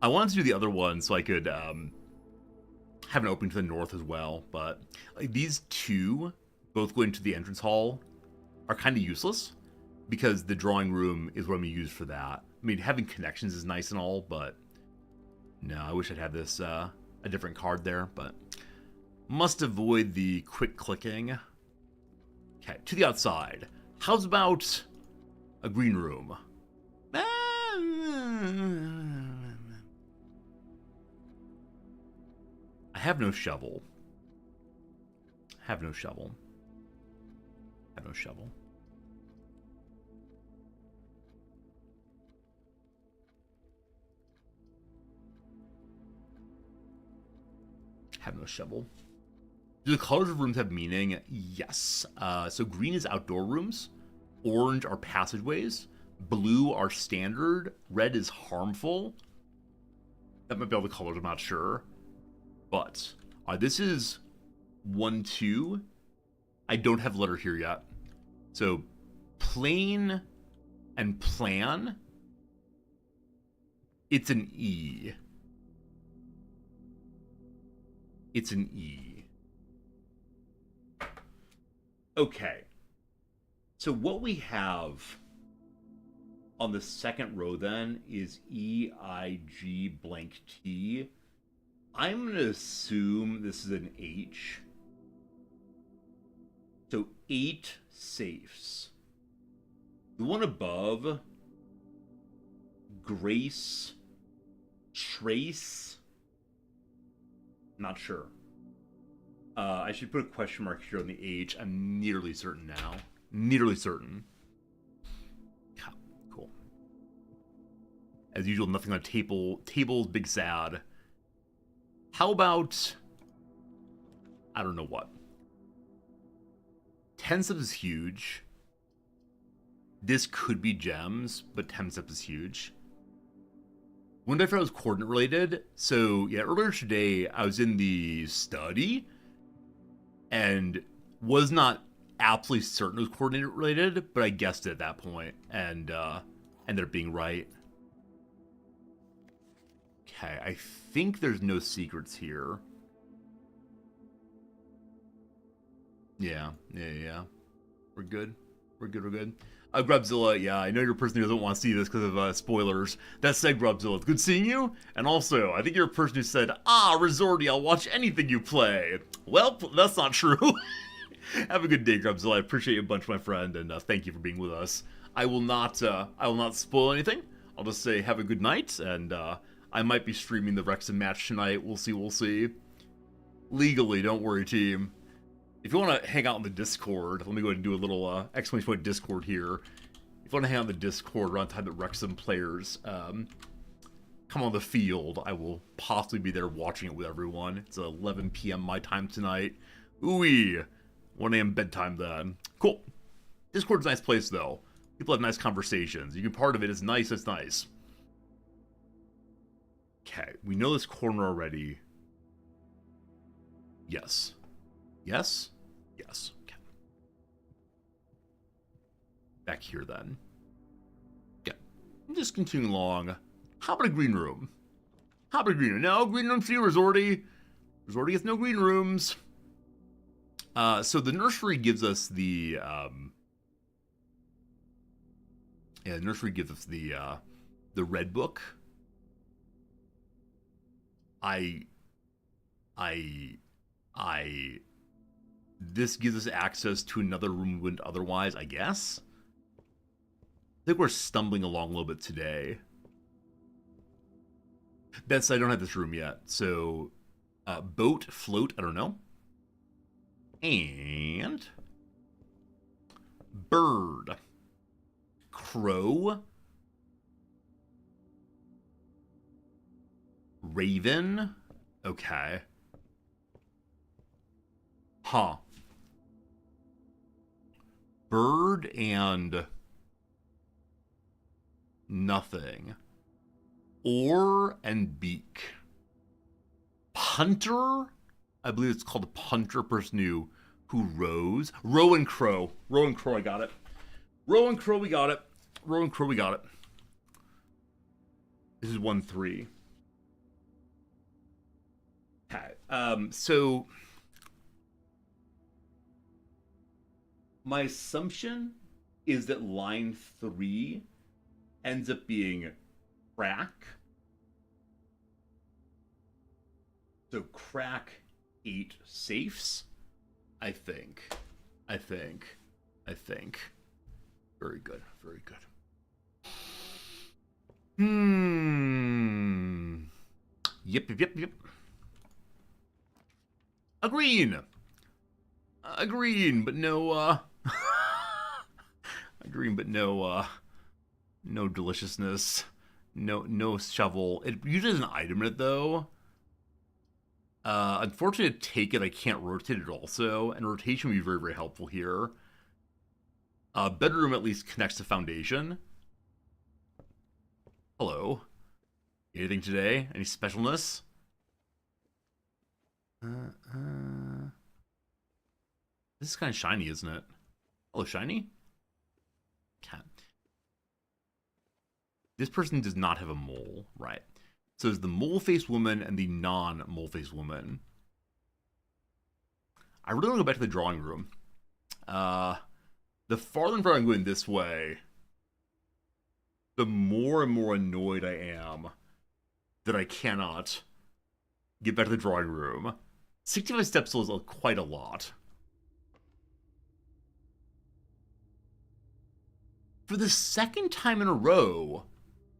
I wanted to do the other one so I could have an opening to the north as well, but like these two, both going to the entrance hall, are kind of useless because the drawing room is what I'm gonna use for that. I mean, having connections is nice and all, but no, I wish I'd had this a different card there, but must avoid the quick clicking. Okay, to the outside. How's about a green room? I have no shovel. Have no shovel. Have no shovel. Have no shovel. Do the colors of rooms have meaning? Yes. So green is outdoor rooms. Orange are passageways. Blue are standard. Red is harmful. That might be all the colors, I'm not sure. But this is 1, 2. I don't have letter here yet. So plain and plan. It's an E. It's an E. Okay. So what we have on the second row then is E, I, G, blank T. I'm going to assume this is an H. So 8 safes. The one above, Grace, Trace, not sure. I should put a question mark here on the H. I'm nearly certain now. Nearly certain. Cool. As usual, nothing on table. Table's big sad. How about... I don't know what. 10 steps is huge. This could be gems, but 10 steps is huge. When did I find out it was coordinate related? So, yeah, earlier today, I was in the study and was not absolutely certain it was coordinate related, but I guessed it at that point and ended up being right. Okay, I think there's no secrets here. Yeah. We're good. We're good. Grubzilla, yeah, I know you're a person who doesn't want to see this because of spoilers. That said, Grubzilla, it's good seeing you. And also, I think you're a person who said, Resorty, I'll watch anything you play. Well, that's not true. Have a good day, Grubzilla. I appreciate you a bunch, my friend, and thank you for being with us. I will not spoil anything. I'll just say have a good night, and I might be streaming the Wrexham match tonight. We'll see. Legally, don't worry, team. If you want to hang out on the Discord, let me go ahead and do a little exclamation point Discord here. If you want to hang out on the Discord around the time that Wrexham players come on the field, I will possibly be there watching it with everyone. It's 11 p.m. my time tonight. Ooh-wee. 1 a.m. bedtime then. Cool. Discord's a nice place, though. People have nice conversations. You can be part of it. It's nice. It's nice. Okay. We know this corner already. Yes. Yes? Yes. Okay. Back here, then. Okay. Just continuing along. How about a green room? How about a green room? No, green room for you, Resorty. Resorty gets no green rooms. So the nursery gives us the... the nursery gives us the red book. This gives us access to another room we wouldn't otherwise, I guess. I think we're stumbling along a little bit today. Bets I don't have this room yet. So, boat, float, I don't know. And bird, crow, raven. Okay. Huh. Bird and Nothing. Oar and beak. Punter? I believe it's called a punter, person who rows. Row and crow. Row and crow, I got it. Row and crow, we got it. Row and crow, we got it. This is 1-3. Okay. So my assumption is that line 3 ends up being crack. So crack 8 safes. I think. Very good. Very good. Yep. A green, but no, a green, but no, no deliciousness. No shovel. It usually has an item in it, though. Unfortunately, to take it, I can't rotate it also, and rotation would be very, very helpful here. Bedroom at least connects to foundation. Hello. Anything today? Any specialness? This is kind of shiny, isn't it? Hello, shiny? Cat. This person does not have a mole, right? So there's the mole-faced woman and the non-mole-faced woman. I really want to go back to the drawing room. The farther and farther I'm going this way, the more and more annoyed I am that I cannot get back to the drawing room. 65 steps still is quite a lot. For the second time in a row,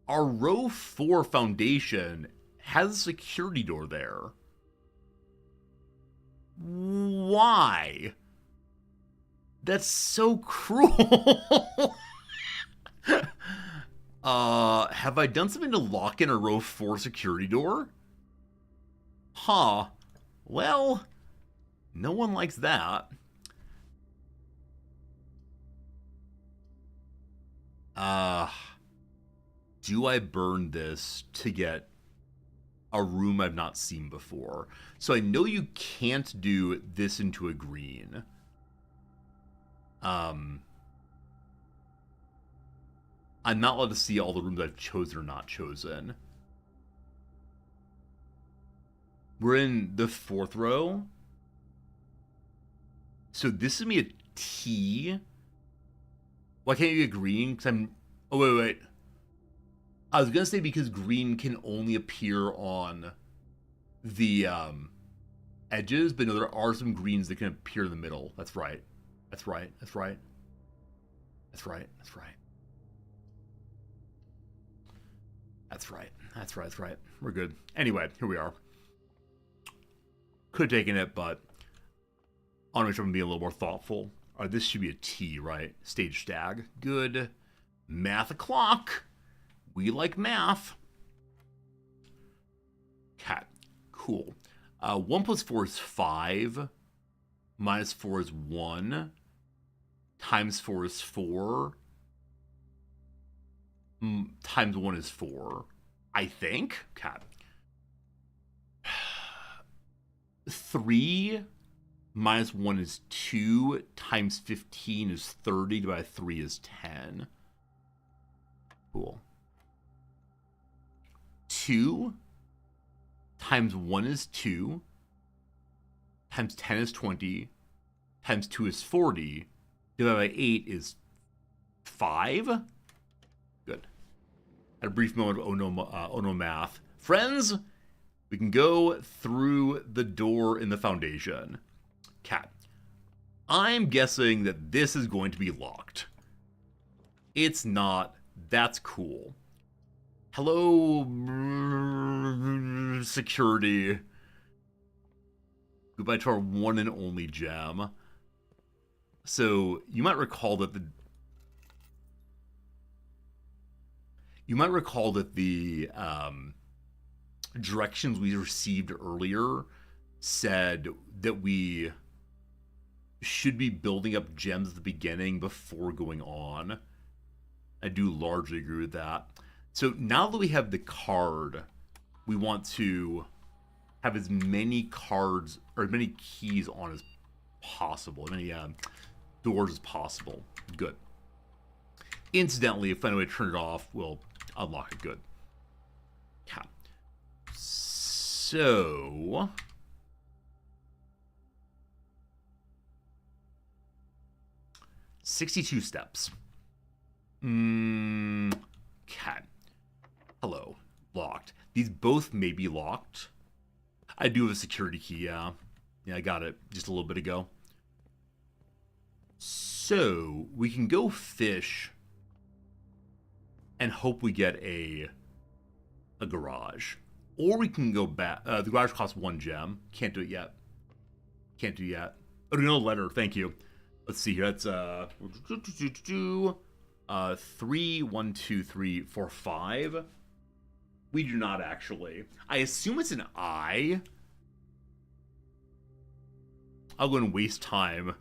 our row 4 foundation has a security door there. Why? That's so cruel. Have I done something to lock in a row 4 security door? Huh. Well, no one likes that. Do I burn this to get a room I've not seen before? So I know you can't do this into a green. I'm not allowed to see all the rooms I've chosen or not chosen. We're in the 4th row. So this is me a T. Why can't you get green? Because I'm... Oh, wait. I was going to say because green can only appear on the edges, but no, there are some greens that can appear in the middle. That's right. That's right. We're good. Anyway, here we are. Could have taken it, but I want to make sure I'm being a little more thoughtful. All right, this should be a T, right? Stage stag. Good. Math o'clock. We like math. Cat. Cool. 1 plus 4 is 5. Minus 4 is 1. Times 4 is 4. Times 1 is 4. I think. Cat. 3 minus 1 is 2. Times 15 is 30. Divided by 3 is 10. Cool. 2 times 1 is 2. Times 10 is 20. Times 2 is 40. Divided by 8 is 5. Good. Had a brief moment of oh no math. Friends, we can go through the door in the foundation. Cat. I'm guessing that this is going to be locked. It's not. That's cool. Hello, security. Goodbye to our one and only gem. So you might recall that the directions we received earlier said that we should be building up gems at the beginning before going on. I do largely agree with that. So now that we have the card, we want to have as many cards or as many keys on as possible, as many doors as possible. Good. Incidentally, if I find a way to turn it off, we'll unlock it. Good. Yeah. So... $62 steps. Okay. Hello. Locked. These both may be locked. I do have a security key, yeah. Yeah, I got it just a little bit ago. So, we can go fish and hope we get a garage. Or we can go back. The garage costs 1 gem. Can't do it yet. Can't do yet. Oh, no letter. Thank you. Let's see here. That's 3, 1, 2, 3, 4, 5. We do not actually. I assume it's an I. I'll go and waste time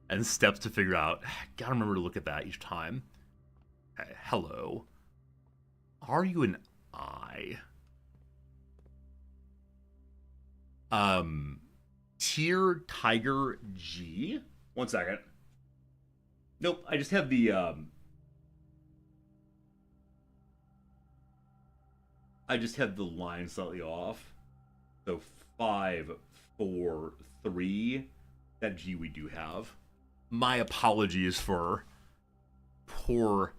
and steps to figure out. Gotta remember to look at that each time. Okay, hello. Are you an I? Tier Tiger G. 1 second. Nope, I just have the line slightly off. So 5, 4, 3. That G we do have. My apologies for poor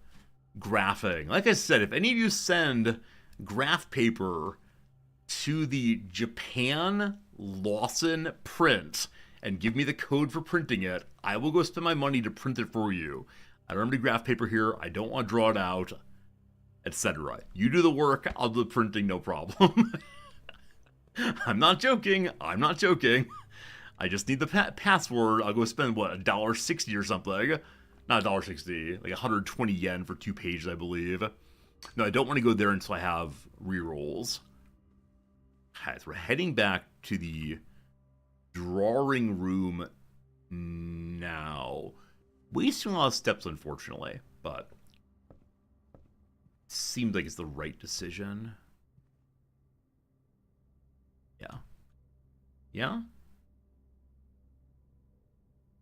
graphing. Like I said, if any of you send graph paper to the Japan Lawson print and give me the code for printing it, I will go spend my money to print it for you. I don't have any graph paper here. I don't want to draw it out, etc. You do the work, I'll do the printing, no problem. I'm not joking. I'm not joking. I just need the password. I'll go spend, what, $1.60 or something. Not $1.60, like 120 yen for 2 pages, I believe. No, I don't want to go there until I have rerolls. Okay, so we're heading back to the drawing room now. Wasting a lot of steps, unfortunately, but seems like it's the right decision. Yeah. Yeah?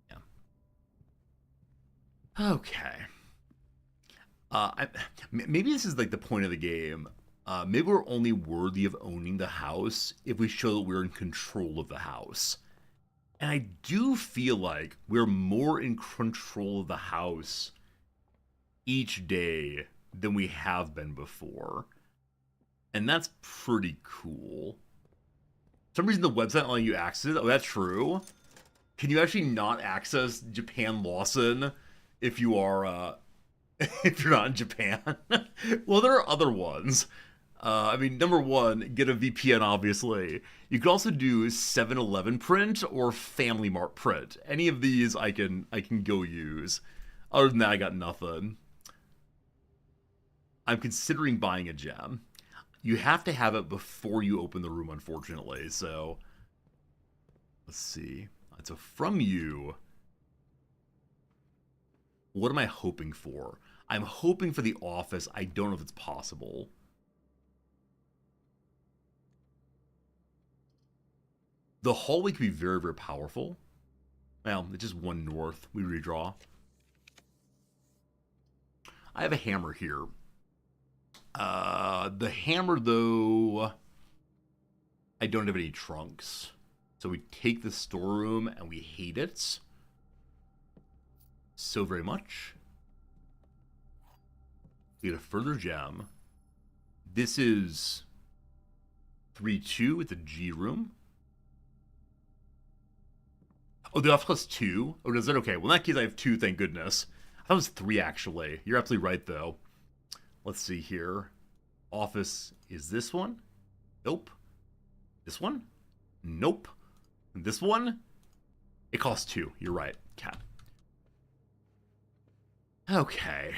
Yeah. Okay. Maybe this is like the point of the game. Maybe we're only worthy of owning the house if we show that we're in control of the house. And I do feel like we're more in control of the house each day than we have been before. And that's pretty cool. For some reason the website not letting you access it. Oh, that's true. Can you actually not access Japan Lawson if you are if you're not in Japan? Well, there are other ones. I mean, number one, get a VPN, obviously. You can also do 7-Eleven print or Family Mart print. Any of these I can go use. Other than that, I got nothing. I'm considering buying a gem. You have to have it before you open the room, unfortunately. So, let's see. So from you, what am I hoping for? I'm hoping for the office. I don't know if it's possible. The hallway could be very, very powerful. Well, it's just 1 north. We redraw. I have a hammer here. The hammer, though, I don't have any trunks. So we take the storeroom and we hate it so very much. We get a further gem. This is 3-2. It's a G room. Oh, the office plus 2? Oh, does it? Okay, well, in that case, I have 2, thank goodness. I thought it was 3, actually. You're absolutely right, though. Let's see here. Office is this one? Nope. This one? Nope. This one? It costs 2. You're right. Cat. Okay.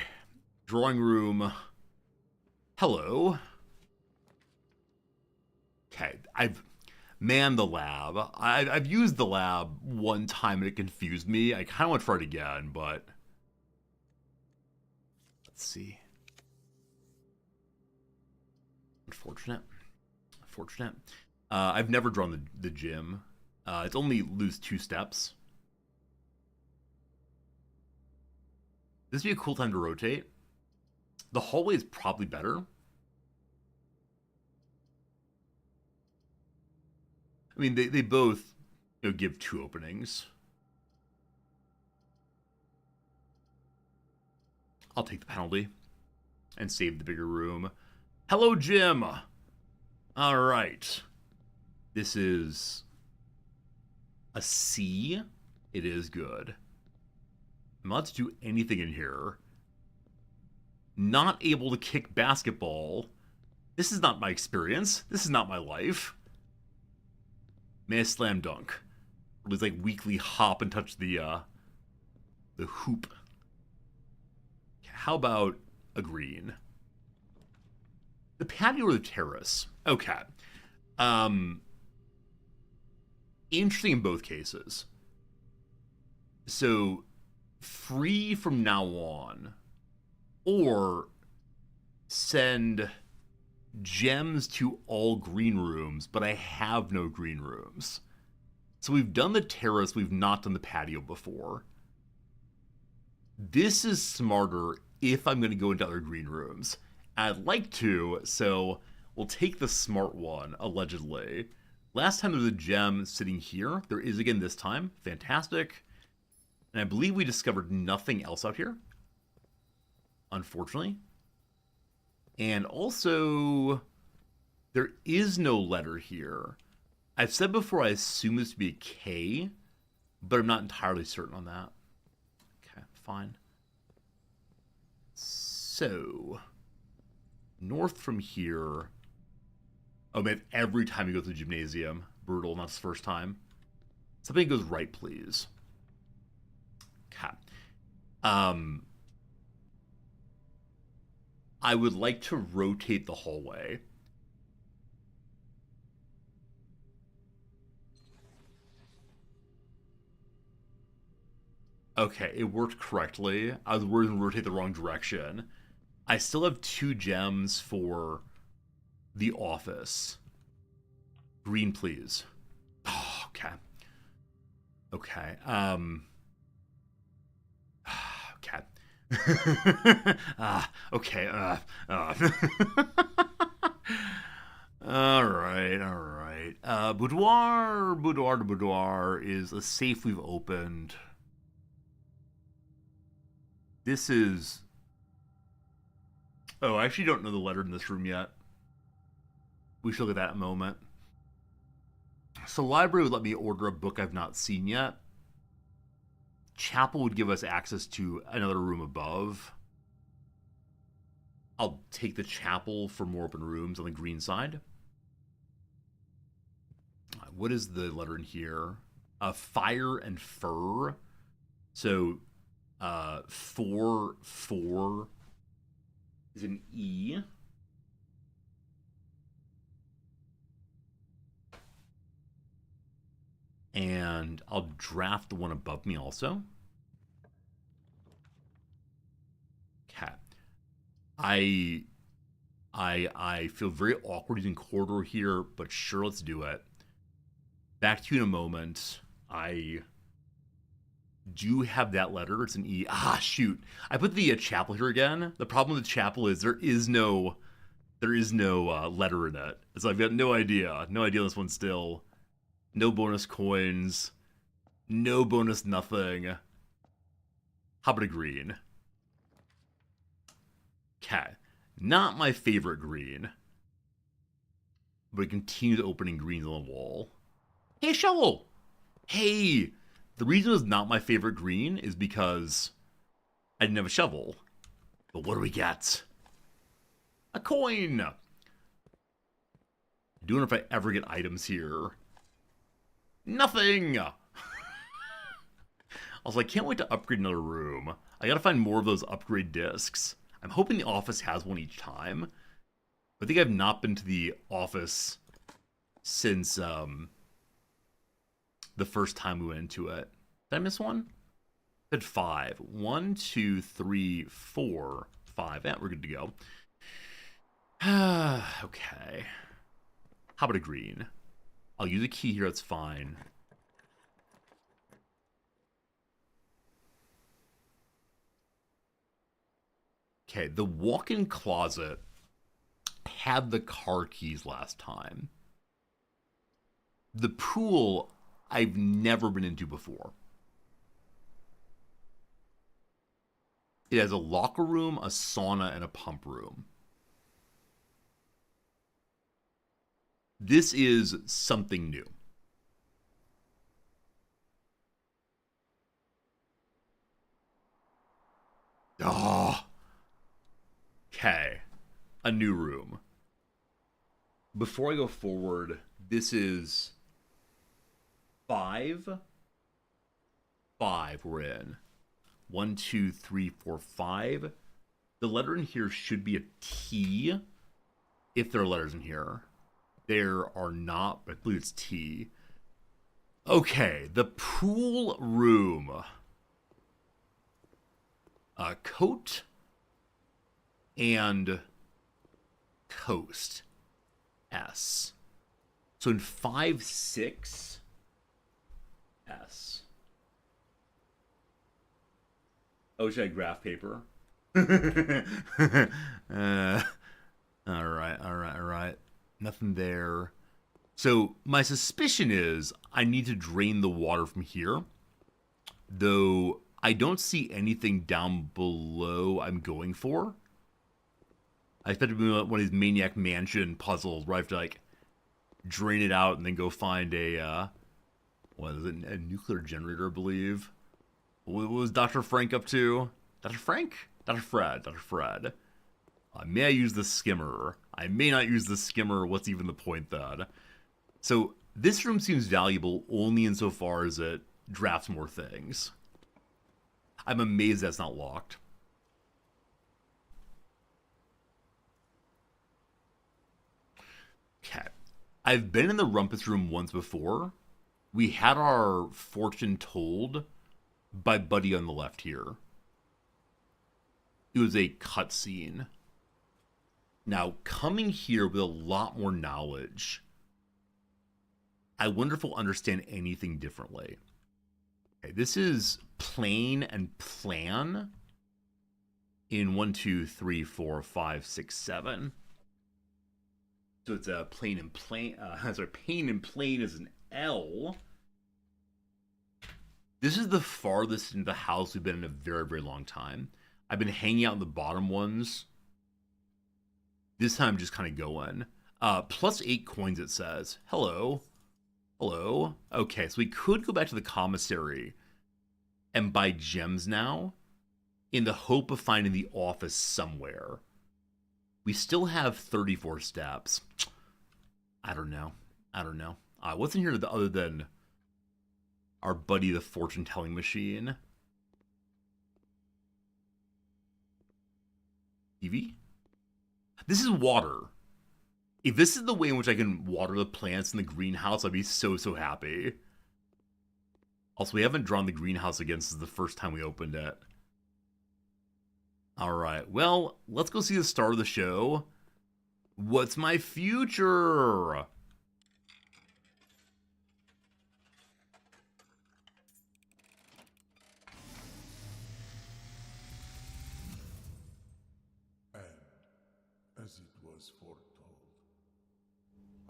Drawing room. Hello. Okay. I've manned the lab. I've used the lab 1 time and it confused me. I kind of want to try it again, but Let's see. Unfortunate. Unfortunate. I've never drawn the gym. It's only lose 2 steps. This would be a cool time to rotate. The hallway is probably better. I mean, they both give 2 openings. I'll take the penalty and save the bigger room. Hello, Jim. All right. This is a C. It is good. I'm not to do anything in here. Not able to kick basketball. This is not my experience. This is not my life. May I slam dunk? Or at least like weakly hop and touch the hoop. How about a green? The patio or the terrace? Okay. Interesting in both cases. So, free from now on, or send gems to all green rooms, but I have no green rooms. So we've done the terrace, we've not done the patio before. This is smarter if I'm going to go into other green rooms. I'd like to, so we'll take the smart one, allegedly. Last time there was a gem sitting here. There is again this time. Fantastic. And I believe we discovered nothing else out here. Unfortunately. And also, there is no letter here. I've said before I assume this to be a K, but I'm not entirely certain on that. Okay, fine. So, north from here. Oh man, every time you go to the gymnasium. Brutal, not his first time. Something goes right, please. Okay. I would like to rotate the hallway. Okay, it worked correctly. I was worried to rotate the wrong direction. I still have 2 gems for the office. Green, please. Oh, okay. Okay. Okay. Okay. All right. Boudoir to boudoir is a safe we've opened. This is... Oh, I actually don't know the letter in this room yet. We should look at that in a moment. So library would let me order a book I've not seen yet. Chapel would give us access to another room above. I'll take the chapel for more open rooms on the green side. What is the letter in here? Fire and fur. So, 4 is an E. And I'll draft the one above me also. Okay. I feel very awkward using corridor here, but sure, let's do it. Back to you in a moment. I do have that letter. It's an E. Ah, shoot. I put the chapel here again. The problem with the chapel is there is no letter in it. So I've got no idea. No idea on this one still. No bonus coins. No bonus nothing. How about a green? Okay. Not my favorite green. But it continues opening greens on the wall. Hey, shovel! Hey! The reason it was not my favorite green is because I didn't have a shovel. But what do we get? A coin! I don't know if I ever get items here. Nothing! I was like, can't wait to upgrade another room. I gotta find more of those upgrade discs. I'm hoping the office has one each time. I think I've not been to the office since the first time we went into it. Did I miss one? I had 5. 1, 2, 3, 4. 5. Yeah, we're good to go. Okay. How about a green? I'll use a key here, that's fine. Okay, the walk-in closet had the car keys last time. The pool, I've never been into before. It has a locker room, a sauna, and a pump room. This is something new. Oh. Okay. A new room. Before I go forward, this is 5. 5 we're in. 1, 2, 3, 4, 5. The letter in here should be a T. If there are letters in here. There are not, but I believe it's T. Okay, the pool room. Coat and coast. S. So in 5, 6, S. Oh, should I graph paper? All right. Nothing there. So my suspicion is I need to drain the water from here. Though I don't see anything down below I'm going for. I expect it to be one of these Maniac Mansion puzzles where I have to like drain it out and then go find a what is it, a nuclear generator, I believe. What was Dr. Frank up to? Dr. Frank? Dr. Fred. May I use the skimmer? I may not use the skimmer. What's even the point then? So this room seems valuable only insofar as it drafts more things. I'm amazed that's not locked. Okay. I've been in the rumpus room once before. We had our fortune told by Buddy on the left here. It was a cutscene. Now, coming here with a lot more knowledge, I wonder if we'll understand anything differently. Okay, this is plane and plan in 1, 2, 3, 4, 5, 6, 7. So it's a plane and plane. Sorry, pane and plane is an L. This is the farthest into the house we've been in a very, very long time. I've been hanging out in the bottom ones. This time, just kind of going. Plus 8 coins, it says. Hello. Okay, so we could go back to the commissary and buy gems now in the hope of finding the office somewhere. We still have 34 steps. I don't know. What's in here other than our buddy, the fortune-telling machine? TV? This is water. If this is the way in which I can water the plants in the greenhouse, I'd be so happy. Also, we haven't drawn the greenhouse again since the first time we opened it. Alright, well, let's go see the star of the show. What's my future? As it was foretold,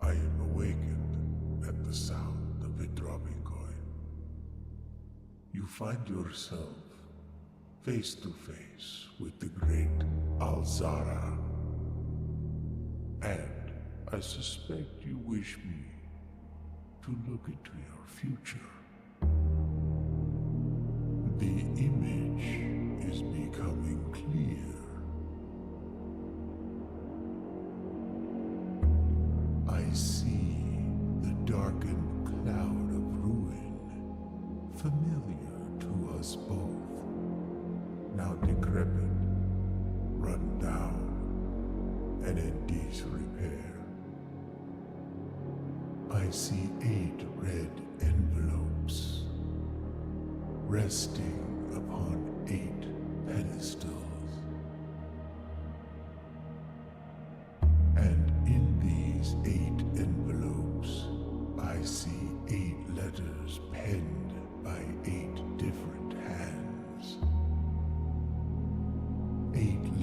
I am awakened at the sound of a dropping coin. You find yourself face to face with the great Alzara. And I suspect you wish me to look into your future. The image is becoming clear. I see the darkened cloud of ruin, familiar to us both, now decrepit, run down, and in disrepair. I see 8 red envelopes, resting upon 8 pedestals.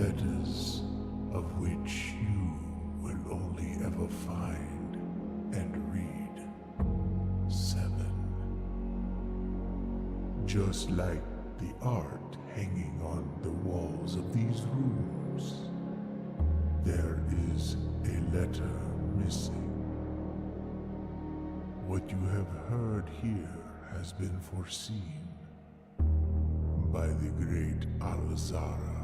letters of which you will only ever find and read 7. Just like the art hanging on the walls of these rooms, there is a letter missing. What you have heard here has been foreseen by the great Alzara.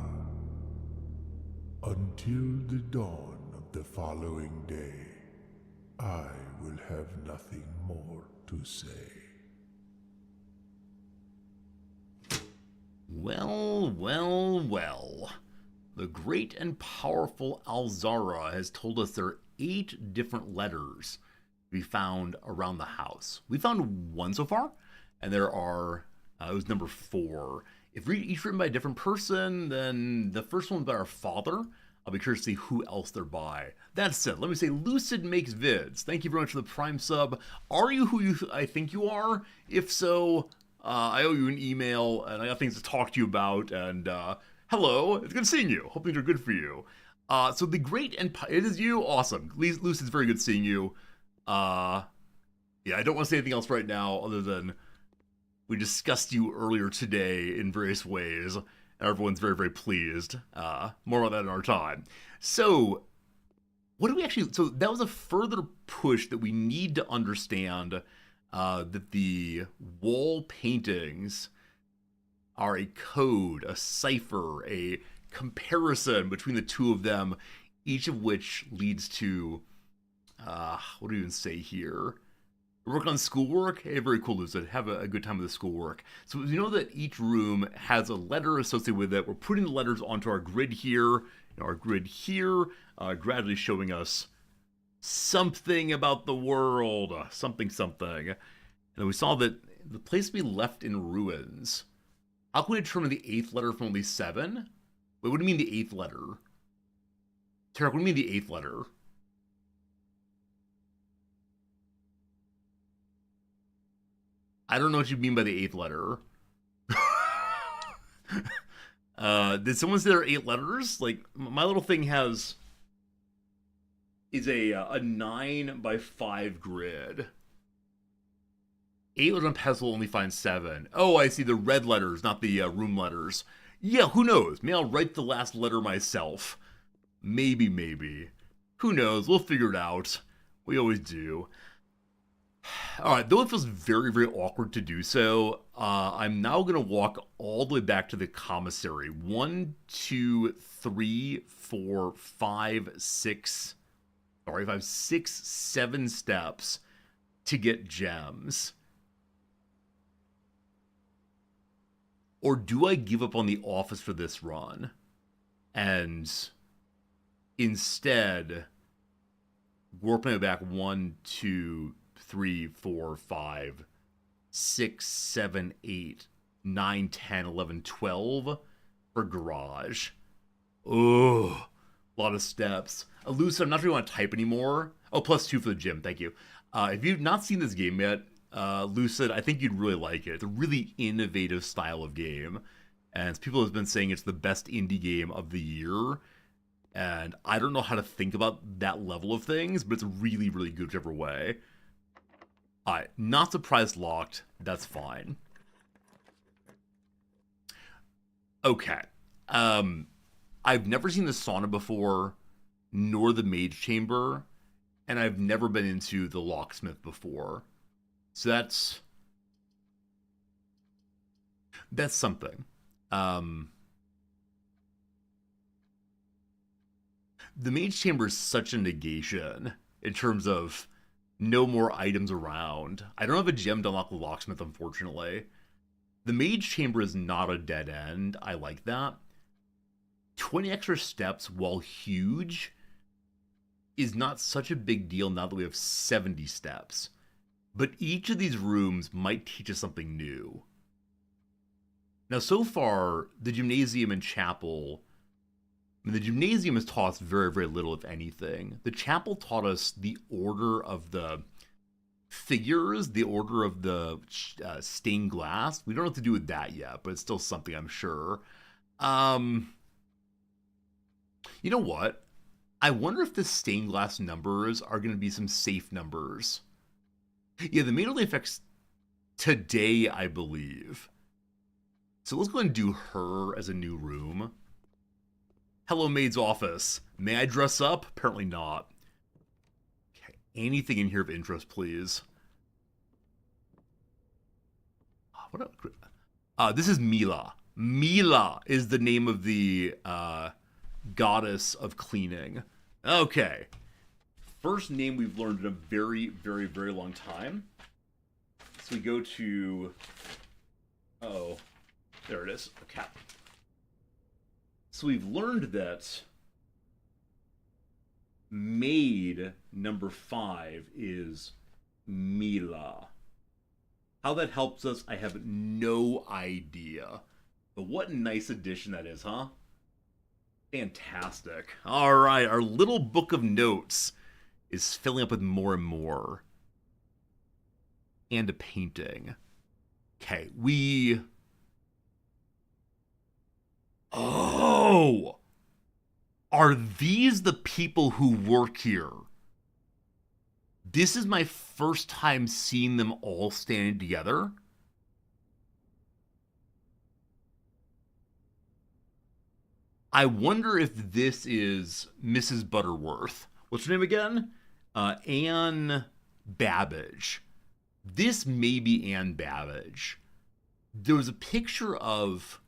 Until the dawn of the following day, I will have nothing more to say. Well, well, well. The great and powerful Alzara has told us there are 8 different letters to be found around the house. We found 1 so far, and there are, it was number 4. If each written by a different person, then the first one's by our father. I'll be curious to see who else they're by. That said, let me say Lucid Makes Vids. Thank you very much for the Prime sub. Are you who I think you are? If so, I owe you an email, and I got things to talk to you about, and hello, it's good seeing you. Hope things are good for you. So the great and it is you? Awesome. Lucid's very good seeing you. Yeah, I don't want to say anything else right now other than we discussed you earlier today in various ways. Everyone's very, very pleased. More about that in our time. So, what do we actually... So, that was a further push that we need to understand that the wall paintings are a code, a cipher, a comparison between the two of them, each of which leads to... what do we even say here? Work on schoolwork? Hey, very cool, Lucid. Have a good time with the schoolwork. So we know that each room has a letter associated with it. We're putting the letters onto our grid here. Gradually showing us something about the world. Something. And then we saw that the place be left in ruins. How can we determine the 8th letter from only 7? Wait, what do you mean the 8th letter? Tarek, what do you mean the 8th letter? I don't know what you mean by the 8th letter. Did someone say there are 8 letters? Like, my little thing is a 9 by 5 grid. 8 letters on Pestle only find 7. Oh, I see, the red letters, not the room letters. Yeah, who knows? Maybe I'll write the last letter myself. Maybe. Who knows? We'll figure it out. We always do. Alright, though it feels very, very awkward to do so, I'm now going to walk all the way back to the commissary. 1, 2, 3, 4, 5, 6... Sorry, 5, 6, 7 steps to get gems. Or do I give up on the office for this run? And instead, warp my way back 1, 2, 3, 4, 5, 6, 7, 8, 9, 10, 11, 12 for garage. Ugh, a lot of steps. Lucid, I'm not sure you want to type anymore. Oh, +2 for the gym, thank you. If you've not seen this game yet, Lucid, I think you'd really like it. It's a really innovative style of game. And people have been saying it's the best indie game of the year. And I don't know how to think about that level of things, but it's really, really good whichever way. Alright, not surprised locked. That's fine. Okay. I've never seen the sauna before, nor the mage chamber, and I've never been into the locksmith before. So that's something. The mage chamber is such a negation in terms of no more items around. I don't have a gem to unlock the locksmith, unfortunately. The mage chamber is not a dead end. I like that. 20 extra steps, while huge, is not such a big deal now that we have 70 steps. But each of these rooms might teach us something new. Now, so far, the gymnasium and chapel... the gymnasium has taught us very, very little, if anything. The chapel taught us the order of the figures, the order of the stained glass. We don't have to do with that yet, but it's still something, I'm sure. You know what? I wonder if the stained glass numbers are going to be some safe numbers. Yeah, the maid only affects today, I believe. So let's go ahead and do her as a new room. Hello, maid's office. May I dress up? Apparently not. Okay, anything in here of interest, please. This is Mila. Mila is the name of the goddess of cleaning. Okay. First name we've learned in a very, very, very long time. So we go to... Oh, there it is. Okay. So we've learned that maid number 5 is Mila. How that helps us, I have no idea. But what a nice addition that is, huh? Fantastic. All right, our little book of notes is filling up with more and more. And a painting. Okay, we... Oh! Are these the people who work here? This is my first time seeing them all standing together. I wonder if this is Mrs. Butterworth. What's her name again? Anne Babbage. This may be Anne Babbage. There was a picture of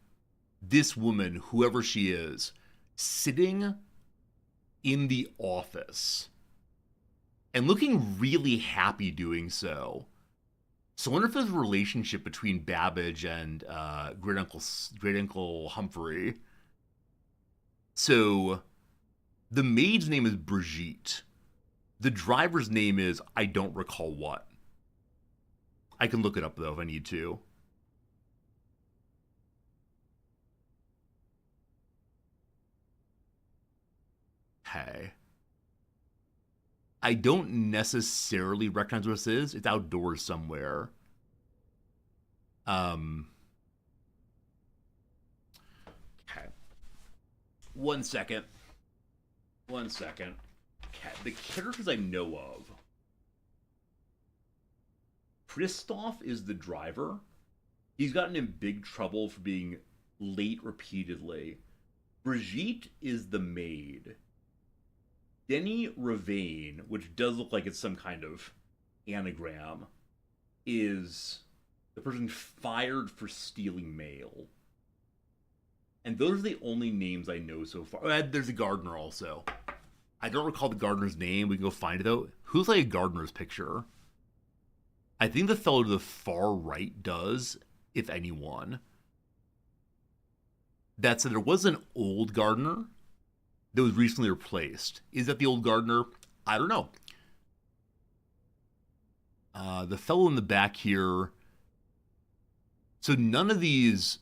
this woman, whoever she is, sitting in the office and looking really happy doing so. So I wonder if there's a relationship between Babbage and Great Uncle Humphrey. So the maid's name is Brigitte. The driver's name is I don't recall what. I can look it up though if I need to. Okay. I don't necessarily recognize what this is. It's outdoors somewhere. Okay. One second. Okay. The characters I know of. Christoph is the driver. He's gotten in big trouble for being late repeatedly. Brigitte is the maid. Denny Ravane, which does look like it's some kind of anagram, is the person fired for stealing mail. And those are the only names I know so far. There's a gardener also. I don't recall the gardener's name. We can go find it though. Who's like a gardener's picture? I think the fellow to the far right does, if anyone. That said, there was an old gardener that was recently replaced. Is that the old gardener? I don't know. The fellow in the back here. So none of these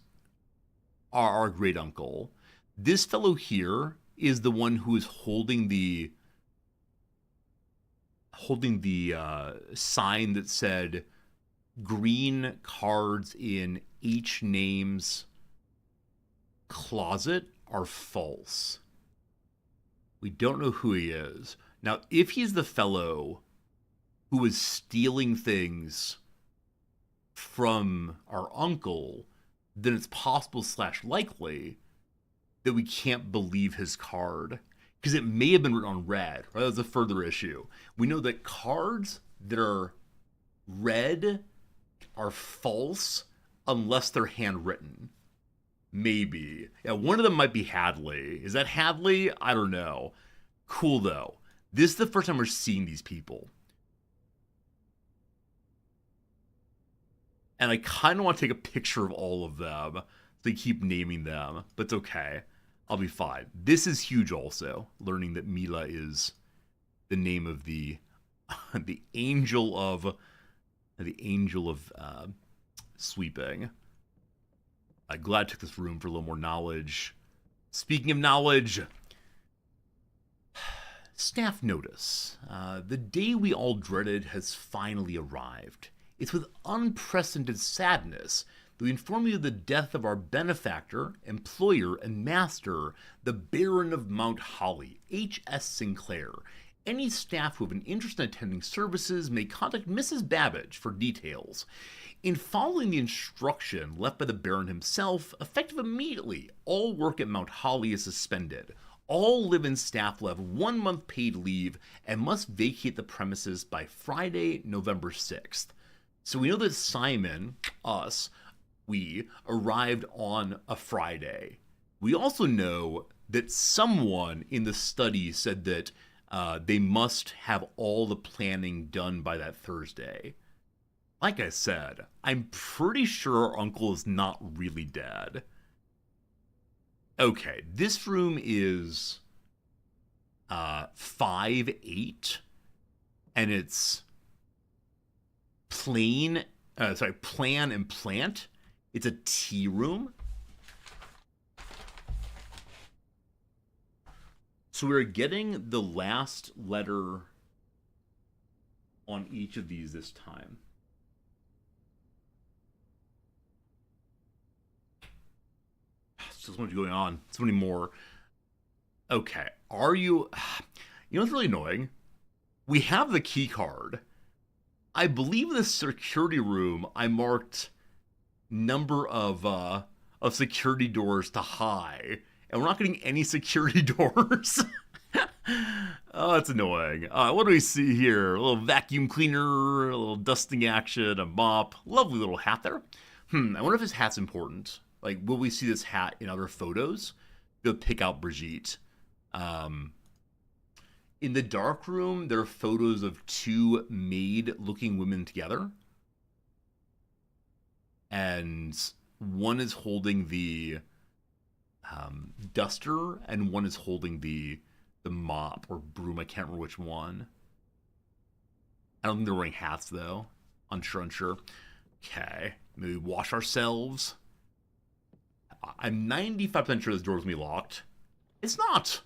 are our great uncle. This fellow here is the one who is holding the sign that said green cards in H name's closet are false. We don't know who he is. Now, if he's the fellow who is stealing things from our uncle, then it's possible / likely that we can't believe his card. Because it may have been written on red. Right? That's a further issue. We know that cards that are red are false unless they're handwritten. Maybe. Yeah, one of them might be Hadley. Is that Hadley? I don't know. Cool, though. This is the first time we're seeing these people. And I kind of want to take a picture of all of them. So they keep naming them. But it's okay. I'll be fine. This is huge also. Learning that Mila is the name of the angel of sweeping. I'm glad I took this room for a little more knowledge. Speaking of knowledge, staff notice. The day we all dreaded has finally arrived. It's with unprecedented sadness we inform you of the death of our benefactor, employer, and master, the Baron of Mount Holly, H.S. Sinclair. Any staff who have an interest in attending services may contact Mrs. Babbage for details. In following the instruction left by the Baron himself, effective immediately, all work at Mount Holly is suspended. All live-in staff will have 1 month paid leave and must vacate the premises by Friday, November 6th. So we know that Simon, we arrived on a Friday. We also know that someone in the study said that they must have all the planning done by that Thursday. Like I said, I'm pretty sure our uncle is not really dead. Okay, this room is 5'8", and it's plan and plant. It's a tea room. So we're getting the last letter on each of these this time. So much going on. So many more. Okay. Are you... You know what's really annoying? We have the key card. I believe in the security room I marked number of security doors to high. And we're not getting any security doors. Oh, that's annoying. What do we see here? A little vacuum cleaner, a little dusting action, a mop. Lovely little hat there. I wonder if this hat's important. Like, will we see this hat in other photos? Go pick out Brigitte. In the dark room, there are photos of two maid-looking women together. And one is holding the duster, and one is holding the mop or broom. I can't remember which one. I don't think they're wearing hats, though. Unsure. Okay. Maybe wash ourselves. I'm 95% sure this door's gonna be locked. It's not.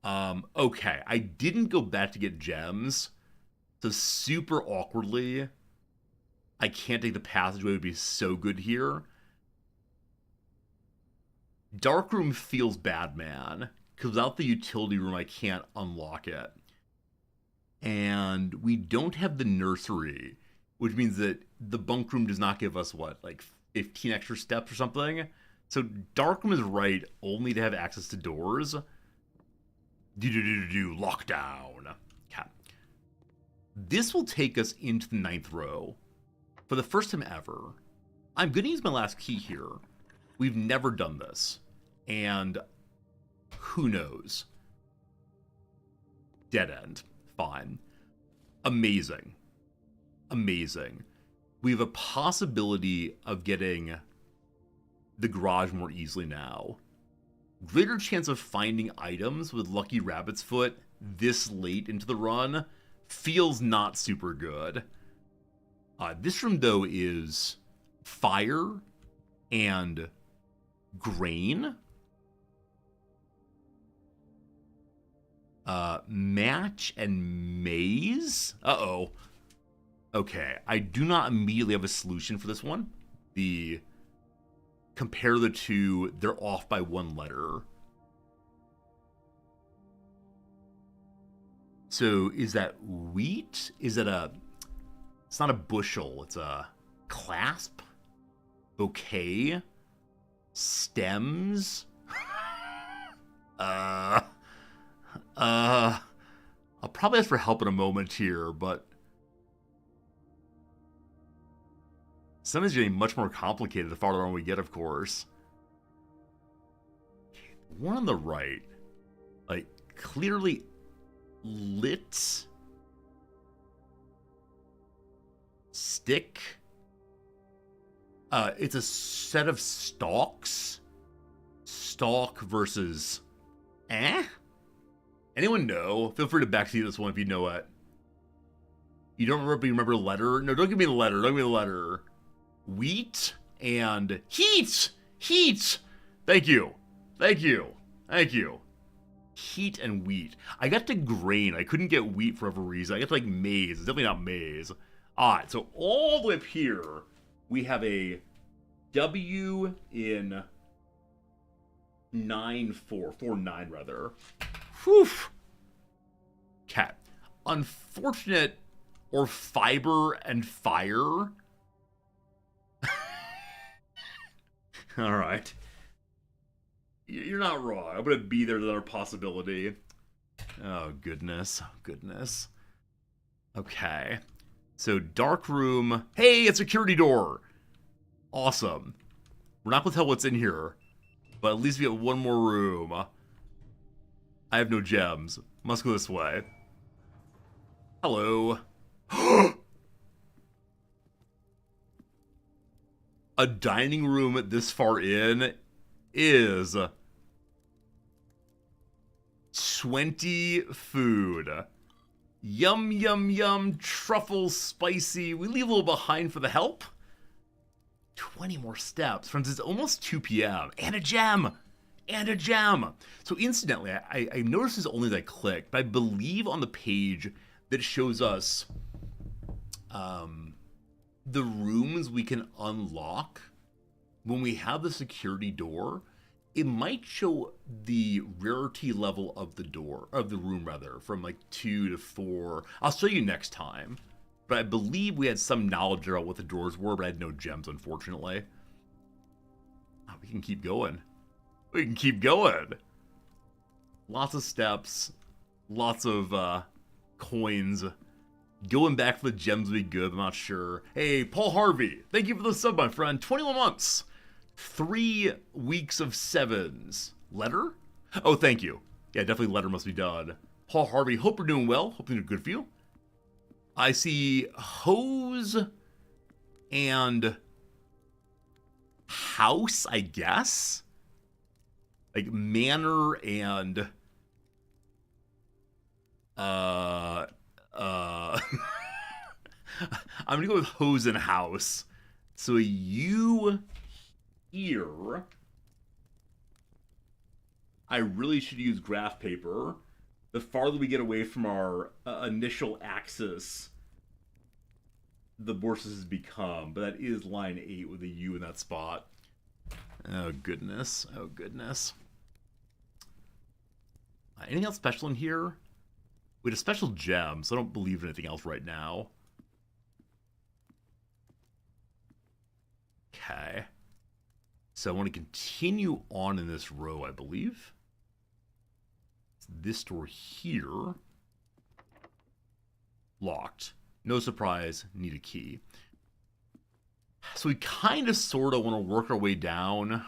Okay. I didn't go back to get gems. So super awkwardly, I can't take the passageway. It would be so good here. Darkroom feels bad, man. Because without the utility room, I can't unlock it. And we don't have the nursery, which means that the bunk room does not give us, what, like 15 extra steps or something? So Darkroom is right only to have access to doors. Lockdown. Okay. This will take us into the 9th row. For the first time ever, I'm going to use my last key here. We've never done this. And who knows? Dead end. Fine. Amazing. We have a possibility of getting the garage more easily now. Greater chance of finding items with Lucky Rabbit's Foot this late into the run feels not super good. This room, though, is fire and grain. Match and maze. Uh-oh. Okay, I do not immediately have a solution for this one. Compare the two, they're off by one letter. So is that wheat? Is it it's not a bushel, it's a clasp? Bouquet? Stems? I'll probably ask for help in a moment here, but something's getting much more complicated the farther on we get, of course. Okay, the one on the right, like, clearly lit. Stick. It's a set of stalks. Stalk versus... Anyone know? Feel free to backseat this one if you know it. You don't remember, but you remember the letter? No, don't give me the letter. Don't give me the letter. Wheat and heat. Heat. Thank you. Heat and wheat. I got to grain. I couldn't get wheat for whatever reason. I got to like maize. It's definitely not maize. All right, so all the way up here We have a W in 9-4. 4-9, rather. Whew. Okay. Unfortunate or fiber and fire. All right. You're not wrong. I'm going to be there. Another possibility. Oh, goodness. Oh, goodness. Okay. So, dark room. Hey, a security door. Awesome. We're not going to tell what's in here. But at least we have one more room. I have no gems. Must go this way. Hello. A dining room this far in is 20 food. Yum, yum, yum, truffle, spicy. We leave a little behind for the help. 20 more steps. Friends, it's almost 2 p.m. And a gem! And a gem! So incidentally, I noticed this only as I clicked, but I believe on the page that shows us the rooms we can unlock when we have the security door, it might show the rarity level of the door, of the room rather, from like 2 to 4. I'll show you next time. But I believe we had some knowledge about what the doors were, but I had no gems, unfortunately. Oh, we can keep going. We can keep going. Lots of steps. Lots of coins. Going back for the gems would be good, I'm not sure. Hey, Paul Harvey, thank you for the sub, my friend. 21 months. 3 weeks of 7s. Letter? Oh, thank you. Yeah, definitely letter must be done. Paul Harvey, hope you're doing well. Hope things are good for you. I see hose and house, I guess. Like manor and I'm gonna go with hose and house. So you here, I really should use graph paper. The farther we get away from our initial axis, the worse this has become. But that is line 8 with a U in that spot. Oh, goodness. Oh, goodness. Anything else special in here? We had a special gem, so I don't believe in anything else right now. Okay. So I want to continue on in this row, I believe. This door here. Locked. No surprise, need a key. So we kind of sort of want to work our way down.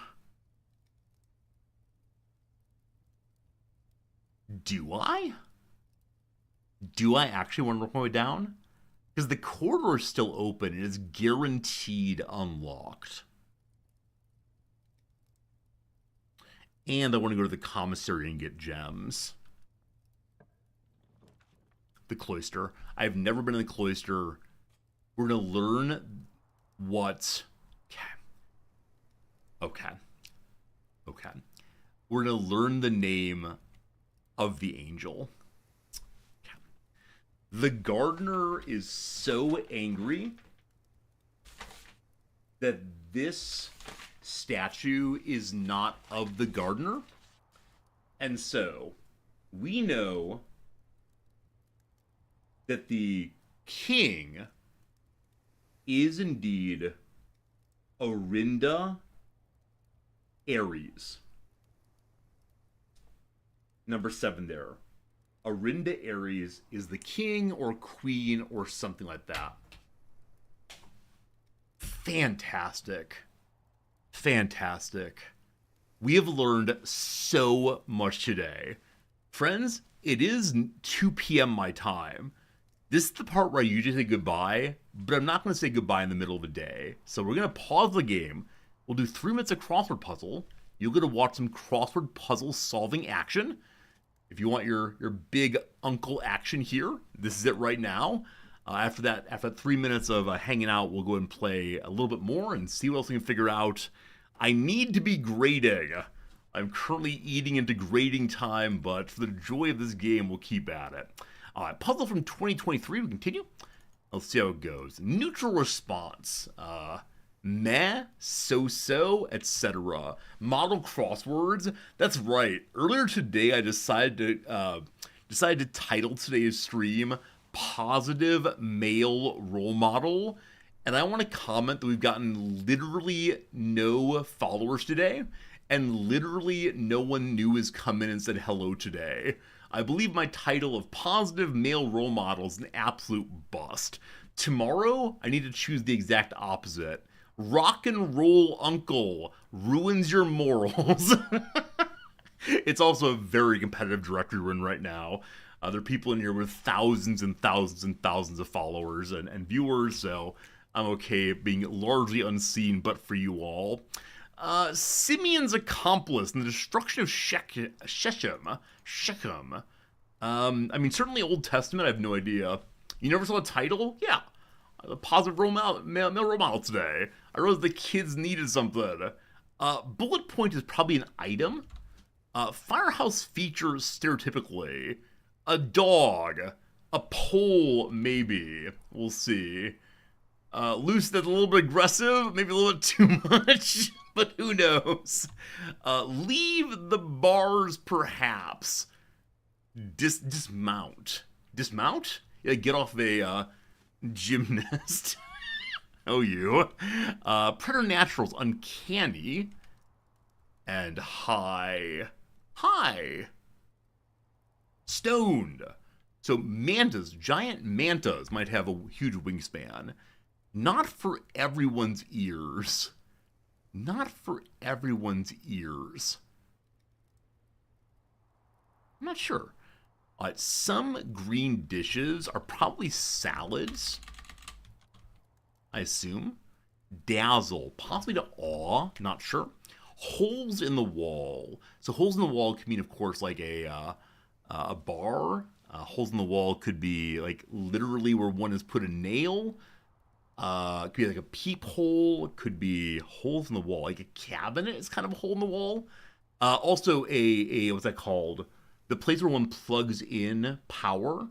Do I? Do I actually want to work my way down? Because the corridor is still open and it's guaranteed unlocked. And I want to go to the commissary and get gems. The cloister. I've never been in the cloister. We're going to learn what... Okay. We're going to learn the name of the angel. Okay. The gardener is so angry that this statue is not of the gardener. And so we know that the king is indeed Orinda Aries. Number 7 there. Orinda Aries is the king or queen or something like that. Fantastic. We have learned so much today. Friends, it is 2 p.m. my time. This is the part where I usually say goodbye, but I'm not going to say goodbye in the middle of the day. So we're going to pause the game. We'll do 3 minutes of crossword puzzle. You'll get to watch some crossword puzzle solving action. If you want your big uncle action here, this is it right now. After that 3 minutes of hanging out, we'll go and play a little bit more and see what else we can figure out. I need to be grading. I'm currently eating into grading time, but for the joy of this game, we'll keep at it. All right, puzzle from 2023. We continue. Let's see how it goes. Neutral response. meh, so-so, etc. Model crosswords. That's right. Earlier today, I decided to title today's stream "Positive Male Role Model," and I want to comment that we've gotten literally no followers today, and literally no one new has come in and said hello today. I believe my title of Positive Male Role Model is an absolute bust. Tomorrow, I need to choose the exact opposite. Rock and Roll Uncle ruins your morals. It's also a very competitive directory we're in right now. There are people in here with thousands and thousands and thousands of followers and viewers, so I'm okay being largely unseen, but for you all. Simeon's accomplice in the destruction of Shechem. I mean, certainly Old Testament, I have no idea. You never saw a title? Yeah. A positive male role model today. I realized the kids needed something. Bullet point is probably an item. Firehouse features stereotypically. A dog. A pole, maybe. We'll see. Loose, that's a little bit aggressive. Maybe a little bit too much. But who knows? Leave the bars, perhaps. Dismount. Dismount? Yeah, get off a gymnast. Oh, you. Preternatural's uncanny. And high. High. Stoned. So mantas, giant mantas might have a huge wingspan. Not for everyone's ears. Not for everyone's ears. I'm not sure. Some green dishes are probably salads, I assume. Dazzle, possibly to awe, not sure. Holes in the wall. So holes in the wall could mean, of course, like a bar. Holes in the wall could be like literally where one has put a nail. It could be like a peephole. It could be holes in the wall. Like a cabinet is kind of a hole in the wall. Also a what's that called? The place where one plugs in power.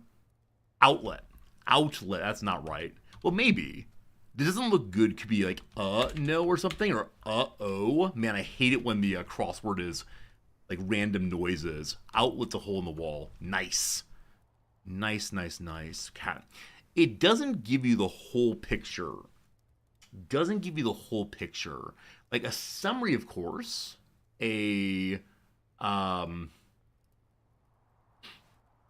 Outlet. Outlet. That's not right. Well, maybe. This doesn't look good. Could be like no or something, or oh. Man, I hate it when the crossword is like random noises. Outlet's a hole in the wall. Nice. Nice. Cat. It doesn't give you the whole picture. Like a summary, of course.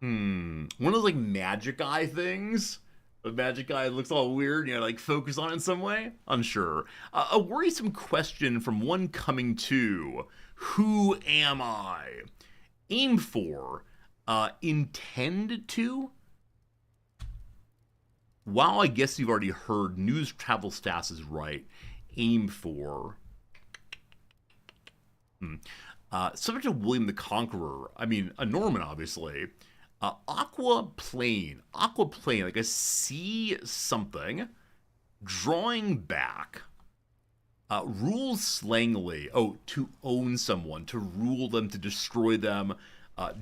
One of those like magic eye things. The magic eye looks all weird, like focus on it in some way? Unsure. A worrisome question from one coming to. Who am I? Aim for. Intend to? Wow, I guess you've already heard news travel stats is right. Aim for. Subject to William the Conqueror. I mean, a Norman, obviously. Aquaplane, like a sea something. Drawing back. Rules slangily. Oh, to own someone, to rule them, to destroy them.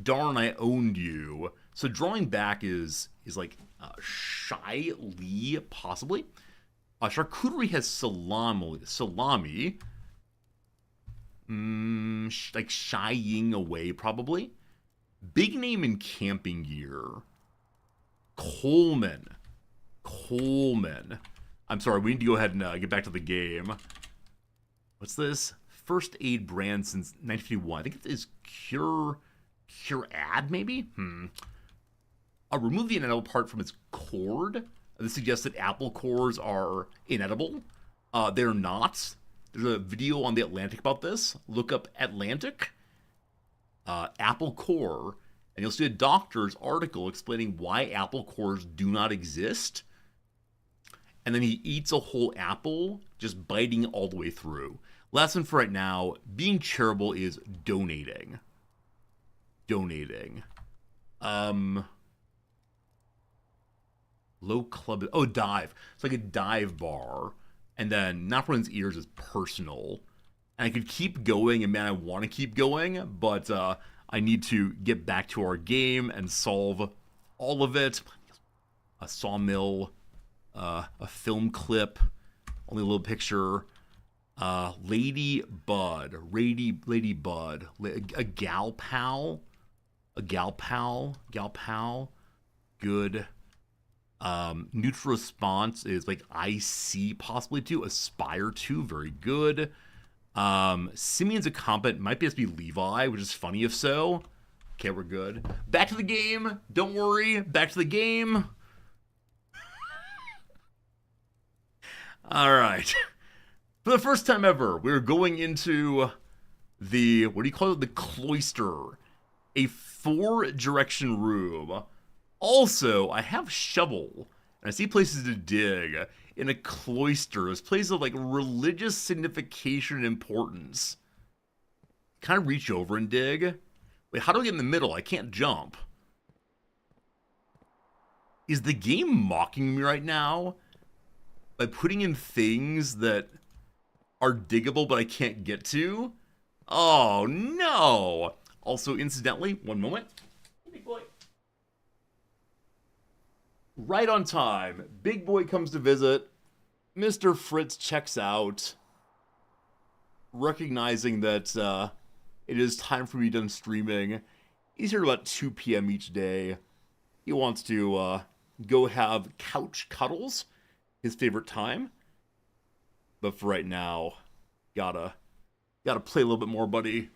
Darn, I owned you. So drawing back is like shyly, possibly. Charcuterie has salami. Like shying away, probably. Big name in camping gear. Coleman. I'm sorry, we need to go ahead and get back to the game. What's this? First aid brand since 1951. I think it is Curad, maybe? Remove the inedible part from its cord. This suggests that apple cores are inedible. They're not. There's a video on The Atlantic about this. Look up Atlantic. Apple core, and you'll see a doctor's article explaining why apple cores do not exist. And then he eats a whole apple, just biting all the way through. Lesson for right now, being charitable is donating. Low club, dive. It's like a dive bar. And then not for one's ears is personal. And I could keep going, and man, I want to keep going, but I need to get back to our game and solve all of it. A sawmill, a film clip, Only a little picture. Lady Bud. Lady Bud. A gal pal. A gal pal. Gal pal. Good. Neutral response is like I see possibly to. Aspire to. Very good. Simeon's a competent. Might be has to be Levi, which is funny if so. Okay, we're good. Back to the game. Don't worry. Back to the game. All right. For the first time ever, we're going into the, what do you call it? The cloister. A 4-direction room. Also, I have shovel. And I see places to dig. In a cloister. There's places of like religious signification and importance. Can I reach over and dig? Wait, how do I get in the middle? I can't jump. Is the game mocking me right now? By putting in things that are diggable but I can't get to? Oh, no! Also, incidentally, one moment. Big boy. Right on time. Big boy comes to visit. Mr. Fritz checks out. Recognizing that it is time for me done streaming. He's here about 2 p.m. each day. He wants to go have couch cuddles. His favorite time. But for right now, gotta play a little bit more, buddy.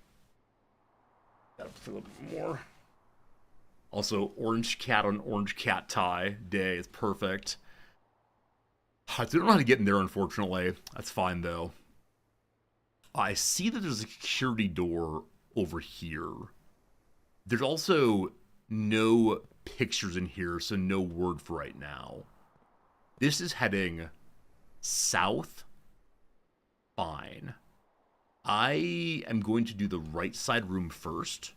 Gotta play a little bit more. Also, orange cat on orange cat tie day is perfect. I don't know how to get in there, unfortunately. That's fine, though. I see that there's a security door over here. There's also no pictures in here, so no word for right now. This is heading south. Fine. I am going to do the right side room first.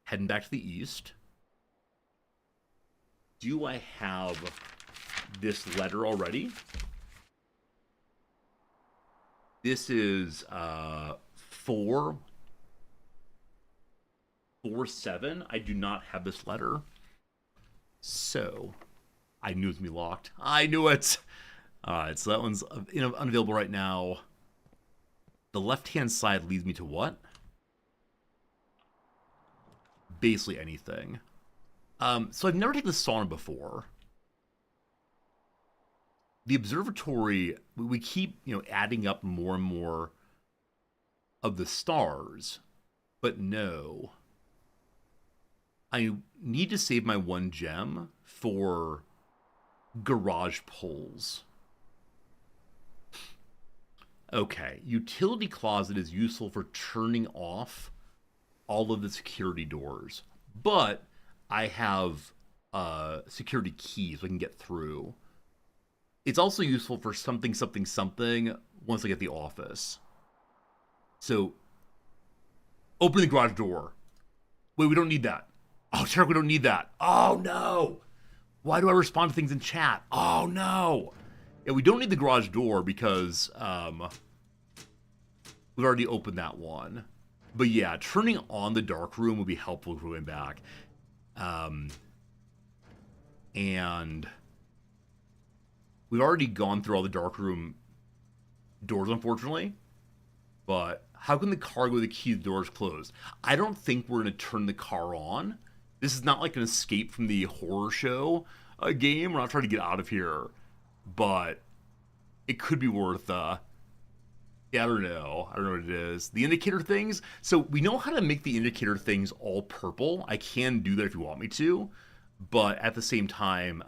Heading back to the east. Do I have this letter already? This is 447. I do not have this letter. So, I knew it was going to be locked. I knew it! Alright, so that one's unavailable right now. The left-hand side leads me to what? Basically anything. So I've never taken the sauna before. The observatory, we keep, adding up more and more of the stars. But no. I need to save my 1 gem for garage pulls. Okay, utility closet is useful for turning off all of the security doors. But I have security keys so I can get through. It's also useful for something once I get the office. So, open the garage door. Wait, we don't need that. Oh, Tarek, we don't need that. Oh, no. Why do I respond to things in chat? Oh, no. Yeah, we don't need the garage door because we've already opened that one. But yeah, turning on the dark room would be helpful going back. And we've already gone through all the dark room doors, unfortunately. But how can the car go with the key to the doors closed? I don't think we're going to turn the car on. This is not like an escape from the horror show game. We're not trying to get out of here. But it could be worth, I don't know. I don't know what it is. The indicator things. So we know how to make the indicator things all purple. I can do that if you want me to. But at the same time,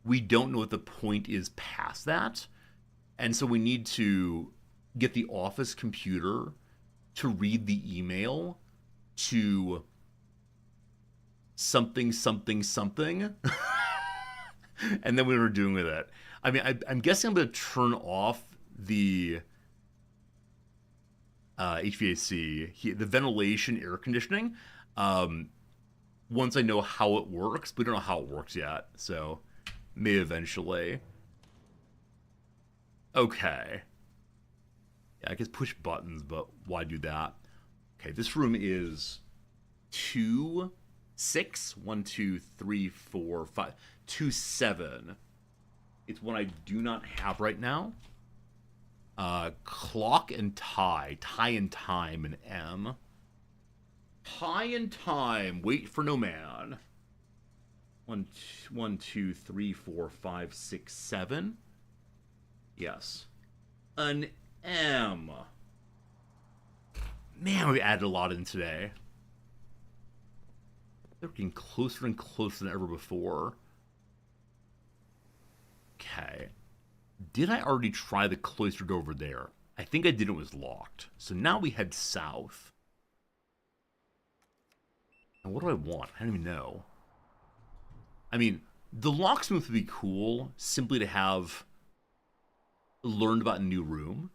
we don't know what the point is past that. And so we need to get the office computer to read the email to something. And then we were doing with it. I mean, I'm guessing I'm going to turn off the HVAC, the ventilation, air conditioning, once I know how it works. We don't know how it works yet, so maybe eventually. Okay. Yeah, I guess push buttons, but why do that? Okay, this room is 2, 6, 1, 2, 3, 4, 5, 2, 7 It's one I do not have right now. Clock and tie. Tie and time and M. Tie and time. Wait for no man. 1, 2, 3, 4, 5, 6, 7. Yes. An M. Man, we added a lot in today. They're getting closer and closer than ever before. Okay. Did I already try the cloistered over there? I think I did. It was locked. So now we head south. And what do I want? I don't even know. I mean, the locksmith would be cool simply to have learned about a new room.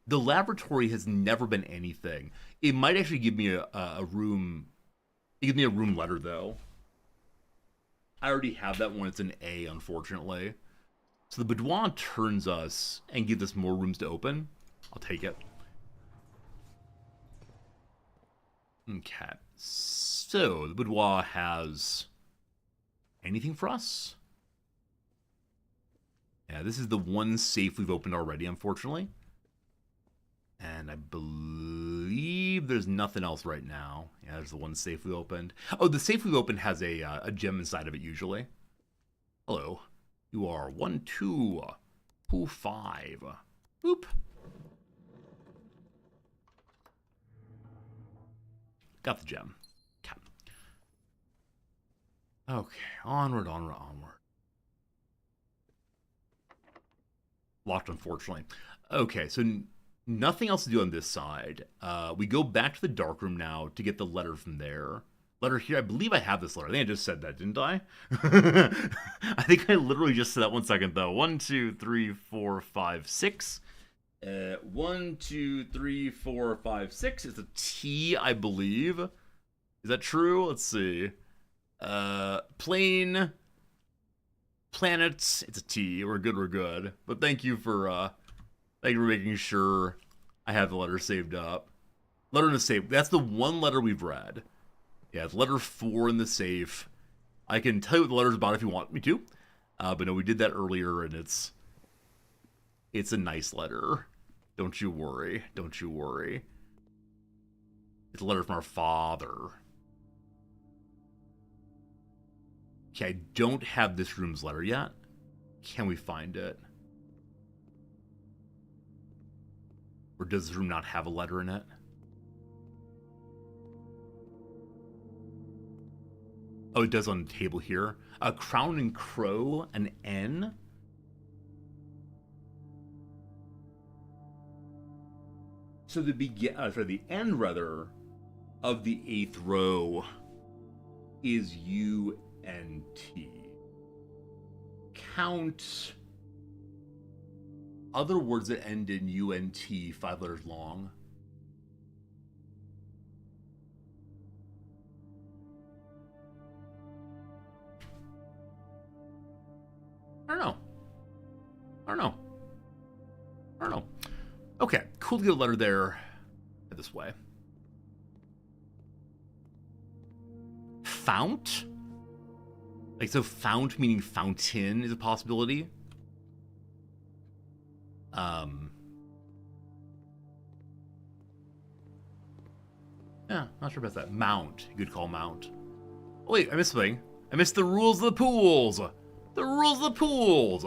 The laboratory has never been anything. It might actually give me a room. It gives me a room letter, though. I already have that one. It's an A, unfortunately. So the boudoir turns us and gives us more rooms to open. I'll take it. Okay. So the boudoir has anything for us? Yeah, this is the one safe we've opened already, unfortunately. And I believe there's nothing else right now. Yeah, there's the one safe we opened. Oh, the safe we opened has a gem inside of it, usually. Hello. You are 1, 2, 2, 5. Boop. Got the gem. Okay, onward, onward, onward. Locked, unfortunately. Okay, so nothing else to do on this side. We go back to the dark room now to get the letter from there. Letter here. I believe I have this letter. I think I just said that, didn't I? I think I literally just said that. 1 second, though. 1, 2, 3, 4, 5, 6. 1, 2, 3, 4, 5, 6. It's a T, I believe. Is that true? Let's see. Plane. Planets. It's a T. We're good, we're good. But thank you for making sure I have the letter saved up. Letter in the safe. That's the one letter we've read. Yeah, it's letter 4 in the safe. I can tell you what the letter's about if you want me to. But no, we did that earlier, and it's a nice letter. Don't you worry. Don't you worry. It's a letter from our father. Okay, I don't have this room's letter yet. Can we find it? Or does this room not have a letter in it? Oh, it does on the table here. A crown and crow, an N. So the end rather of the 8th row is UNT. Count other words that end in UNT, 5 letters long. I don't know. Okay, cool to get a letter there. This way. Fount? Like, so fount meaning fountain is a possibility. Yeah, not sure about that. Mount. Good call, mount. Oh, wait, I missed something. I missed the rules of the pools. The rules of the pools.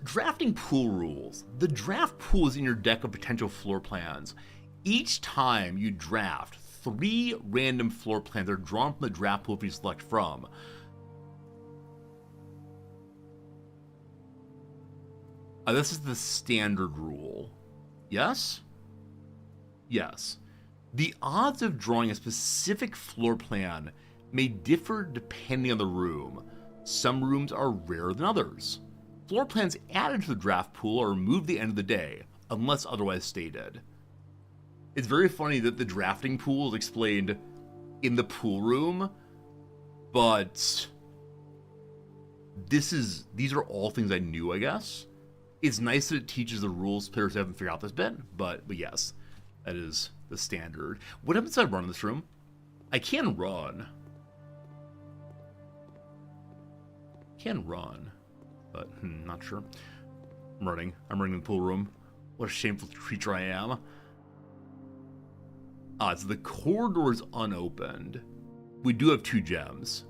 Drafting pool rules. The draft pool is in your deck of potential floor plans. Each time you draft, 3 random floor plans are drawn from the draft pool you select from. This is the standard rule. Yes? Yes. The odds of drawing a specific floor plan may differ depending on the room. Some rooms are rarer than others. Floor plans added to the draft pool are removed at the end of the day, unless otherwise stated. It's very funny that the drafting pool is explained in the pool room, but these are all things I knew, I guess. It's nice that it teaches the rules players haven't figured out this bit, but yes, that is the standard. What happens if I run in this room? I can run. But but not sure. I'm running the pool room. What a shameful creature I am. So the corridor is unopened. We do have 2 gems,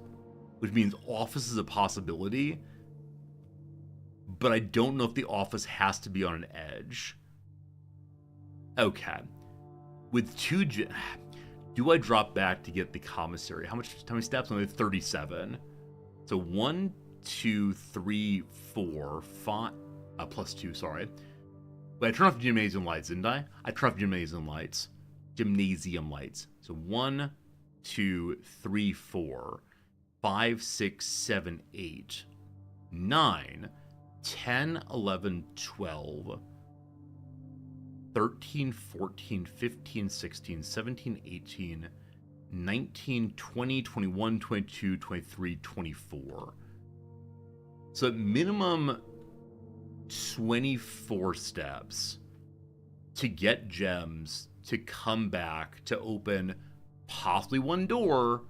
which means office is a possibility, but I don't know if the office has to be on an edge. Okay. With 2 gems, do I drop back to get the commissary? How many steps? Only 37. So 1, 2, 3, 4, 5, plus 2, sorry. Wait, I turned off gymnasium lights, didn't I? I turned off gymnasium lights. Gymnasium lights. So 1, 2, 3, 4, 5, 6, 7, 8, 9, 10, 11, 12, 13, 14, 15, 16, 17, 18, 19, 20, 21, 22, 23, 24. So at minimum 24 steps to get gems to come back to open possibly 1 door.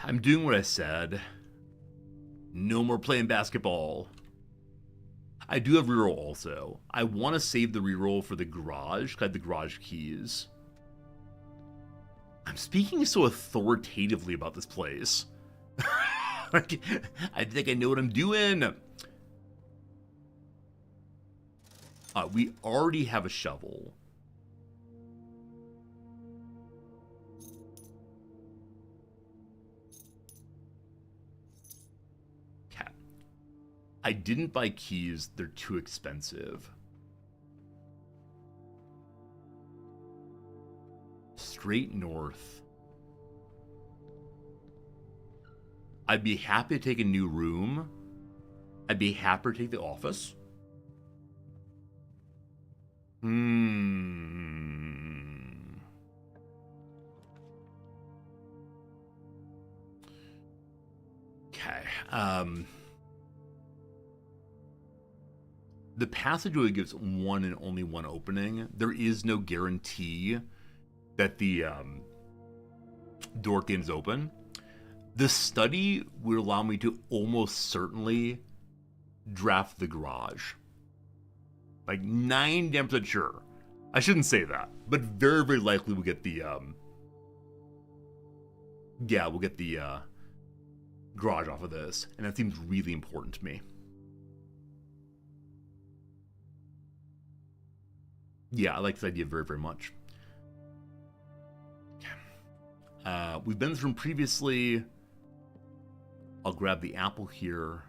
I'm doing what I said. No more playing basketball. I do have reroll also. I want to save the reroll for the garage, because I have the garage keys. I'm speaking so authoritatively about this place. I think I know what I'm doing. We already have a shovel. Okay. I didn't buy keys. They're too expensive. Straight north. I'd be happy to take a new room. I'd be happy to take the office. Okay. The passageway gives 1 and only 1 opening. There is no guarantee that the door is open. The study would allow me to almost certainly draft the garage. Like 9% sure. I shouldn't say that, but very, very likely we'll get the we'll get the garage off of this, and that seems really important to me. Yeah, I like this idea very, very much. We've been through them previously. I'll grab the apple here.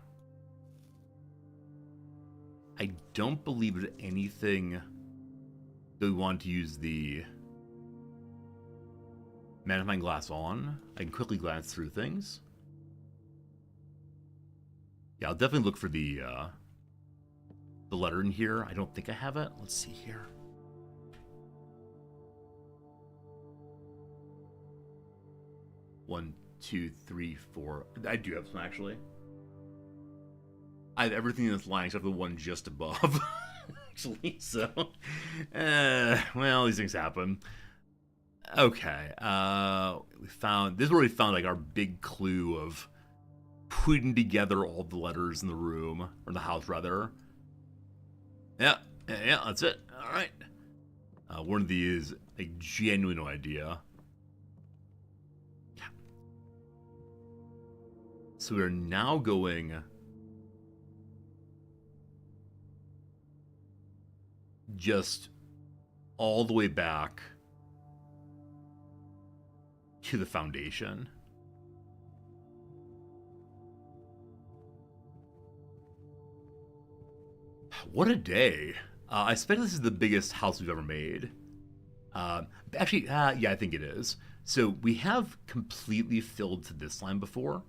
I don't believe there's anything that we want to use the magnifying glass on. I can quickly glance through things. Yeah, I'll definitely look for the letter in here. I don't think I have it. Let's see here. One, 2, 3, 4. I do have some, actually. I have everything in this line except the one just above, actually, so, well, these things happen. Okay, we found, this is where we found, like, our big clue of putting together all the letters in the room, or the house, rather. Yeah, that's it, alright. One of these, like, genuine no idea. So we're now going just all the way back to the foundation. What a day. I expect this is the biggest house we've ever made. Actually, yeah, I think it is. So we have completely filled to this line before,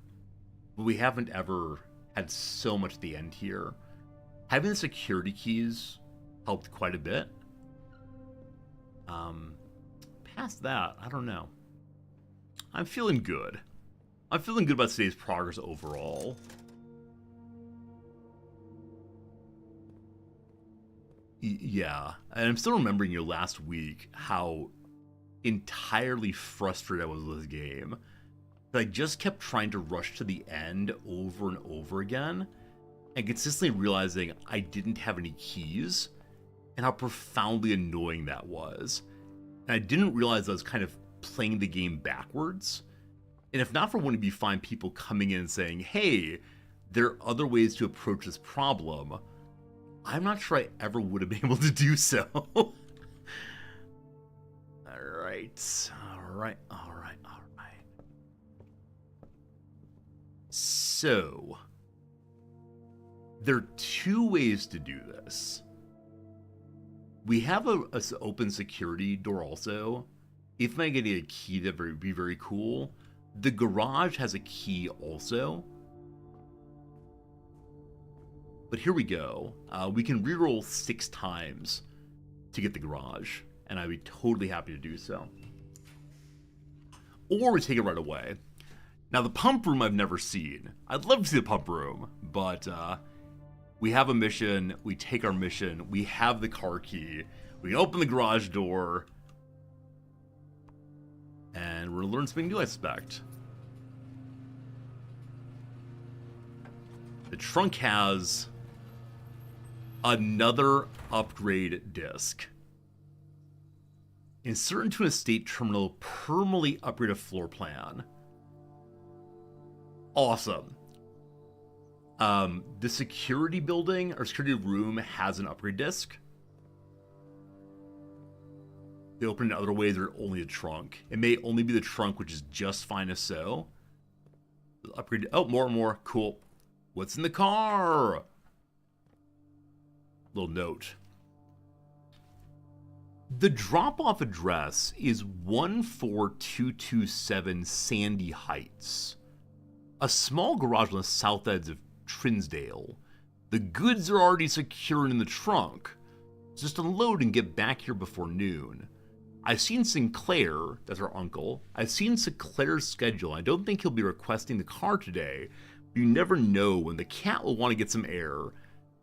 but we haven't ever had so much at the end here. Having the security keys helped quite a bit. Past that, I don't know. I'm feeling good. I'm feeling good about today's progress overall. Yeah, and I'm still remembering last week how entirely frustrated I was with this game. I just kept trying to rush to the end over and over again, and consistently realizing I didn't have any keys, and how profoundly annoying that was. And I didn't realize I was kind of playing the game backwards. And if not for one of you fine people coming in and saying, hey, there are other ways to approach this problem, I'm not sure I ever would have been able to do so. Alright. So, there are two ways to do this. We have a open security door also. If I get a key, that would be very cool. The garage has a key also. But here we go. We can reroll 6 times to get the garage, and I'd be totally happy to do so. Or we take it right away. Now, the pump room I've never seen. I'd love to see the pump room, but we have a mission. We take our mission. We have the car key. We open the garage door. And we're going to learn something new, I suspect. The trunk has another upgrade disc. Insert into an estate terminal, permanently upgrade a floor plan. Awesome. The security building or security room has an upgrade disc. They open in other ways or only a trunk. It may only be the trunk, which is just fine as so. Upgrade. Oh, more. Cool. What's in the car? Little note. The drop-off address is 14227 Sandy Heights. A small garage on the south edge of Trinsdale. The goods are already secured in the trunk. Just unload and get back here before noon. I've seen Sinclair, that's our uncle. I've seen Sinclair's schedule. I don't think he'll be requesting the car today. But you never know when the cat will want to get some air.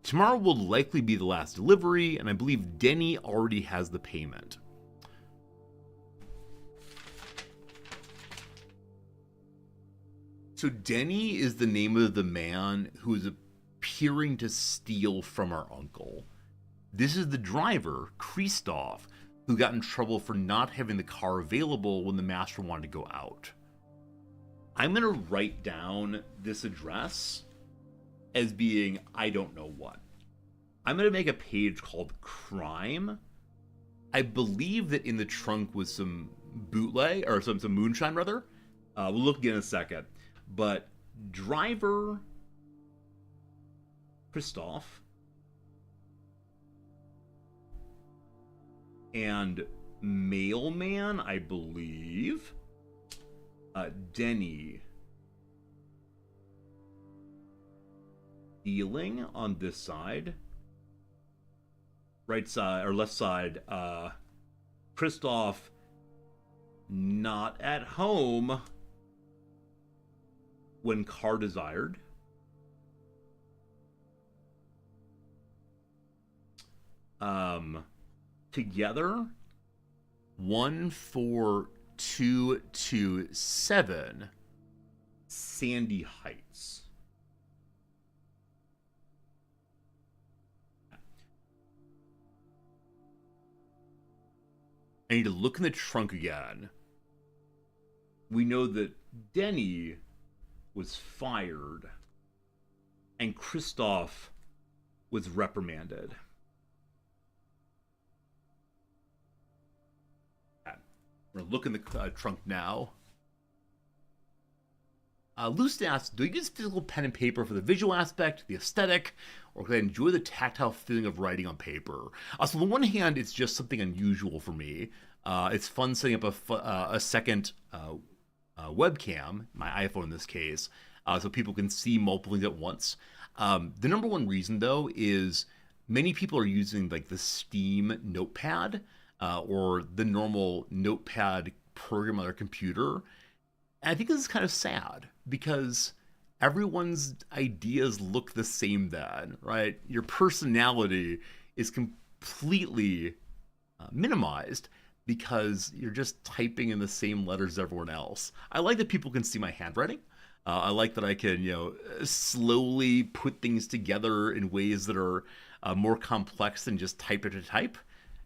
Tomorrow will likely be the last delivery, and I believe Denny already has the payment. So Denny is the name of the man who is appearing to steal from our uncle. This is the driver, Christoph, who got in trouble for not having the car available when the master wanted to go out. I'm going to write down this address as being I don't know what. I'm going to make a page called Crime. I believe that in the trunk was some bootleg, or some moonshine rather. We'll look again in a second. But driver Christoph and mailman, I believe, Denny, dealing on this side, right side or left side, Christoph not at home when car desired. Together 14227 Sandy Heights. I need to look in the trunk again. We know that Denny was fired and Christoph was reprimanded. We're going to look in the trunk now. Luce asks, do you use physical pen and paper for the visual aspect, the aesthetic, or can I enjoy the tactile feeling of writing on paper? So on the one hand, it's just something unusual for me. It's fun setting up a second webcam, my iPhone in this case, so people can see multiple things at once. The number one reason, though, is many people are using like the Steam Notepad or the normal Notepad program on their computer. And I think this is kind of sad because everyone's ideas look the same then, right? Your personality is completely minimized because you're just typing in the same letters as everyone else. I like that people can see my handwriting. I like that I can, slowly put things together in ways that are more complex than just type to type.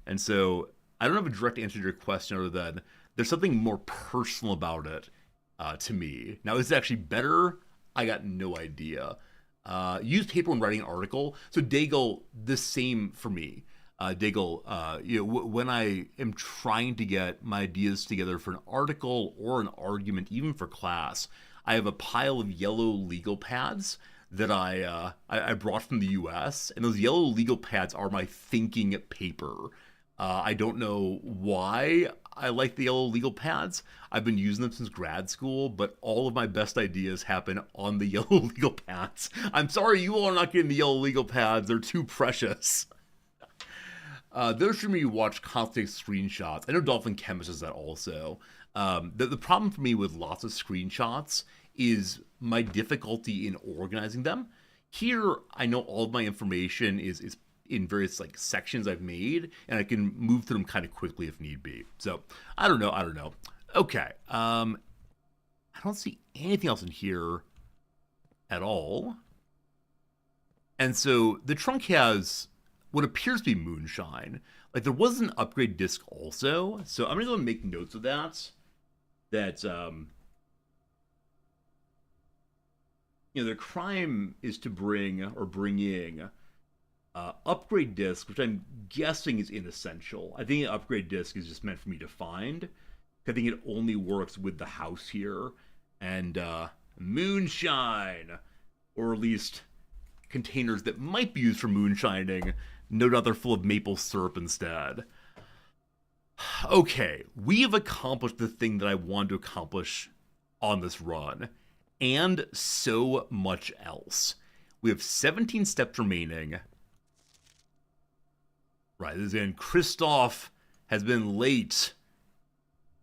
And so I don't have a direct answer to your question other than there's something more personal about it to me. Now, is it actually better? I got no idea. Use paper when writing an article. So Daigle, the same for me. Daigle, when I am trying to get my ideas together for an article or an argument, even for class, I have a pile of yellow legal pads that I brought from the US, and those yellow legal pads are my thinking paper. I don't know why I like the yellow legal pads. I've been using them since grad school, but all of my best ideas happen on the yellow legal pads. I'm sorry you all are not getting the yellow legal pads. They're too precious. Those for me who watch constant screenshots. I know Dolphin Chemist does that also. The problem for me with lots of screenshots is my difficulty in organizing them. Here, I know all of my information is in various like sections I've made, and I can move through them kind of quickly if need be. So I don't know. Okay. I don't see anything else in here at all. And so the trunk has what appears to be moonshine. Like there was an upgrade disc also. So I'm gonna go and make notes of that. The crime is to bring in upgrade disc, which I'm guessing is inessential. I think an upgrade disc is just meant for me to find. I think it only works with the house here. And moonshine, or at least containers that might be used for moonshining. No doubt they're full of maple syrup instead. Okay, we have accomplished the thing that I wanted to accomplish on this run, and so much else. We have 17 steps remaining. Right, and Kristoff has been late.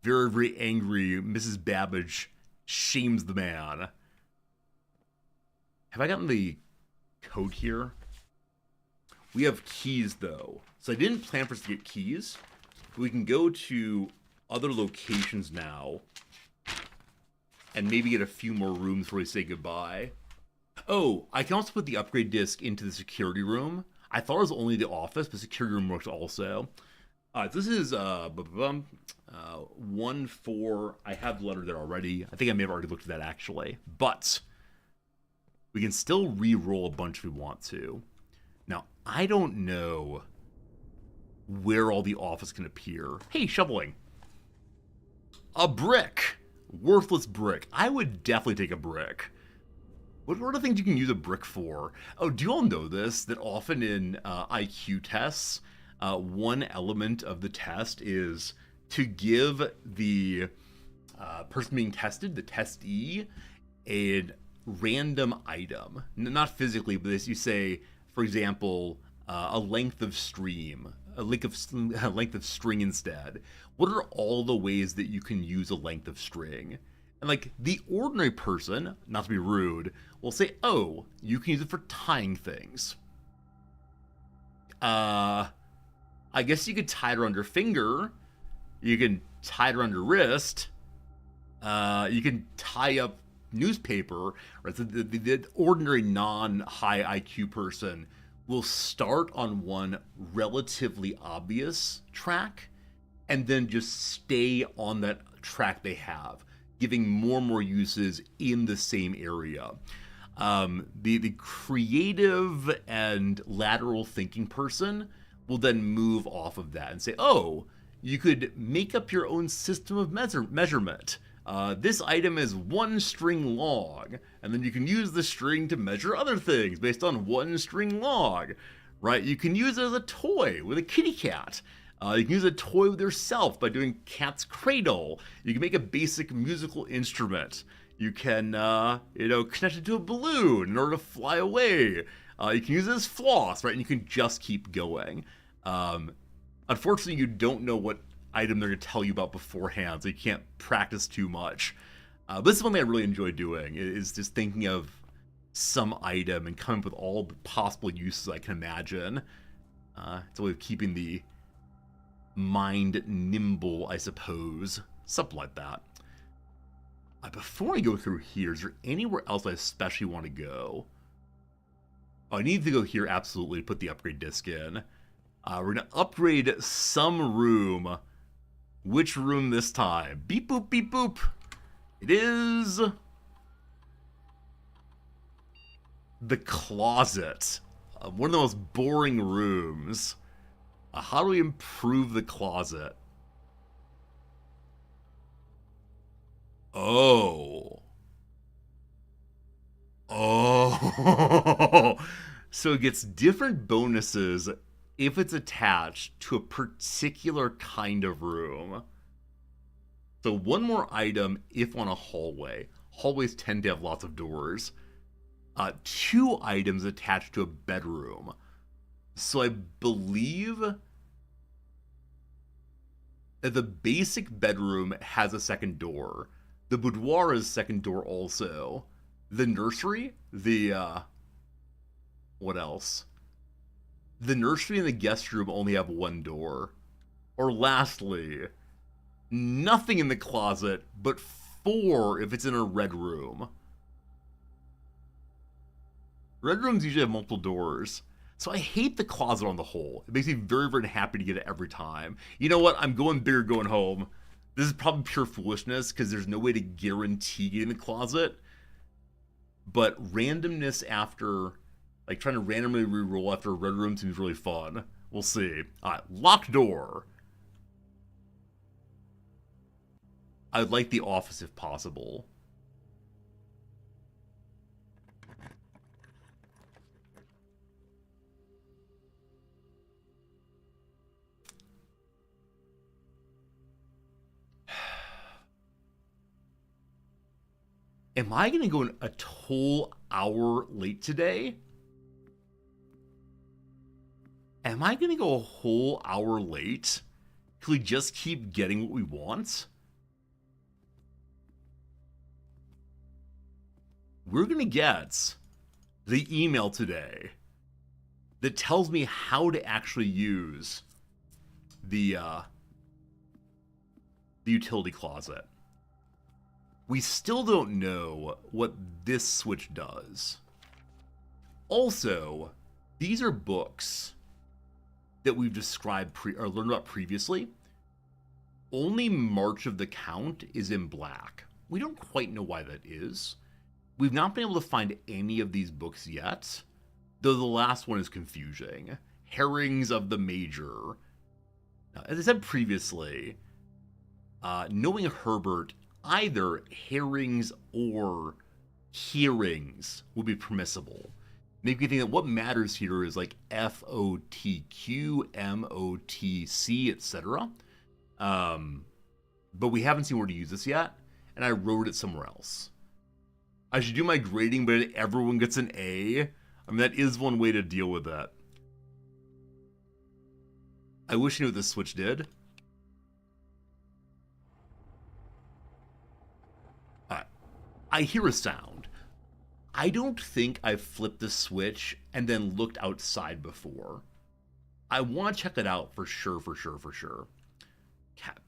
Very, very angry. Mrs. Babbage shames the man. Have I gotten the code here? We have keys, though. So I didn't plan for us to get keys. We can go to other locations now and maybe get a few more rooms before we say goodbye. Oh, I can also put the upgrade disc into the security room. I thought it was only the office, but security room works also. This is 1-4. I have the letter there already. I think I may have already looked at that actually. But we can still re-roll a bunch if we want to. Now, I don't know where all the office can appear. Hey, shoveling. A brick. Worthless brick. I would definitely take a brick. What are the things you can use a brick for? Oh, do you all know this? That often in IQ tests, one element of the test is to give the person being tested, the testee, a random item. Not physically, but this you say, for example, a length of stream, a length of string instead. What are all the ways that you can use a length of string? And like the ordinary person, not to be rude, will say, oh, you can use it for tying things. I guess you could tie it around your finger. You can tie it around your wrist. You can tie up newspaper. Right? So the ordinary non-high IQ person will start on one relatively obvious track and then just stay on that track they have, giving more and more uses in the same area. The creative and lateral thinking person will then move off of that and say, oh, you could make up your own system of measurement. This item is 1 string long, and then you can use the string to measure other things based on 1 string long, right? You can use it as a toy with a kitty cat. You can use a toy with yourself by doing cat's cradle. You can make a basic musical instrument. You can, connect it to a balloon in order to fly away. You can use it as floss, right? And you can just keep going. Unfortunately, you don't know what item they're going to tell you about beforehand, so you can't practice too much. But this is one thing I really enjoy doing, is just thinking of some item and coming up with all the possible uses I can imagine. It's a way of keeping the mind nimble, I suppose. Something like that. Before I go through here, is there anywhere else I especially want to go? Oh, I need to go here, absolutely, to put the upgrade disc in. We're going to upgrade some room. Which room this time? Beep boop, beep boop. It is the closet. One of the most boring rooms. How do we improve the closet? Oh. Oh. So it gets different bonuses if it's attached to a particular kind of room. So one more item if on a hallway. Hallways tend to have lots of doors. 2 items attached to a bedroom. So I believe that the basic bedroom has a second door. The boudoir is a second door also. The nursery, what else? The nursery and the guest room only have one door. Or lastly, nothing in the closet, but 4 if it's in a red room. Red rooms usually have multiple doors. So I hate the closet on the whole. It makes me very, very happy to get it every time. You know what? I'm going bigger going home. This is probably pure foolishness because there's no way to guarantee getting the closet. But randomness after, like trying to randomly reroll after a red room seems really fun. We'll see. Alright, locked door. I'd like the office if possible. Am I going to go a whole hour late today? Am I going to go a whole hour late? Can we just keep getting what we want? We're going to get the email today that tells me how to actually use the utility closet. We still don't know what this switch does. Also, these are books that we've described or learned about previously. Only March of the Count is in black. We don't quite know why that is. We've not been able to find any of these books yet, though the last one is confusing. Herrings of the Major. Now, as I said previously, knowing Herbert, either herrings or hearings would be permissible. Make me think that what matters here is like FOTQ, MOTC, etc. But we haven't seen where to use this yet, and I wrote it somewhere else. I should do my grading, but everyone gets an A. I mean, that is one way to deal with that. I wish I knew what this switch did. I hear a sound. I don't think I've flipped the switch and then looked outside before. I want to check it out for sure. Cat.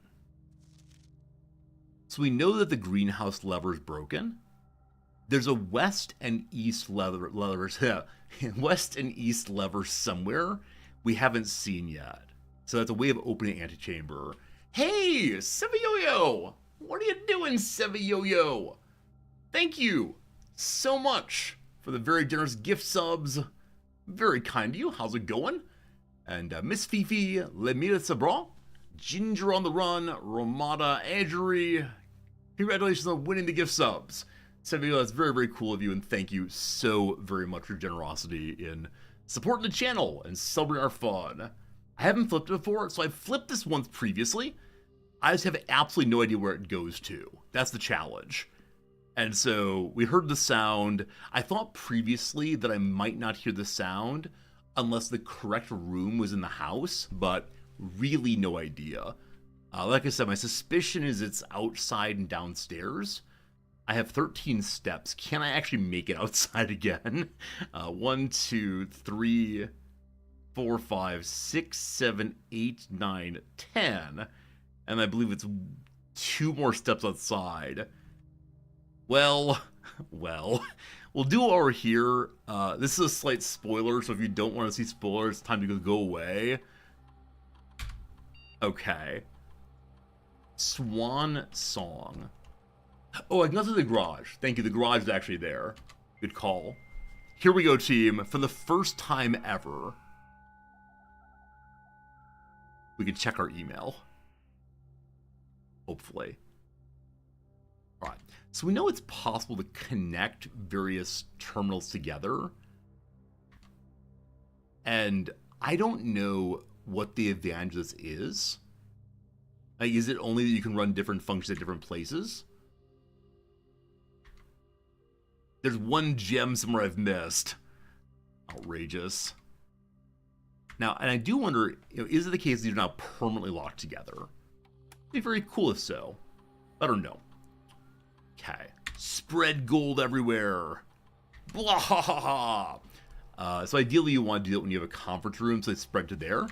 So we know that the greenhouse lever is broken. There's a west and east lever, west and east lever somewhere we haven't seen yet. So that's a way of opening antechamber. Hey, Seviyoyo! What are you doing, Seviyoyo? Thank you so much for the very generous gift subs. Very kind of you. How's it going? And Miss Fifi, Lemira Sabra, Ginger on the Run, Romada Adjury. Congratulations on winning the gift subs. Sevilla, that's very, very cool of you, and thank you so very much for your generosity in supporting the channel and celebrating our fun. I haven't flipped it before, so I've flipped this once previously. I just have absolutely no idea where it goes to. That's the challenge. And so we heard the sound. I thought previously that I might not hear the sound unless the correct room was in the house, but really no idea. Like I said, my suspicion is it's outside and downstairs. I have 13 steps. Can I actually make it outside again? 1, 2, 3, 4, 5, 6, 7, 8, 9, 10. And I believe it's 2 more steps outside. Well, we'll do while we're here. This is a slight spoiler, so if you don't want to see spoilers, it's time to go away. Okay. Swan Song. Oh, I can go through the garage. Thank you, the garage is actually there. Good call. Here we go, team. For the first time ever, we can check our email. Hopefully. Alright, so we know it's possible to connect various terminals together. And I don't know what the advantage of this is. Like, is it only that you can run different functions at different places? There's one gem somewhere I've missed. Outrageous. Now, and I do wonder, is it the case that you're now permanently locked together? It'd be very cool if so. I don't know. Okay. Spread gold everywhere. Blah ha ha ha. So ideally you want to do it when you have a conference room, so they spread to there.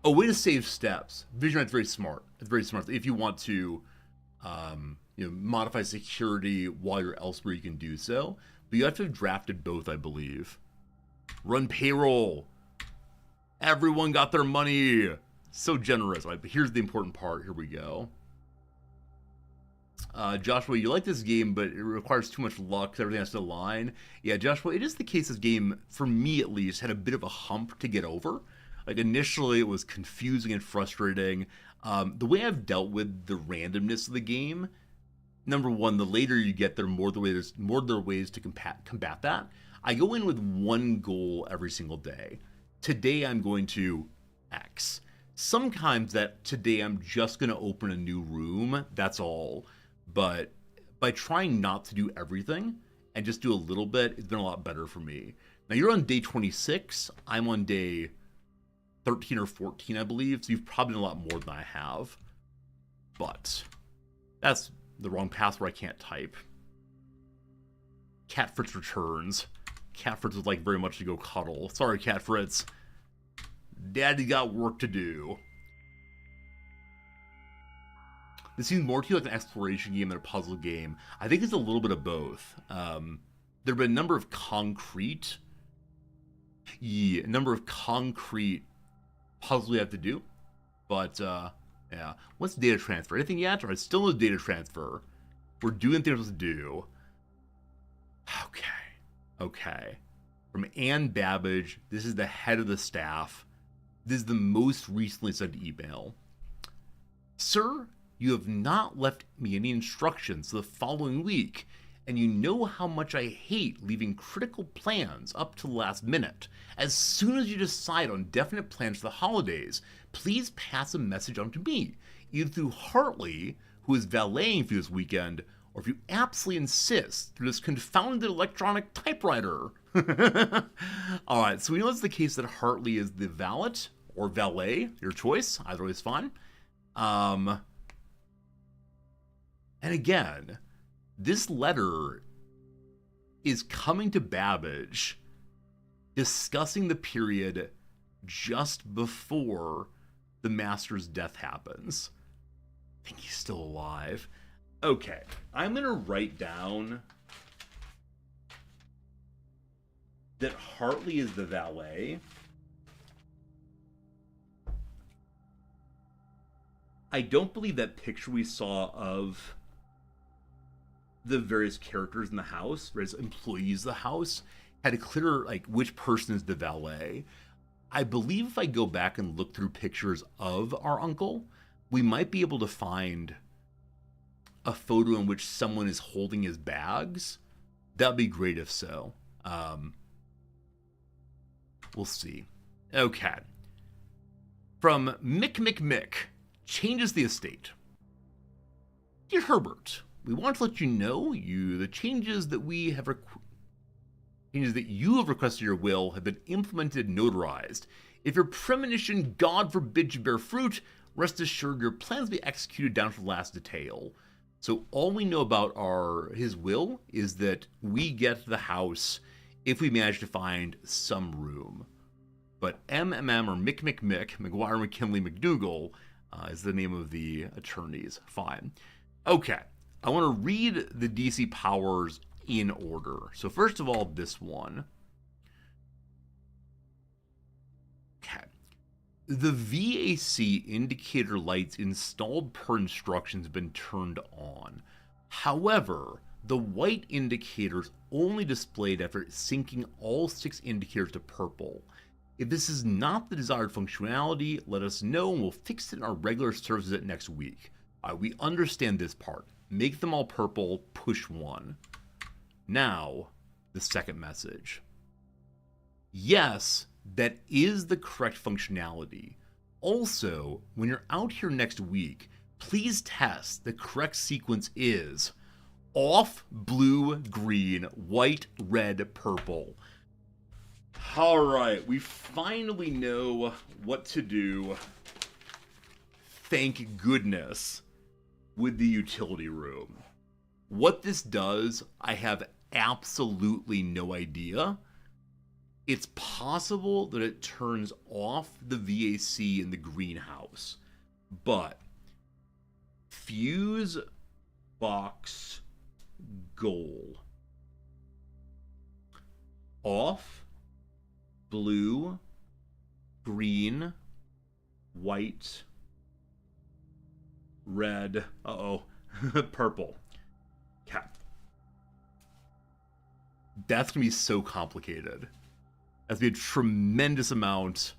Oh, way to save steps. Visionite's very smart. It's very smart. If you want to modify security while you're elsewhere, you can do so. But you have to have drafted both, I believe. Run payroll. Everyone got their money. So generous. All right, but here's the important part. Here we go. Joshua, you like this game, but it requires too much luck because everything has to align. Yeah, Joshua, it is the case this game, for me at least, had a bit of a hump to get over. Like, initially, it was confusing and frustrating. The way I've dealt with the randomness of the game, number one, the later you get there, there's more there are ways to combat that. I go in with one goal every single day. Today, I'm going to X. Sometimes today I'm just going to open a new room, that's all. But by trying not to do everything and just do a little bit, it's been a lot better for me. Now, you're on day 26. I'm on day 13 or 14, I believe. So you've probably done a lot more than I have. But that's the wrong path where I can't type. Cat Fritz returns. Cat Fritz would like very much to go cuddle. Sorry, Cat Fritz. Daddy got work to do. This seems more to you like an exploration game than a puzzle game. I think it's a little bit of both. There have been a number of concrete puzzles we have to do. But, yeah. What's data transfer? Anything yet? Or it's still no data transfer. We're doing things to do. Okay. From Ann Babbage. This is the head of the staff. This is the most recently sent email. Sir, you have not left me any instructions the following week, and you know how much I hate leaving critical plans up to the last minute. As soon as you decide on definite plans for the holidays, please pass a message on to me, either through Hartley, who is valeting for you this weekend, or if you absolutely insist, through this confounded electronic typewriter. Alright, so we know it's the case that Hartley is the valet, or valet, your choice, either way is fine. And again, this letter is coming to Babbage discussing the period just before the Master's death happens. I think he's still alive. Okay, I'm going to write down that Hartley is the valet. I don't believe that picture we saw of the various characters in the house, various employees of the house, had a clear, like, which person is the valet. I believe if I go back and look through pictures of our uncle, we might be able to find a photo in which someone is holding his bags. That'd be great if so. We'll see. Okay. From Mick. Changes the estate. Dear Herbert, we want to let you know the changes that you have requested your will have been implemented and notarized. If your premonition, God forbid, should bear fruit, rest assured your plans will be executed down to the last detail. So all we know about his will is that we get the house if we manage to find some room. but MMM or Mick, McGuire, McKinley, McDougal is the name of the attorneys. Fine. Okay, I want to read the DC powers in order. So first of all, this one. Okay. The VAC indicator lights installed per instructions have been turned on. However, the white indicators only displayed after syncing all 6 indicators to purple. If this is not the desired functionality, let us know and we'll fix it in our regular service visit next week. We understand this part. Make them all purple, push 1. Now, the second message. Yes, that is the correct functionality. Also, when you're out here next week, please test the correct sequence is off, blue, green, white, red, purple. All right, we finally know what to do. Thank goodness, with the utility room. What this does, I have absolutely no idea. It's possible that it turns off the VAC in the greenhouse, but fuse box goal off, blue, green, white, red, purple. Okay. That's gonna be so complicated. That's gonna be a tremendous amount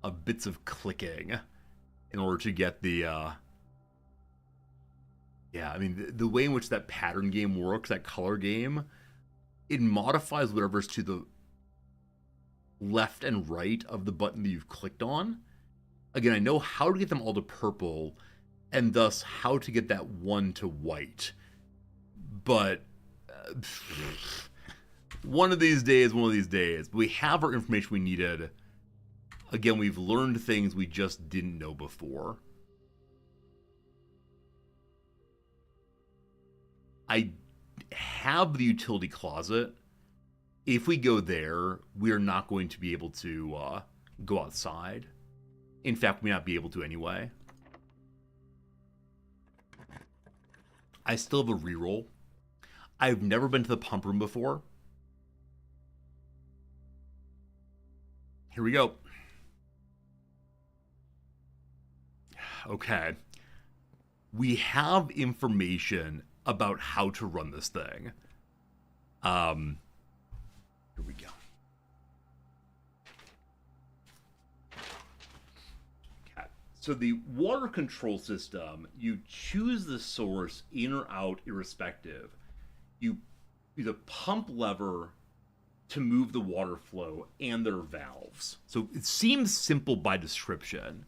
of bits of clicking in order to get the yeah, I mean, the way in which that pattern game works, that color game, it modifies whatever's to the left and right of the button that you've clicked on. Again, I know how to get them all to purple, and thus how to get that one to white. But one of these days, we have our information we needed. Again, we've learned things we just didn't know before. I have the utility closet. If we go there, we're not going to be able to go outside. In fact, we may not be able to anyway. I still have a reroll. I've never been to the pump room before. Here we go. Okay. We have information about how to run this thing. Here we go. Okay. So the water control system, you choose the source in or out irrespective. You use a pump lever to move the water flow, and there are valves. So it seems simple by description,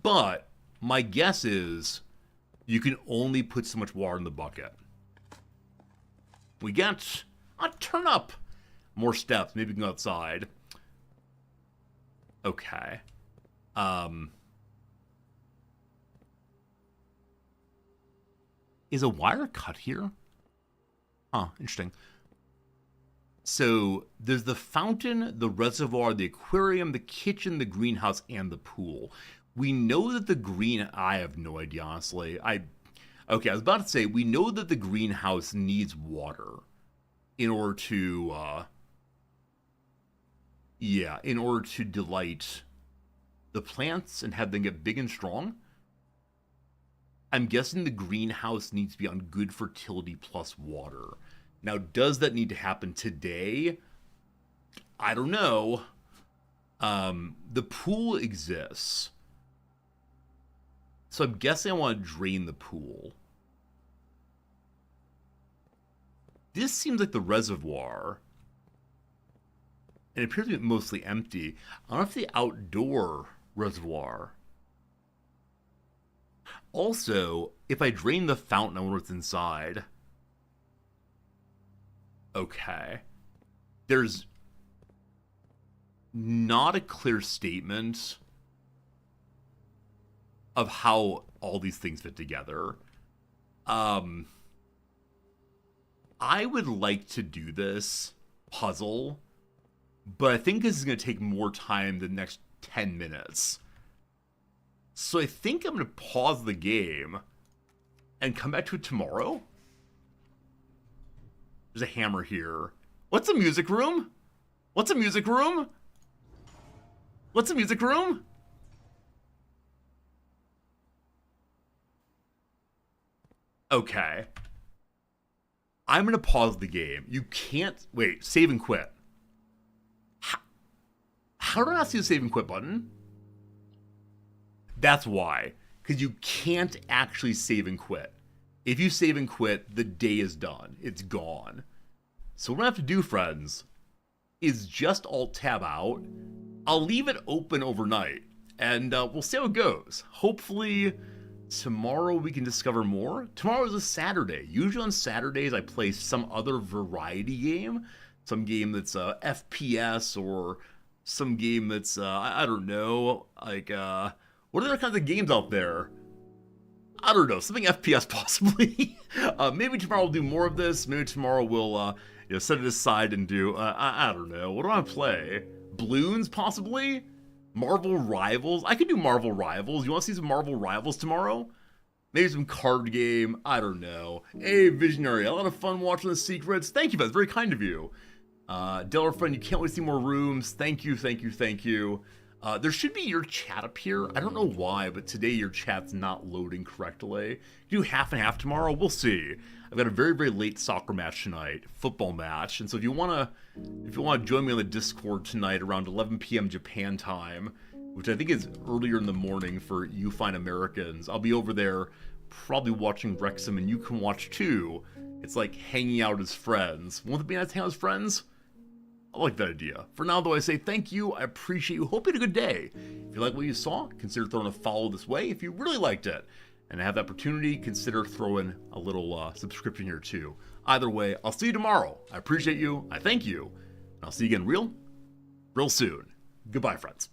but my guess is you can only put so much water in the bucket. We get a turn up. More steps. Maybe we can go outside. Okay. Is a wire cut here? Huh, interesting. So there's the fountain, the reservoir, the aquarium, the kitchen, the greenhouse, and the pool. We know that the green... I have no idea, honestly. Okay, I was about to say, we know that the greenhouse needs water in order to... in order to delight the plants and have them get big and strong. I'm guessing the greenhouse needs to be on good fertility plus water. Now, does that need to happen today? I don't know. The pool exists. So I'm guessing I want to drain the pool. This seems like the reservoir. And it appears to be mostly empty. I don't know if the outdoor reservoir. Also, if I drain the fountain, I wonder what's inside. Okay. There's not a clear statement of how all these things fit together. I would like to do this puzzle but I think this is going to take more time than the next 10 minutes. So I think I'm going to pause the game and come back to it tomorrow. There's a hammer here. What's a music room? What's a music room? What's a music room? Okay. I'm going to pause the game. You can't... Wait, save and quit. How do I not see the save and quit button? That's why. Because you can't actually save and quit. If you save and quit, the day is done. It's gone. So what I have to do, friends, is just Alt-Tab out. I'll leave it open overnight, and we'll see how it goes. Hopefully, tomorrow we can discover more. Tomorrow is a Saturday. Usually on Saturdays, I play some other variety game. Some game that's FPS, or some game that's, I don't know, like, what are other kinds of games out there? I don't know, something FPS possibly. Maybe tomorrow we'll do more of this. Maybe tomorrow we'll set it aside and do, I don't know, what do I play? Bloons, possibly? Marvel Rivals? I could do Marvel Rivals. You want to see some Marvel Rivals tomorrow? Maybe some card game. I don't know. Hey, Visionary, a lot of fun watching The Secrets. Thank you, that's very kind of you. Delaware friend, you can't wait to see more rooms. Thank you, thank you, thank you. There should be your chat up here. I don't know why, but today your chat's not loading correctly. Do half and half tomorrow? We'll see. I've got a very, very late soccer match tonight, football match, and so if you wanna join me on the Discord tonight around 11 p.m. Japan time, which I think is earlier in the morning for you fine Americans, I'll be over there probably watching Wrexham, and you can watch too. It's like hanging out as friends. Won't it be nice to hang out as friends? I like that idea. For now, though, I say thank you. I appreciate you. Hope you had a good day. If you like what you saw, consider throwing a follow this way. If you really liked it and have the opportunity, consider throwing a little subscription here too. Either way, I'll see you tomorrow. I appreciate you. I thank you. And I'll see you again real soon. Goodbye, friends.